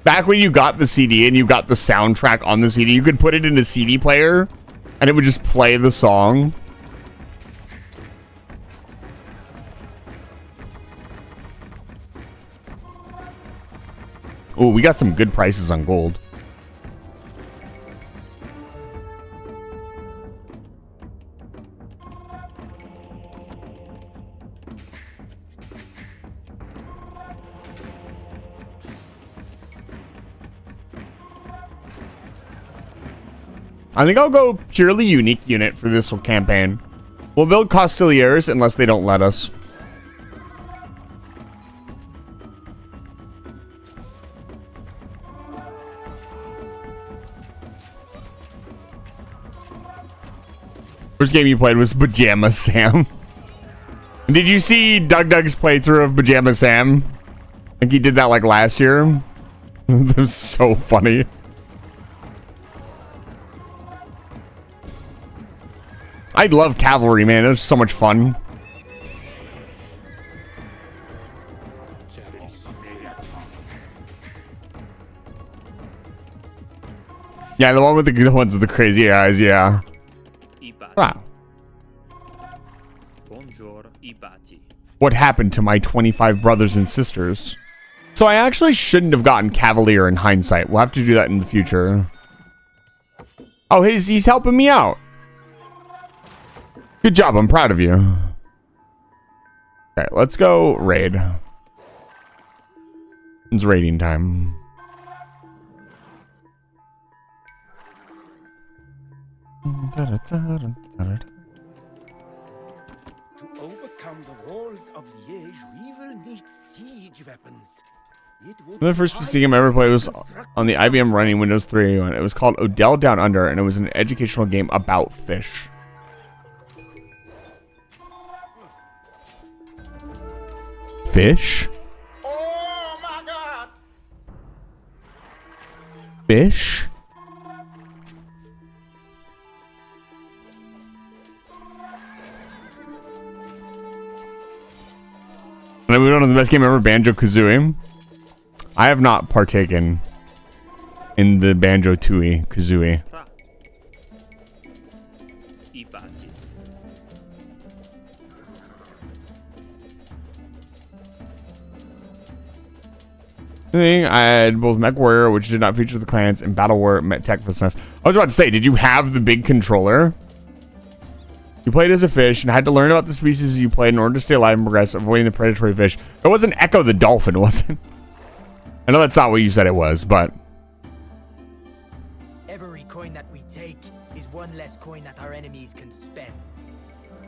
Back when you got the CD and you got the soundtrack on the CD, you could put it in a CD player and it would just play the song. Oh, we got some good prices on gold. I think I'll go purely unique unit for this campaign. We'll build Costeliers unless they don't let us. First game you played was Pajama Sam. Did you see Doug's playthrough of Pajama Sam? I think he did that like last year. That was so funny. I love cavalry, man. It was so much fun. Yeah, the one with the ones with the crazy eyes, yeah. Wow. What happened to my 25 brothers and sisters? So I actually shouldn't have gotten Cavalier in hindsight. We'll have to do that in the future. Oh, he's helping me out. Good job, I'm proud of you. Okay, let's go raid. It's raiding time. To overcome the walls of Liège, we will need siege weapons. The first PC game I ever played was on the IBM running Windows 3. It was called Odell Down Under, and it was an educational game about fish. Fish? Oh my god! Fish? And then we went on the best game ever, Banjo-Kazooie. I have not partaken in the Banjo-Tooie Kazooie. I had both Mech Warrior, which did not feature the clans, and Battle War Met Tech for SNES. I was about to say, did you have the big controller? You played as a fish and had to learn about the species you played in order to stay alive and progress, avoiding the predatory fish. It wasn't Echo the Dolphin, was it? I know that's not what you said it was, but... Every coin that we take is one less coin that our enemies can spend.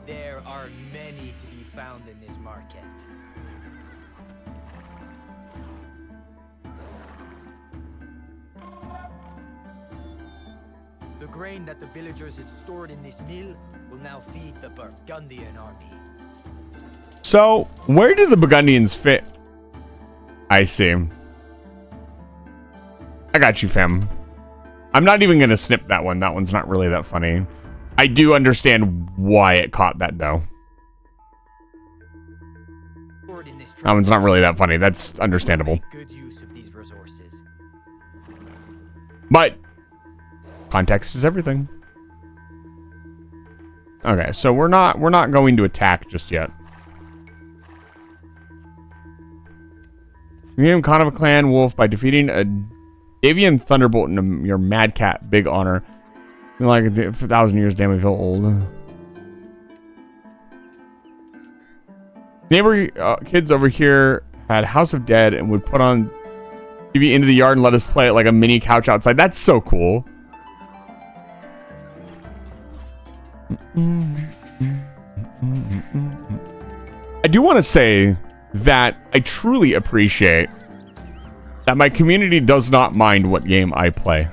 There are many to be found in this market. The grain that the villagers had stored in this mill will now feed the Burgundian army. So, where do the Burgundians fit? I see. I got you, fam. I'm not even going to snip that one. That one's not really that funny. I do understand why it caught that, though. stored in this That one's not really that funny. That's understandable. good use of these resources. But context is everything. Okay, so we're not going to attack just yet. You became Khan of a clan wolf by defeating a Davian Thunderbolt in your Mad Cat. Big honor. You're like for 1,000 years, damn, I feel old. Neighbor kids over here had House of Dead and would put on TV into the yard and let us play it like a mini couch outside. That's so cool. I do want to say that I truly appreciate that my community does not mind what game I play.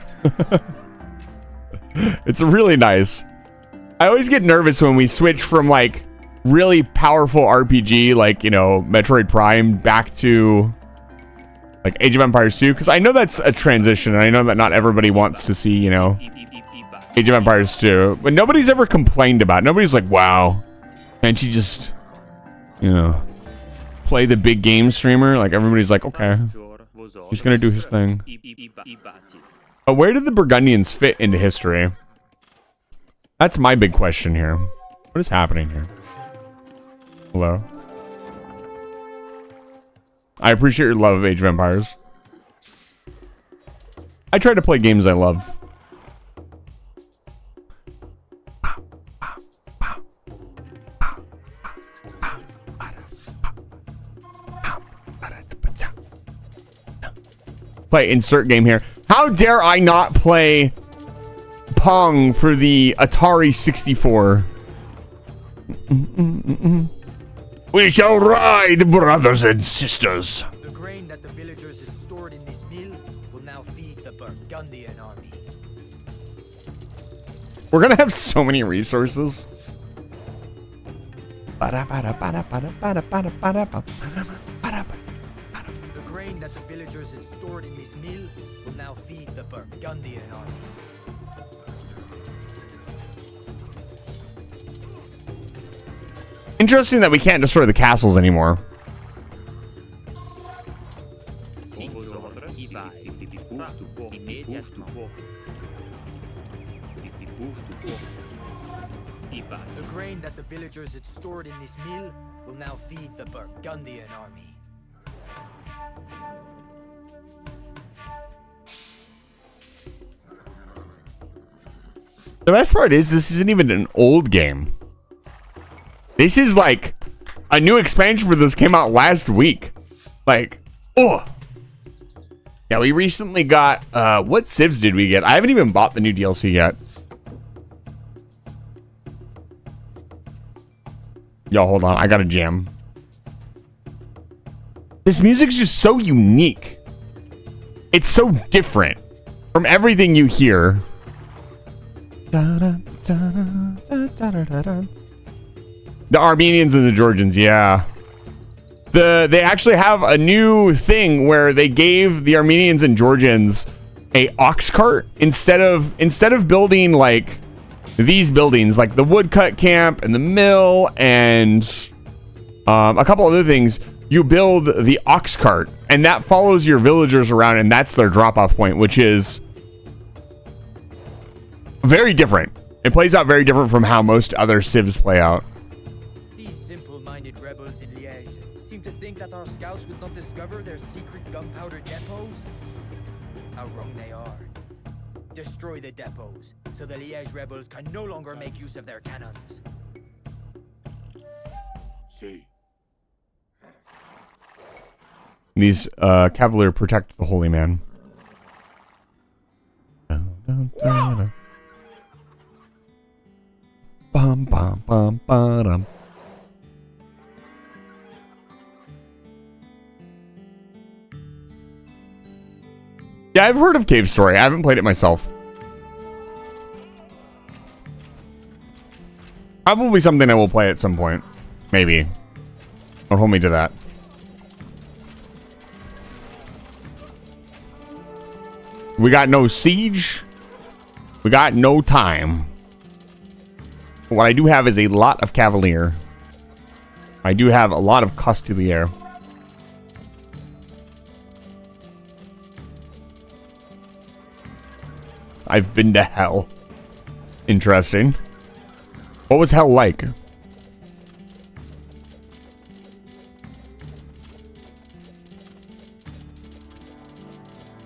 It's really nice. I always get nervous when we switch from like really powerful RPG like, you know, Metroid Prime back to like Age of Empires 2, because I know that's a transition and I know that not everybody wants to see, you know, Age of Empires 2, but nobody's ever complained about it. Nobody's like, wow, can't she just, you know, play the big game streamer? Like everybody's like, okay, he's gonna do his thing. But where did the Burgundians fit into history? That's my big question here. What is happening here? Hello? I appreciate your love of Age of Empires. I try to play games I love. Play insert game here. How dare I not play Pong for the Atari 64? We shall ride, brothers and sisters. The grain that the villagers have stored in this mill will now feed the Burgundian army. We're gonna have so many resources. The grain that the villagers have stored in this mill will now feed the Burgundian army. Interesting that we can't destroy the castles anymore. The grain that the villagers had stored in this mill will now feed the Burgundian army. The best part is this isn't even an old game. This is like a new expansion for this came out last week. Like, oh. Yeah, we recently got, what civs did we get? I haven't even bought the new DLC yet. Yo, hold on. I got a jam. This music's just so unique. It's so different from everything you hear. The Armenians and the Georgians, yeah. They actually have a new thing where they gave the Armenians and Georgians a ox cart instead of building like these buildings, like the woodcut camp and the mill and a couple other things. You build the ox cart, and that follows your villagers around, and that's their drop-off point, which is very different. It plays out very different from how most other civs play out. These simple-minded rebels in Liège seem to think that our scouts would not discover their secret gunpowder depots. How wrong they are. Destroy the depots, so the Liège rebels can no longer make use of their cannons. See. These Cavalier protect the holy man. Bum, bum, bum, ba-dum. Yeah, I've heard of Cave Story. I haven't played it myself. Probably something I will play at some point. Maybe. Don't hold me to that. We got no siege. We got no time. What I do have is a lot of Cavalier. I do have a lot of Costelier. I've been to hell. Interesting. What was hell like?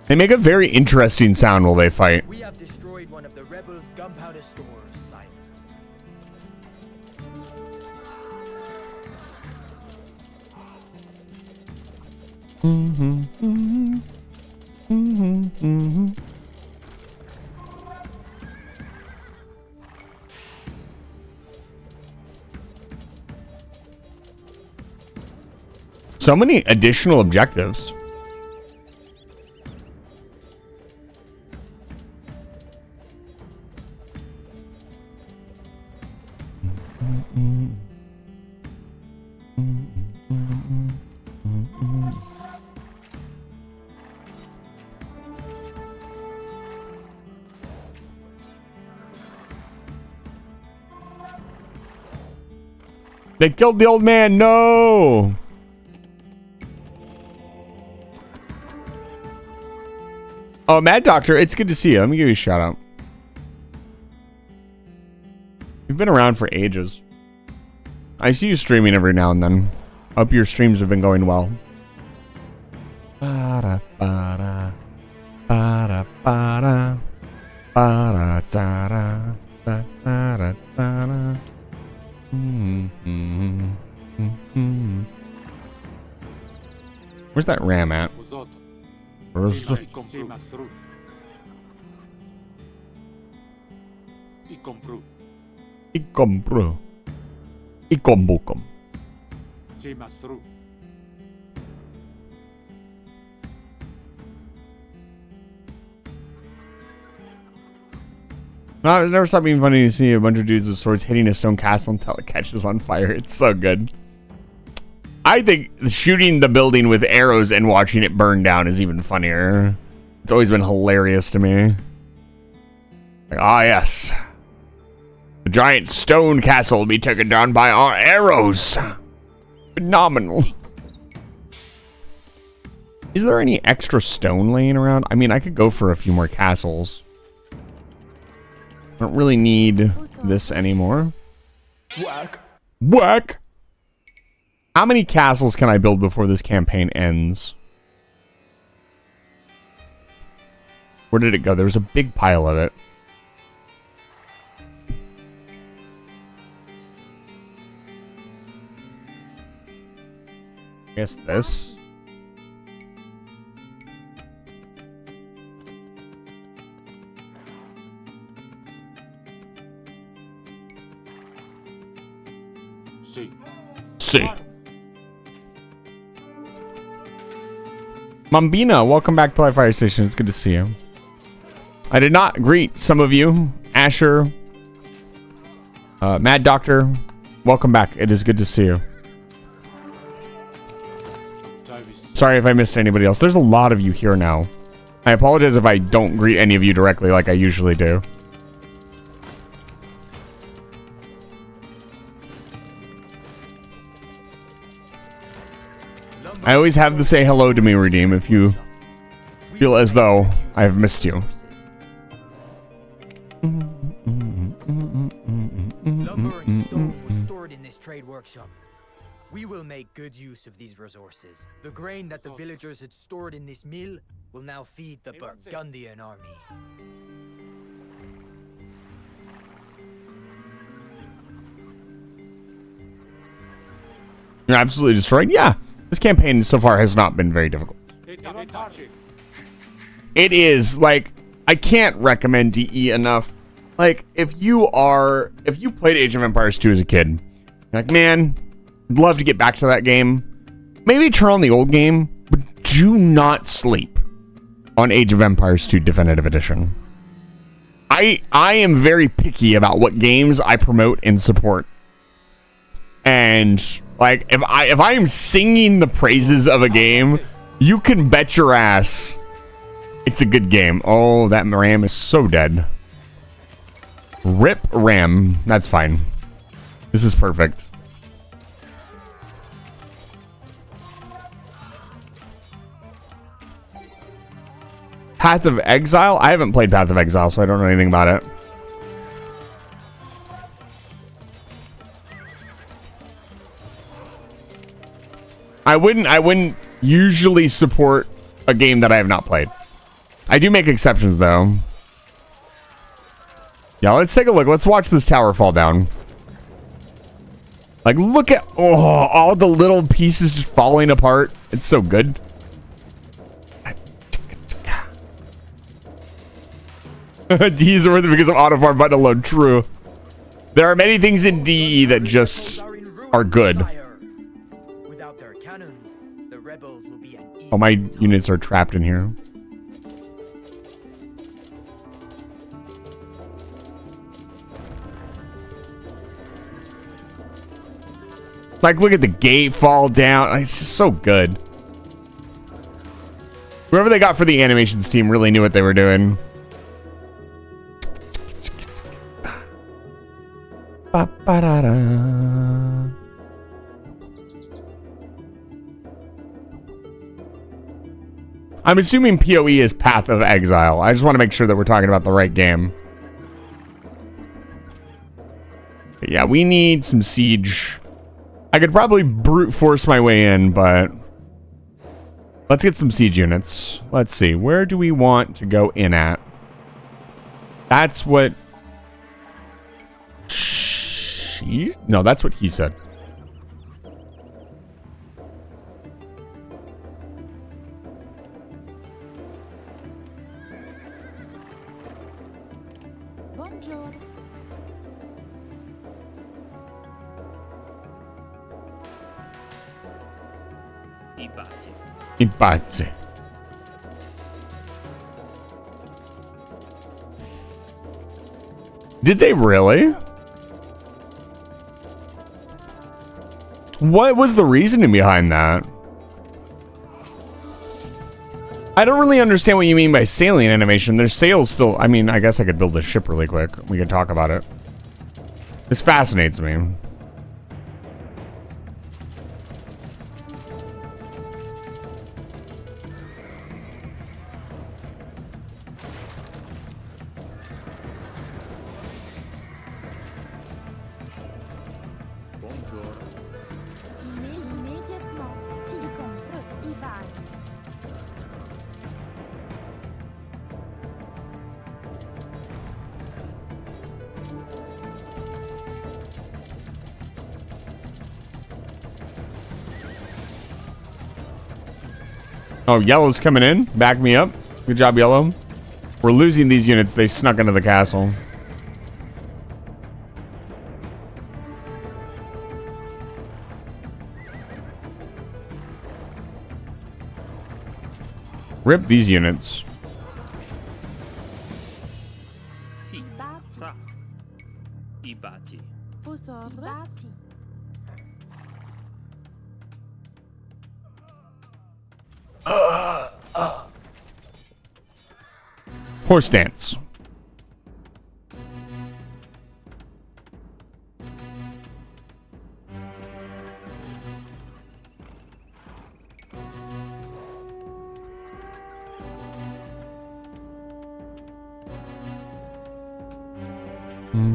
They make a very interesting sound while they fight. We have destroyed one of the rebels' gunpowder stores, Simon. So many additional objectives. They killed the old man. No. Oh, Mad Doctor, it's good to see you. Let me give you a shout out. You've been around for ages. I see you streaming every now and then. Hope your streams have been going well. Ba-da, ba-da, ba-da, ba-da, ba-da, da-da, da-da, da-da. Where's that ram at? Where's the... I compro. I combucum. No, it's never stopped being funny to see a bunch of dudes with swords hitting a stone castle until it catches on fire. It's so good. I think shooting the building with arrows and watching it burn down is even funnier. It's always been hilarious to me. Like, ah, yes. The giant stone castle will be taken down by our arrows. Phenomenal. Is there any extra stone laying around? I mean, I could go for a few more castles. I don't really need this anymore. Whack. Whack. How many castles can I build before this campaign ends? Where did it go? There was a big pile of it. I guess this. See. Mambina, welcome back to Live Fire Station. It's good to see you. I did not greet some of you. Asher, Mad Doctor, welcome back. It is good to see you. Sorry if I missed anybody else. There's a lot of you here now. I apologize if I don't greet any of you directly like I usually do. I always have to say hello to me, Redeem, if you feel as though I have missed you. Lumber and stone was stored in this trade workshop. We will make good use of these resources. The grain that the villagers had stored in this mill will now feed the Burgundian army. You're absolutely destroyed? Yeah. This campaign so far has not been very difficult. It is, like, I can't recommend DE enough. Like, if you played Age of Empires 2 as a kid, you're like, man, I'd love to get back to that game. Maybe turn on the old game, but do not sleep on Age of Empires 2 Definitive Edition. I am very picky about what games I promote and support. And like, if I am singing the praises of a game, you can bet your ass it's a good game. Oh, that ram is so dead. Rip ram. That's fine. This is perfect. Path of Exile? I haven't played Path of Exile, so I don't know anything about it. I wouldn't usually support a game that I have not played. I do make exceptions though. Yeah, let's take a look. Let's watch this tower fall down. Like, look at all the little pieces just falling apart. It's so good. D is worth it because of autofarm button alone. True. There are many things in DE that just are good. Without their cannons, the rebels will be an easy Oh, my units are trapped in here. Like, look at the gate fall down. It's just so good. Whoever they got for the animations team really knew what they were doing. Ba-ba-da-da. I'm assuming PoE is Path of Exile. I just want to make sure that we're talking about the right game. But yeah, we need some siege. I could probably brute force my way in, but let's get some siege units. Let's see. Where do we want to go in at? That's what... No, that's what he said. Bonjour. Impace. Did they really? What was the reasoning behind that? I don't really understand what you mean by sailing animation. There's sails still. I mean, I guess I could build a ship really quick. We could talk about it. This fascinates me. Immédiatement, s'il comprend, il va. Oh, yellow's coming in. Back me up. Good job, yellow. We're losing these units. They snuck into the castle. Rip these units. Ibati. Ibati. Horse dance.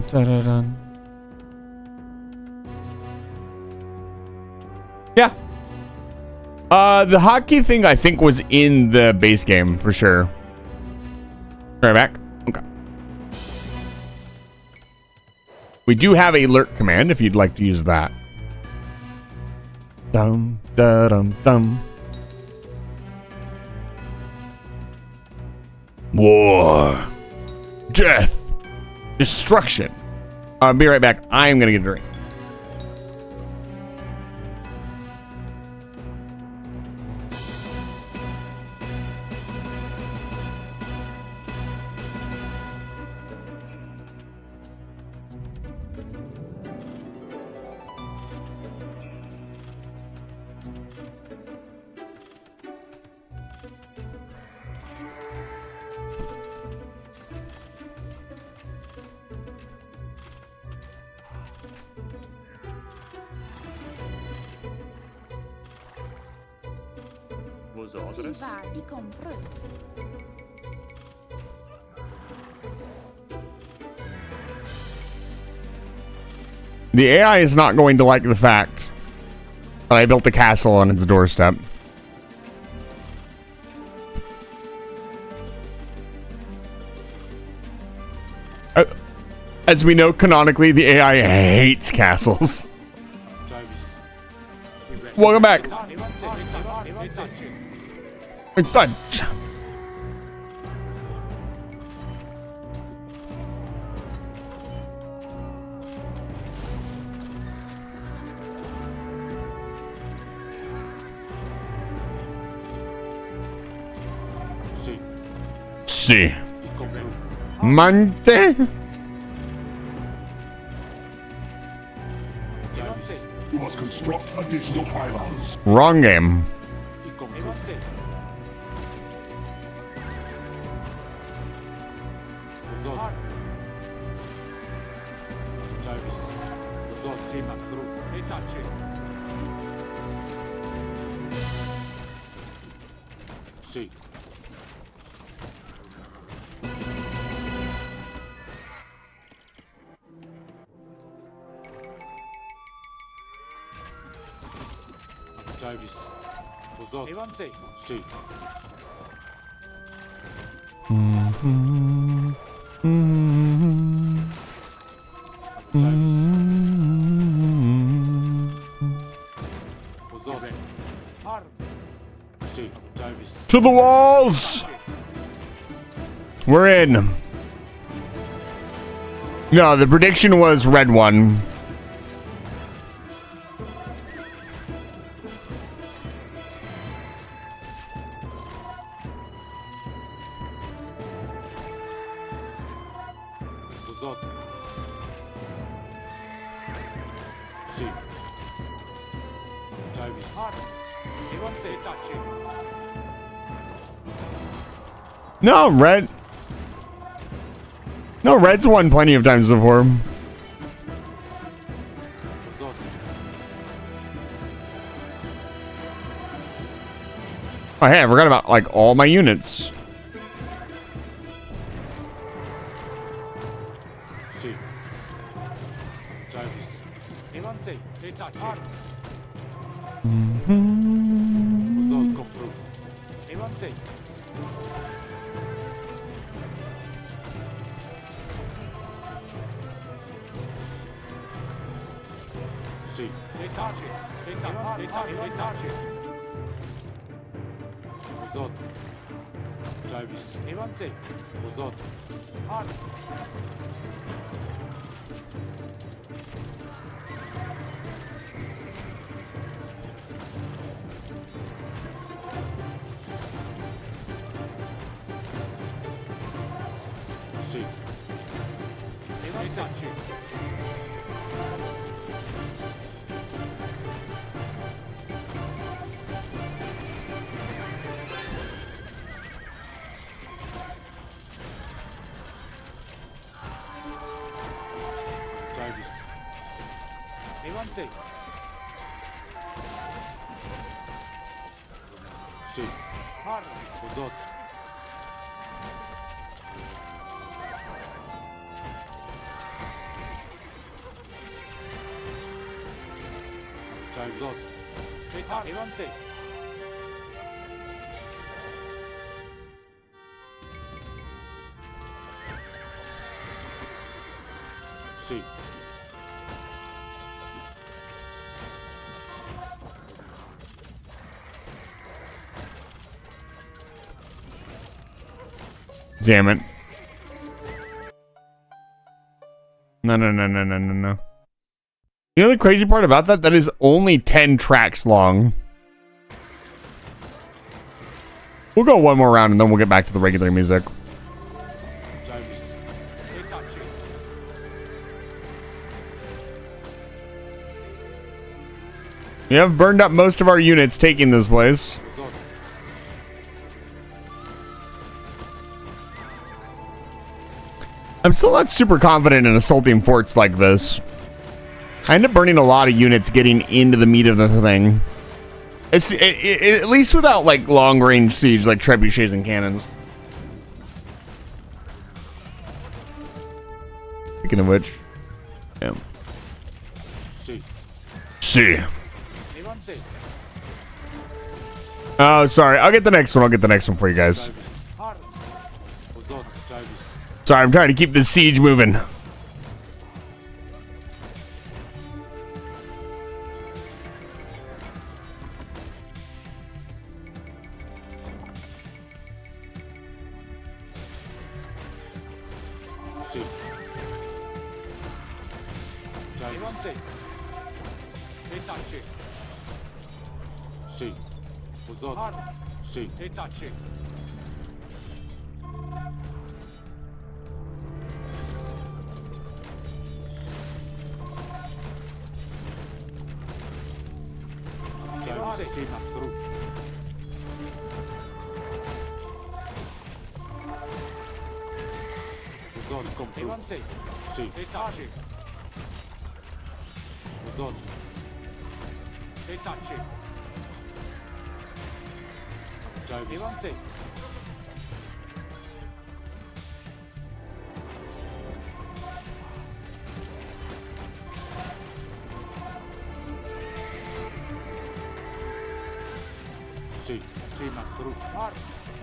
Da-da-dun. Yeah. The hotkey thing I think was in the base game for sure. Right back. Okay. We do have a alert command if you'd like to use that. Dum da dum dum. War. Death. Destruction. I'll be right back. I am gonna get a drink. S'il va, il comprend. The AI is not going to like the fact that I built a castle on its doorstep. As we know, canonically, the AI hates castles. Welcome back. It's done. Sí. Mante. You must construct additional pylons. Wrong game. Sì. Davis. Bozot. Evanse. Sì. Bozot. Arm. Sì. Davis. To the walls! We're in. No, the prediction was red one. Bozot. Sì. Davis. Arm. Evanse. Taci. No, red. No, red's won plenty of times before. Bozot. Oh, hey, I forgot about, like, all my units. Sì. Davis. Evanse. Taci. Bozot. Compru. Evanse. Sì. Taci. Taci. Bozot. Davis. Evanse. Bozot. Arm. Sì. Evanse. Davis. Evanse. Sì. Arm. Bozot. Bozot. Evanse. Sì. Damn it. No. You know the crazy part about that? That is only 10 tracks long. We'll go one more round and then we'll get back to the regular music. We have burned up most of our units taking this place. I'm still not super confident in assaulting forts like this. I end up burning a lot of units getting into the meat of the thing. At least without like long range siege like trebuchets and cannons. Speaking of which, yeah. see. Oh, sorry. I'll get the next one. I'll get the next one for you guys. Sorry, I'm trying to keep this siege moving.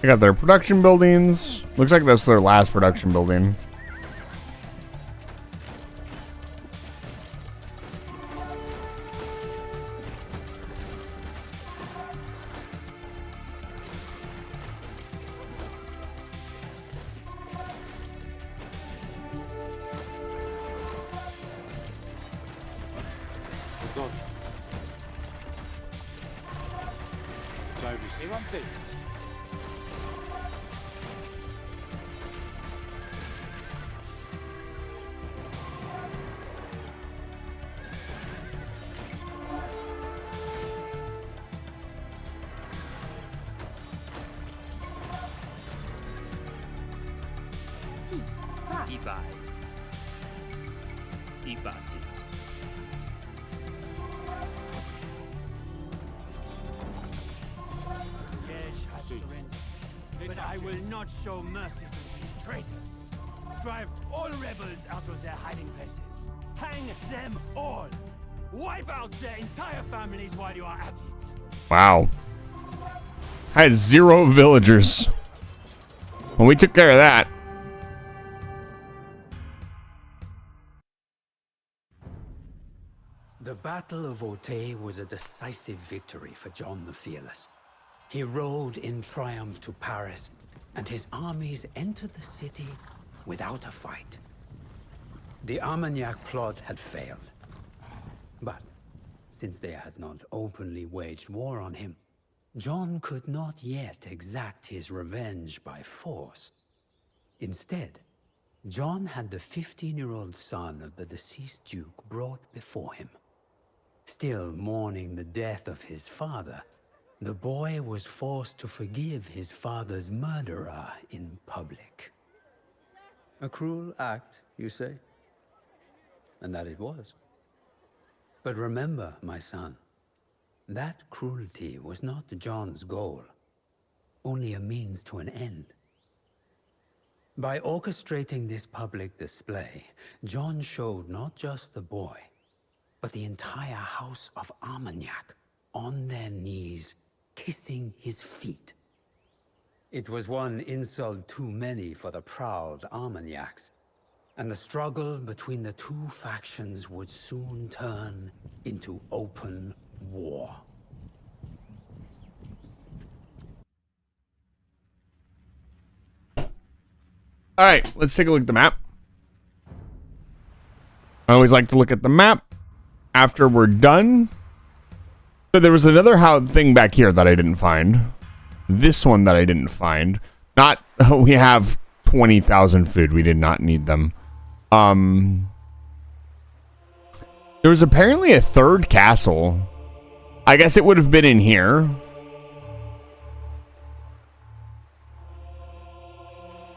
They got their production buildings. Looks like that's their last production building. But I will not show mercy to these traitors. Drive all rebels out of their hiding places. Hang them all. Wipe out their entire families while you are at it. Wow. I had 0 villagers. Well, we took care of that. The Battle of Auteuil was a decisive victory for John the Fearless. He rode in triumph to Paris, and his armies entered the city without a fight. The Armagnac plot had failed. But since they had not openly waged war on him, John could not yet exact his revenge by force. Instead, John had the 15-year-old son of the deceased duke brought before him. Still mourning the death of his father, the boy was forced to forgive his father's murderer in public. A cruel act, you say? And that it was. But remember, my son, that cruelty was not John's goal, only a means to an end. By orchestrating this public display, John showed not just the boy, but the entire house of Armagnac on their knees, kissing his feet. It was one insult too many for the proud Armagnacs, and the struggle between the two factions would soon turn into open war. All right, let's take a look at the map. I always like to look at the map after we're done. So there was another thing back here that I didn't find. This one that I didn't find. Not, we have 20,000 food. We did not need them. There was apparently a third castle. I guess it would have been in here.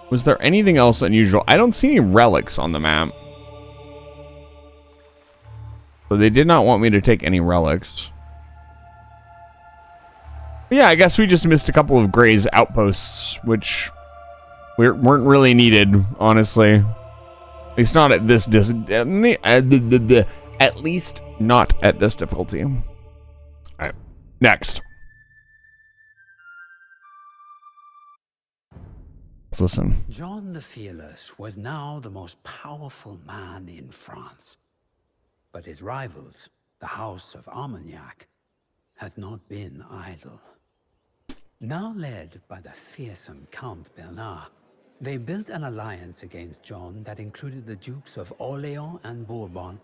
Was there anything else unusual? I don't see any relics on the map. So they did not want me to take any relics. But yeah, I guess we just missed a couple of Gray's outposts, which weren't really needed, honestly. At least not at this At least not at this difficulty. All right, next. Let's listen. John the Fearless was now the most powerful man in France. But his rivals, the House of Armagnac, had not been idle. Now led by the fearsome Count Bernard, they built an alliance against John that included the Dukes of Orléans and Bourbon,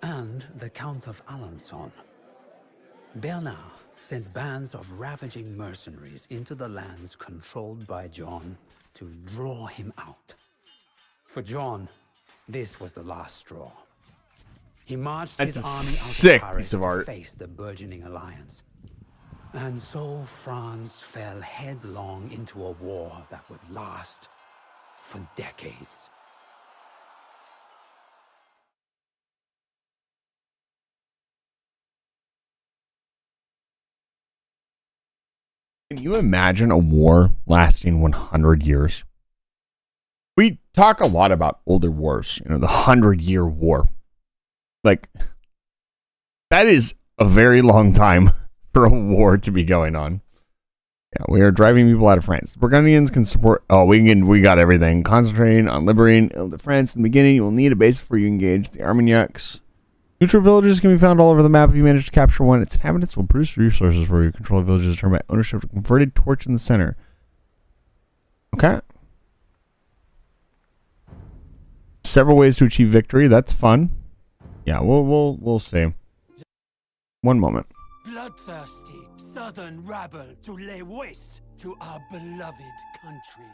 and the Count of Alençon. Bernard sent bands of ravaging mercenaries into the lands controlled by John to draw him out. For John, this was the last straw. He marched That's his a army sick out of Paris piece of to art. face the burgeoning alliance. And so France fell headlong into a war that would last for decades. Can you imagine a war lasting 100 years? We talk a lot about older wars, you know, the 100-year war. Like, that is a very long time for a war to be going on. Yeah, we are driving people out of France. The Burgundians can support... Oh, we got everything. Concentrating on liberating Ile-de-France. In the beginning, you will need a base before you engage the Armagnacs. Neutral villages can be found all over the map. If you manage to capture one, its inhabitants will produce resources for you. Control of villages determined by ownership of a converted torch in the center. Okay. Several ways to achieve victory. That's fun. Yeah, we'll see. One moment. Bloodthirsty southern rabble to lay waste to our beloved country.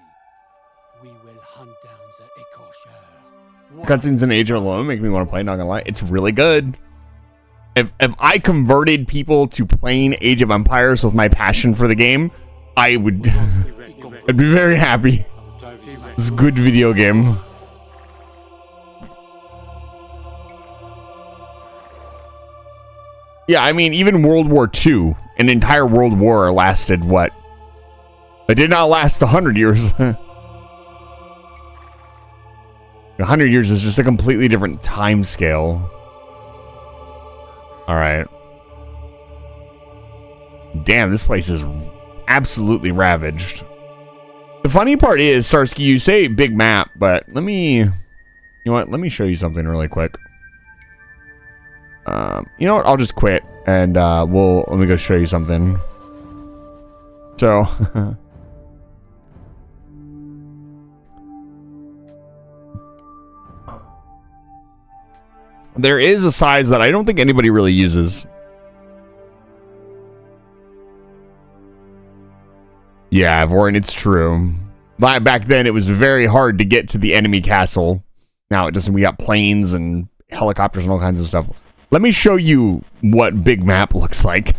We will hunt down the Écorcheur. Cutscenes in Age of Alone make me want to play, not gonna lie. It's really good. If I converted people to playing Age of Empires with my passion for the game, I would I'd be very happy. It's a good video game. Yeah, I mean, even World War II, an entire world war lasted what? It did not last 100 years. 100 years is just a completely different time scale. Alright. Damn, this place is absolutely ravaged. The funny part is, Starsky, you say big map, but let me... You know what? Let me show you something really quick. You know what? I'll just quit, and let me go show you something. So... There is a size that I don't think anybody really uses. Yeah, Vorin, it's true. Back then, it was very hard to get to the enemy castle. Now it doesn't. We got planes and helicopters and all kinds of stuff. Let me show you what big map looks like.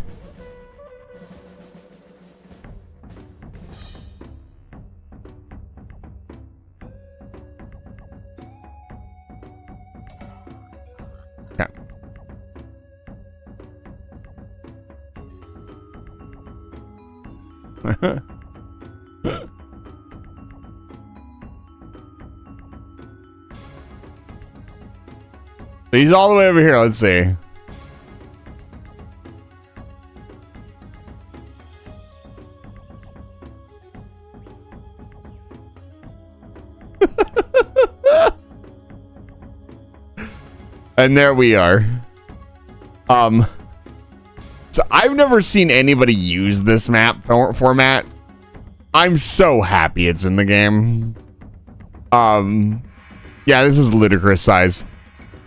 He's all the way over here. Let's see. And there we are. So I've never seen anybody use this map format. I'm so happy it's in the game. Yeah, this is ludicrous size.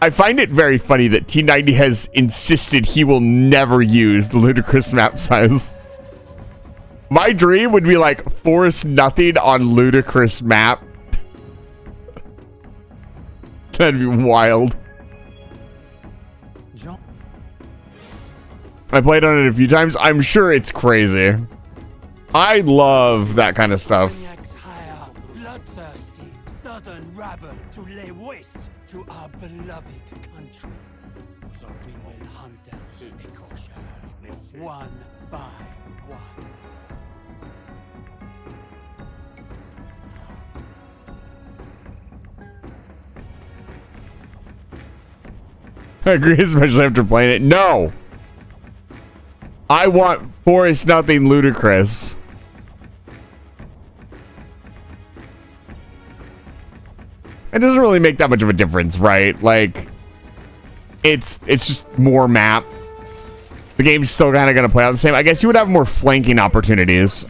I find it very funny that T90 has insisted he will never use the ludicrous map size. My dream would be like force nothing on ludicrous map. That'd be wild. I played on it a few times. I'm sure it's crazy. I love that kind of stuff. Bloodthirsty southern rabble to lay waste to our beloved country. So we will hunt down the Écorcheur one by one. I agree, especially after playing it. No! I want Forest Nothing Ludicrous. It doesn't really make that much of a difference, right? Like, it's just more map. The game's still kind of going to play out the same. I guess you would have more flanking opportunities.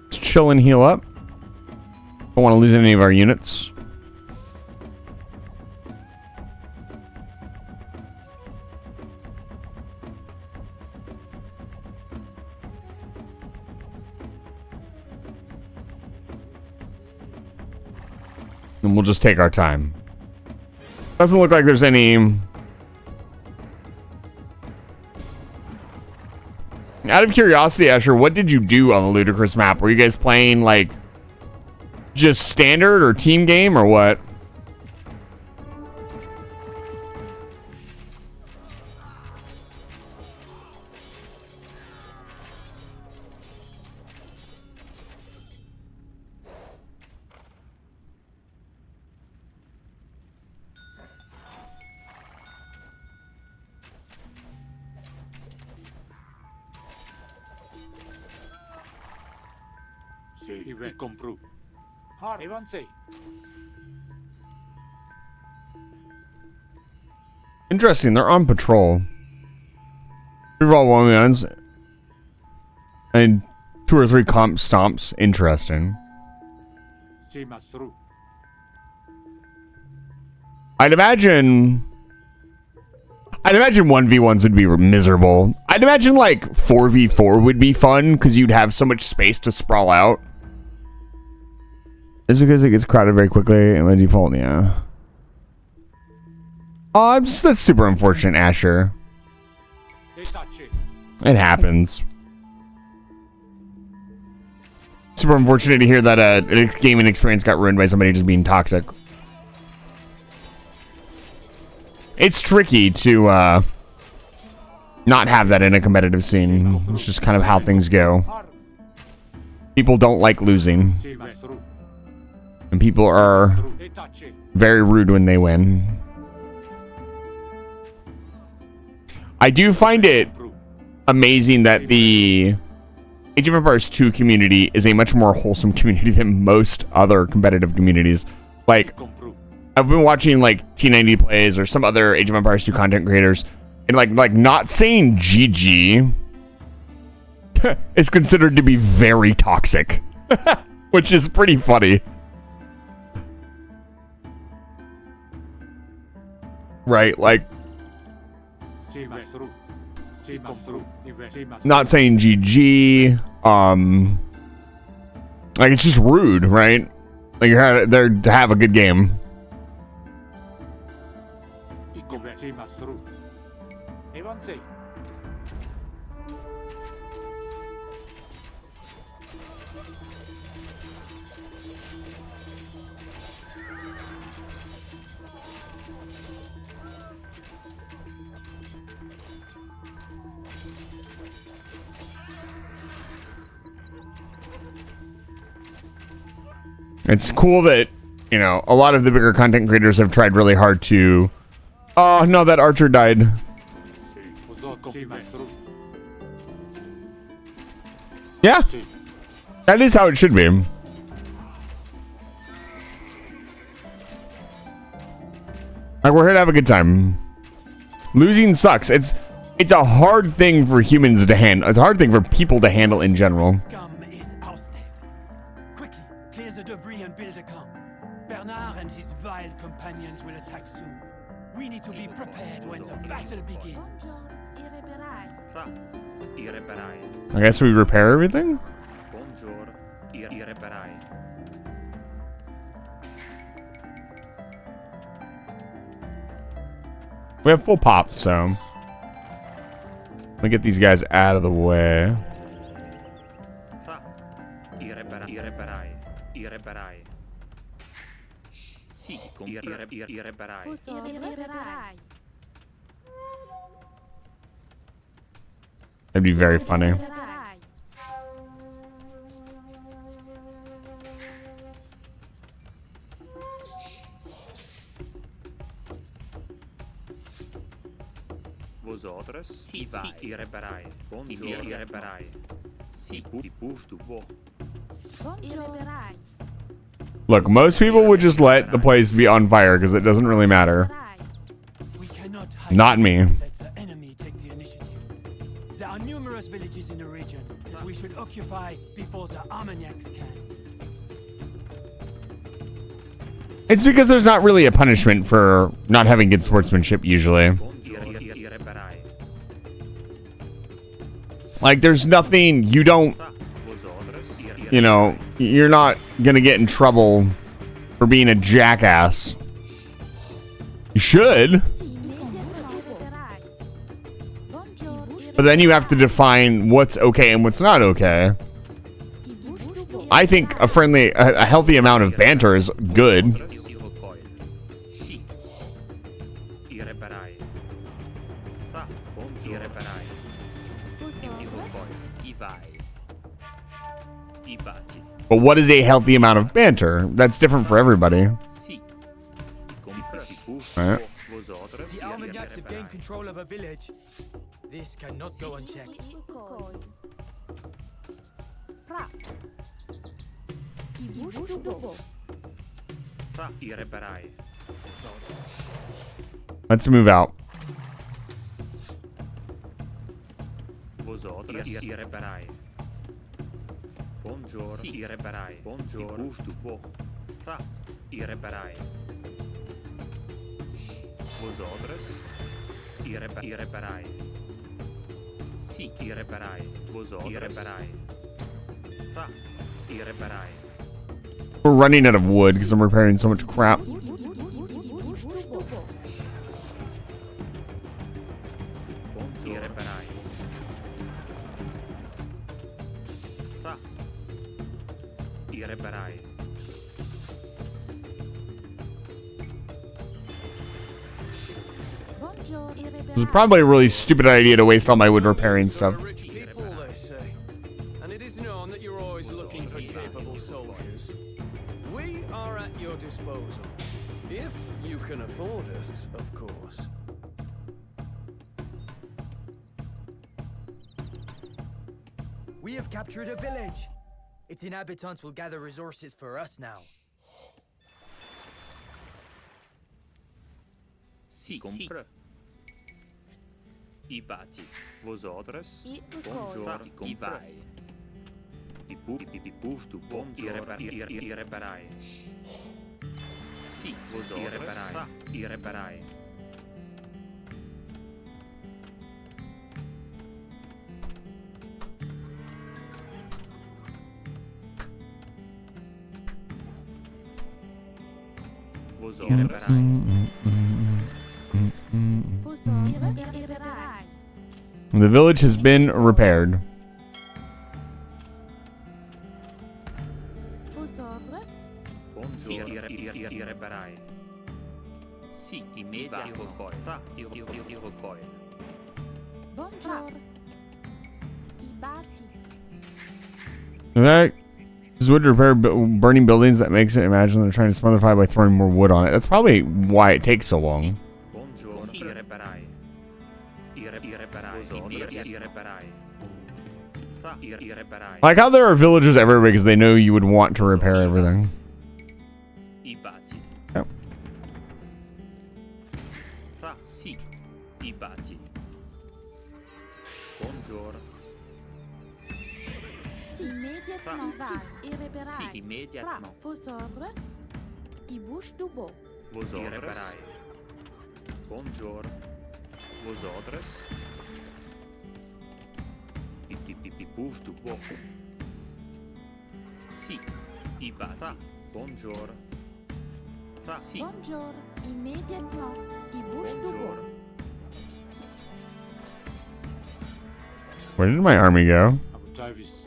Let's chill and heal up. Don't want to lose any of our units. And we'll just take our time. Doesn't look like there's any... Out of curiosity, Asher, what did you do on the Ludicrous map? Were you guys playing, like, just standard or team game or what? Interesting, they're on patrol. We've all won guns. And 2 or 3 comp stomps. Interesting. I'd imagine 1v1s would be miserable. I'd imagine like 4v4 would be fun because you'd have so much space to sprawl out. Is it because it gets crowded very quickly and by default? Yeah. Oh, that's super unfortunate, Asher. It happens. Super unfortunate to hear that a gaming experience got ruined by somebody just being toxic. It's tricky to not have that in a competitive scene. It's just kind of how things go. People don't like losing. And people are very rude when they win. I do find it amazing that the Age of Empires 2 community is a much more wholesome community than most other competitive communities. Like, I've been watching like T90 plays or some other Age of Empires 2 content creators, and like not saying GG is considered to be very toxic, which is pretty funny. Right, like not saying GG, like it's just rude, right? Like you're there to have a good game. It's cool that, you know, a lot of the bigger content creators have tried really hard to... Oh, no, that archer died. Yeah. That is how it should be. Like, we're here to have a good time. Losing sucks. It's a hard thing for humans to handle. It's a hard thing for people to handle in general. We need to be prepared when the battle begins. I guess we repair everything? We have full pop, so let me get these guys out of the way. Irreparai. Sì, irreparai. Irreparai. That'd be very funny. Vosotros? Sì, irreparai. Buongiorno. Irreparai. Sì, push to bo. Irreparai. Look, most people would just let the place be on fire because it doesn't really matter. Not me. Let the enemy take the initiative. There are numerous villages in the region that we should occupy before the Armagnacs can. It's because there's not really a punishment for not having good sportsmanship usually. Like, there's nothing, you don't, you know, you're not gonna get in trouble for being a jackass. You should. But then you have to define what's okay and what's not okay. I think a healthy amount of banter is good. But what is a healthy amount of banter? That's different for everybody. Right? The Armagnacs have gained control of a village. This cannot go unchecked. Let's move out. Buongiorno. Sì, irreparai. Buongiorno. Fra. Irreparai. Vosotros. Irreparai. Sì, irreparai. Vosotros. Irreparai. Fra. Irreparai. We're running out of wood because I'm repairing so much crap. Irreparai. Fra. Irreparai. This is probably a really stupid idea to waste all my wood repairing stuff. People, they say. And it is known that you're always looking for capable soldiers. We are at your disposal. If you can afford us, of course. We have captured a village. Its inhabitants will gather resources for us now. Sì, compra. I bati. Vosotros. Buongiorno. I vai. I push to irreparai. Sì, vosotros. Irreparai. The village has been repaired. Irreparai. Sì, immediato. Irocoil. Buongiorno. I bati. That is wood to repair burning buildings. That makes it imagine they're trying to smother fire by throwing more wood on it. That's probably why it takes so long. Sì, irreparai. Irreparai. Like how there are villagers everywhere because they know you would want to repair everything. I bati. Yep. Fra. Sì, i bati. Buongiorno. Sì, immediatamente. Irreparai. Sì, immediatamente. Vosotros. I bush dubo. Vosotros. Irreparai. Buongiorno. Vosotros. Push to walk. Sì, i bati. Buongiorno. Fra. Sì. Buongiorno. Immediatamente. I bush dubo. Where did my army go?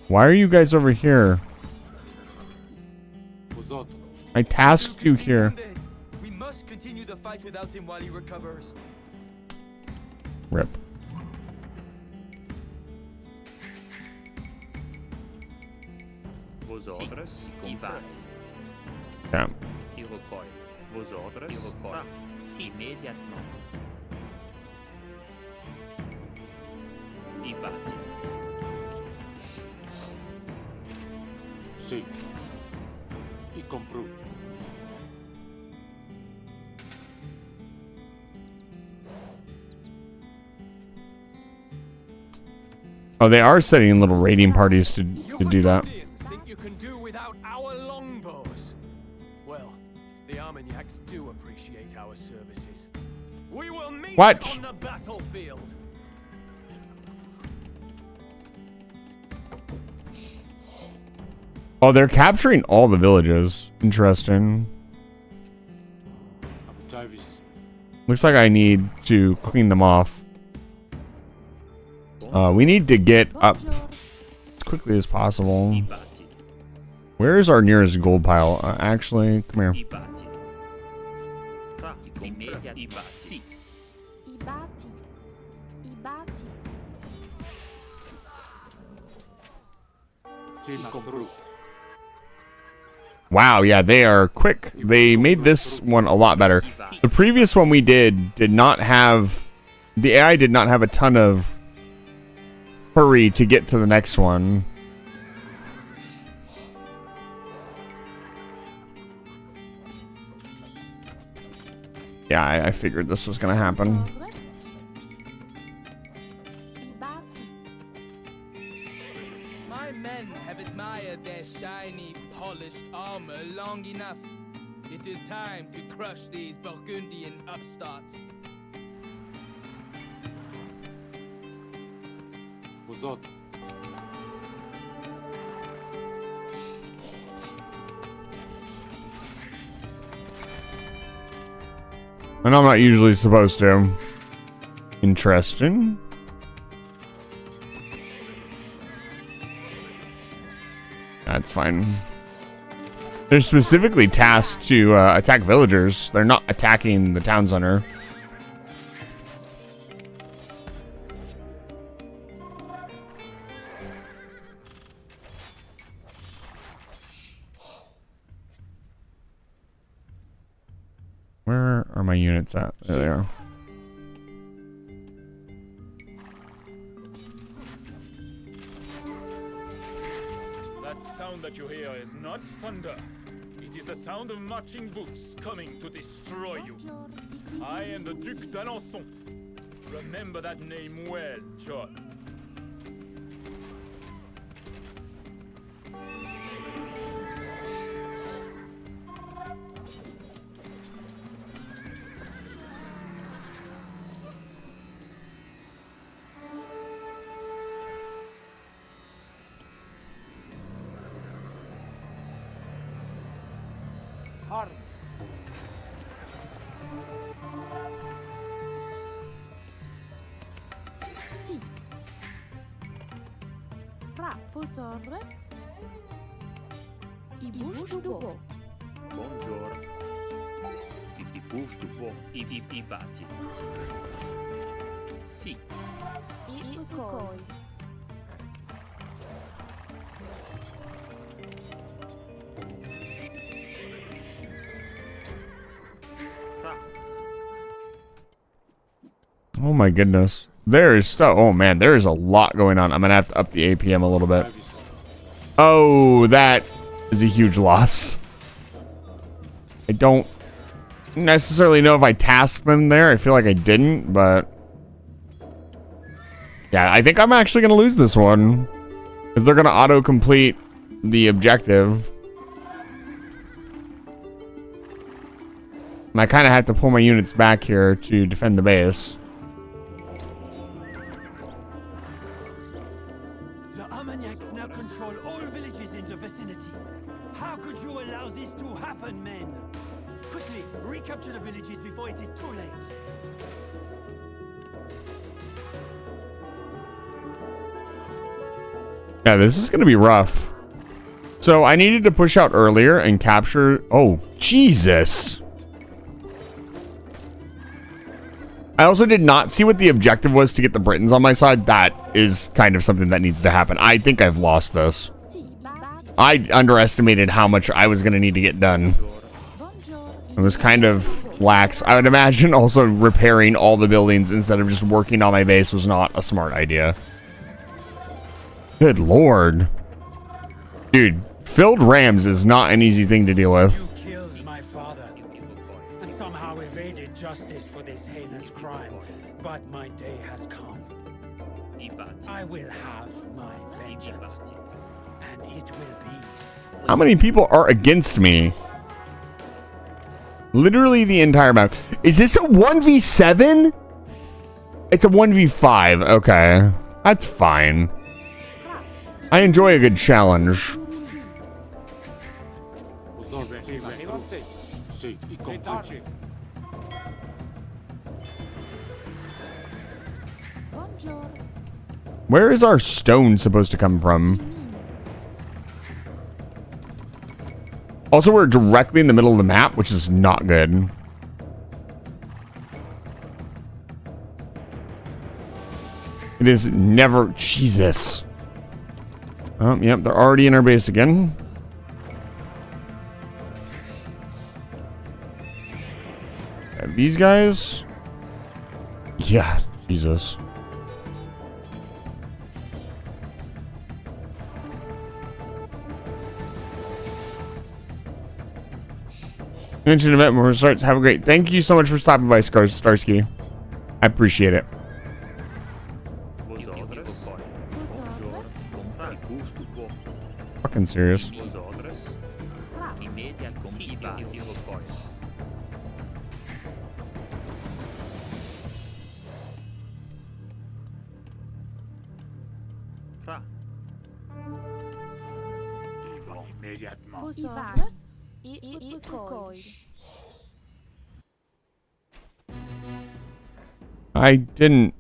Why are you guys over here? I tasked you here. We must continue the fight without him while he recovers. Rip. Vosotros Ivan. Yeah. Il recueil. Vosotros il recueil. Immédiatement. Ibati. Sì. I compru. Oh, they are setting little raiding parties to do that. Think you can do without our longbows? Well, the Armagnacs do appreciate our services. We will meet What? on the battlefield. Oh, they're capturing all the villages. Interesting. Looks like I need to clean them off. We need to get up as quickly as possible. Where is our nearest gold pile? Actually, come here. Wow, yeah, they are quick. They made this one a lot better. The previous one we did not have... The AI did not have a ton of hurry to get to the next one. Yeah, I figured this was gonna happen. My men have admired their shiny, polished armor long enough. It is time to crush these Burgundian upstarts. Vosotros. And I'm not usually supposed to. Interesting. That's fine. They're specifically tasked to attack villagers. They're not attacking the town center. Where are my units at? There they are. That sound that you hear is not thunder. It is the sound of marching boots coming to destroy you. I am the Duc d'Alençon. Remember that name well, John. Harm. Sì. Raposaurus. Ibush Dubo. Buongiorno. I push to bo. I bati. Sì. Ikoi. Oh my goodness. There is stuff. Oh man, there is a lot going on. I'm gonna have to up the APM a little bit. Oh, that is a huge loss. I don't necessarily know if I tasked them there. I feel like I didn't, but yeah, I think I'm actually gonna lose this one because they're gonna auto-complete the objective. And I kind of have to pull my units back here to defend the base. The Armagnacs now control all villages in the vicinity. How could you allow this to happen, men? Quickly, recapture the villages before it is too late. Yeah, this is going to be rough. So I needed to push out earlier and capture... Oh, Jesus. I also did not see what the objective was to get the Britons on my side. That is kind of something that needs to happen. I think I've lost this. I underestimated how much I was going to need to get done. It was kind of lax. I would imagine also repairing all the buildings instead of just working on my base was not a smart idea. Good lord. Dude, filled rams is not an easy thing to deal with. You killed my father and somehow evaded justice for this heinous crime. But my day has come. I will have my vengeance. And it will be... How many people are against me? Literally the entire map. Is this a 1v7? It's a 1v5. Okay. That's fine. I enjoy a good challenge. Where is our stone supposed to come from? Also, we're directly in the middle of the map, which is not good. It is never... Jesus. Oh, yep, they're already in our base again. And these guys? Yeah, Jesus. Mention event when it starts. Have a great. Thank you so much for stopping by, Starsky. I appreciate it. Fucking serious. I didn't.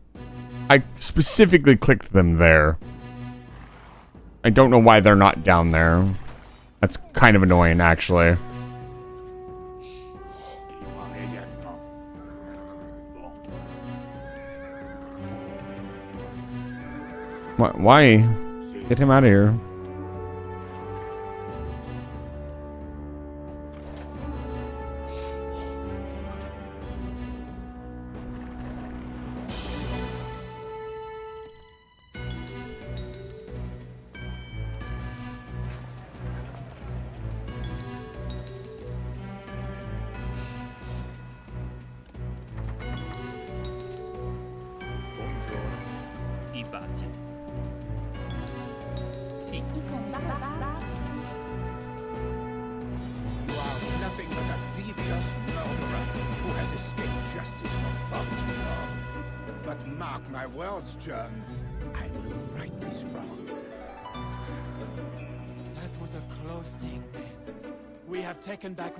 I specifically clicked them there. I don't know why they're not down there. That's kind of annoying, actually. Why? Get him out of here.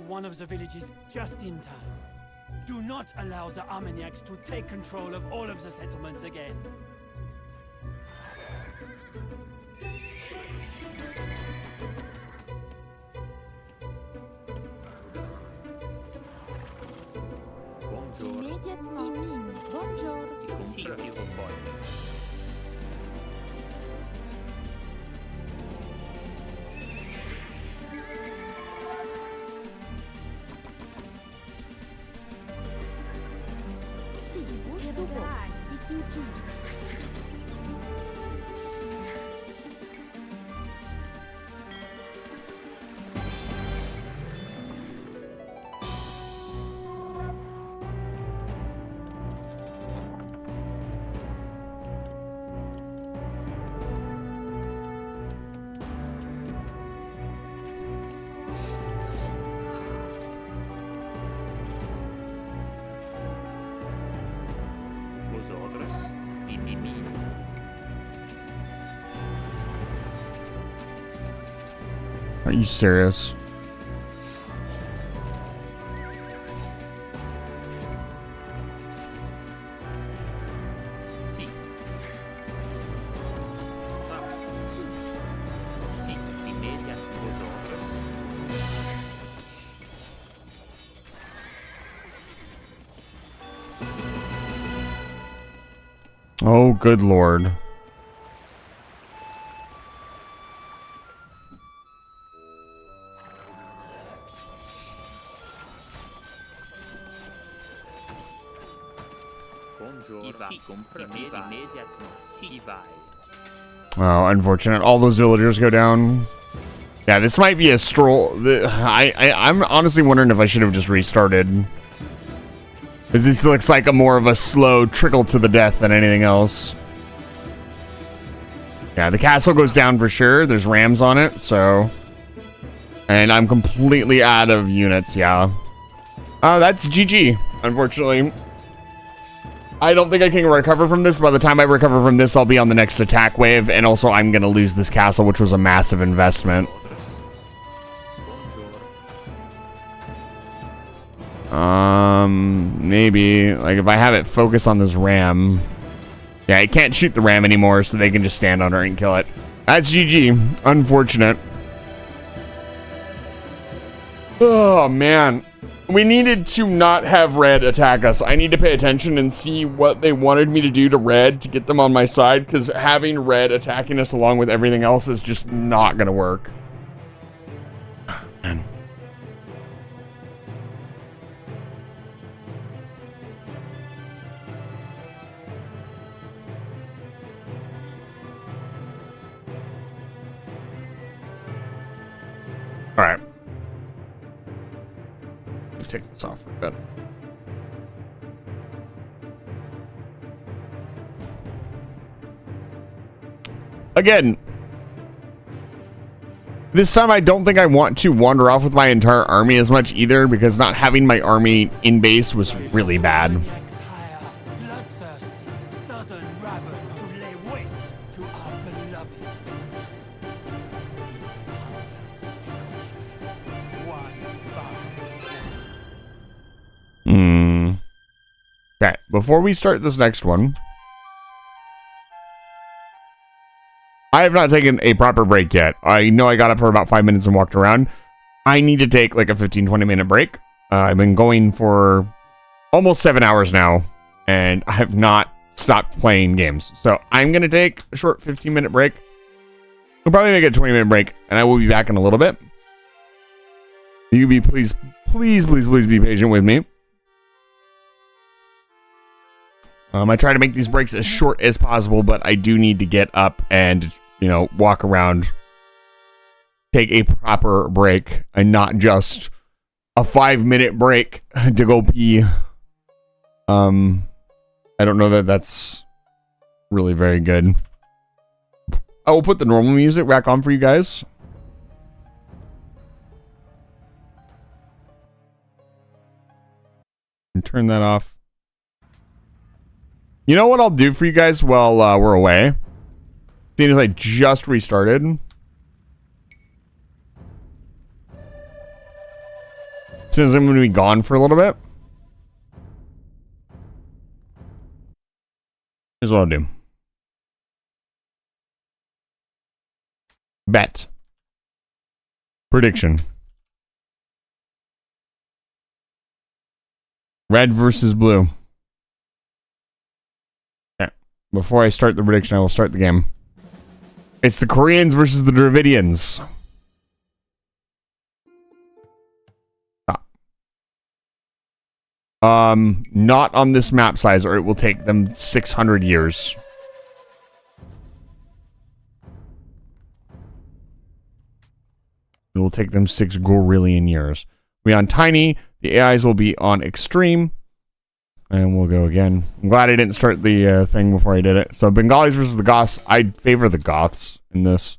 One of the villages just in time. Do not allow the Armagnacs to take control of all of the settlements again. Are you serious? Oh, good lord. Oh, unfortunate. All those villagers go down. Yeah, this might be a stroll. I'm honestly wondering if I should have just restarted. Because this looks like a more of a slow trickle to the death than anything else. Yeah, the castle goes down for sure. There's rams on it, so... And I'm completely out of units, yeah. That's GG, unfortunately. I don't think I can recover from this. By the time I recover from this, I'll be on the next attack wave. And also, I'm going to lose this castle, which was a massive investment. Maybe. Like, if I have it focus on this ram. Yeah, I can't shoot the ram anymore, so they can just stand on her and kill it. That's GG. Unfortunate. Oh, man. We needed to not have Red attack us. I need to pay attention and see what they wanted me to do to Red to get them on my side, because having Red attacking us along with everything else is just not going to work. Man. All right. Let's take this off for a bit. Again, this time I don't think I want to wander off with my entire army as much either, because not having my army in base was really bad. Okay, before we start this next one, I have not taken a proper break yet. I know I got up for about 5 minutes and walked around. I need to take like a 15-20 minute break. I've been going for almost 7 hours now, and I have not stopped playing games. So I'm going to take a short 15-minute break. We'll probably make it a 20-minute break, and I will be back in a little bit. You be please be patient with me. I try to make these breaks as short as possible, but I do need to get up and, walk around, take a proper break, and not just a 5-minute break to go pee. I don't know that that's really very good. I will put the normal music back on for you guys. And turn that off. You know what I'll do for you guys while we're away? Seeing as I just restarted. Since I'm going to be gone for a little bit. Here's what I'll do. Bet. Prediction. Red versus blue. Before I start the prediction, I will start the game. It's the Koreans versus the Dravidians. Not on this map size, or it will take them 600 years. It will take them 6 gorillion years. We'll be on tiny. The AIs will be on extreme. And we'll go again. I'm glad I didn't start the thing before I did it. So Bengalis versus the Goths. I'd favor the Goths in this.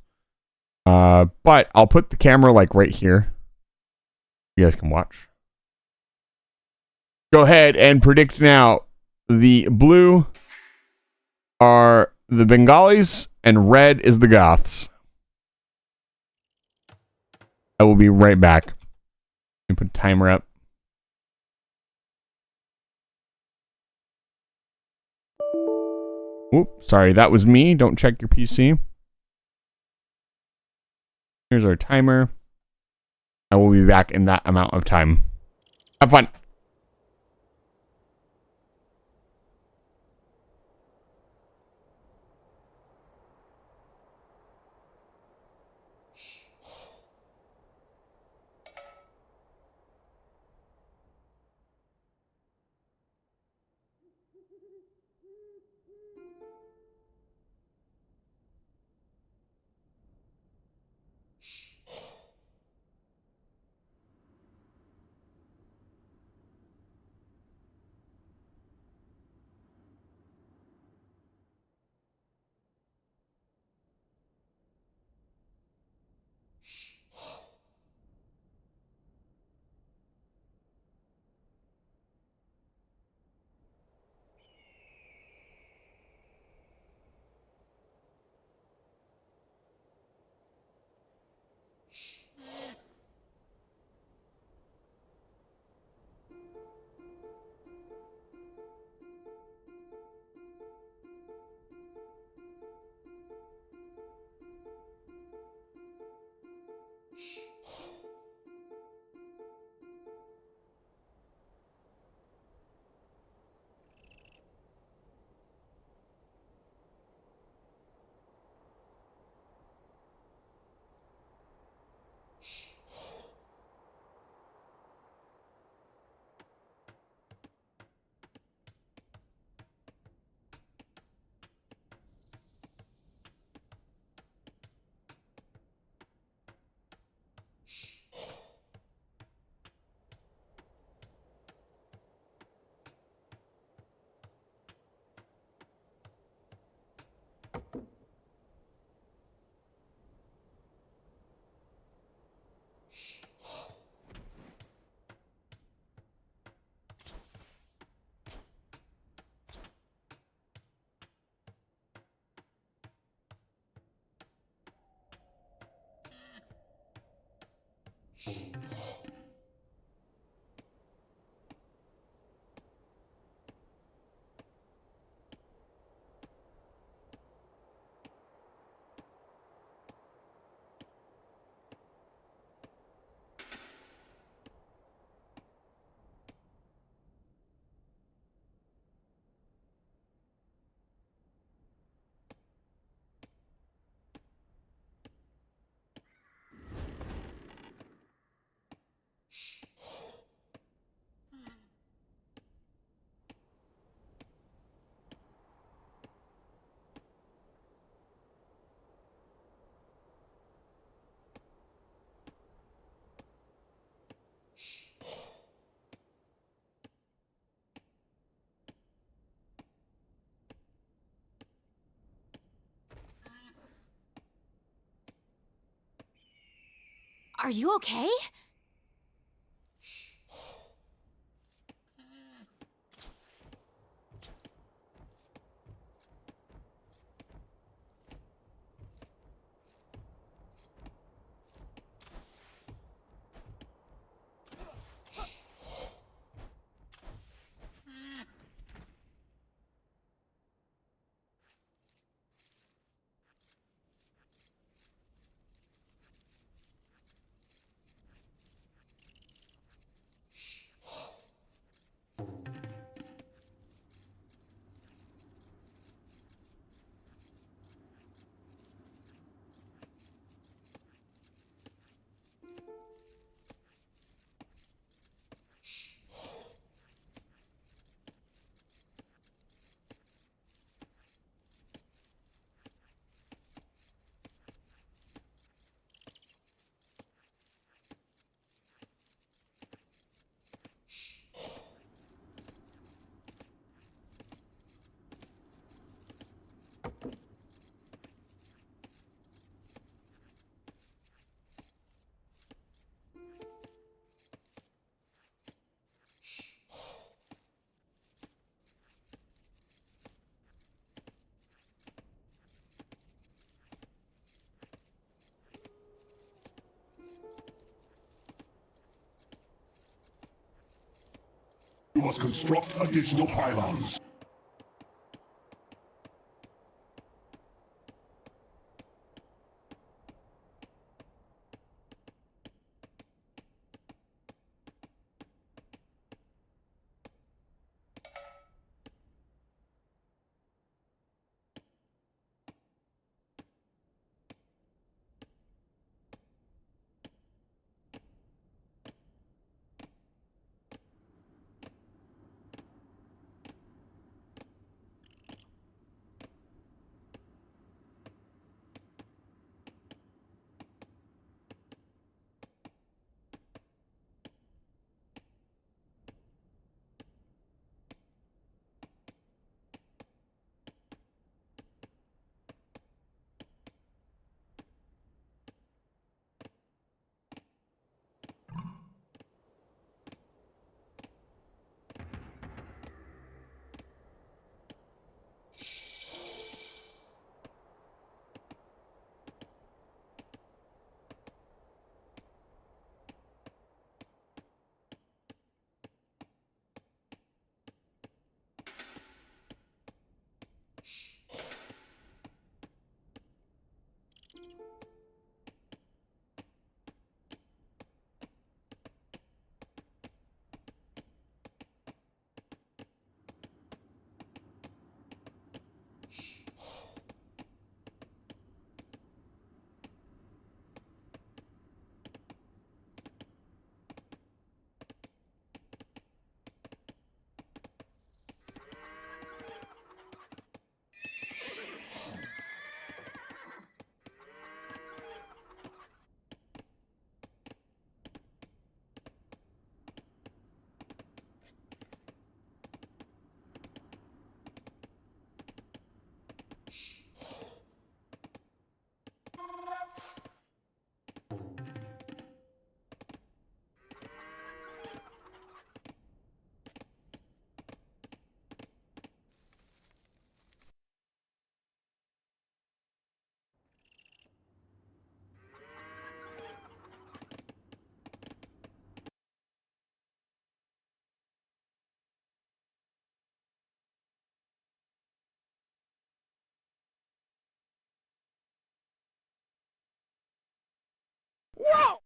But I'll put the camera like right here. You guys can watch. Go ahead and predict now. The blue are the Bengalis and red is the Goths. I will be right back. Let me put a timer up. Whoop, sorry, that was me. Don't check your PC. Here's our timer. I will be back in that amount of time. Have fun. Are you okay? You must construct additional pylons. Whoa!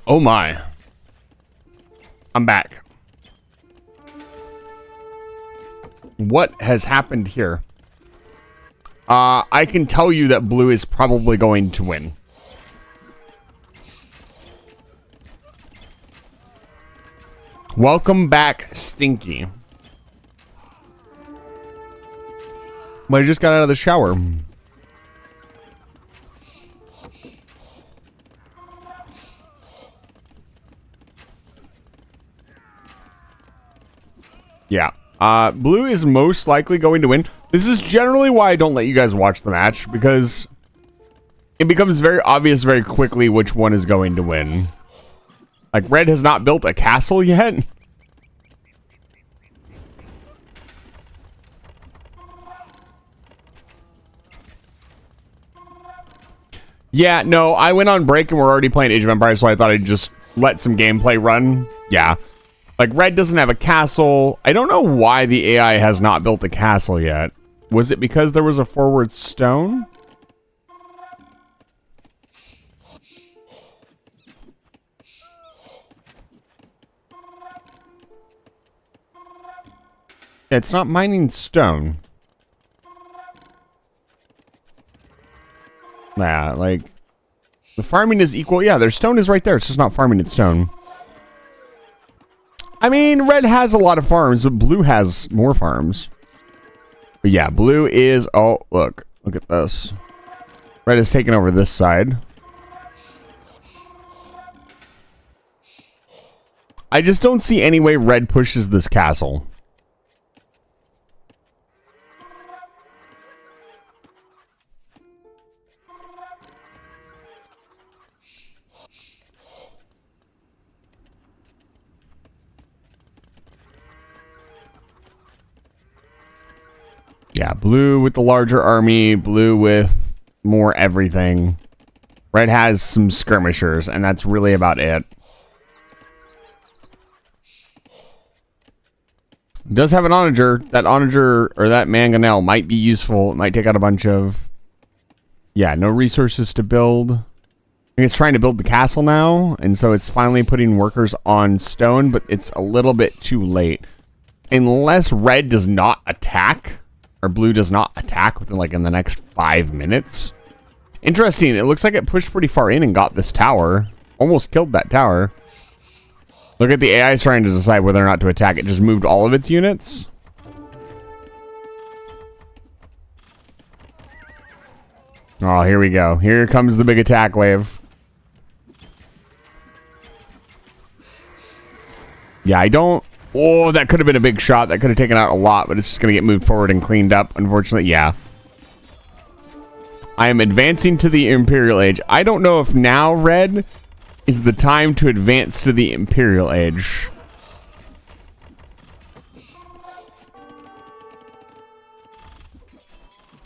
Oh my. I'm back. What has happened here? I can tell you that blue is probably going to win. Welcome back, Stinky. But I just got out of the shower. Yeah. Blue is most likely going to win. This is generally why I don't let you guys watch the match, because it becomes very obvious very quickly which one is going to win. Like, red has not built a castle yet. Yeah, no, I went on break and we're already playing Age of Empires, so I thought I'd just let some gameplay run. Yeah. Like, red doesn't have a castle. I don't know why the AI has not built a castle yet. Was it because there was a forward stone? It's not mining stone. Yeah, like, the farming is equal. Yeah, their stone is right there. It's just not farming its stone. I mean, red has a lot of farms, but blue has more farms. But yeah, blue is... Oh, look. Look at this. Red has taken over this side. I just don't see any way red pushes this castle. Yeah, blue with the larger army, blue with more everything. Red has some skirmishers, and that's really about it. It does have an onager. That onager, or that mangonel, might be useful. It might take out a bunch of... Yeah, no resources to build. I think it's trying to build the castle now, and so it's finally putting workers on stone, but it's a little bit too late. Unless red does not attack... Or blue does not attack within, like, in the next 5 minutes. Interesting. It looks like it pushed pretty far in and got this tower. Almost killed that tower. Look at the AI is trying to decide whether or not to attack. It just moved all of its units. Oh, here we go. Here comes the big attack wave. Yeah, I don't... Oh, that could have been a big shot. That could have taken out a lot, but it's just going to get moved forward and cleaned up, unfortunately. Yeah. I am advancing to the Imperial Age. I don't know if now, red, is the time to advance to the Imperial Age.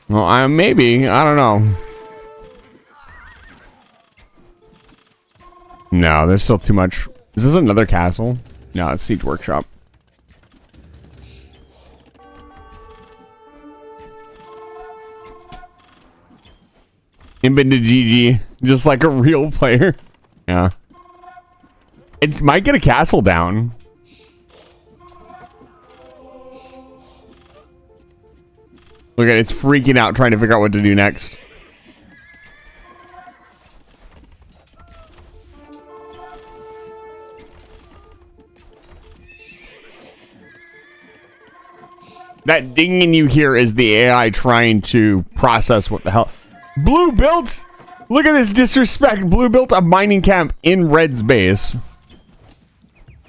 Well, maybe. I don't know. No, there's still too much. Is this another castle? No, it's Siege Workshop. Been to GG, just like a real player. Yeah. It might get a castle down. Look at it, it's freaking out trying to figure out what to do next. That dinging you hear is the AI trying to process what the hell. Blue built? Look at this disrespect. Blue built a mining camp in red's base.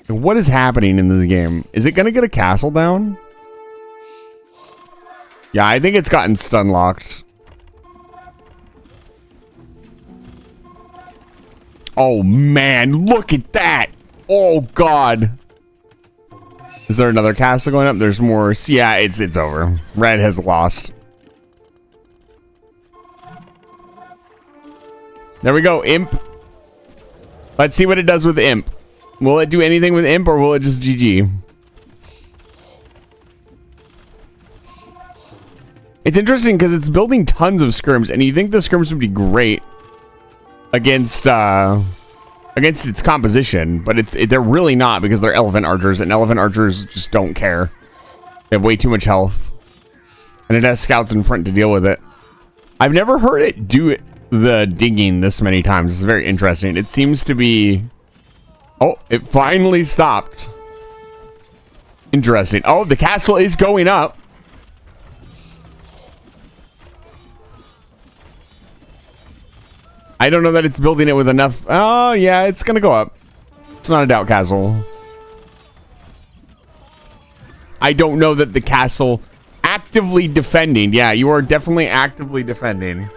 What is happening in this game? Is it going to get a castle down? Yeah, I think it's gotten stun locked. Oh, man. Look at that. Oh, God. Is there another castle going up? There's more. Yeah, it's over. Red has lost. There we go, Imp. Let's see what it does with Imp. Will it do anything with Imp, or will it just GG? It's interesting because it's building tons of skirms, and you think the skirms would be great against against its composition, but they're really not because they're elephant archers, and elephant archers just don't care. They have way too much health. And it has scouts in front to deal with it. I've never heard it do the digging this many times. It's very interesting. It seems to be... Oh, it finally stopped. Interesting. Oh, the castle is going up. I don't know that it's building it with enough... Oh, yeah, it's going to go up. It's not a doubt castle. I don't know that the castle... Actively defending. Yeah, you are definitely actively defending.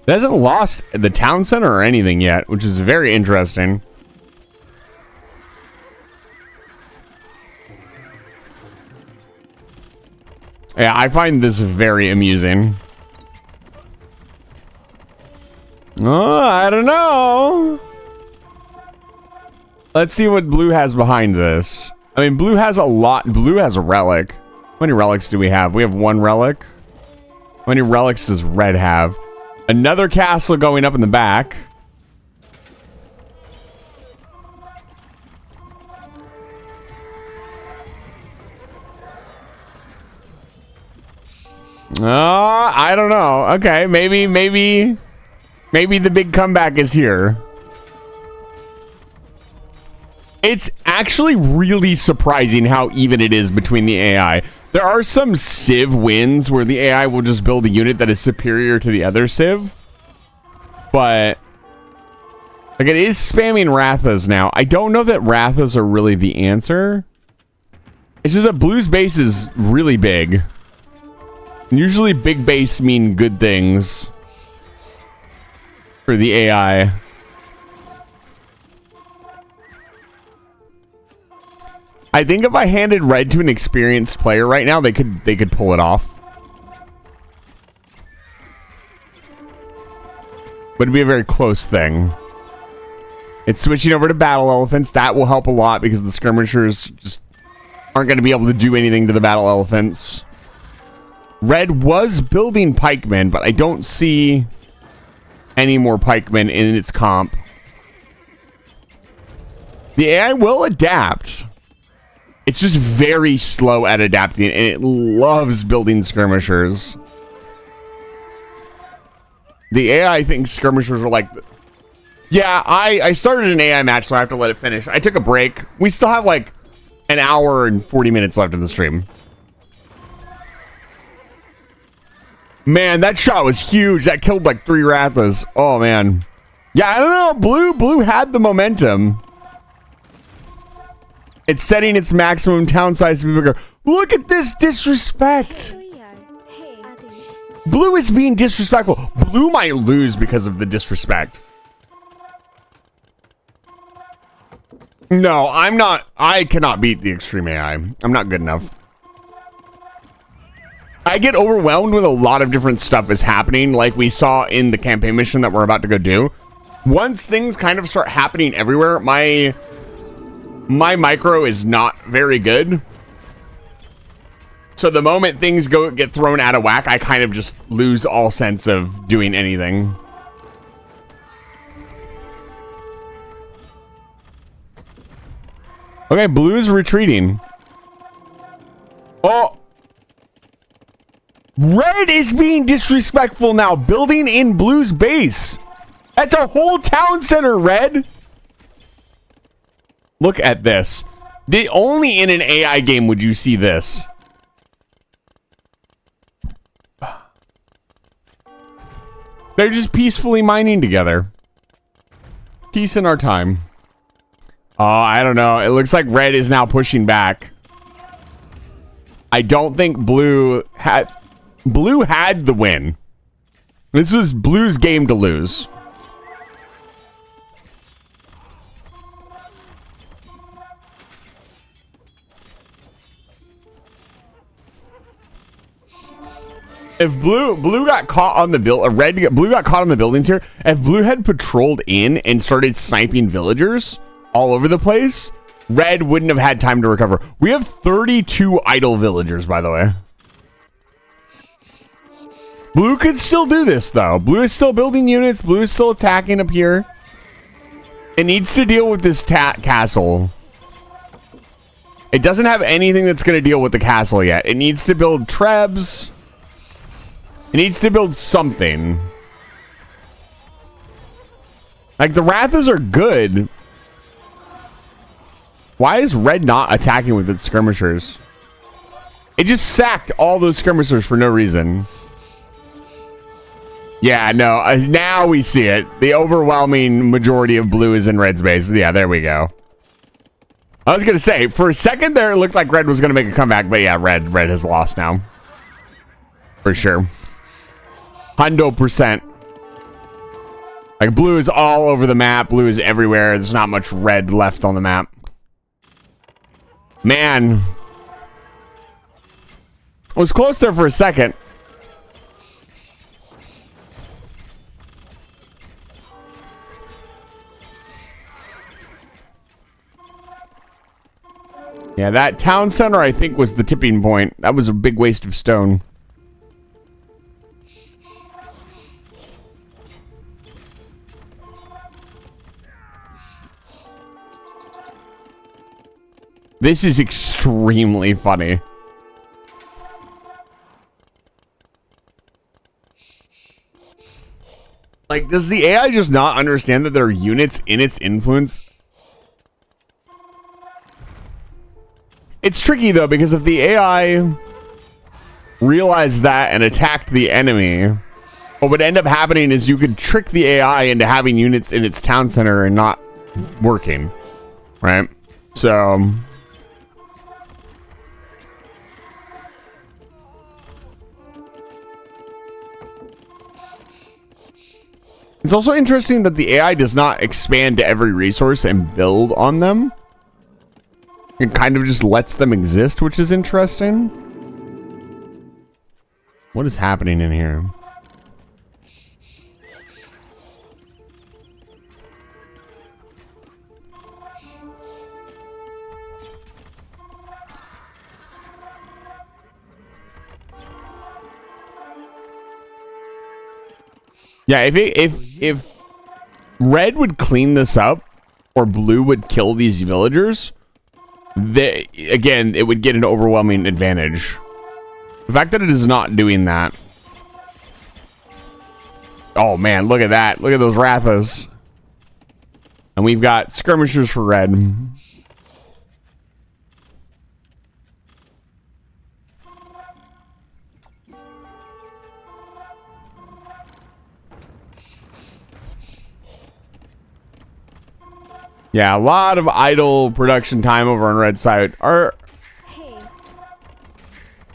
It hasn't lost the town center or anything yet, which is very interesting. Yeah, I find this very amusing. Oh, I don't know. Let's see what blue has behind this. I mean, blue has a lot. Blue has a relic. How many relics do we have? We have one relic. How many relics does red have? Another castle going up in the back. I don't know. Okay, maybe the big comeback is here. It's actually really surprising how even it is between the AI. There are some Civ wins where the AI will just build a unit that is superior to the other Civ. But like, it is spamming Rathas now. I don't know that Rathas are really the answer. It's just that blue's base is really big. And usually big base mean good things for the AI. I think if I handed red to an experienced player right now, they could pull it off. But it'd be a very close thing. It's switching over to battle elephants. That will help a lot because the skirmishers just aren't going to be able to do anything to the battle elephants. Red was building pikemen, but I don't see any more pikemen in its comp. The AI will adapt. It's just very slow at adapting, and it loves building skirmishers. The AI thinks skirmishers are like... Yeah, I started an AI match, so I have to let it finish. I took a break. We still have like an hour and 40 minutes left in the stream. Man, that shot was huge. That killed like 3 Rathas. Oh, man. Yeah, I don't know. Blue had the momentum. It's setting its maximum town size to be bigger. Look at this disrespect. Blue is being disrespectful. Blue might lose because of the disrespect. No, I'm not. I cannot beat the extreme AI. I'm not good enough. I get overwhelmed when a lot of different stuff is happening, like we saw in the campaign mission that we're about to go do. Once things kind of start happening everywhere, my micro is not very good. So the moment things get thrown out of whack, I kind of just lose all sense of doing anything. Okay, blue is retreating. Oh! Red is being disrespectful now, building in blue's base. That's a whole town center, red. Look at this. Only in an AI game would you see this. They're just peacefully mining together. Peace in our time. Oh, I don't know. It looks like red is now pushing back. I don't think blue had the win. This was blue's game to lose. If blue got caught on the blue got caught on the buildings here. If blue had patrolled in and started sniping villagers all over the place, red wouldn't have had time to recover. We have 32 idle villagers, by the way. Blue could still do this, though. Blue is still building units. Blue is still attacking up here. It needs to deal with this castle. It doesn't have anything that's going to deal with the castle yet. It needs to build trebs. It needs to build something. Like, the Rathas are good. Why is red not attacking with its skirmishers? It just sacked all those skirmishers for no reason. Yeah, no. Now we see it. The overwhelming majority of blue is in red's base. Yeah, there we go. I was going to say, for a second there, it looked like red was going to make a comeback. But yeah, red has lost now. For sure. 100%. Like, blue is all over the map. Blue is everywhere. There's not much red left on the map. Man. I was close there for a second. Yeah, that town center, I think, was the tipping point. That was a big waste of stone. This is extremely funny. Like, does the AI just not understand that there are units in its influence? It's tricky, though, because if the AI realized that and attacked the enemy, what would end up happening is you could trick the AI into having units in its town center and not working, right? So... it's also interesting that the AI does not expand to every resource and build on them. It kind of just lets them exist, which is interesting. What is happening in here? Yeah, if red would clean this up, or blue would kill these villagers, again, it would get an overwhelming advantage. The fact that it is not doing that. Oh man, look at that. Look at those Rathas. And we've got skirmishers for red. Yeah, a lot of idle production time over on red side.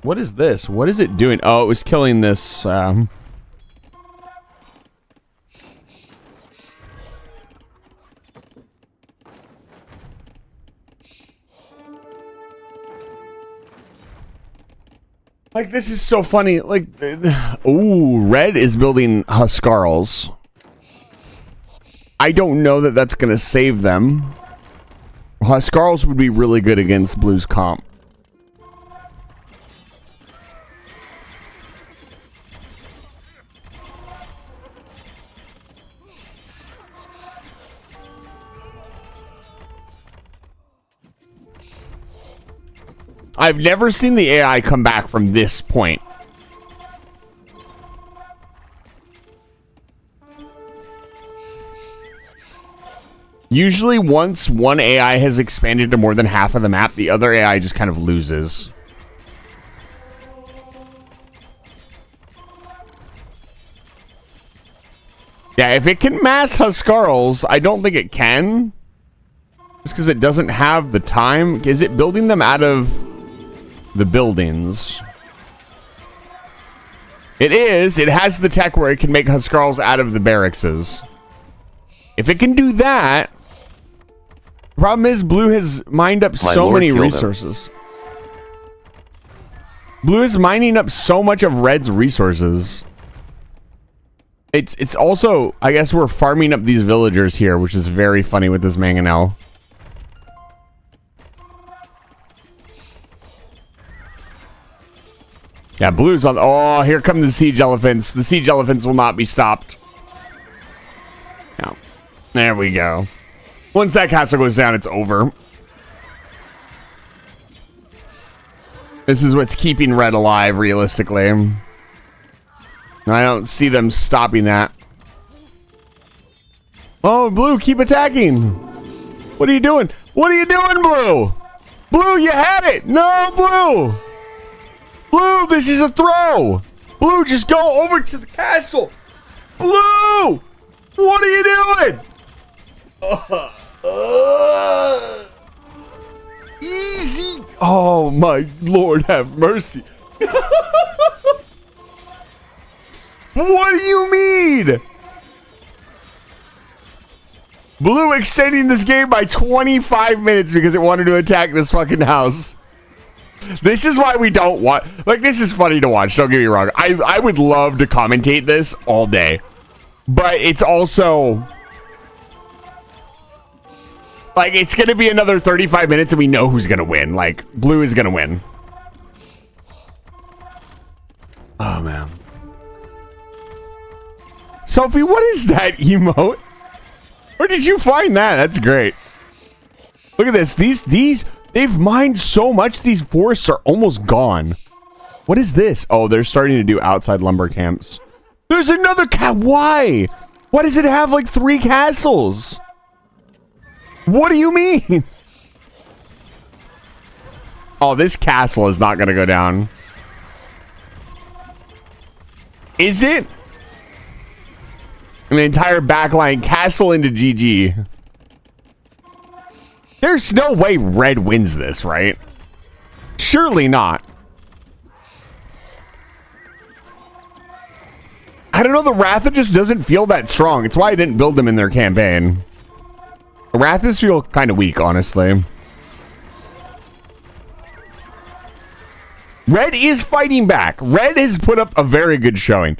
What is this? What is it doing? Oh, it was killing this. Like, this is so funny. Like, ooh, red is building Huskarls. I don't know that that's going to save them. Huskarls would be really good against blue's comp. I've never seen the AI come back from this point. Usually once one AI has expanded to more than half of the map, the other AI just kind of loses. Yeah, if it can mass Huskarls, I don't think it can. Just because it doesn't have the time. Is it building them out of the buildings? It is. It has the tech where it can make Huskarls out of the barrackses. If it can do that... the problem is blue has mined up so many resources. Blue is mining up so much of red's resources. It's also, I guess we're farming up these villagers here, which is very funny with this mangonel. Yeah, blue's on. Oh, here come the siege elephants. The siege elephants will not be stopped. Yeah. There we go. Once that castle goes down, it's over. This is what's keeping red alive, realistically. I don't see them stopping that. Oh, blue, keep attacking. What are you doing? What are you doing, blue? Blue, you had it. No, blue. Blue, this is a throw. Blue, just go over to the castle. Blue, what are you doing? Easy. Oh, my Lord, have mercy. What do you mean? Blue extending this game by 25 minutes because it wanted to attack this fucking house. This is why we don't want... Like, this is funny to watch, don't get me wrong. I would love to commentate this all day. But it's also... Like, it's going to be another 35 minutes and we know who's going to win. Like, blue is going to win. Oh, man. Sophie, what is that emote? Where did you find that? That's great. Look at this. They've mined so much. These forests are almost gone. What is this? Oh, they're starting to do outside lumber camps. There's another why? Why does it have like 3 castles? What do you mean? Oh, this castle is not going to go down. Is it? An entire backline castle into GG. There's no way red wins this, right? Surely not. I don't know, the Ratha just doesn't feel that strong. It's why I didn't build them in their campaign. The Rathas feel kind of weak, honestly. Red is fighting back. Red has put up a very good showing.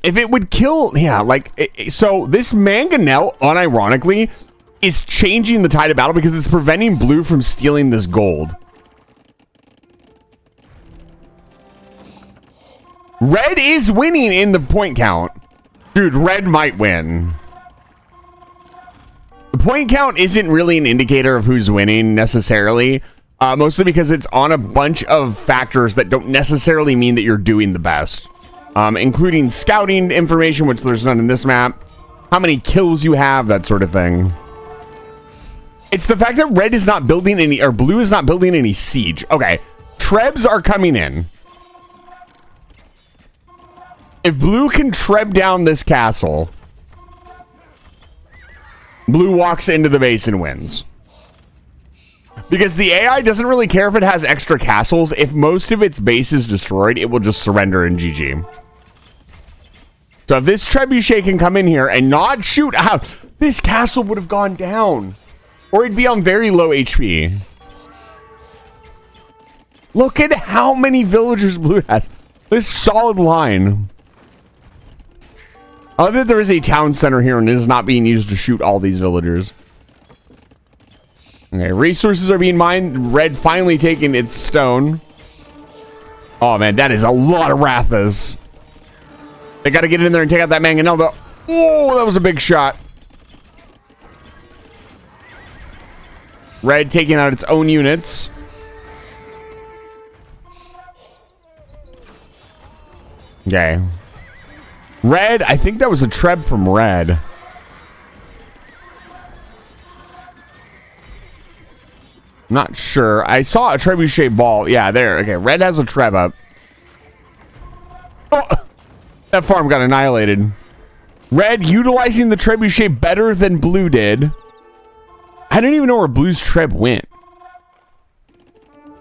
If it would kill, yeah, like, so this mangonel, unironically, is changing the tide of battle because it's preventing blue from stealing this gold. Red is winning in the point count. Dude, red might win. The point count isn't really an indicator of who's winning necessarily, mostly because it's on a bunch of factors that don't necessarily mean that you're doing the best. Including scouting information, which there's none in this map, how many kills you have, that sort of thing. It's the fact that red is not building any, or blue is not building any siege. Okay, trebs are coming in. If blue can treb down this castle, blue walks into the base and wins. Because the AI doesn't really care if it has extra castles. If most of its base is destroyed, it will just surrender in GG. So if this trebuchet can come in here and not shoot out, this castle would have gone down. Or it'd be on very low HP. Look at how many villagers blue has. This solid line. I love that there is a town center here and it is not being used to shoot all these villagers. Okay, resources are being mined. Red finally taking its stone. Oh man, that is a lot of Rathas. They got to get in there and take out that mangonel though. Oh, that was a big shot. Red taking out its own units. Okay. Red, I think that was a treb from red. Not sure. I saw a trebuchet ball. Yeah, there. Okay, red has a treb up. Oh, that farm got annihilated. Red utilizing the trebuchet better than blue did. I don't even know where blue's treb went.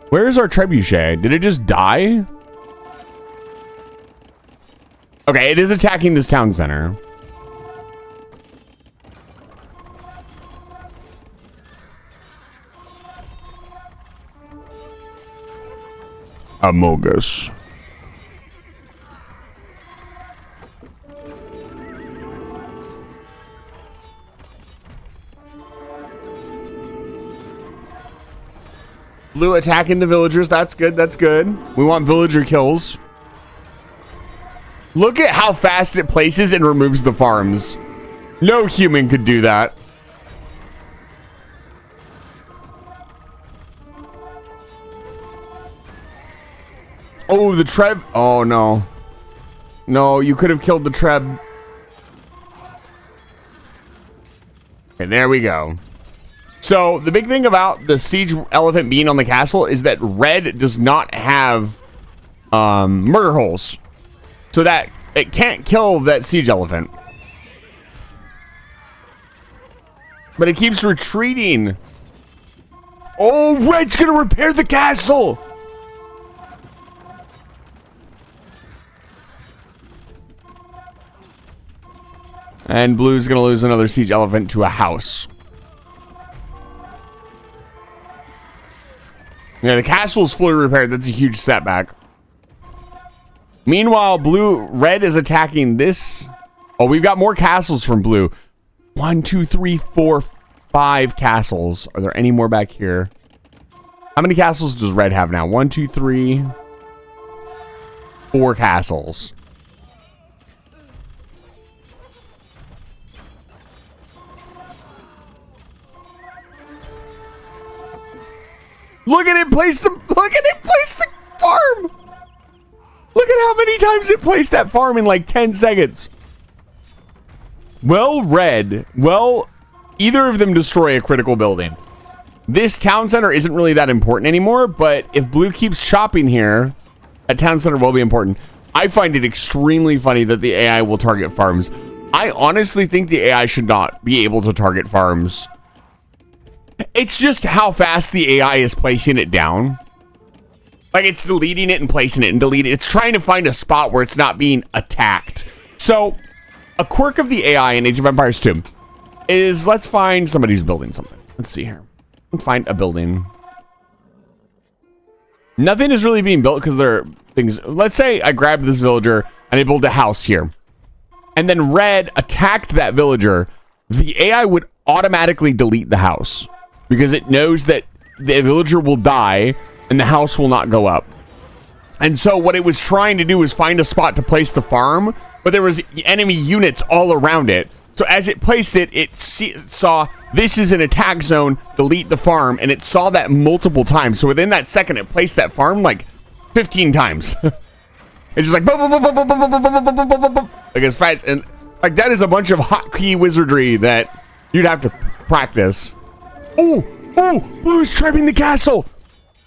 Where is our trebuchet? Did it just die? Okay, it is attacking this town center. Amogus. Blue attacking the villagers. That's good. That's good. We want villager kills. Look at how fast it places and removes the farms. No human could do that. Oh, the Treb. Oh, no. No, you could have killed the Treb. Okay, there we go. So, the big thing about the siege elephant being on the castle is that red does not have murder holes. So that it can't kill that siege elephant. But it keeps retreating. Oh, red's gonna repair the castle. And blue's gonna lose another siege elephant to a house. Yeah, the castle is fully repaired. That's a huge setback. Meanwhile, red is attacking this. Oh, we've got more castles from blue. 1, 2, 3, 4, 5 castles. Are there any more back here? How many castles does red have now? 1, 2, 3, 4 castles. Look at it place the farm. Look at how many times it placed that farm in like 10 seconds. Well, red. Well, either of them destroy a critical building. This town center isn't really that important anymore, but if blue keeps chopping here, a town center will be important. I find it extremely funny that the AI will target farms. I honestly think the AI should not be able to target farms. It's just how fast the AI is placing it down. Like, it's deleting it and placing it and deleting it. It's trying to find a spot where it's not being attacked. So, a quirk of the AI in Age of Empires 2 is, let's find somebody who's building something. Let's see here. Let's find a building. Nothing is really being built because there are things. Let's say I grabbed this villager and I built a house here. And then red attacked that villager. The AI would automatically delete the house because it knows that the villager will die and the house will not go up. And so what it was trying to do was find a spot to place the farm, but there was enemy units all around it. So as it placed it, it saw this is an attack zone, delete the farm, and it saw that multiple times. So within that second, it placed that farm like 15 times. It's just like boom, boom, boom, boom, boom, boom, boom, boom, boom, boom, boom, boom. Like it's fast, and like that is a bunch of hotkey wizardry that you'd have to practice. Oh, blue is trapping the castle.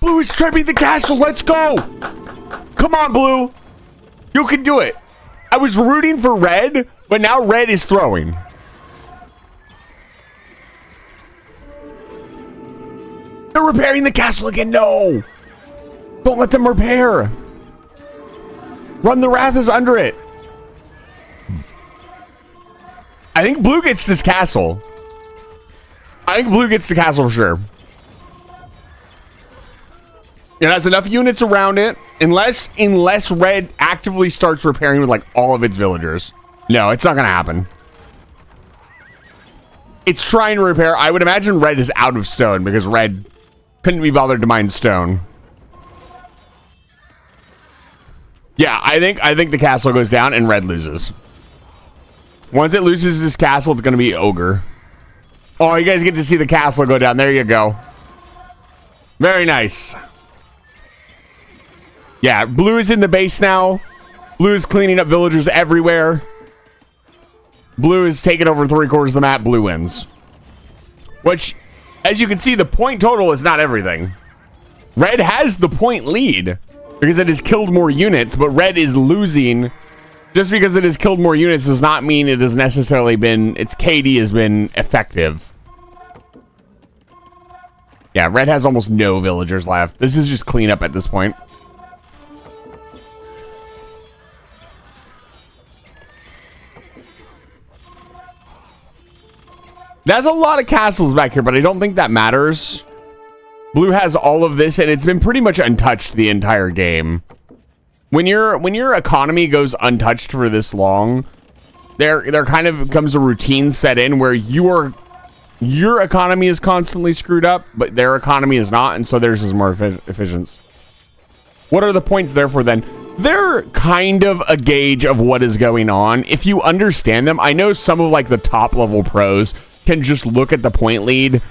Blue is trapping the castle. Let's go. Come on, blue. You can do it. I was rooting for red, but now red is throwing. They're repairing the castle again. No. Don't let them repair. Run the Wraths under it. I think blue gets this castle. I think blue gets the castle for sure. It has enough units around it. Unless red actively starts repairing with like all of its villagers. No, it's not going to happen. It's trying to repair. I would imagine red is out of stone because red couldn't be bothered to mine stone. Yeah, I think the castle goes down and red loses. Once it loses this castle, it's going to be ogre. Oh, you guys get to see the castle go down. There you go. Very nice. Yeah, blue is in the base now. Blue is cleaning up villagers everywhere. Blue is taking over 3/4 of the map. Blue wins. Which, as you can see, the point total is not everything. Red has the point lead because it has killed more units, but red is losing. Just because it has killed more units does not mean it has necessarily been, its KD has been effective. Yeah, red has almost no villagers left. This is just cleanup at this point. There's a lot of castles back here, but I don't think that matters. Blue has all of this, and it's been pretty much untouched the entire game. When your economy goes untouched for this long, there kind of becomes a routine set in where your economy is constantly screwed up, but their economy is not, and so theirs is more efficient. What are the points there for then? they're kind of a gauge of what is going on. If you understand them, I know some of like the top level pros can just look at the point lead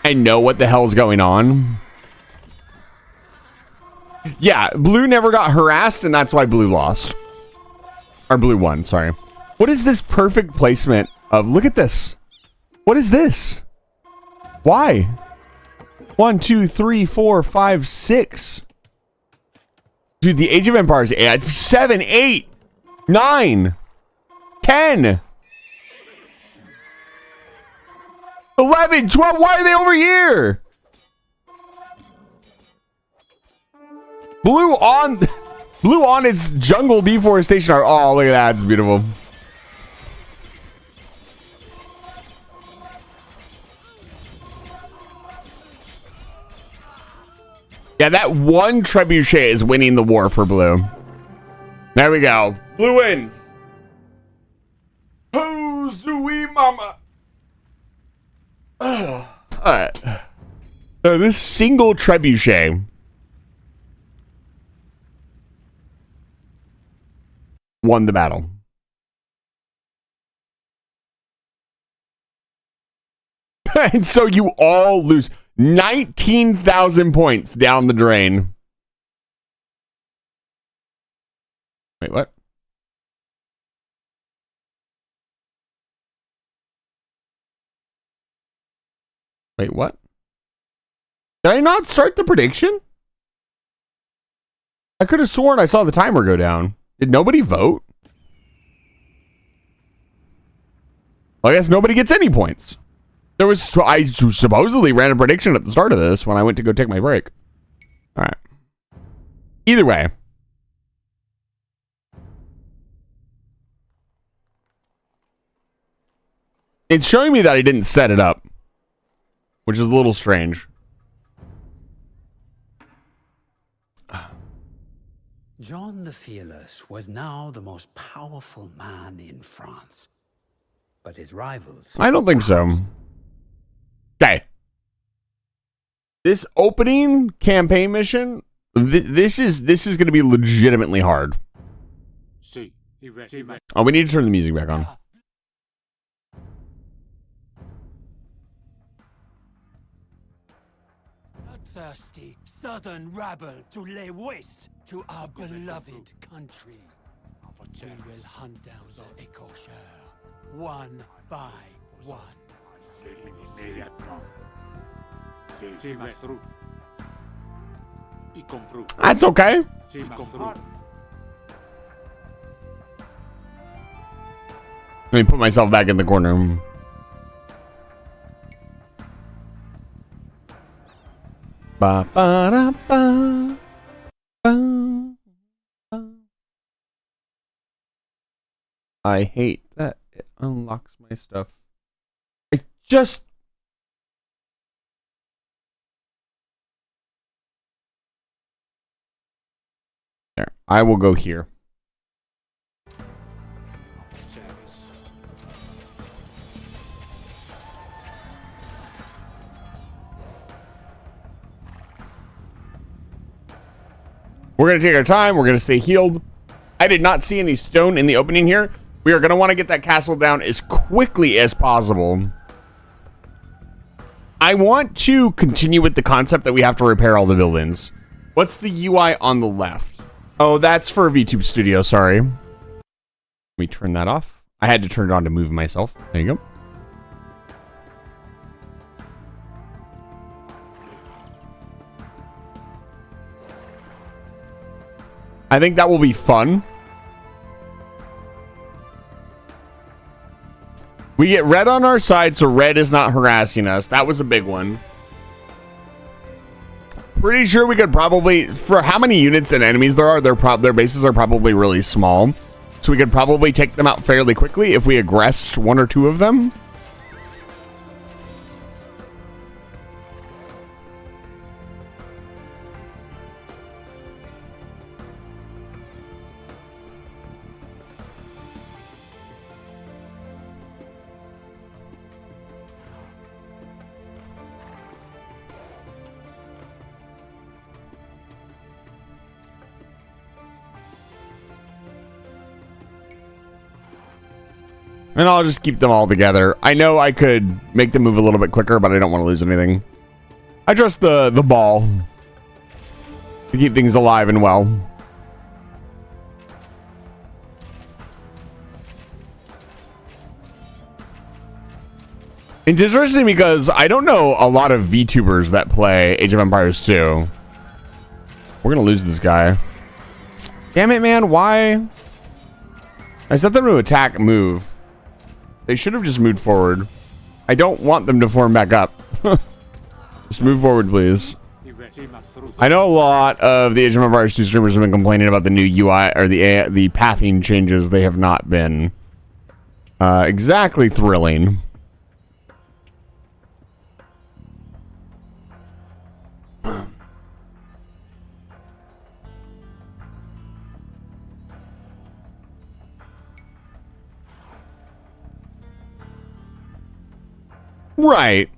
and know what the hell's going on. Yeah, blue never got harassed, and that's why blue lost. Or blue won, sorry. What is this perfect placement of... Look at this. What is this? Why? 1, 2, 3, 4, 5, 6. Dude, the Age of Empires 7, 8, 9, 10, 11, 12. Why are they over here? Blue on its jungle deforestation. Oh, look at that. It's beautiful. Yeah, that one trebuchet is winning the war for blue. There we go. Blue wins. Hosui mama. All right. This single trebuchet won the battle. And so you all lose 19,000 points down the drain. Wait, what? Wait, what? Did I not start the prediction? I could have sworn I saw the timer go down. Did nobody vote? Well, I guess nobody gets any points. I supposedly ran a prediction at the start of this when I went to go take my break. All right. Either way. It's showing me that I didn't set it up, which is a little strange. John the Fearless was now the most powerful man in France. But his rivals... I don't think so. Okay. This opening campaign mission, this is going to be legitimately hard. Oh, we need to turn the music back on. Bloodthirsty southern rabble to lay waste to our beloved country. We will hunt down the écorcheurs, one by one. That's okay. Let me put myself back in the corner. Ba, ba, da, ba, ba, ba. I hate that it unlocks my stuff. I just... There. I will go here. We're going to take our time. We're going to stay healed. I did not see any stone in the opening here. We are going to want to get that castle down as quickly as possible. I want to continue with the concept that we have to repair all the buildings. What's the UI on the left? Oh, that's for VTube Studio. Sorry. Let me turn that off. I had to turn it on to move myself. There you go. I think that will be fun. We get red on our side, so red is not harassing us. That was a big one. Pretty sure we could probably, for how many units and enemies there are, their bases are probably really small. So we could probably take them out fairly quickly if we aggressed one or two of them. And I'll just keep them all together. I know I could make them move a little bit quicker, but I don't want to lose anything. I trust the ball to keep things alive and well. It's interesting because I don't know a lot of VTubers that play Age of Empires 2. We're gonna lose this guy. Damn it, man! Why? I set them to attack and move. They should have just moved forward. I don't want them to form back up. Just move forward, please. I know a lot of the Age of Empires 2 streamers have been complaining about the new UI or the pathing changes. They have not been exactly thrilling. Right.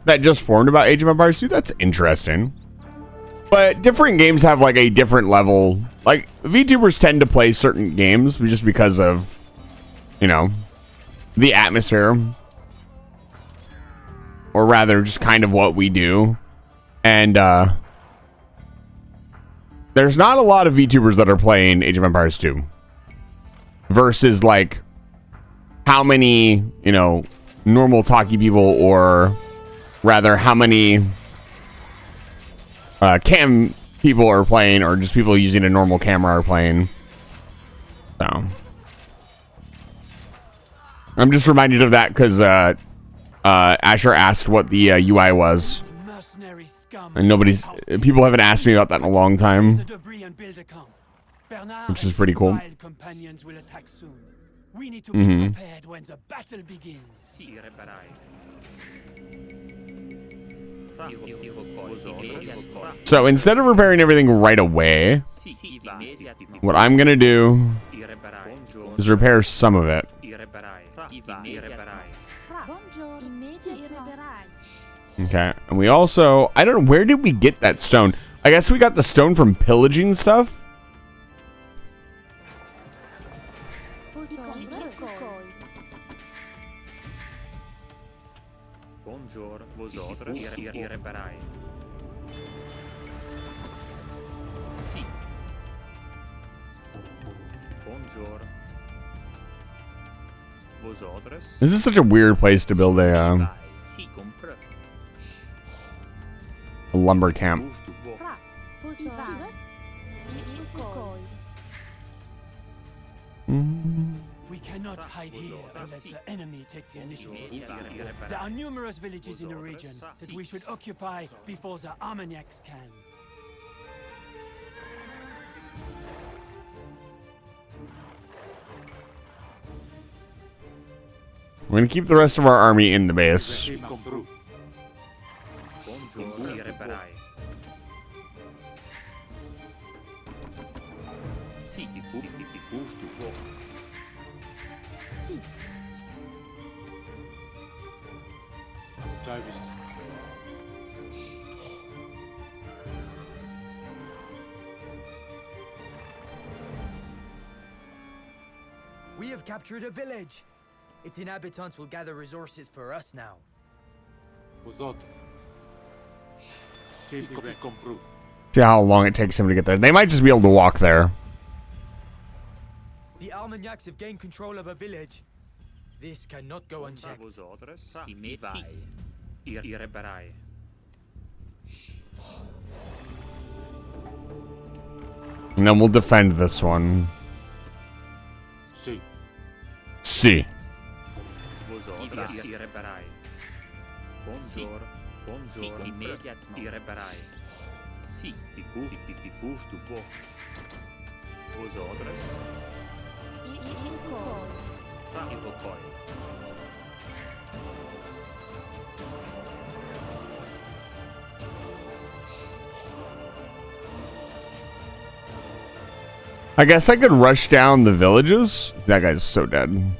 That just formed about Age of Empires 2. That's interesting. But different games have like a different level. Like VTubers tend to play certain games just because of, you know, the atmosphere. Or rather just kind of what we do. And there's not a lot of VTubers that are playing Age of Empires 2. Versus like how many, you know, normal talkie people, or rather how many cam people are playing, or just people using a normal camera are playing. So I'm just reminded of that because Asher asked what the UI was, and people haven't asked me about that in a long time, which is pretty cool. We need to be prepared when the battle begins. So instead of repairing everything right away, what I'm gonna do is repair some of it. Okay, and we also, I don't know, where did we get that stone? I guess we got the stone from pillaging stuff. This is such a weird place to build a lumber camp. We cannot hide here and let the enemy take the initiative. There are numerous villages in the region that we should occupy before the Armagnacs can. We're gonna keep the rest of our army in the base. We have captured a village. Its inhabitants will gather resources for us now. See how long it takes him to get there. They might just be able to walk there. The Armagnacs have gained control of a village. This cannot go unchecked. And then we'll defend this one. See. I guess I could rush down the villages. That guy's so dead.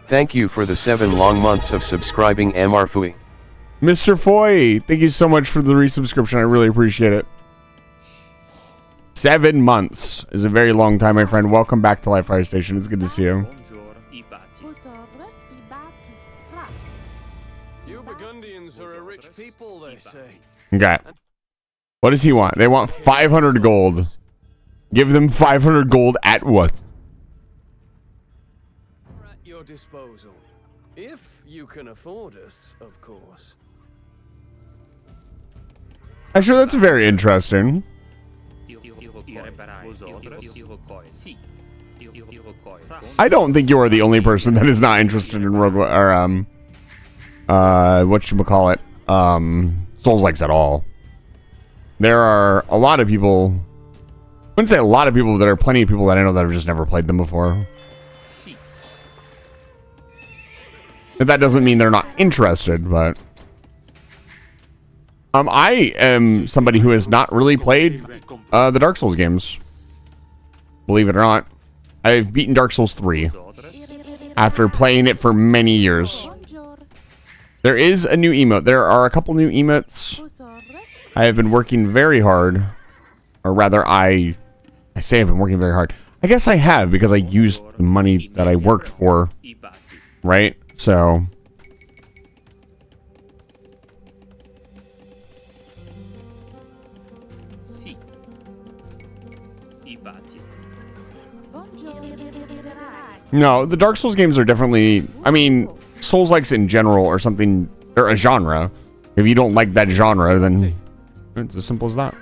Thank you for the 7 long months of subscribing, Mr. Fui. Mr. Foy, thank you so much for the resubscription. I really appreciate it. 7 months is a very long time, my friend. Welcome back to Life Fire Station. It's good to see you. people, they say. Okay. What does he want? They want 500 gold. Give them 500 gold at what? At your disposal. If you can afford us, of course. Actually, that's very interesting. I don't think you are the only person that is not interested in roguelike or whatchamacallit, Souls-likes at all. There are a lot of people, I wouldn't say a lot of people, but there are plenty of people that I know that have just never played them before. If that doesn't mean they're not interested, but I am somebody who has not really played the Dark Souls games. Believe it or not. I've beaten Dark Souls 3 after playing it for many years. There is a new emote. There are a couple new emotes. I have been working very hard, or rather, I say I've been working very hard. I guess I have because I used the money that I worked for, right? So no, the Dark Souls games are definitely, I mean, Souls-likes in general are something, they're a genre. If you don't like that genre, then it's as simple as that.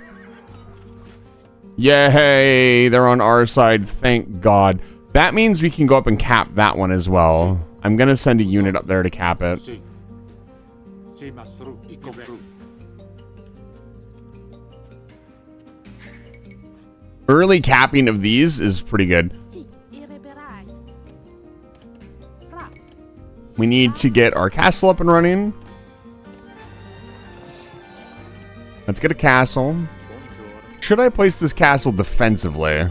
Yay, they're on our side, thank God. That means we can go up and cap that one as well. I'm gonna send a unit up there to cap it. Early capping of these is pretty good. We need to get our castle up and running. Let's get a castle. Should I place this castle defensively?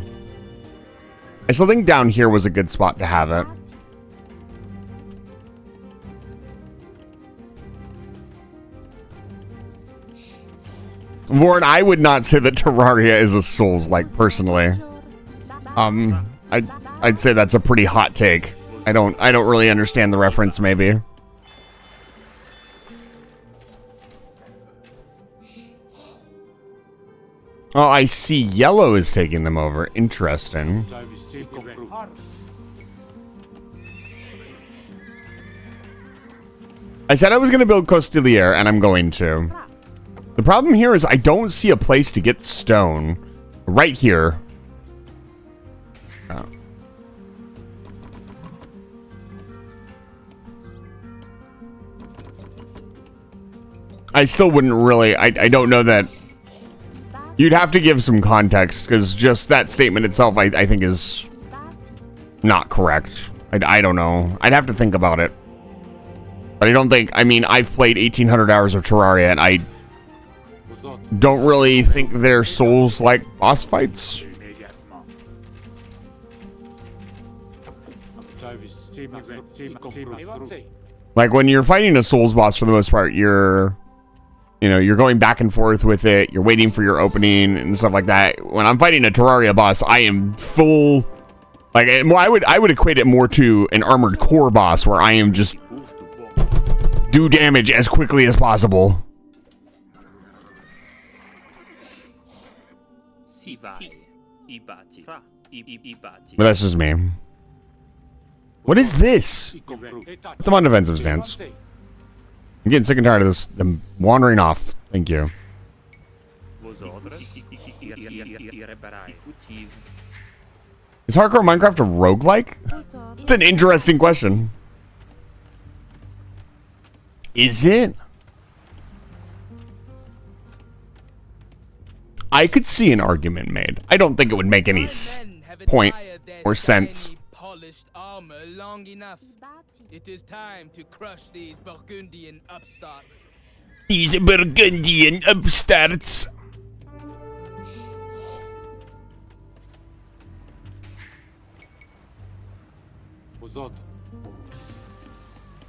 I still think down here was a good spot to have it. Warren, I would not say that Terraria is a Souls-like, personally. I'd say that's a pretty hot take. I don't really understand the reference, maybe. Oh, I see yellow is taking them over. Interesting. I said I was going to build Costelier, and I'm going to. The problem here is I don't see a place to get stone. Right here. Oh. I still wouldn't really, I don't know that. You'd have to give some context, because just that statement itself, I think is not correct. I don't know. I'd have to think about it. But I don't think, I mean, I've played 1,800 hours of Terraria, and I don't really think they're Souls-like boss fights. Like, when you're fighting a Souls boss, for the most part, you're going back and forth with it. You're waiting for your opening and stuff like that. When I'm fighting a Terraria boss, I am full. Like, I would equate it more to an Armored Core boss, where I am just do damage as quickly as possible. But that's just me. What is this? Put them on defensive stance. I'm getting sick and tired of this. Them wandering off. Thank you. Is hardcore Minecraft a roguelike? It's an interesting question. Is it? I could see an argument made. I don't think it would make any point or sense. Armor long enough. It is time to crush these Burgundian upstarts. These Burgundian upstarts.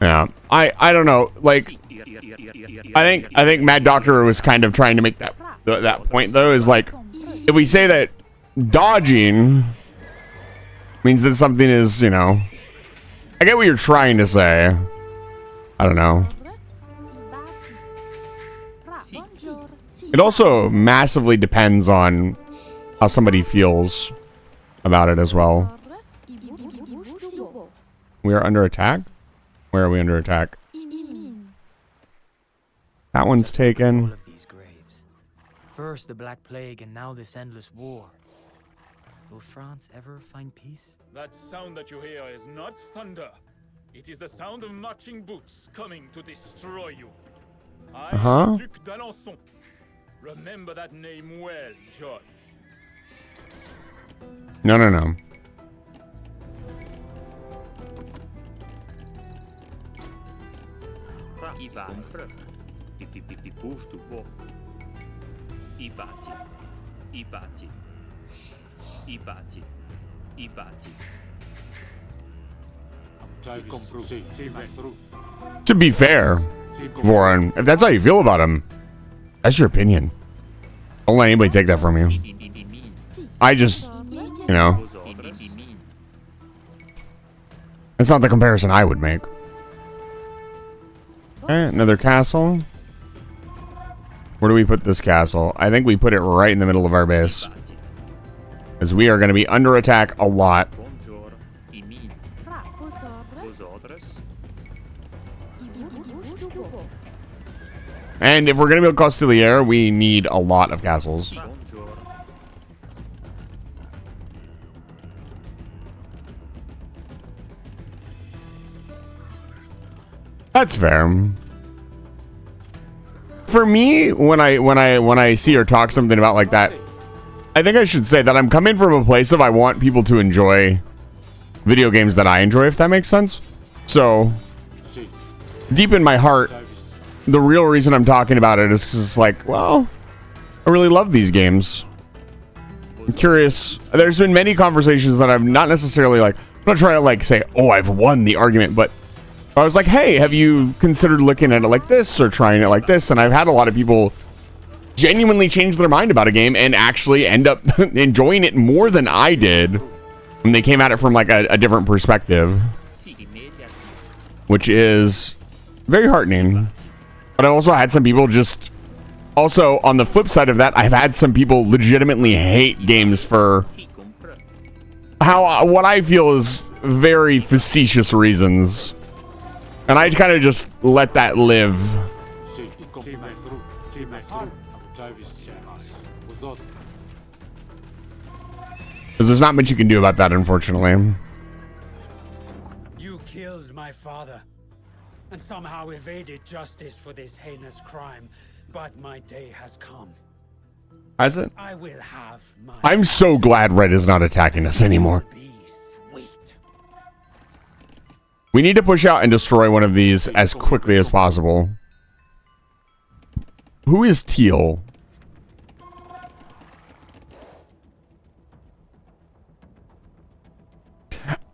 Yeah, I don't know. Like, I think Mad Doctor was kind of trying to make that point though. Is like, if we say that dodging means that something is, you know, I get what you're trying to say. I don't know. It also massively depends on how somebody feels about it as well. We are under attack? Where are we under attack? That one's taken. First the Black Plague and now this endless war. Will France ever find peace? That sound that you hear is not thunder. It is the sound of marching boots coming to destroy you. I am Duc d'Alençon. Remember that name well, John. No. To be fair, Voron, if that's how you feel about him, that's your opinion. Don't let anybody take that from you. I just, you know, it's not the comparison I would make. Okay, another castle. Where do we put this castle? I think we put it right in the middle of our base. Because we are going to be under attack a lot. And if we're going to build Castilier, we need a lot of castles. That's fair. For me, when I see or talk something about like that, I think I should say that I'm coming from a place of I want people to enjoy video games that I enjoy, if that makes sense. So, deep in my heart, the real reason I'm talking about it is because it's like, well, I really love these games. I'm curious. There's been many conversations that I'm not necessarily like, I'm not trying to like say, oh, I've won the argument, but I was like, hey, have you considered looking at it like this or trying it like this? And I've had a lot of people genuinely change their mind about a game and actually end up enjoying it more than I did when they came at it from like a different perspective, which is very heartening. But I also had some people just also on the flip side of that, I've had some people legitimately hate games for what I feel is very facetious reasons. And I kind of just let that live. Because there's not much you can do about that, unfortunately. You killed my father, and somehow evaded justice for this heinous crime. But my day has come. Has it? I will have my... I'm so glad Red is not attacking us anymore. We need to push out and destroy one of these as quickly as possible. Who is Teal?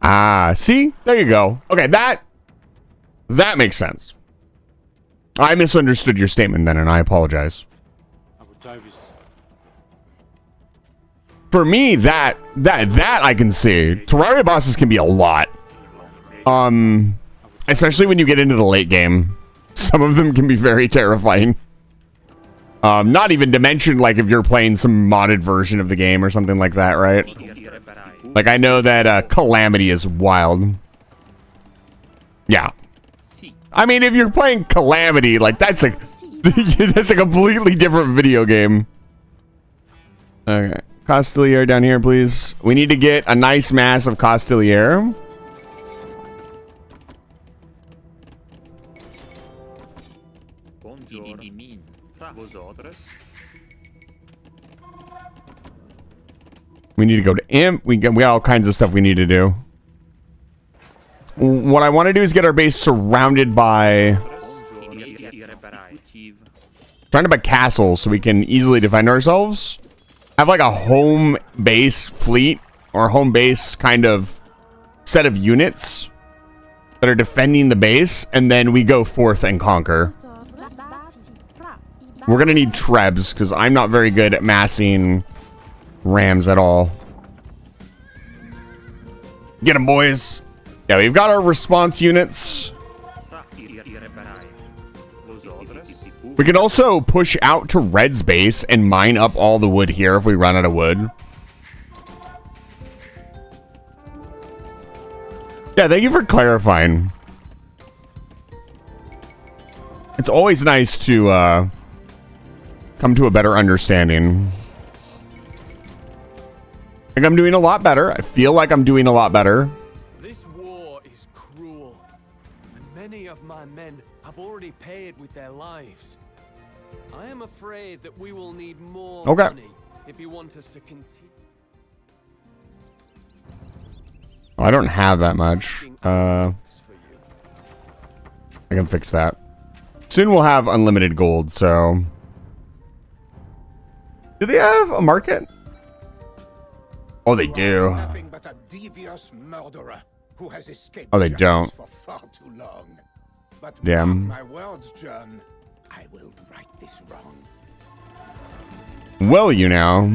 Ah, see? There you go. Okay, that makes sense. I misunderstood your statement then, and I apologize. For me, that I can see. Terraria bosses can be a lot. Especially when you get into the late game. Some of them can be very terrifying. Not even to mention, like, if you're playing some modded version of the game or something like that, right? Like, I know that, Calamity is wild. Yeah. I mean, if you're playing Calamity, like, that's a completely different video game. Okay. Castilier down here, please. We need to get a nice mass of Castilier. We need to go to Imp. We got all kinds of stuff we need to do. What I want to do is get our base surrounded by castles so we can easily defend ourselves. Have like a home base fleet or home base kind of set of units that are defending the base, and then we go forth and conquer. We're gonna need trebs because I'm not very good at massing rams at all. Get them, boys. Yeah, we've got our response units. We can also push out to Red's base and mine up all the wood here if we run out of wood. Yeah, thank you for clarifying. It's always nice to come to a better understanding. I think I'm doing a lot better. I feel like I'm doing a lot better. This war is cruel, and many of my men have already paid with their lives. I am afraid that we will need more money if you want us to continue. I don't have that much. I can fix that. Soon we'll have unlimited gold, so... Do they have a market? Oh, they do. Nothing but a devious murderer who has escaped Oh, they justice don't. for far too long. But Damn. mark my words, John, I will right this wrong. Will you now?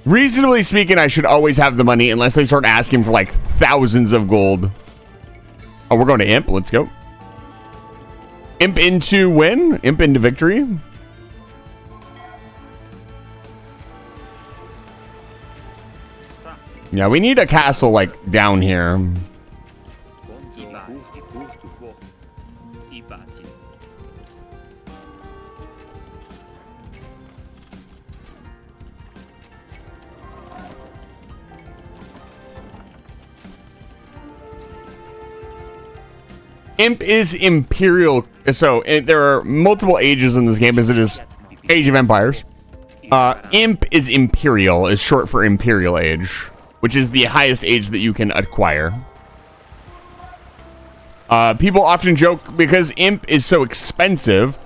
Reasonably speaking, I should always have the money unless they start asking for like thousands of gold. Oh, we're going to Imp. Let's go. Imp into win? Imp into victory? Yeah, we need a castle like down here. Imp is Imperial, so there are multiple ages in this game as it is Age of Empires. Imp is Imperial, is short for Imperial Age, which is the highest age that you can acquire. People often joke because Imp is so expensive,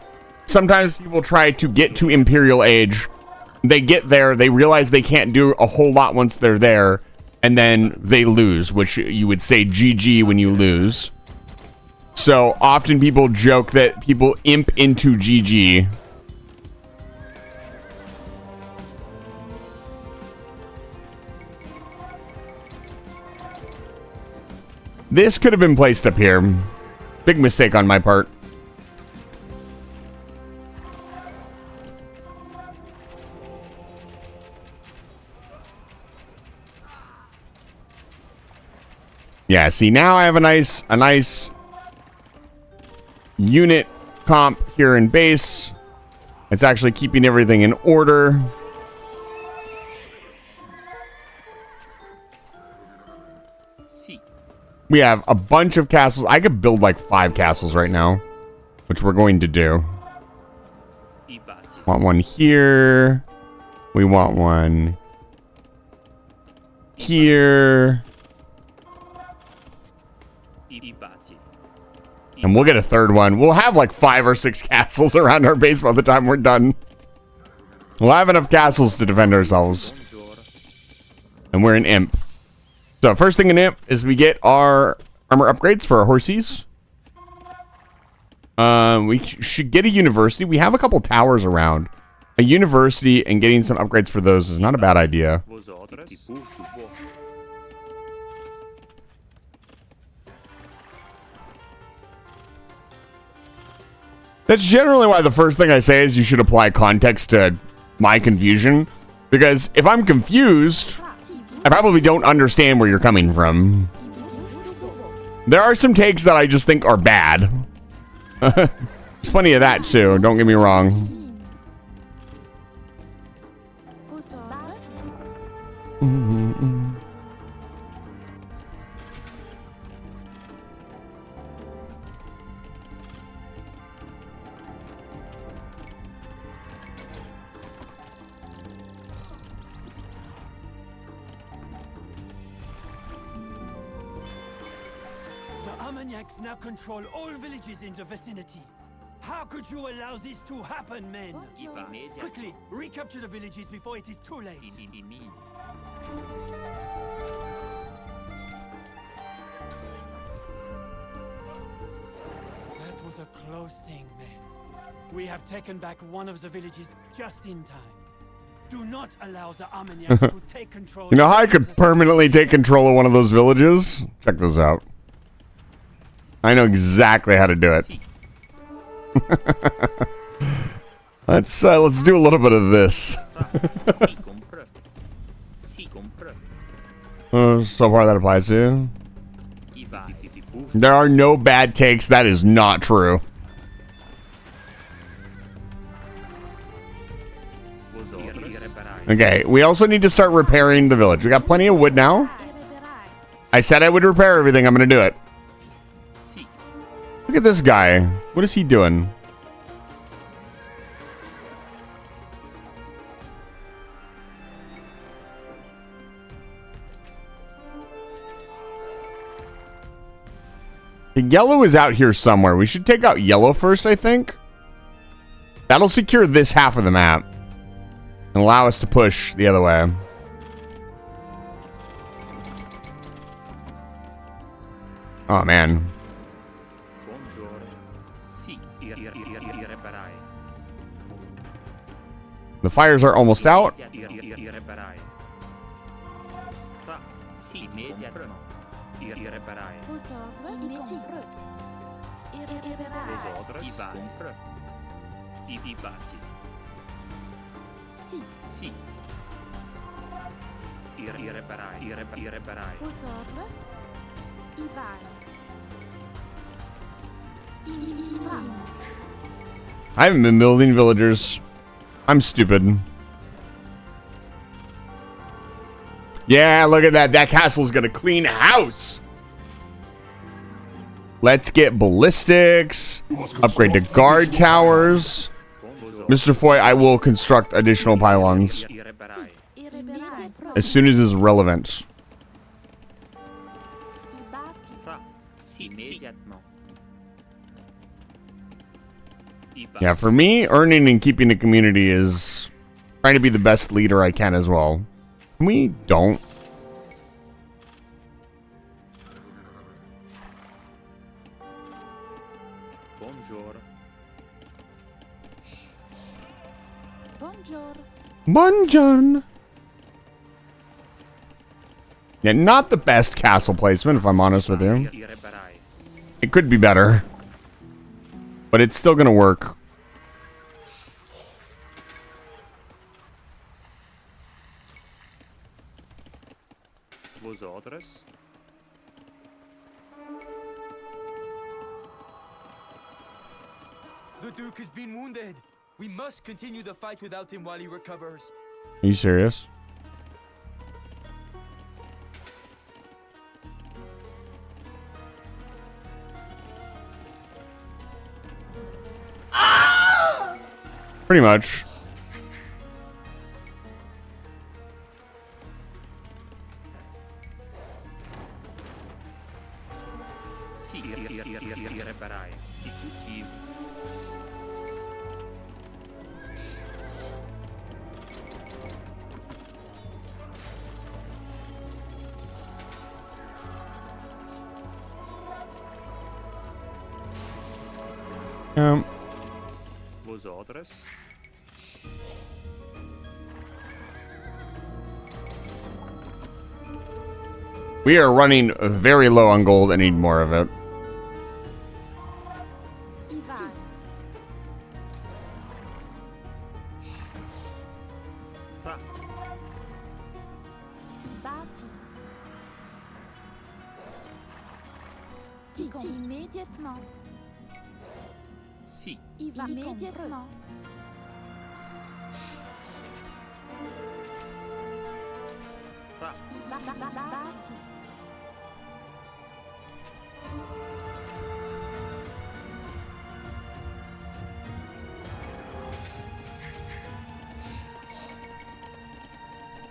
sometimes people try to get to Imperial Age. They get there, they realize they can't do a whole lot once they're there, and then they lose, which you would say GG when you lose. So often people joke that people imp into GG. This could have been placed up here. Big mistake on my part. Yeah, see, now I have a nice unit comp here in base. It's actually keeping everything in order. We have a bunch of castles. I could build like 5 castles right now, which we're going to do. Want one here. We want one here. And we'll get a third one. We'll have like 5 or 6 castles around our base by the time we're done. We'll have enough castles to defend ourselves. And we're an imp. So first thing in imp is we get our armor upgrades for our horses. We should get a university. We have a couple towers around. A university and getting some upgrades for those is not a bad idea. That's generally why the first thing I say is you should apply context to my confusion. Because if I'm confused, I probably don't understand where you're coming from. There are some takes that I just think are bad. There's plenty of that too, don't get me wrong. Armagnacs now control all villages in the vicinity. How could you allow this to happen, men? Quickly, recapture the villages before it is too late. That was a close thing, men. We have taken back one of the villages just in time. Do not allow the Armagnacs to take control. You know how I could permanently take control of one of those villages? Check this out. I know exactly how to do it. Let's do a little bit of this. So far that applies to. There are no bad takes. That is not true. Okay, we also need to start repairing the village. We got plenty of wood now. I said I would repair everything. I'm gonna do it. Look at this guy. What is he doing? The yellow is out here somewhere. We should take out yellow first, I think. That'll secure this half of the map and allow us to push the other way. Oh, man. The fires are almost out. I haven't been building villagers. I'm stupid. Yeah, look at that. That castle's gonna clean house. Let's get ballistics. Upgrade to guard towers. Mr. Foy, I will construct additional pylons as soon as it's relevant. Yeah, for me, earning and keeping the community is trying to be the best leader I can as well. We don't. Buongiorno. Yeah, not the best castle placement, if I'm honest with you. It could be better, but it's still gonna work. The Duke has been wounded. We must continue the fight without him while he recovers. Are you serious? Pretty much. We are running very low on gold. I need more of it. Immédiatement. Si. Il va immédiatement.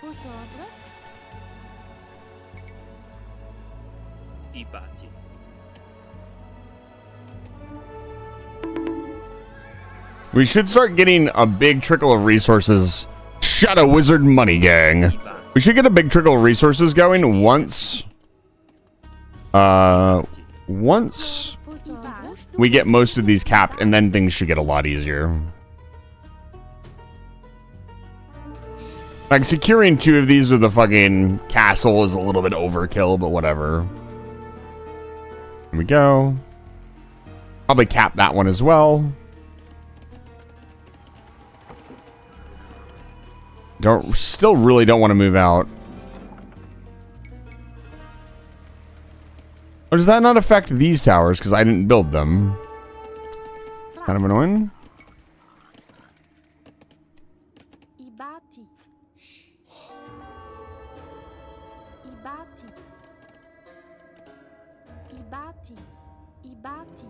Vos ordres? I pace. We should start getting a big trickle of resources. Shadow Wizard Money Gang. We should get a big trickle of resources going once we get most of these capped, and then things should get a lot easier. Like, securing 2 of these with a fucking castle is a little bit overkill, but whatever. Here we go. Probably cap that one as well. Still really don't want to move out. Or does that not affect these towers? Because I didn't build them. Kind of annoying. Ibati. Ibati. Ibati. Ibati.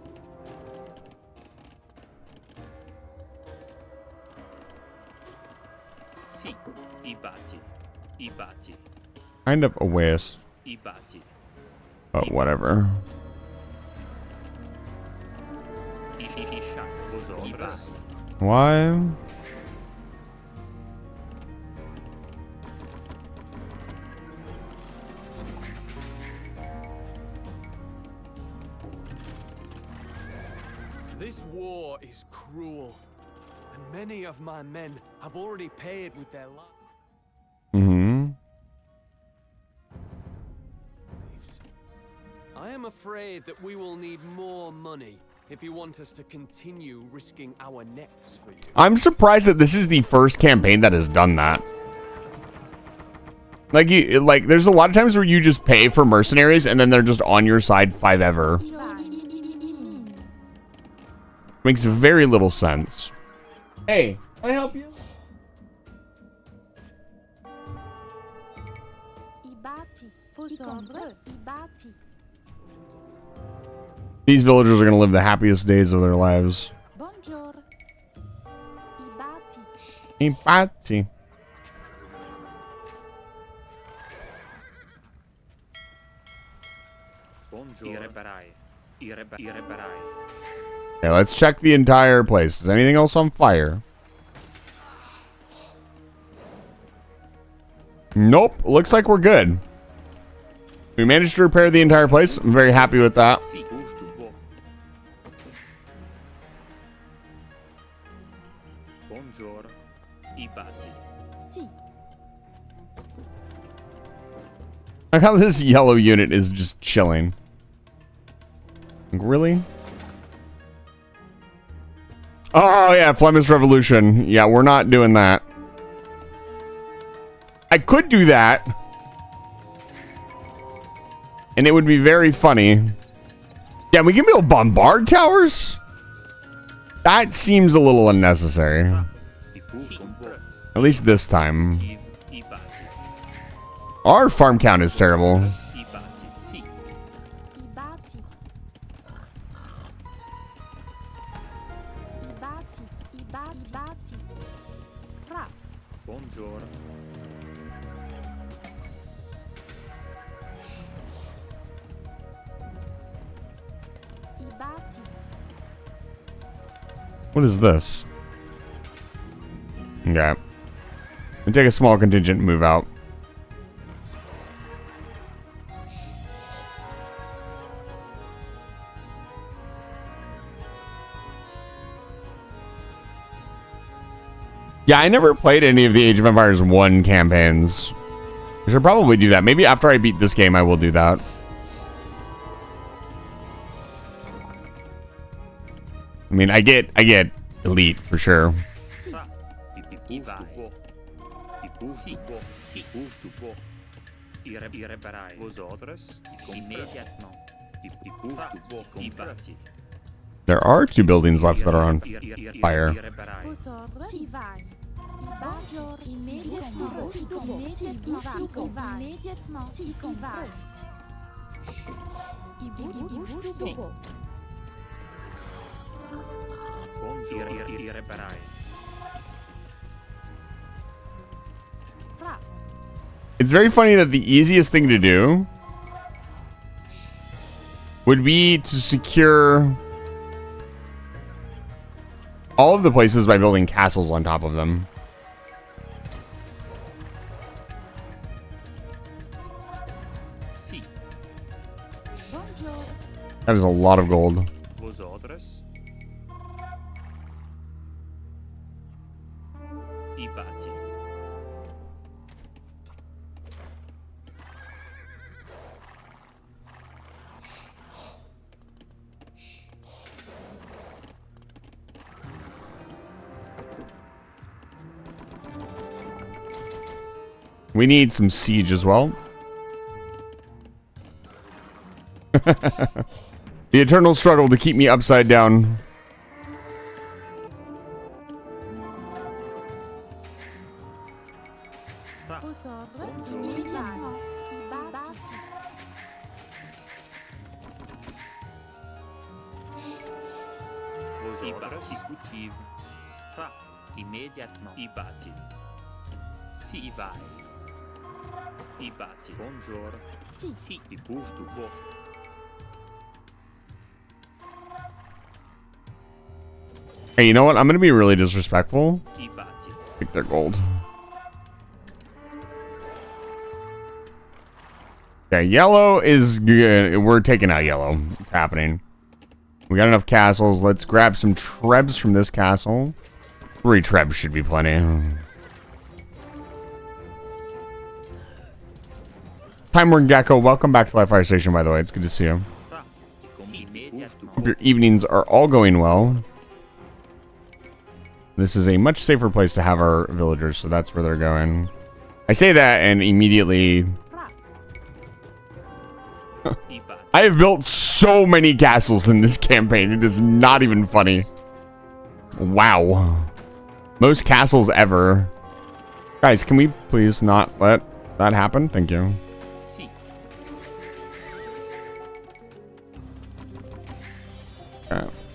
Sì, Ibati. Ibati. Kind of a waste. Ibati. But whatever. Why? This war is cruel, and many of my men have already paid with their lives. Mm-hmm. I am afraid that we will need more money if you want us to continue risking our necks for you. I'm surprised that this is the first campaign that has done that. Like, there's a lot of times where you just pay for mercenaries and then they're just on your side forever. Makes very little sense. Hey, can I help you? These villagers are going to live the happiest days of their lives. Bonjour. Ibati. Okay, let's check the entire place. Is anything else on fire? Nope. Looks like we're good. We managed to repair the entire place. I'm very happy with that. I like how this yellow unit is just chilling. Like, really? Oh, yeah, Flemish Revolution. Yeah, we're not doing that. I could do that. And it would be very funny. Yeah, we can build bombard towers? That seems a little unnecessary. At least this time. Our farm count is terrible. What is this? Okay. We take a small contingent and move out. Yeah, I never played any of the Age of Empires 1 campaigns. I should probably do that. Maybe after I beat this game, I will do that. I mean, I get elite for sure. There are 2 buildings left that are on fire. It's very funny that the easiest thing to do would be to secure all of the places by building castles on top of them. That is a lot of gold. We need some siege as well. The eternal struggle to keep me upside down. Vos ordres si cultive. Fra, immédiatement. I bâti. Si i vai. I bâti. Bonjour. Si i bouge du bois. Hey, you know what? I'm gonna be really disrespectful. I bâti. Take their gold. Okay, yellow is good. We're taking out yellow. It's happening. We got enough castles. Let's grab some trebs from this castle. 3 trebs should be plenty. Time Warden Gecko, welcome back to Live Fire Station, by the way. It's good to see you. Hope your evenings are all going well. This is a much safer place to have our villagers, so that's where they're going. I say that and immediately... I have built so many castles in this campaign. It is not even funny. Wow. Most castles ever. Guys, can we please not let that happen? Thank you.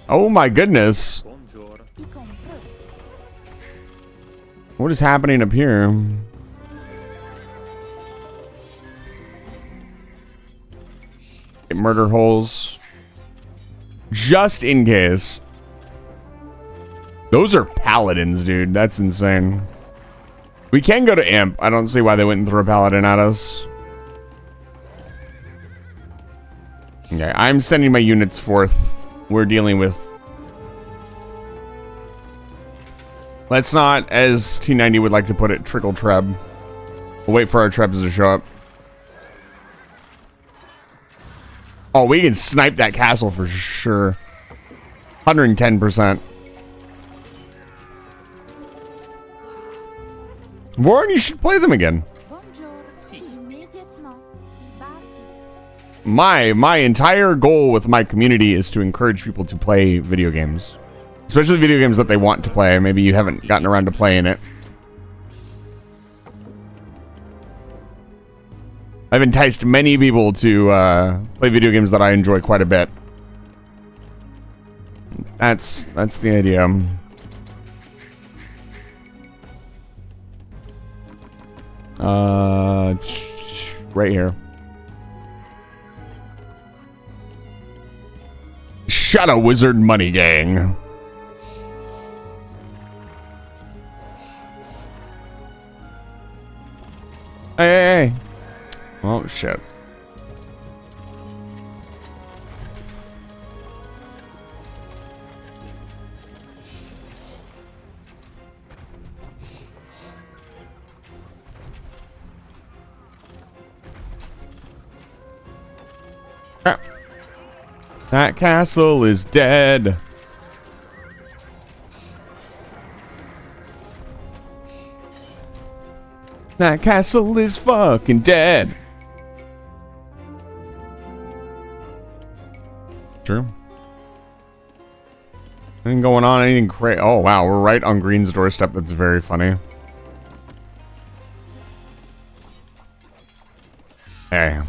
Oh my goodness. What is happening up here? Murder holes. Just in case. Those are paladins, dude. That's insane. We can go to Imp. I don't see why they wouldn't throw a paladin at us. Okay, I'm sending my units forth. We're dealing with... Let's not, as T90 would like to put it, trickle treb. We'll wait for our trebs to show up. Oh, we can snipe that castle for sure. 110%. Warren, you should play them again. My entire goal with my community is to encourage people to play video games. Especially video games that they want to play. Maybe you haven't gotten around to playing it. I've enticed many people to play video games that I enjoy quite a bit. That's the idea. Right here. Shut a wizard money gang. Hey. Oh, shit. Ah. That castle is dead. That castle is fucking dead. True. Anything going on? Anything crazy? Oh, wow. We're right on Green's doorstep. That's very funny. Hey.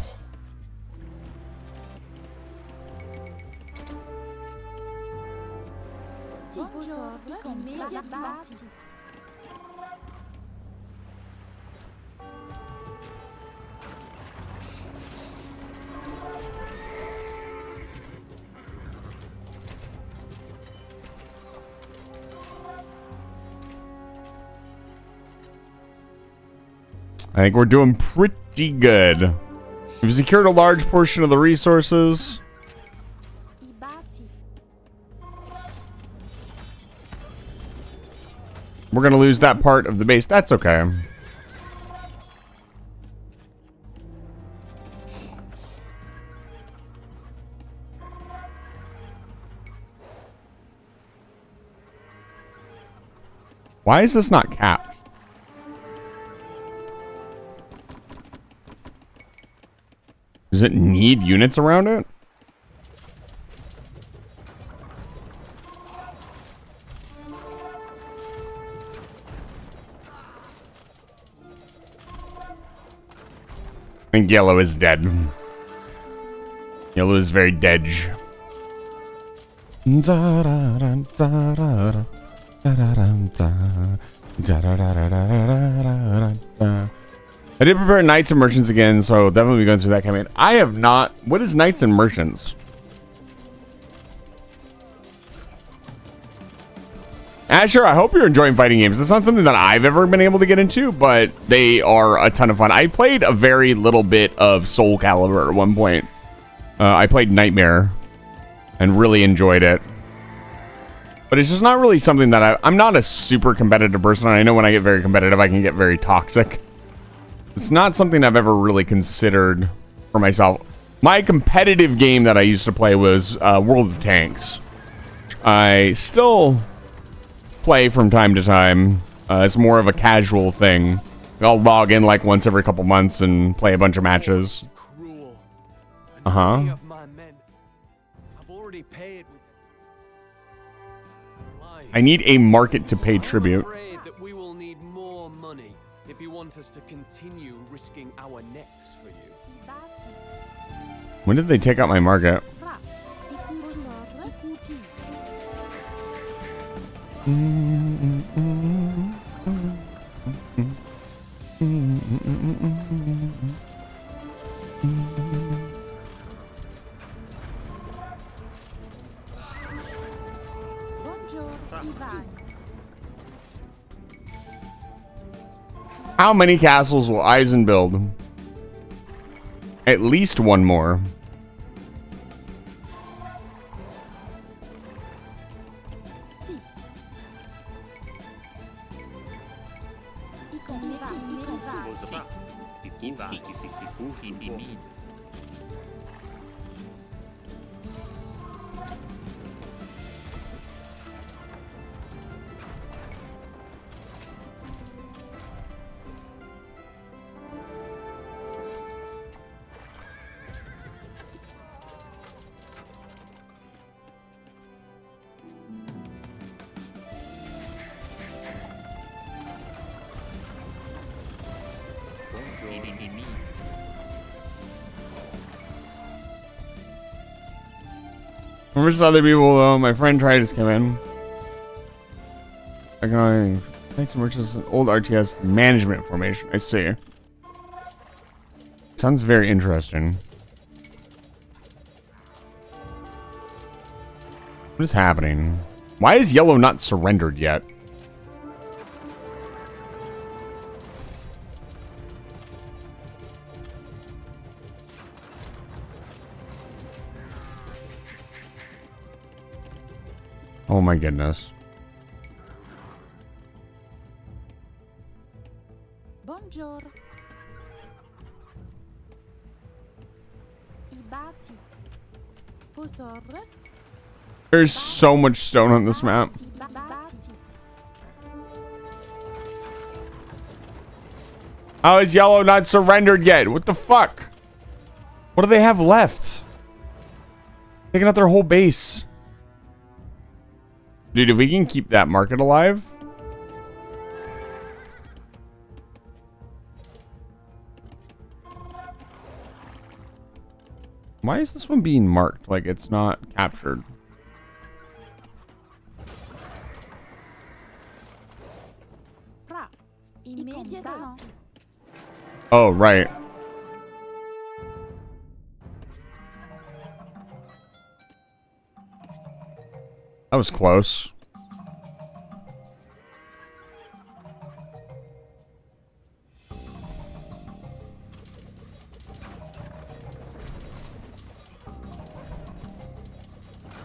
I think we're doing pretty good. We've secured a large portion of the resources. We're going to lose that part of the base. That's okay. Why is this not capped? Does it need units around it? I think yellow is dead. Yellow is very dead. I did prepare Knights and Merchants again, so definitely be going through that campaign. I have not. What is Knights and Merchants? Asher, I hope you're enjoying fighting games. It's not something that I've ever been able to get into, but they are a ton of fun. I played a very little bit of Soul Calibur at one point. I played Nightmare and really enjoyed it. But it's just not really something that I'm not a super competitive person. I know when I get very competitive, I can get very toxic. It's not something I've ever really considered for myself. My competitive game that I used to play was World of Tanks. I still play from time to time. It's more of a casual thing. I'll log in like once every couple months and play a bunch of matches. Uh-huh. I need a market to pay tribute. That we will need more money if you want us to continue risking our necks for you. When did they take out my market? How many castles will Eisen build? At least one more. Versus other people, though, my friend tried to come in. I can thanks so much as an old RTS management formation. I see. Sounds very interesting. What is happening? Why is yellow not surrendered yet? Oh my goodness. Bonjour. Ibati. Posaurus. There's so much stone on this map. How is yellow not surrendered yet? What the fuck? What do they have left? Taking out their whole base. Dude, if we can keep that market alive. Why is this one being marked like it's not captured? Oh, right. That was close.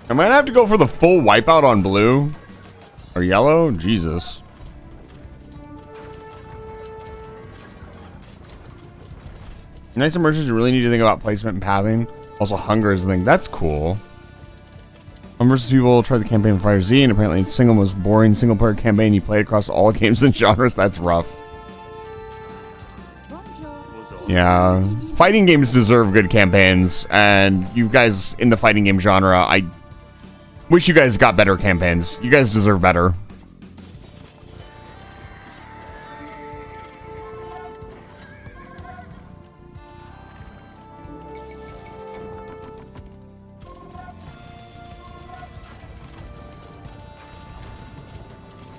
I might have to go for the full wipeout on blue. Or yellow? Jesus. Nice emergence, you really need to think about placement and pathing. Also, hunger is the thing. That's cool. Versus people try the campaign Fire Z, and apparently it's single most boring single player campaign you played across all games and genres. That's rough. Yeah, fighting games deserve good campaigns, and you guys in the fighting game genre, I wish you guys got better campaigns. You guys deserve better.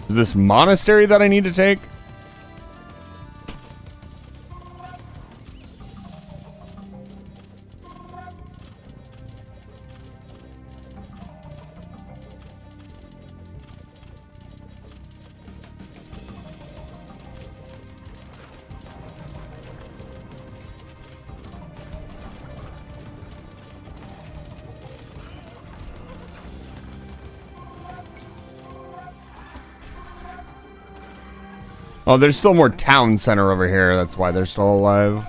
Is this monastery that I need to take? Oh, there's still more town center over here. That's why they're still alive.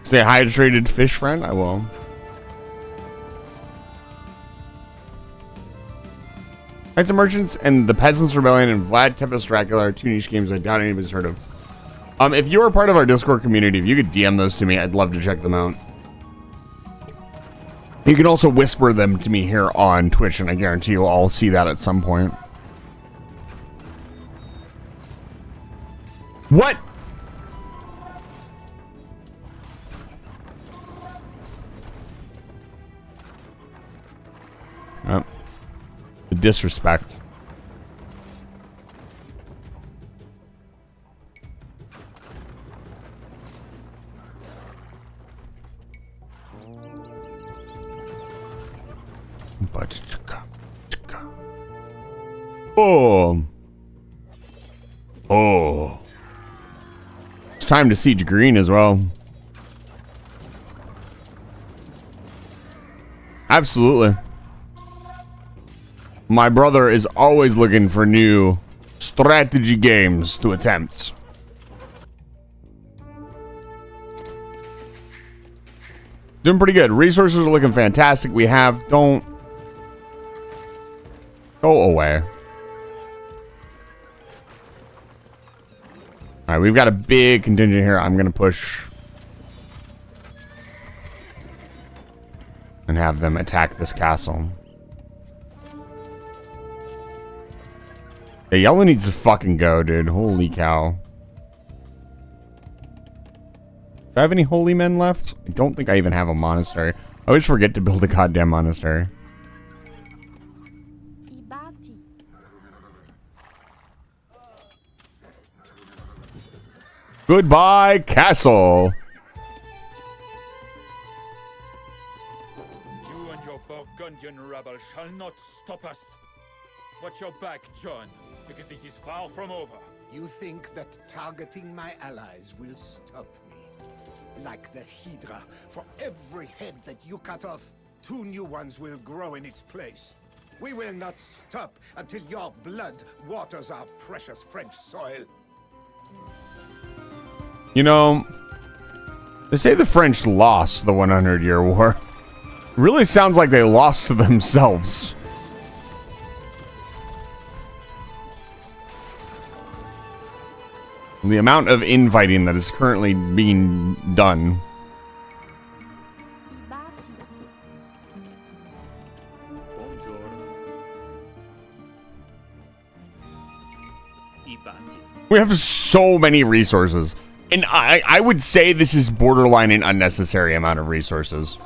Say hydrated fish friend? I will. Knights of Merchants and the Peasants Rebellion and Vlad Tepes Dracula are two niche games I doubt anybody's heard of. If you are part of our Discord community, if you could DM those to me, I'd love to check them out. You can also whisper them to me here on Twitch, and I guarantee you I'll see that at some point. What? Oh. The disrespect. Oh. Oh. It's time to siege green as well. Absolutely. My brother is always looking for new strategy games to attempt. Doing pretty good. Resources are looking fantastic. We have... Don't... Go away. Alright, we've got a big contingent here. I'm going to push... and have them attack this castle. Yeah, yellow needs to fucking go, dude. Holy cow. Do I have any holy men left? I don't think I even have a monastery. I always forget to build a goddamn monastery. Goodbye, castle. You and your Burgundian rabble shall not stop us. Watch your back, John, because this is far from over. You think that targeting my allies will stop me? Like the Hydra, for every head that you cut off, 2 new ones will grow in its place. We will not stop until your blood waters our precious French soil. You know, they say the French lost the 100-year war. Really sounds like they lost to themselves. The amount of infighting that is currently being done. We have so many resources. And I would say this is borderline an unnecessary amount of resources.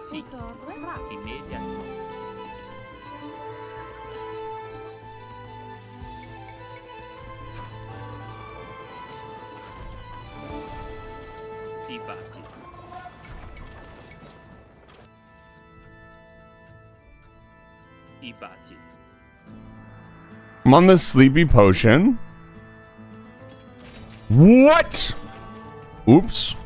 Sì, immediato. I batti. I batti. I'm on the sleepy potion. What? Oops.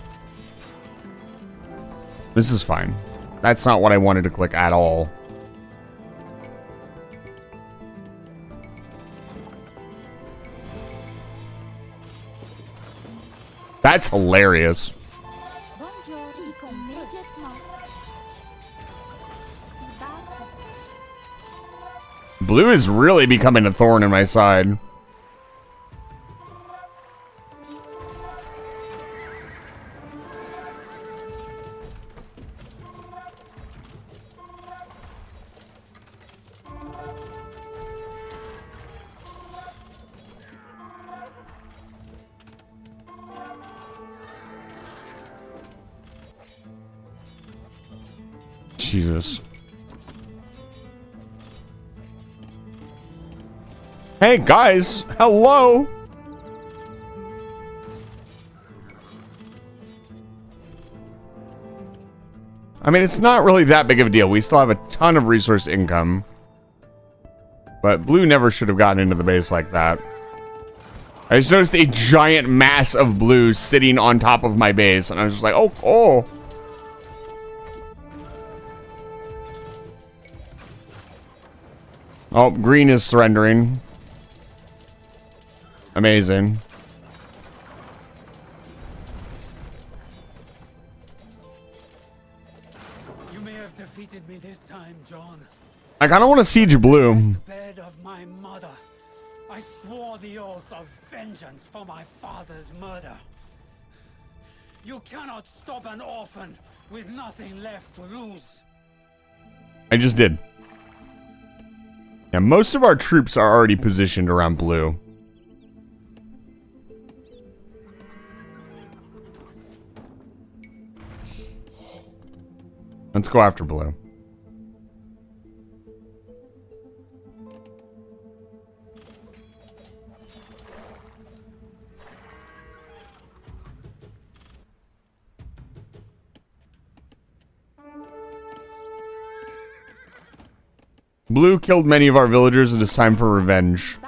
This is fine. That's not what I wanted to click at all. That's hilarious. Blue is really becoming a thorn in my side. Jesus. Hey guys, hello. I mean, it's not really that big of a deal. We still have a ton of resource income. But Blue never should have gotten into the base like that. I just noticed a giant mass of blue sitting on top of my base, and I was just like, oh, oh. Oh, green is surrendering. Amazing. You may have defeated me this time, John. I kind of want to siege blue. Bed of my mother. I swore the oath of vengeance for my father's murder. You cannot stop an orphan with nothing left to lose. I just did. Yeah, most of our troops are already positioned around blue. Let's go after blue. Blue killed many of our villagers. It is time for revenge.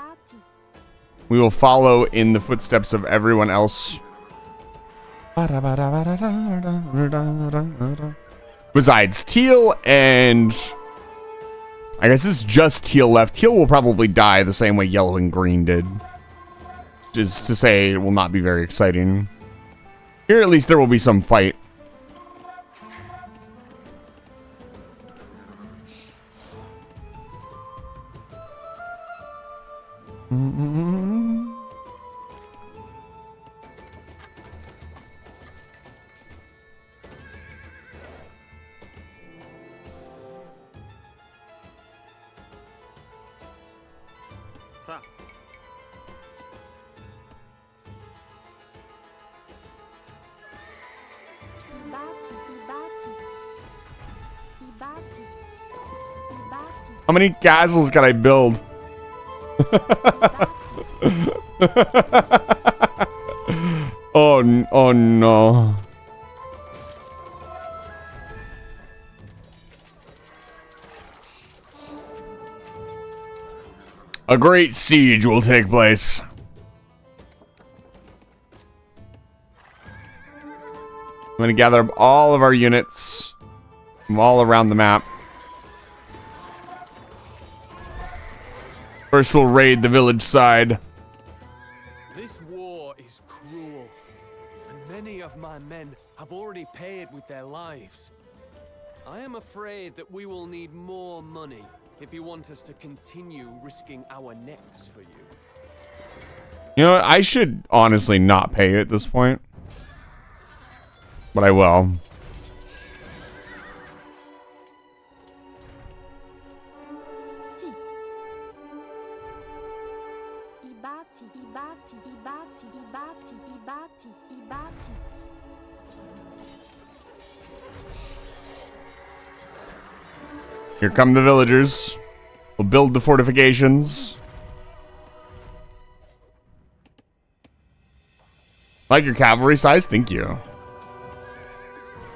We will follow in the footsteps of everyone else. Besides Teal and... I guess it's just Teal left. Teal will probably die the same way Yellow and Green did. Just to say it will not be very exciting. Here at least there will be some fight. How many castles can I build? Oh no. A great siege will take place. I'm going to gather up all of our units from all around the map. First, we'll raid the village side. This war is cruel, and many of my men have already paid with their lives. I am afraid that we will need more money if you want us to continue risking our necks for you. You know what? I should honestly not pay at this point. But I will. Here come the villagers. We'll build the fortifications. Like your cavalry size? Thank you.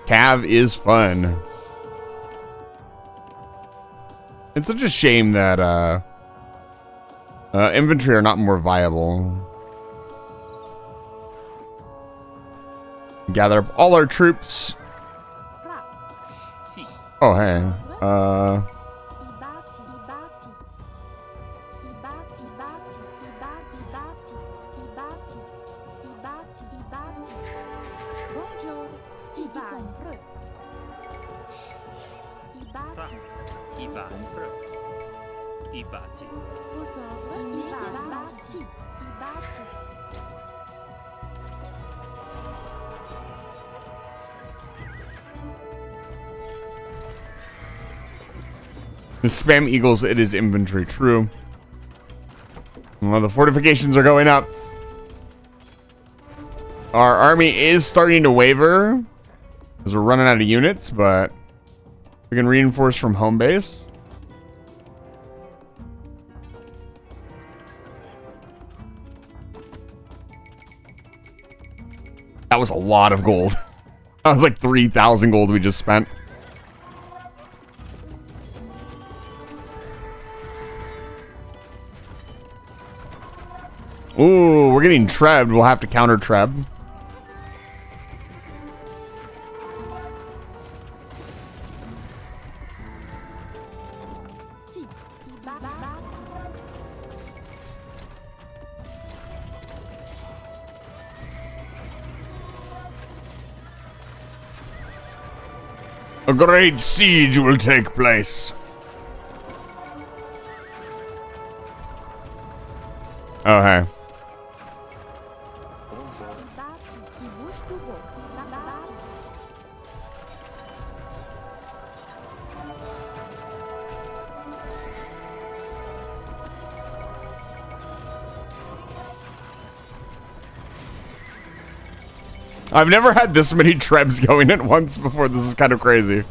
Cav is fun. It's such a shame that infantry are not more viable. Gather up all our troops. Oh, hey. The spam eagles, it is infantry. True. Well, the fortifications are going up. Our army is starting to waver because we're running out of units, but we can reinforce from home base. That was a lot of gold. That was like 3,000 gold we just spent. Ooh, we're getting trebbed. We'll have to counter treb. A great siege will take place. Oh, hey. I've never had this many trebs going at once before. This is kind of crazy.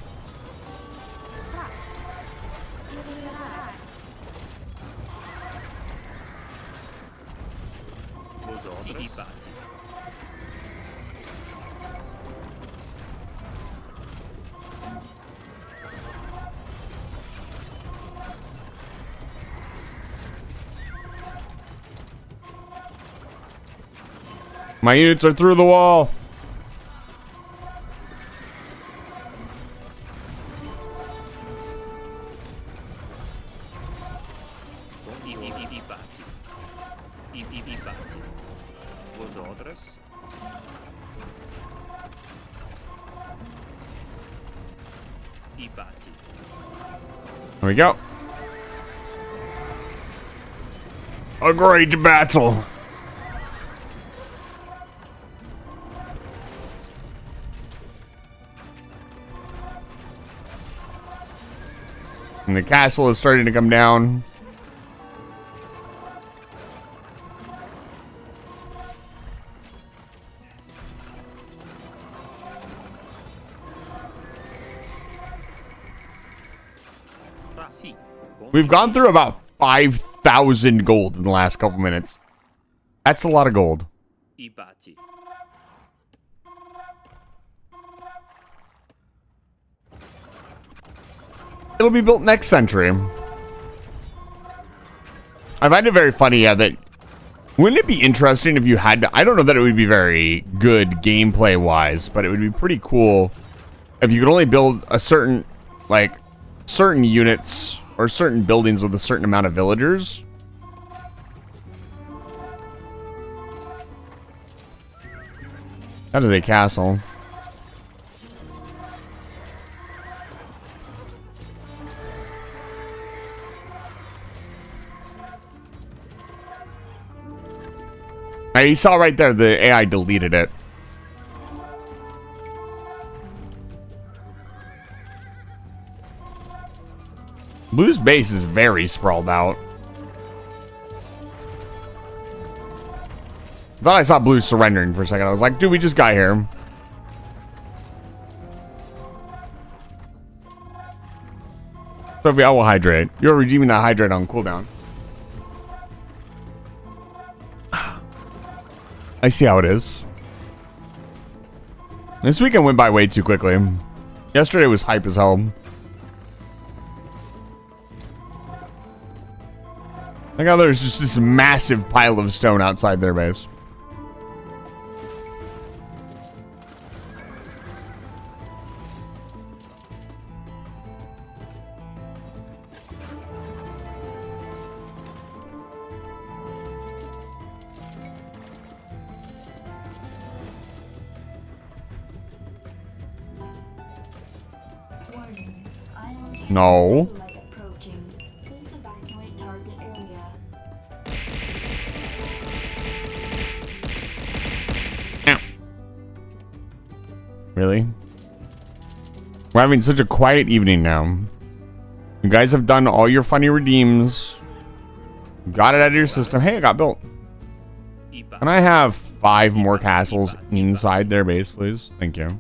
My units are through the wall. There we go. A great battle. And the castle is starting to come down. We've gone through about 5,000 gold in the last couple minutes. That's a lot of gold. It'll be built next century. I find it very funny, yeah, that... Wouldn't it be interesting if you had to... I don't know that it would be very good gameplay-wise, but it would be pretty cool if you could only build a certain, like, certain units or certain buildings with a certain amount of villagers. That is a castle. You saw right there, the AI deleted it. Blue's base is very sprawled out. Thought I saw Blue surrendering for a second. I was like, dude, we just got here. Sophie, I will hydrate. You're redeeming that hydrate on cooldown. I see how it is. This weekend went by way too quickly. Yesterday was hype as hell. Like how there's just this massive pile of stone outside their base. No. Really? We're having such a quiet evening now. You guys have done all your funny redeems. Got it out of your system. Hey, it got built. Can I have 5 more castles inside their base, please? Thank you.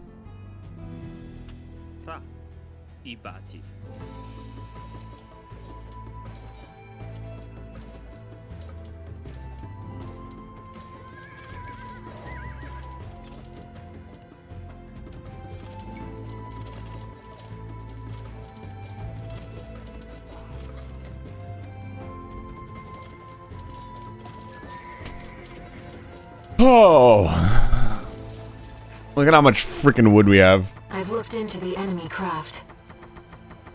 Oh, look at how much freaking wood we have. I've looked into the enemy craft.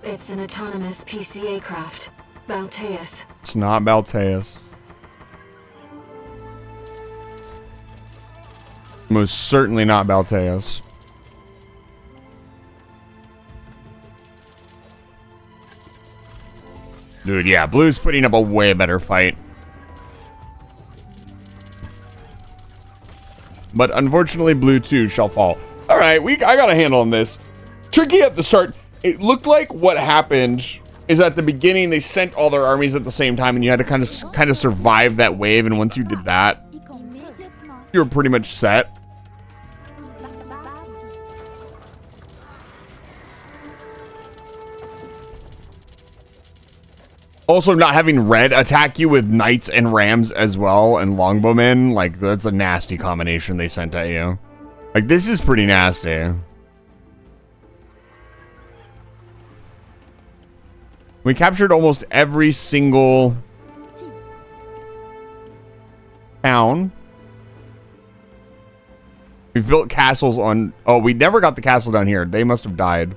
It's an autonomous PCA craft. Balteus. It's not Balteus. Most certainly not Balteus. Dude, yeah, Blue's putting up a way better fight. But unfortunately, Blue 2 shall fall. All right, I got a handle on this. Tricky at the start. It looked like what happened is at the beginning they sent all their armies at the same time, and you had to kind of survive that wave. And once you did that, you were pretty much set. Also, not having red attack you with knights and rams as well, and longbowmen, like, that's a nasty combination they sent at you. Like, this is pretty nasty. We captured almost every single town. We've built castles on... Oh, we never got the castle down here. They must have died.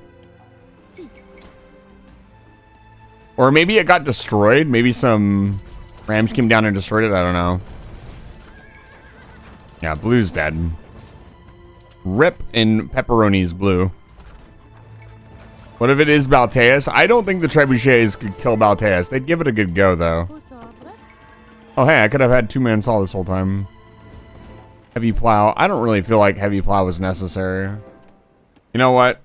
Or maybe it got destroyed. Maybe some rams came down and destroyed it. I don't know. Yeah, Blue's dead. Rip and pepperoni's Blue. What if it is Balteus? I don't think the trebuchets could kill Balteus. They'd give it a good go, though. Oh, hey, I could have had 2-man saw this whole time. Heavy plow. I don't really feel like heavy plow was necessary. You know what?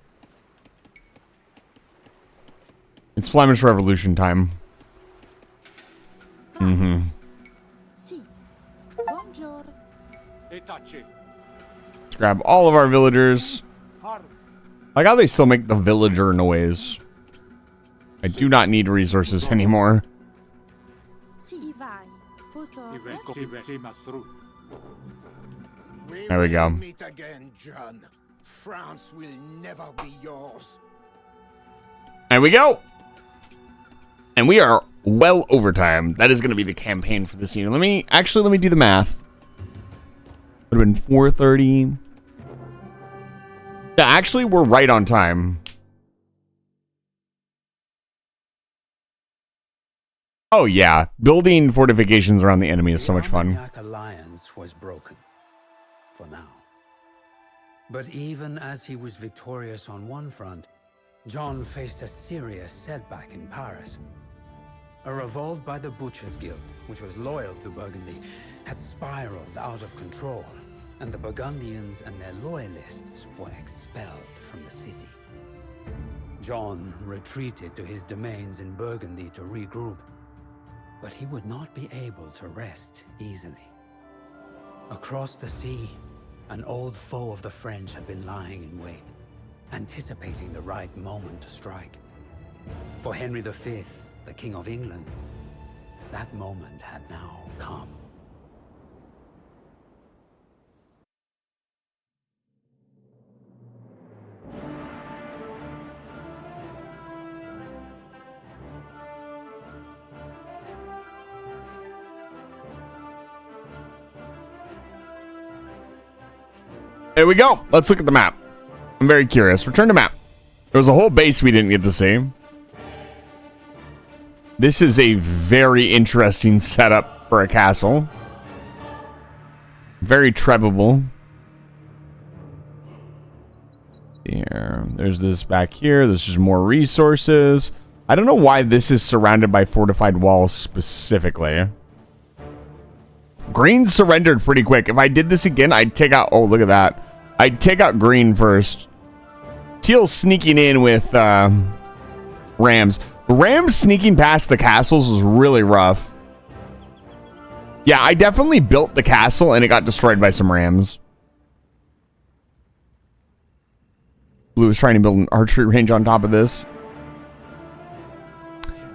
It's Flemish Revolution time. Mm-hmm. Let's grab all of our villagers. Like how they still make the villager noise. I do not need resources anymore. There we go. Meet again, John. France will never be yours. There we go. And we are well over time. That is going to be the campaign for this year. Let me do the math. Would have been 4:30. Yeah, actually, we're right on time. Oh yeah, building fortifications around the enemy is so much fun. The alliance was broken, for now. But even as he was victorious on one front, John faced a serious setback in Paris. A revolt by the Butchers' Guild, which was loyal to Burgundy, had spiraled out of control, and the Burgundians and their loyalists were expelled from the city. John retreated to his domains in Burgundy to regroup, but he would not be able to rest easily. Across the sea, an old foe of the French had been lying in wait, anticipating the right moment to strike. For Henry V, the King of England, that moment had now come. There we go. Let's look at the map. I'm very curious. Return to map. There was a whole base we didn't get to see. This is a very interesting setup for a castle. Very trebable. Here. There's this back here. There's just more resources. I don't know why this is surrounded by fortified walls specifically. Green surrendered pretty quick. If I did this again, I'd take out... Oh, look at that. I'd take out green first. Teal sneaking in with Rams. Rams sneaking past the castles was really rough. Yeah, I definitely built the castle and it got destroyed by some Rams. Blue was trying to build an archery range on top of this.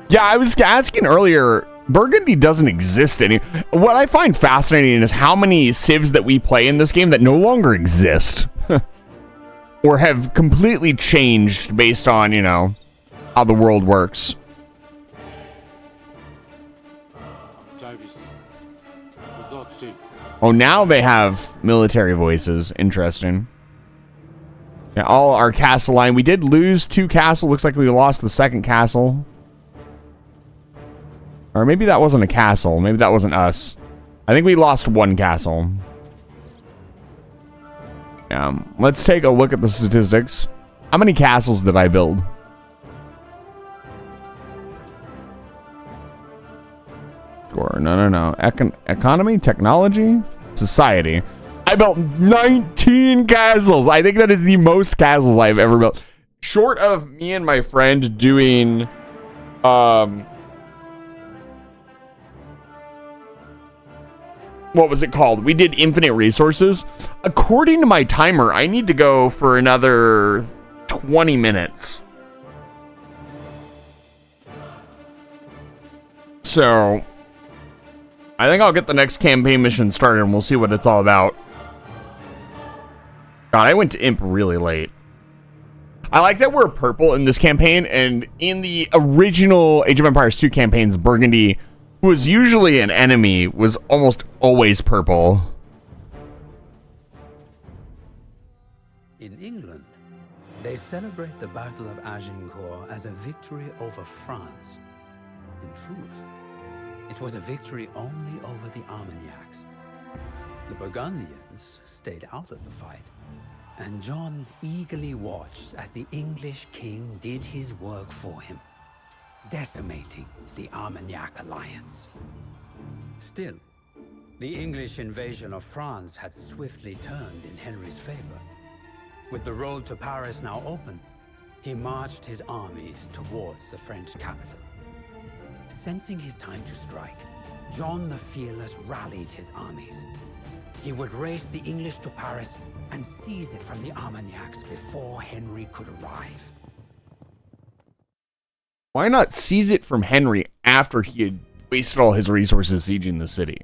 Yeah, I was asking earlier... Burgundy doesn't exist any. What I find fascinating is how many civs that we play in this game that no longer exist. Or have completely changed based on, you know, how the world works. Oh, now they have military voices. Interesting. Yeah, all our castle line. We did lose 2 castle. Looks like we lost the 2nd castle. Or maybe that wasn't a castle. Maybe that wasn't us. I think we lost 1 castle. Let's take a look at the statistics. How many castles did I build? Score. No. Economy, technology, society. I built 19 castles. I think that is the most castles I've ever built. Short of me and my friend doing... what was it called? We did infinite resources. According to my timer, I need to go for another 20 minutes. So, I think I'll get the next campaign mission started and we'll see what it's all about. God, I went to Imp really late. I like that we're purple in this campaign, and in the original Age of Empires 2 campaigns, Burgundy, who was usually an enemy, was almost always purple. In England, they celebrate the Battle of Agincourt as a victory over France. In truth, it was a victory only over the Armagnacs. The Burgundians stayed out of the fight, and John eagerly watched as the English king did his work for him, decimating the Armagnac alliance. Still, the English invasion of France had swiftly turned in Henry's favor. With the road to Paris now open, he marched his armies towards the French capital. Sensing his time to strike, John the Fearless rallied his armies. He would race the English to Paris and seize it from the Armagnacs before Henry could arrive. Why not seize it from Henry after he had wasted all his resources sieging the city?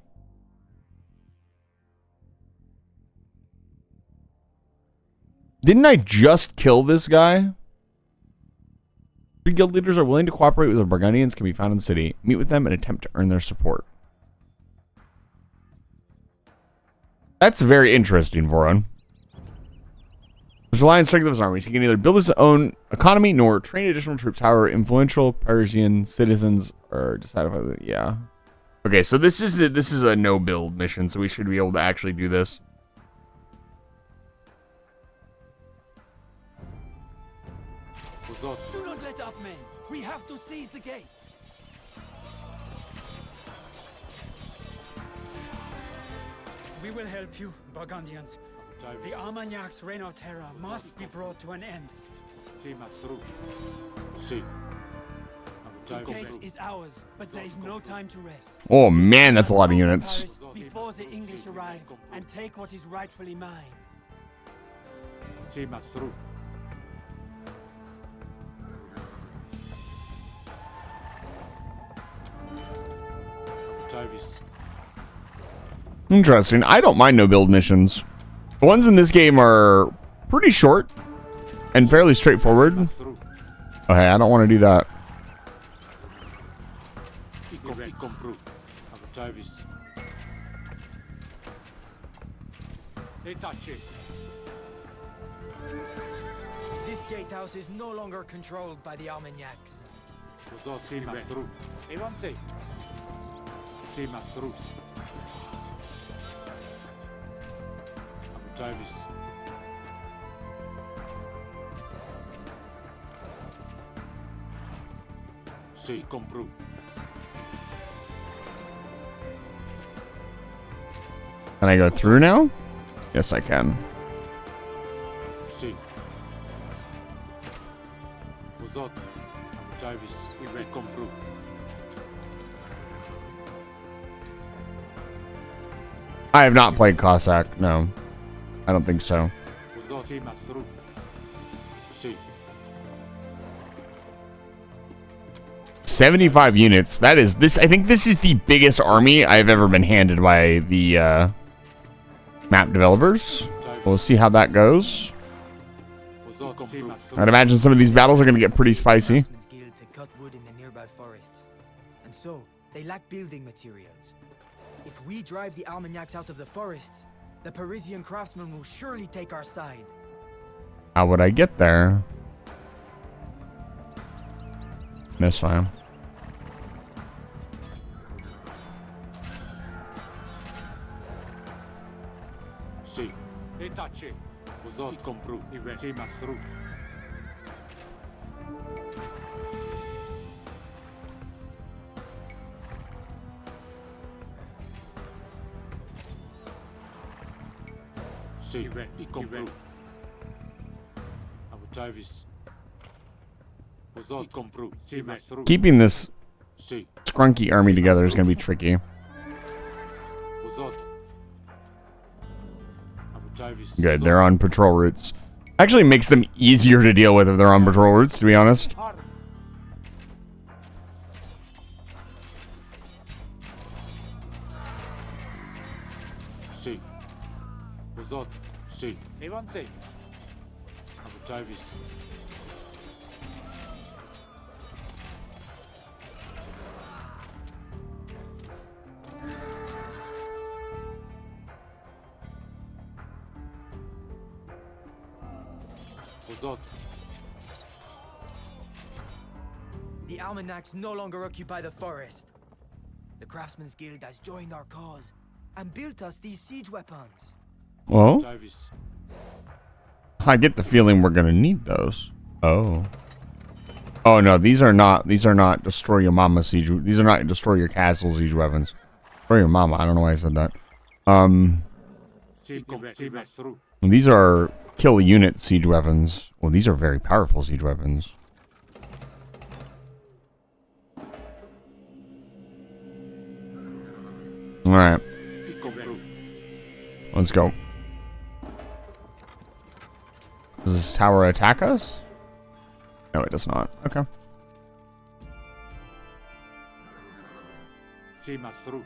Didn't I just kill this guy? 3 guild leaders are willing to cooperate with the Burgundians can be found in the city. Meet with them and attempt to earn their support. That's very interesting, Voron. His rely on strength of his armies. He can neither build his own economy nor train additional troops. However, influential Parisian citizens are decided by yeah. Okay, so this is a no build mission, so we should be able to actually do this. Do not let up, men. We have to seize the gate. We will help you, Burgundians. The Armagnac's reign of terror must be brought to an end. The gate is ours, but there is no time to rest. Oh man, that's a lot of units. Before the English arrive and take what is rightfully mine. Interesting. I don't mind no build missions. The ones in this game are pretty short and fairly straightforward. Okay, I don't want to do that. This gatehouse is no longer controlled by the Armagnacs. Sì, compru. Can I go through now? Yes, I can. Sì. Uzot. Jarvis, we compru. I have not played Cossack. No, I don't think so. Uzot, sì, mastru. Sì. 75 units. That is this. I think this is the biggest army I've ever been handed by the map developers. We'll see how that goes. I'd imagine some of these battles are going to get pretty spicy. Guild to cut wood in the nearby forests, and so they lack building materials. If we drive the Armagnacs out of the forests, the Parisian craftsmen will surely take our side. How would I get there? This way. Sì. E tace. Uzot, compru. Sì, mastru. Sì, i compru. Abu Jarvis. Uzot, compru. Sì, mastru. Keeping this scrunky army together is going to be tricky. Uzot. Good, they're on patrol routes. Actually makes them easier to deal with if they're on patrol routes, to be honest. Sì. Uzot. Sì. Evanse. Abu Jarvis. Uzot. The Armagnacs no longer occupy the forest. The Craftsmen's Guild has joined our cause and built us these siege weapons. Well, I get the feeling we're gonna need those. Oh. Oh no, these are not destroy your mama siege. These are not destroy your castle siege weapons. Destroy your mama. I don't know why I said that. These are kill unit siege weapons. Well, these are very powerful siege weapons. All right. Let's go. Does this tower attack us? No, it does not. Okay. Sì, mastru.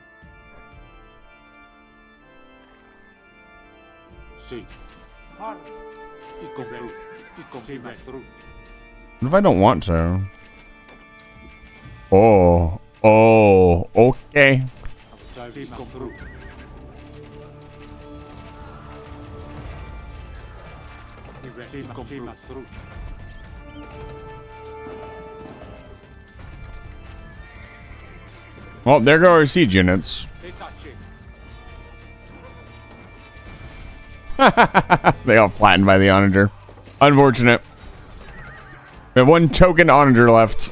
Sì. I compru. Sì, mastru. What if I don't want to? Oh. Oh. Okay. Sì, compru. Sì, mastru. Well, there go our siege units. They all flattened by the onager. Unfortunate. We have one token onager left.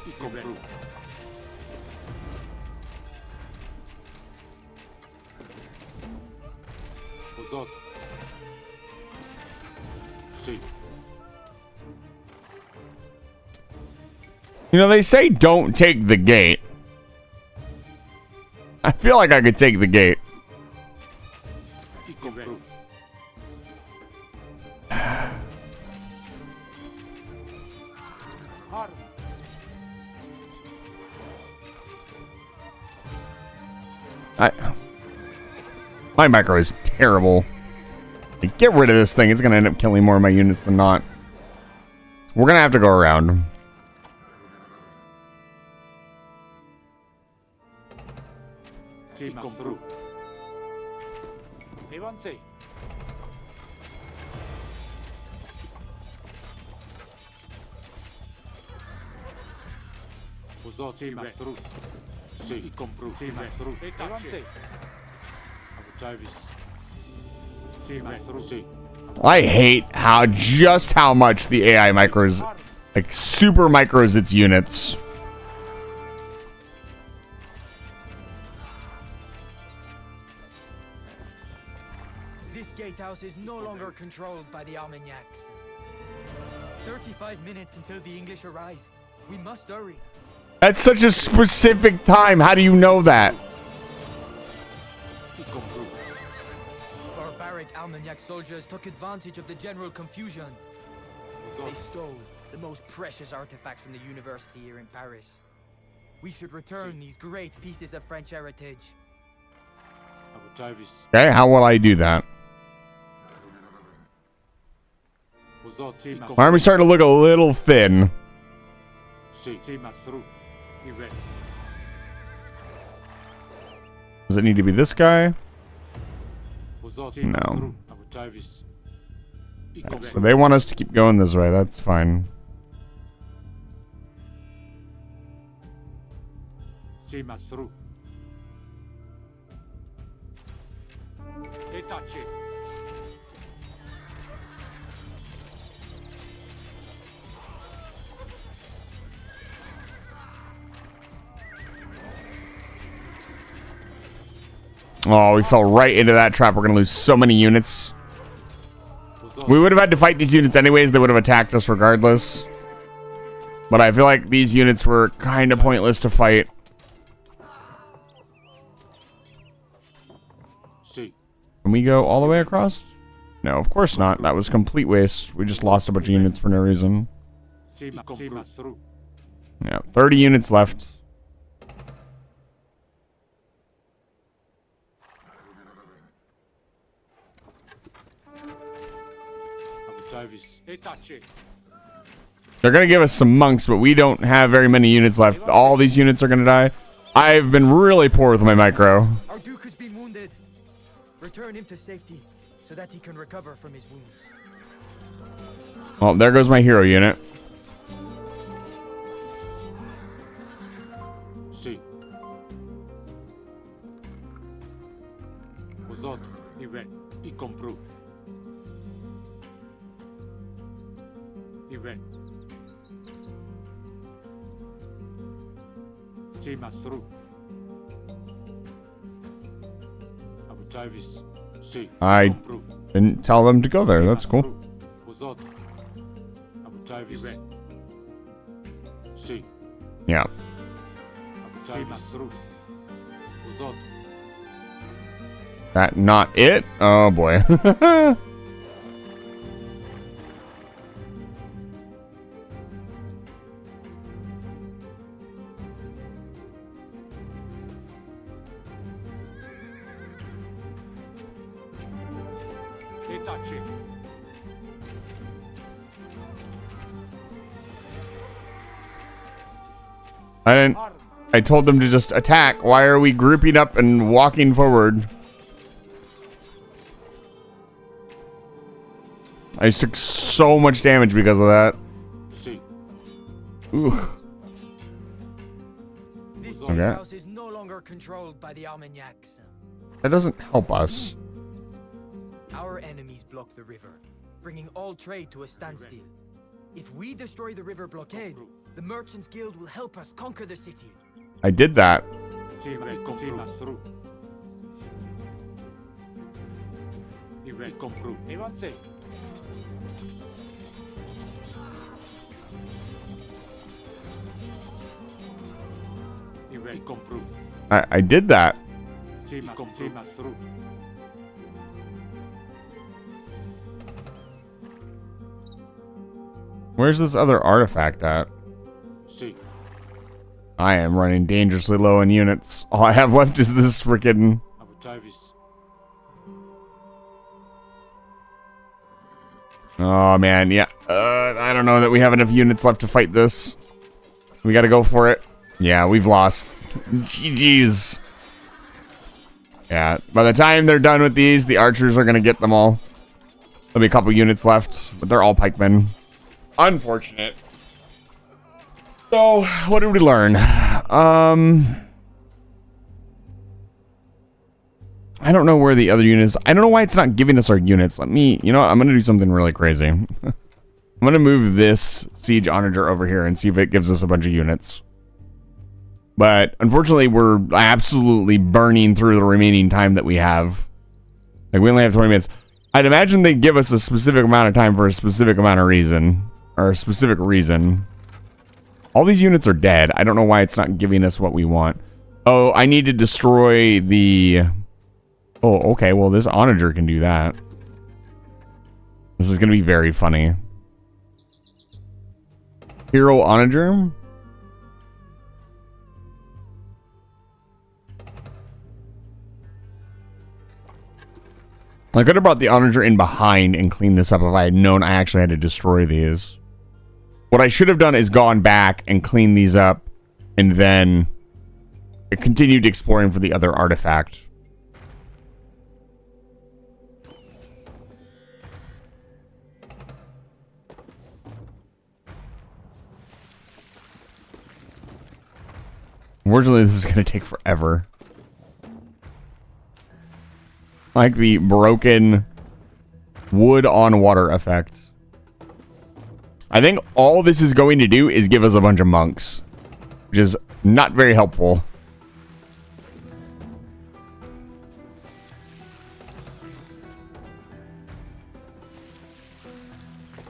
You know, they say don't take the gate. I feel like I could take the gate. My micro is terrible. Like, get rid of this thing. It's gonna end up killing more of my units than not. We're gonna have to go around. I hate how much the AI micros, like super micros its units. This gatehouse is no longer controlled by the Armagnacs. 35 minutes until the English arrive. We must hurry. That's such a specific time. How do you know that? Barbaric Armagnac soldiers took advantage of the general confusion. They stole the most precious artifacts from the university here in Paris. We should return these great pieces of French heritage. Okay, how will I do that? My army's starting to look a little thin. Does it need to be this guy? No. So they want us to keep going this way. That's fine. Oh, we fell right into that trap. We're going to lose so many units. We would have had to fight these units anyways. They would have attacked us regardless. But I feel like these units were kind of pointless to fight. Can we go all the way across? No, of course not. That was complete waste. We just lost a bunch of units for no reason. Yeah, 30 units left. They're going to give us some monks, but we don't have very many units left. All these units are going to die. I've been really poor with my micro. Our Duke has been wounded. Return him to safety so that he can recover from his wounds. Well, there goes my hero unit. I didn't tell them to go there. That's cool. Yeah. That not it? Oh boy. I told them to just attack. Why are we grouping up and walking forward? I just took so much damage because of that. Ooh. Okay. House is no longer controlled by the Armagnacs. That doesn't help us. Our enemies block the river, bringing all trade to a standstill. If we destroy the river blockade, the Merchants Guild will help us conquer the city. I did that. I did that. Where's this other artifact at? I am running dangerously low in units. All I have left is this freaking... Oh, man, yeah. I don't know that we have enough units left to fight this. We gotta go for it. Yeah, we've lost. GG's. Yeah, by the time they're done with these, the archers are gonna get them all. There'll be a couple units left, but they're all pikemen. Unfortunate. So, what did we learn? I don't know where the other units... I don't know why it's not giving us our units. Let me... You know what? I'm going to do something really crazy. I'm going to move this siege onager over here and see if it gives us a bunch of units. But, unfortunately, we're absolutely burning through the remaining time that we have. Like, we only have 20 minutes. I'd imagine they'd give us a specific amount of time for a specific amount of reason. Or a specific reason. All these units are dead. I don't know why it's not giving us what we want. Oh, I need to destroy the... Oh, okay. Well, this onager can do that. This is going to be very funny. Hero onager? I could have brought the onager in behind and cleaned this up if I had known I actually had to destroy these. What I should have done is gone back and cleaned these up and then continued exploring for the other artifact. Unfortunately, this is going to take forever. Like the broken wood on water effect. I think all this is going to do is give us a bunch of monks, which is not very helpful.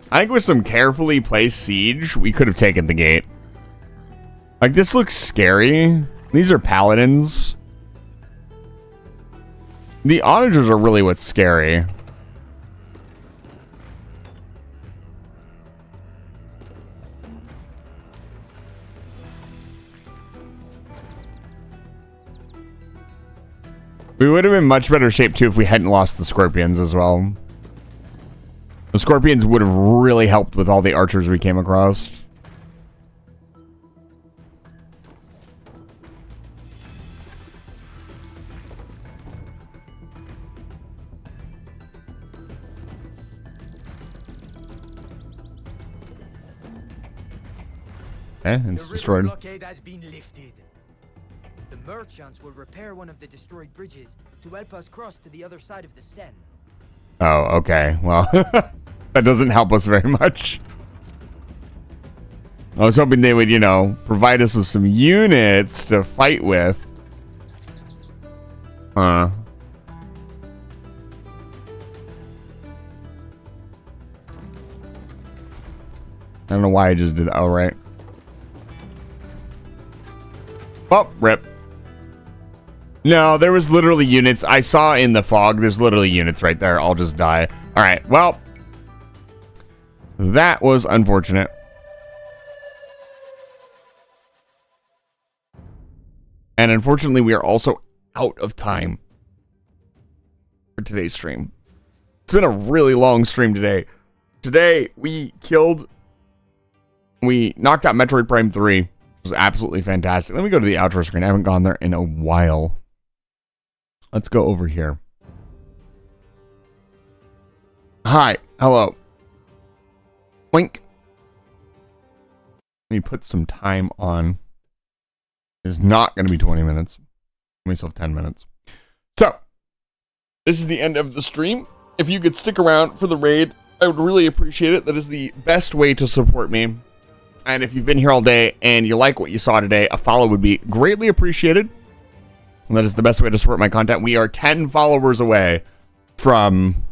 I think with some carefully placed siege, we could have taken the gate. Like, this looks scary. These are paladins. The onagers are really what's scary. We would have been in much better shape, too, if we hadn't lost the scorpions as well. The scorpions would have really helped with all the archers we came across. It's destroyed. The blockade has been lifted. The merchants will repair one of the destroyed bridges to help us cross to the other side of the Seine. Oh, okay. Well, that doesn't help us very much. I was hoping they would, you know, provide us with some units to fight with. I don't know why I just did that. Oh, right. Oh, rip. No, there was literally units. I saw in the fog, there's literally units right there. I'll just die. All right, well. That was unfortunate. And unfortunately, we are also out of time for today's stream. It's been a really long stream today. Today, we knocked out Metroid Prime 3. It was absolutely fantastic. Let me go to the outro screen. I haven't gone there in a while. Let's go over here. Hi. Hello. Wink. Let me put some time on. It's not going to be 20 minutes. Give myself 10 minutes. So, this is the end of the stream. If you could stick around for the raid, I would really appreciate it. That is the best way to support me. And if you've been here all day and you like what you saw today, a follow would be greatly appreciated. And that is the best way to support my content. We are 10 followers away from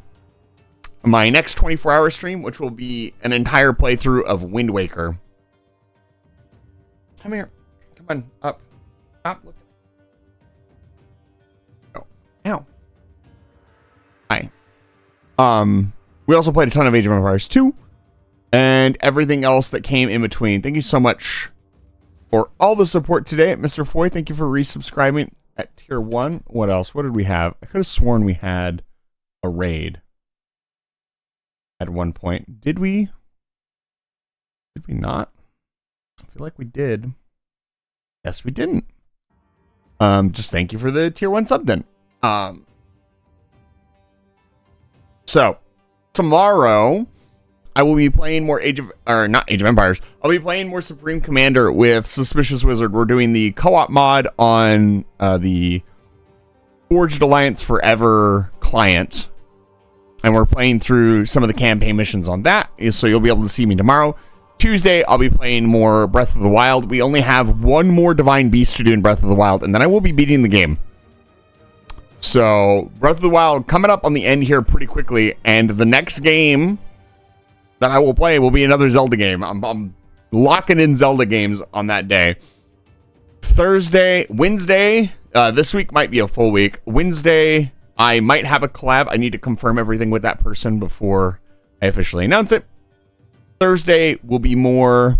my next 24-hour stream, which will be an entire playthrough of Wind Waker. Come here. Come on. Up. Stop looking. Oh. Ow. Hi. We also played a ton of Age of Empires 2. And everything else that came in between. Thank you so much for all the support today. Mr. Foy, thank you for resubscribing at tier 1. What else? What did we have? I could have sworn we had a raid at one point. Did we? Did we not? I feel like we did. Yes, we didn't. Just thank you for the tier 1 sub then. So tomorrow I will be playing more not Age of Empires. I'll be playing more Supreme Commander with Suspicious Wizard. We're doing the co-op mod on the Forged Alliance Forever client. And we're playing through some of the campaign missions on that. So you'll be able to see me tomorrow. Tuesday, I'll be playing more Breath of the Wild. We only have one more Divine Beast to do in Breath of the Wild, and then I will be beating the game. So, Breath of the Wild coming up on the end here pretty quickly, and the next game that I will play will be another Zelda game. I'm locking in Zelda games on that day. Wednesday, this week might be a full week. Wednesday, I might have a collab. I need to confirm everything with that person before I officially announce it. Thursday will be more...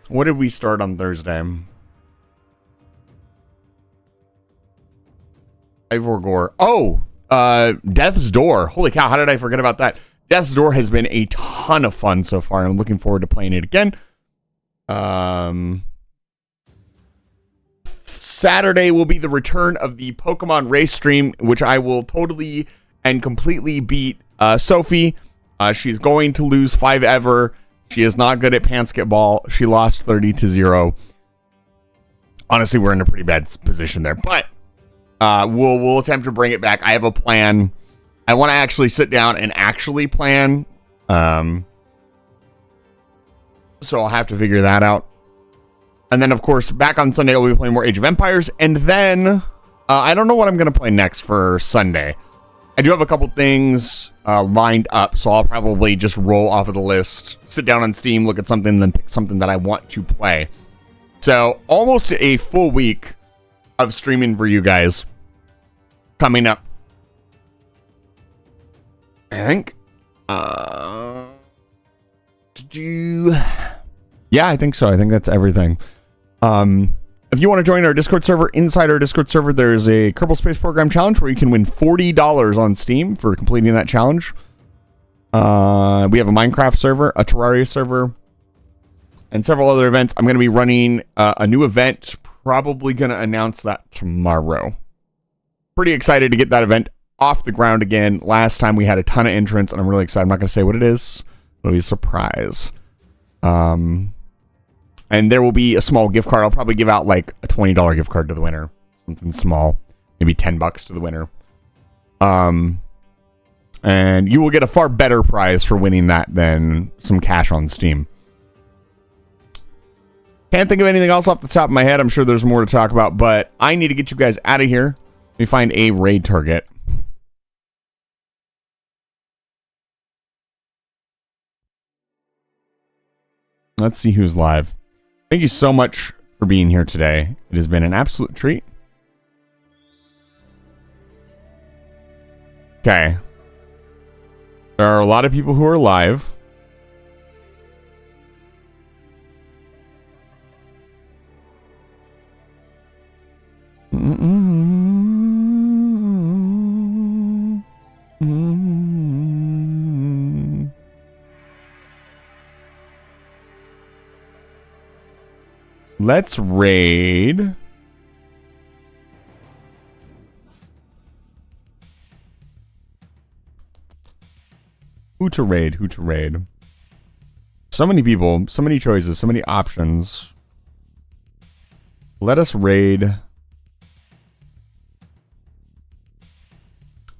What did we start on Thursday? Ivor Gore. Oh! Death's Door. Holy cow, how did I forget about that? Death's Door has been a ton of fun so far, and I'm looking forward to playing it again. Saturday will be the return of the Pokemon race stream, which I will totally and completely beat Sophie. She's going to lose 5 ever. She is not good at Pansketball. She lost 30-0. Honestly, we're in a pretty bad position there, but we'll attempt to bring it back. I have a plan. I want to actually sit down and actually plan. So I'll have to figure that out. And then, of course, back on Sunday, I'll be playing more Age of Empires. And then I don't know what I'm going to play next for Sunday. I do have a couple things lined up, so I'll probably just roll off of the list, sit down on Steam, look at something, then pick something that I want to play. So almost a full week of streaming for you guys coming up. I think. Yeah, I think so. I think that's everything. If you want to join our Discord server, inside our Discord server, there's a Kerbal Space Program challenge where you can win $40 on Steam for completing that challenge. We have a Minecraft server, a Terraria server, and several other events. I'm going to be running a new event, probably going to announce that tomorrow. Pretty excited to get that event off the ground again. Last time we had a ton of entrants, and I'm really excited. I'm not going to say what it is. It'll be a surprise. And there will be a small gift card. I'll probably give out like a $20 gift card to the winner. Something small. Maybe $10 to the winner. And you will get a far better prize for winning that than some cash on Steam. Can't think of anything else off the top of my head. I'm sure there's more to talk about, but I need to get you guys out of here. Let me find a raid target. Let's see who's live. Thank you so much for being here today. It has been an absolute treat. Okay. There are a lot of people who are live. Let's raid. Who to raid? Who to raid? So many people, so many choices, so many options. Let us raid.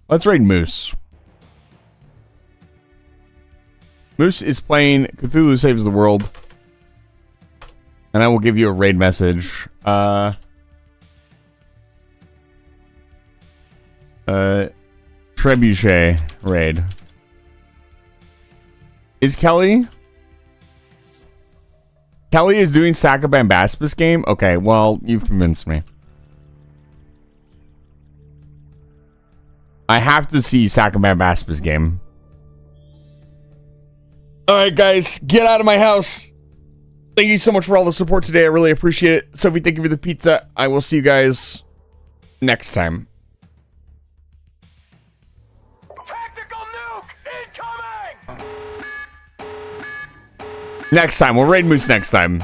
Let's raid Moose. Moose is playing Cthulhu Saves the World. And I will give you a raid message. Trebuchet raid. Is Kelly? Kelly is doing Sakabambaspis game? Okay, well, you've convinced me. I have to see Sakabambaspis game. Alright, guys, get out of my house. Thank you so much for all the support today. I really appreciate it. Sophie, thank you for the pizza. I will see you guys next time. Next time. We'll raid Moose next time.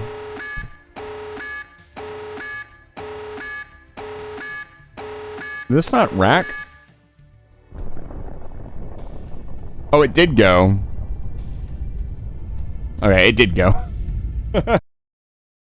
Is this not rack? Oh, it did go. Okay, it did go.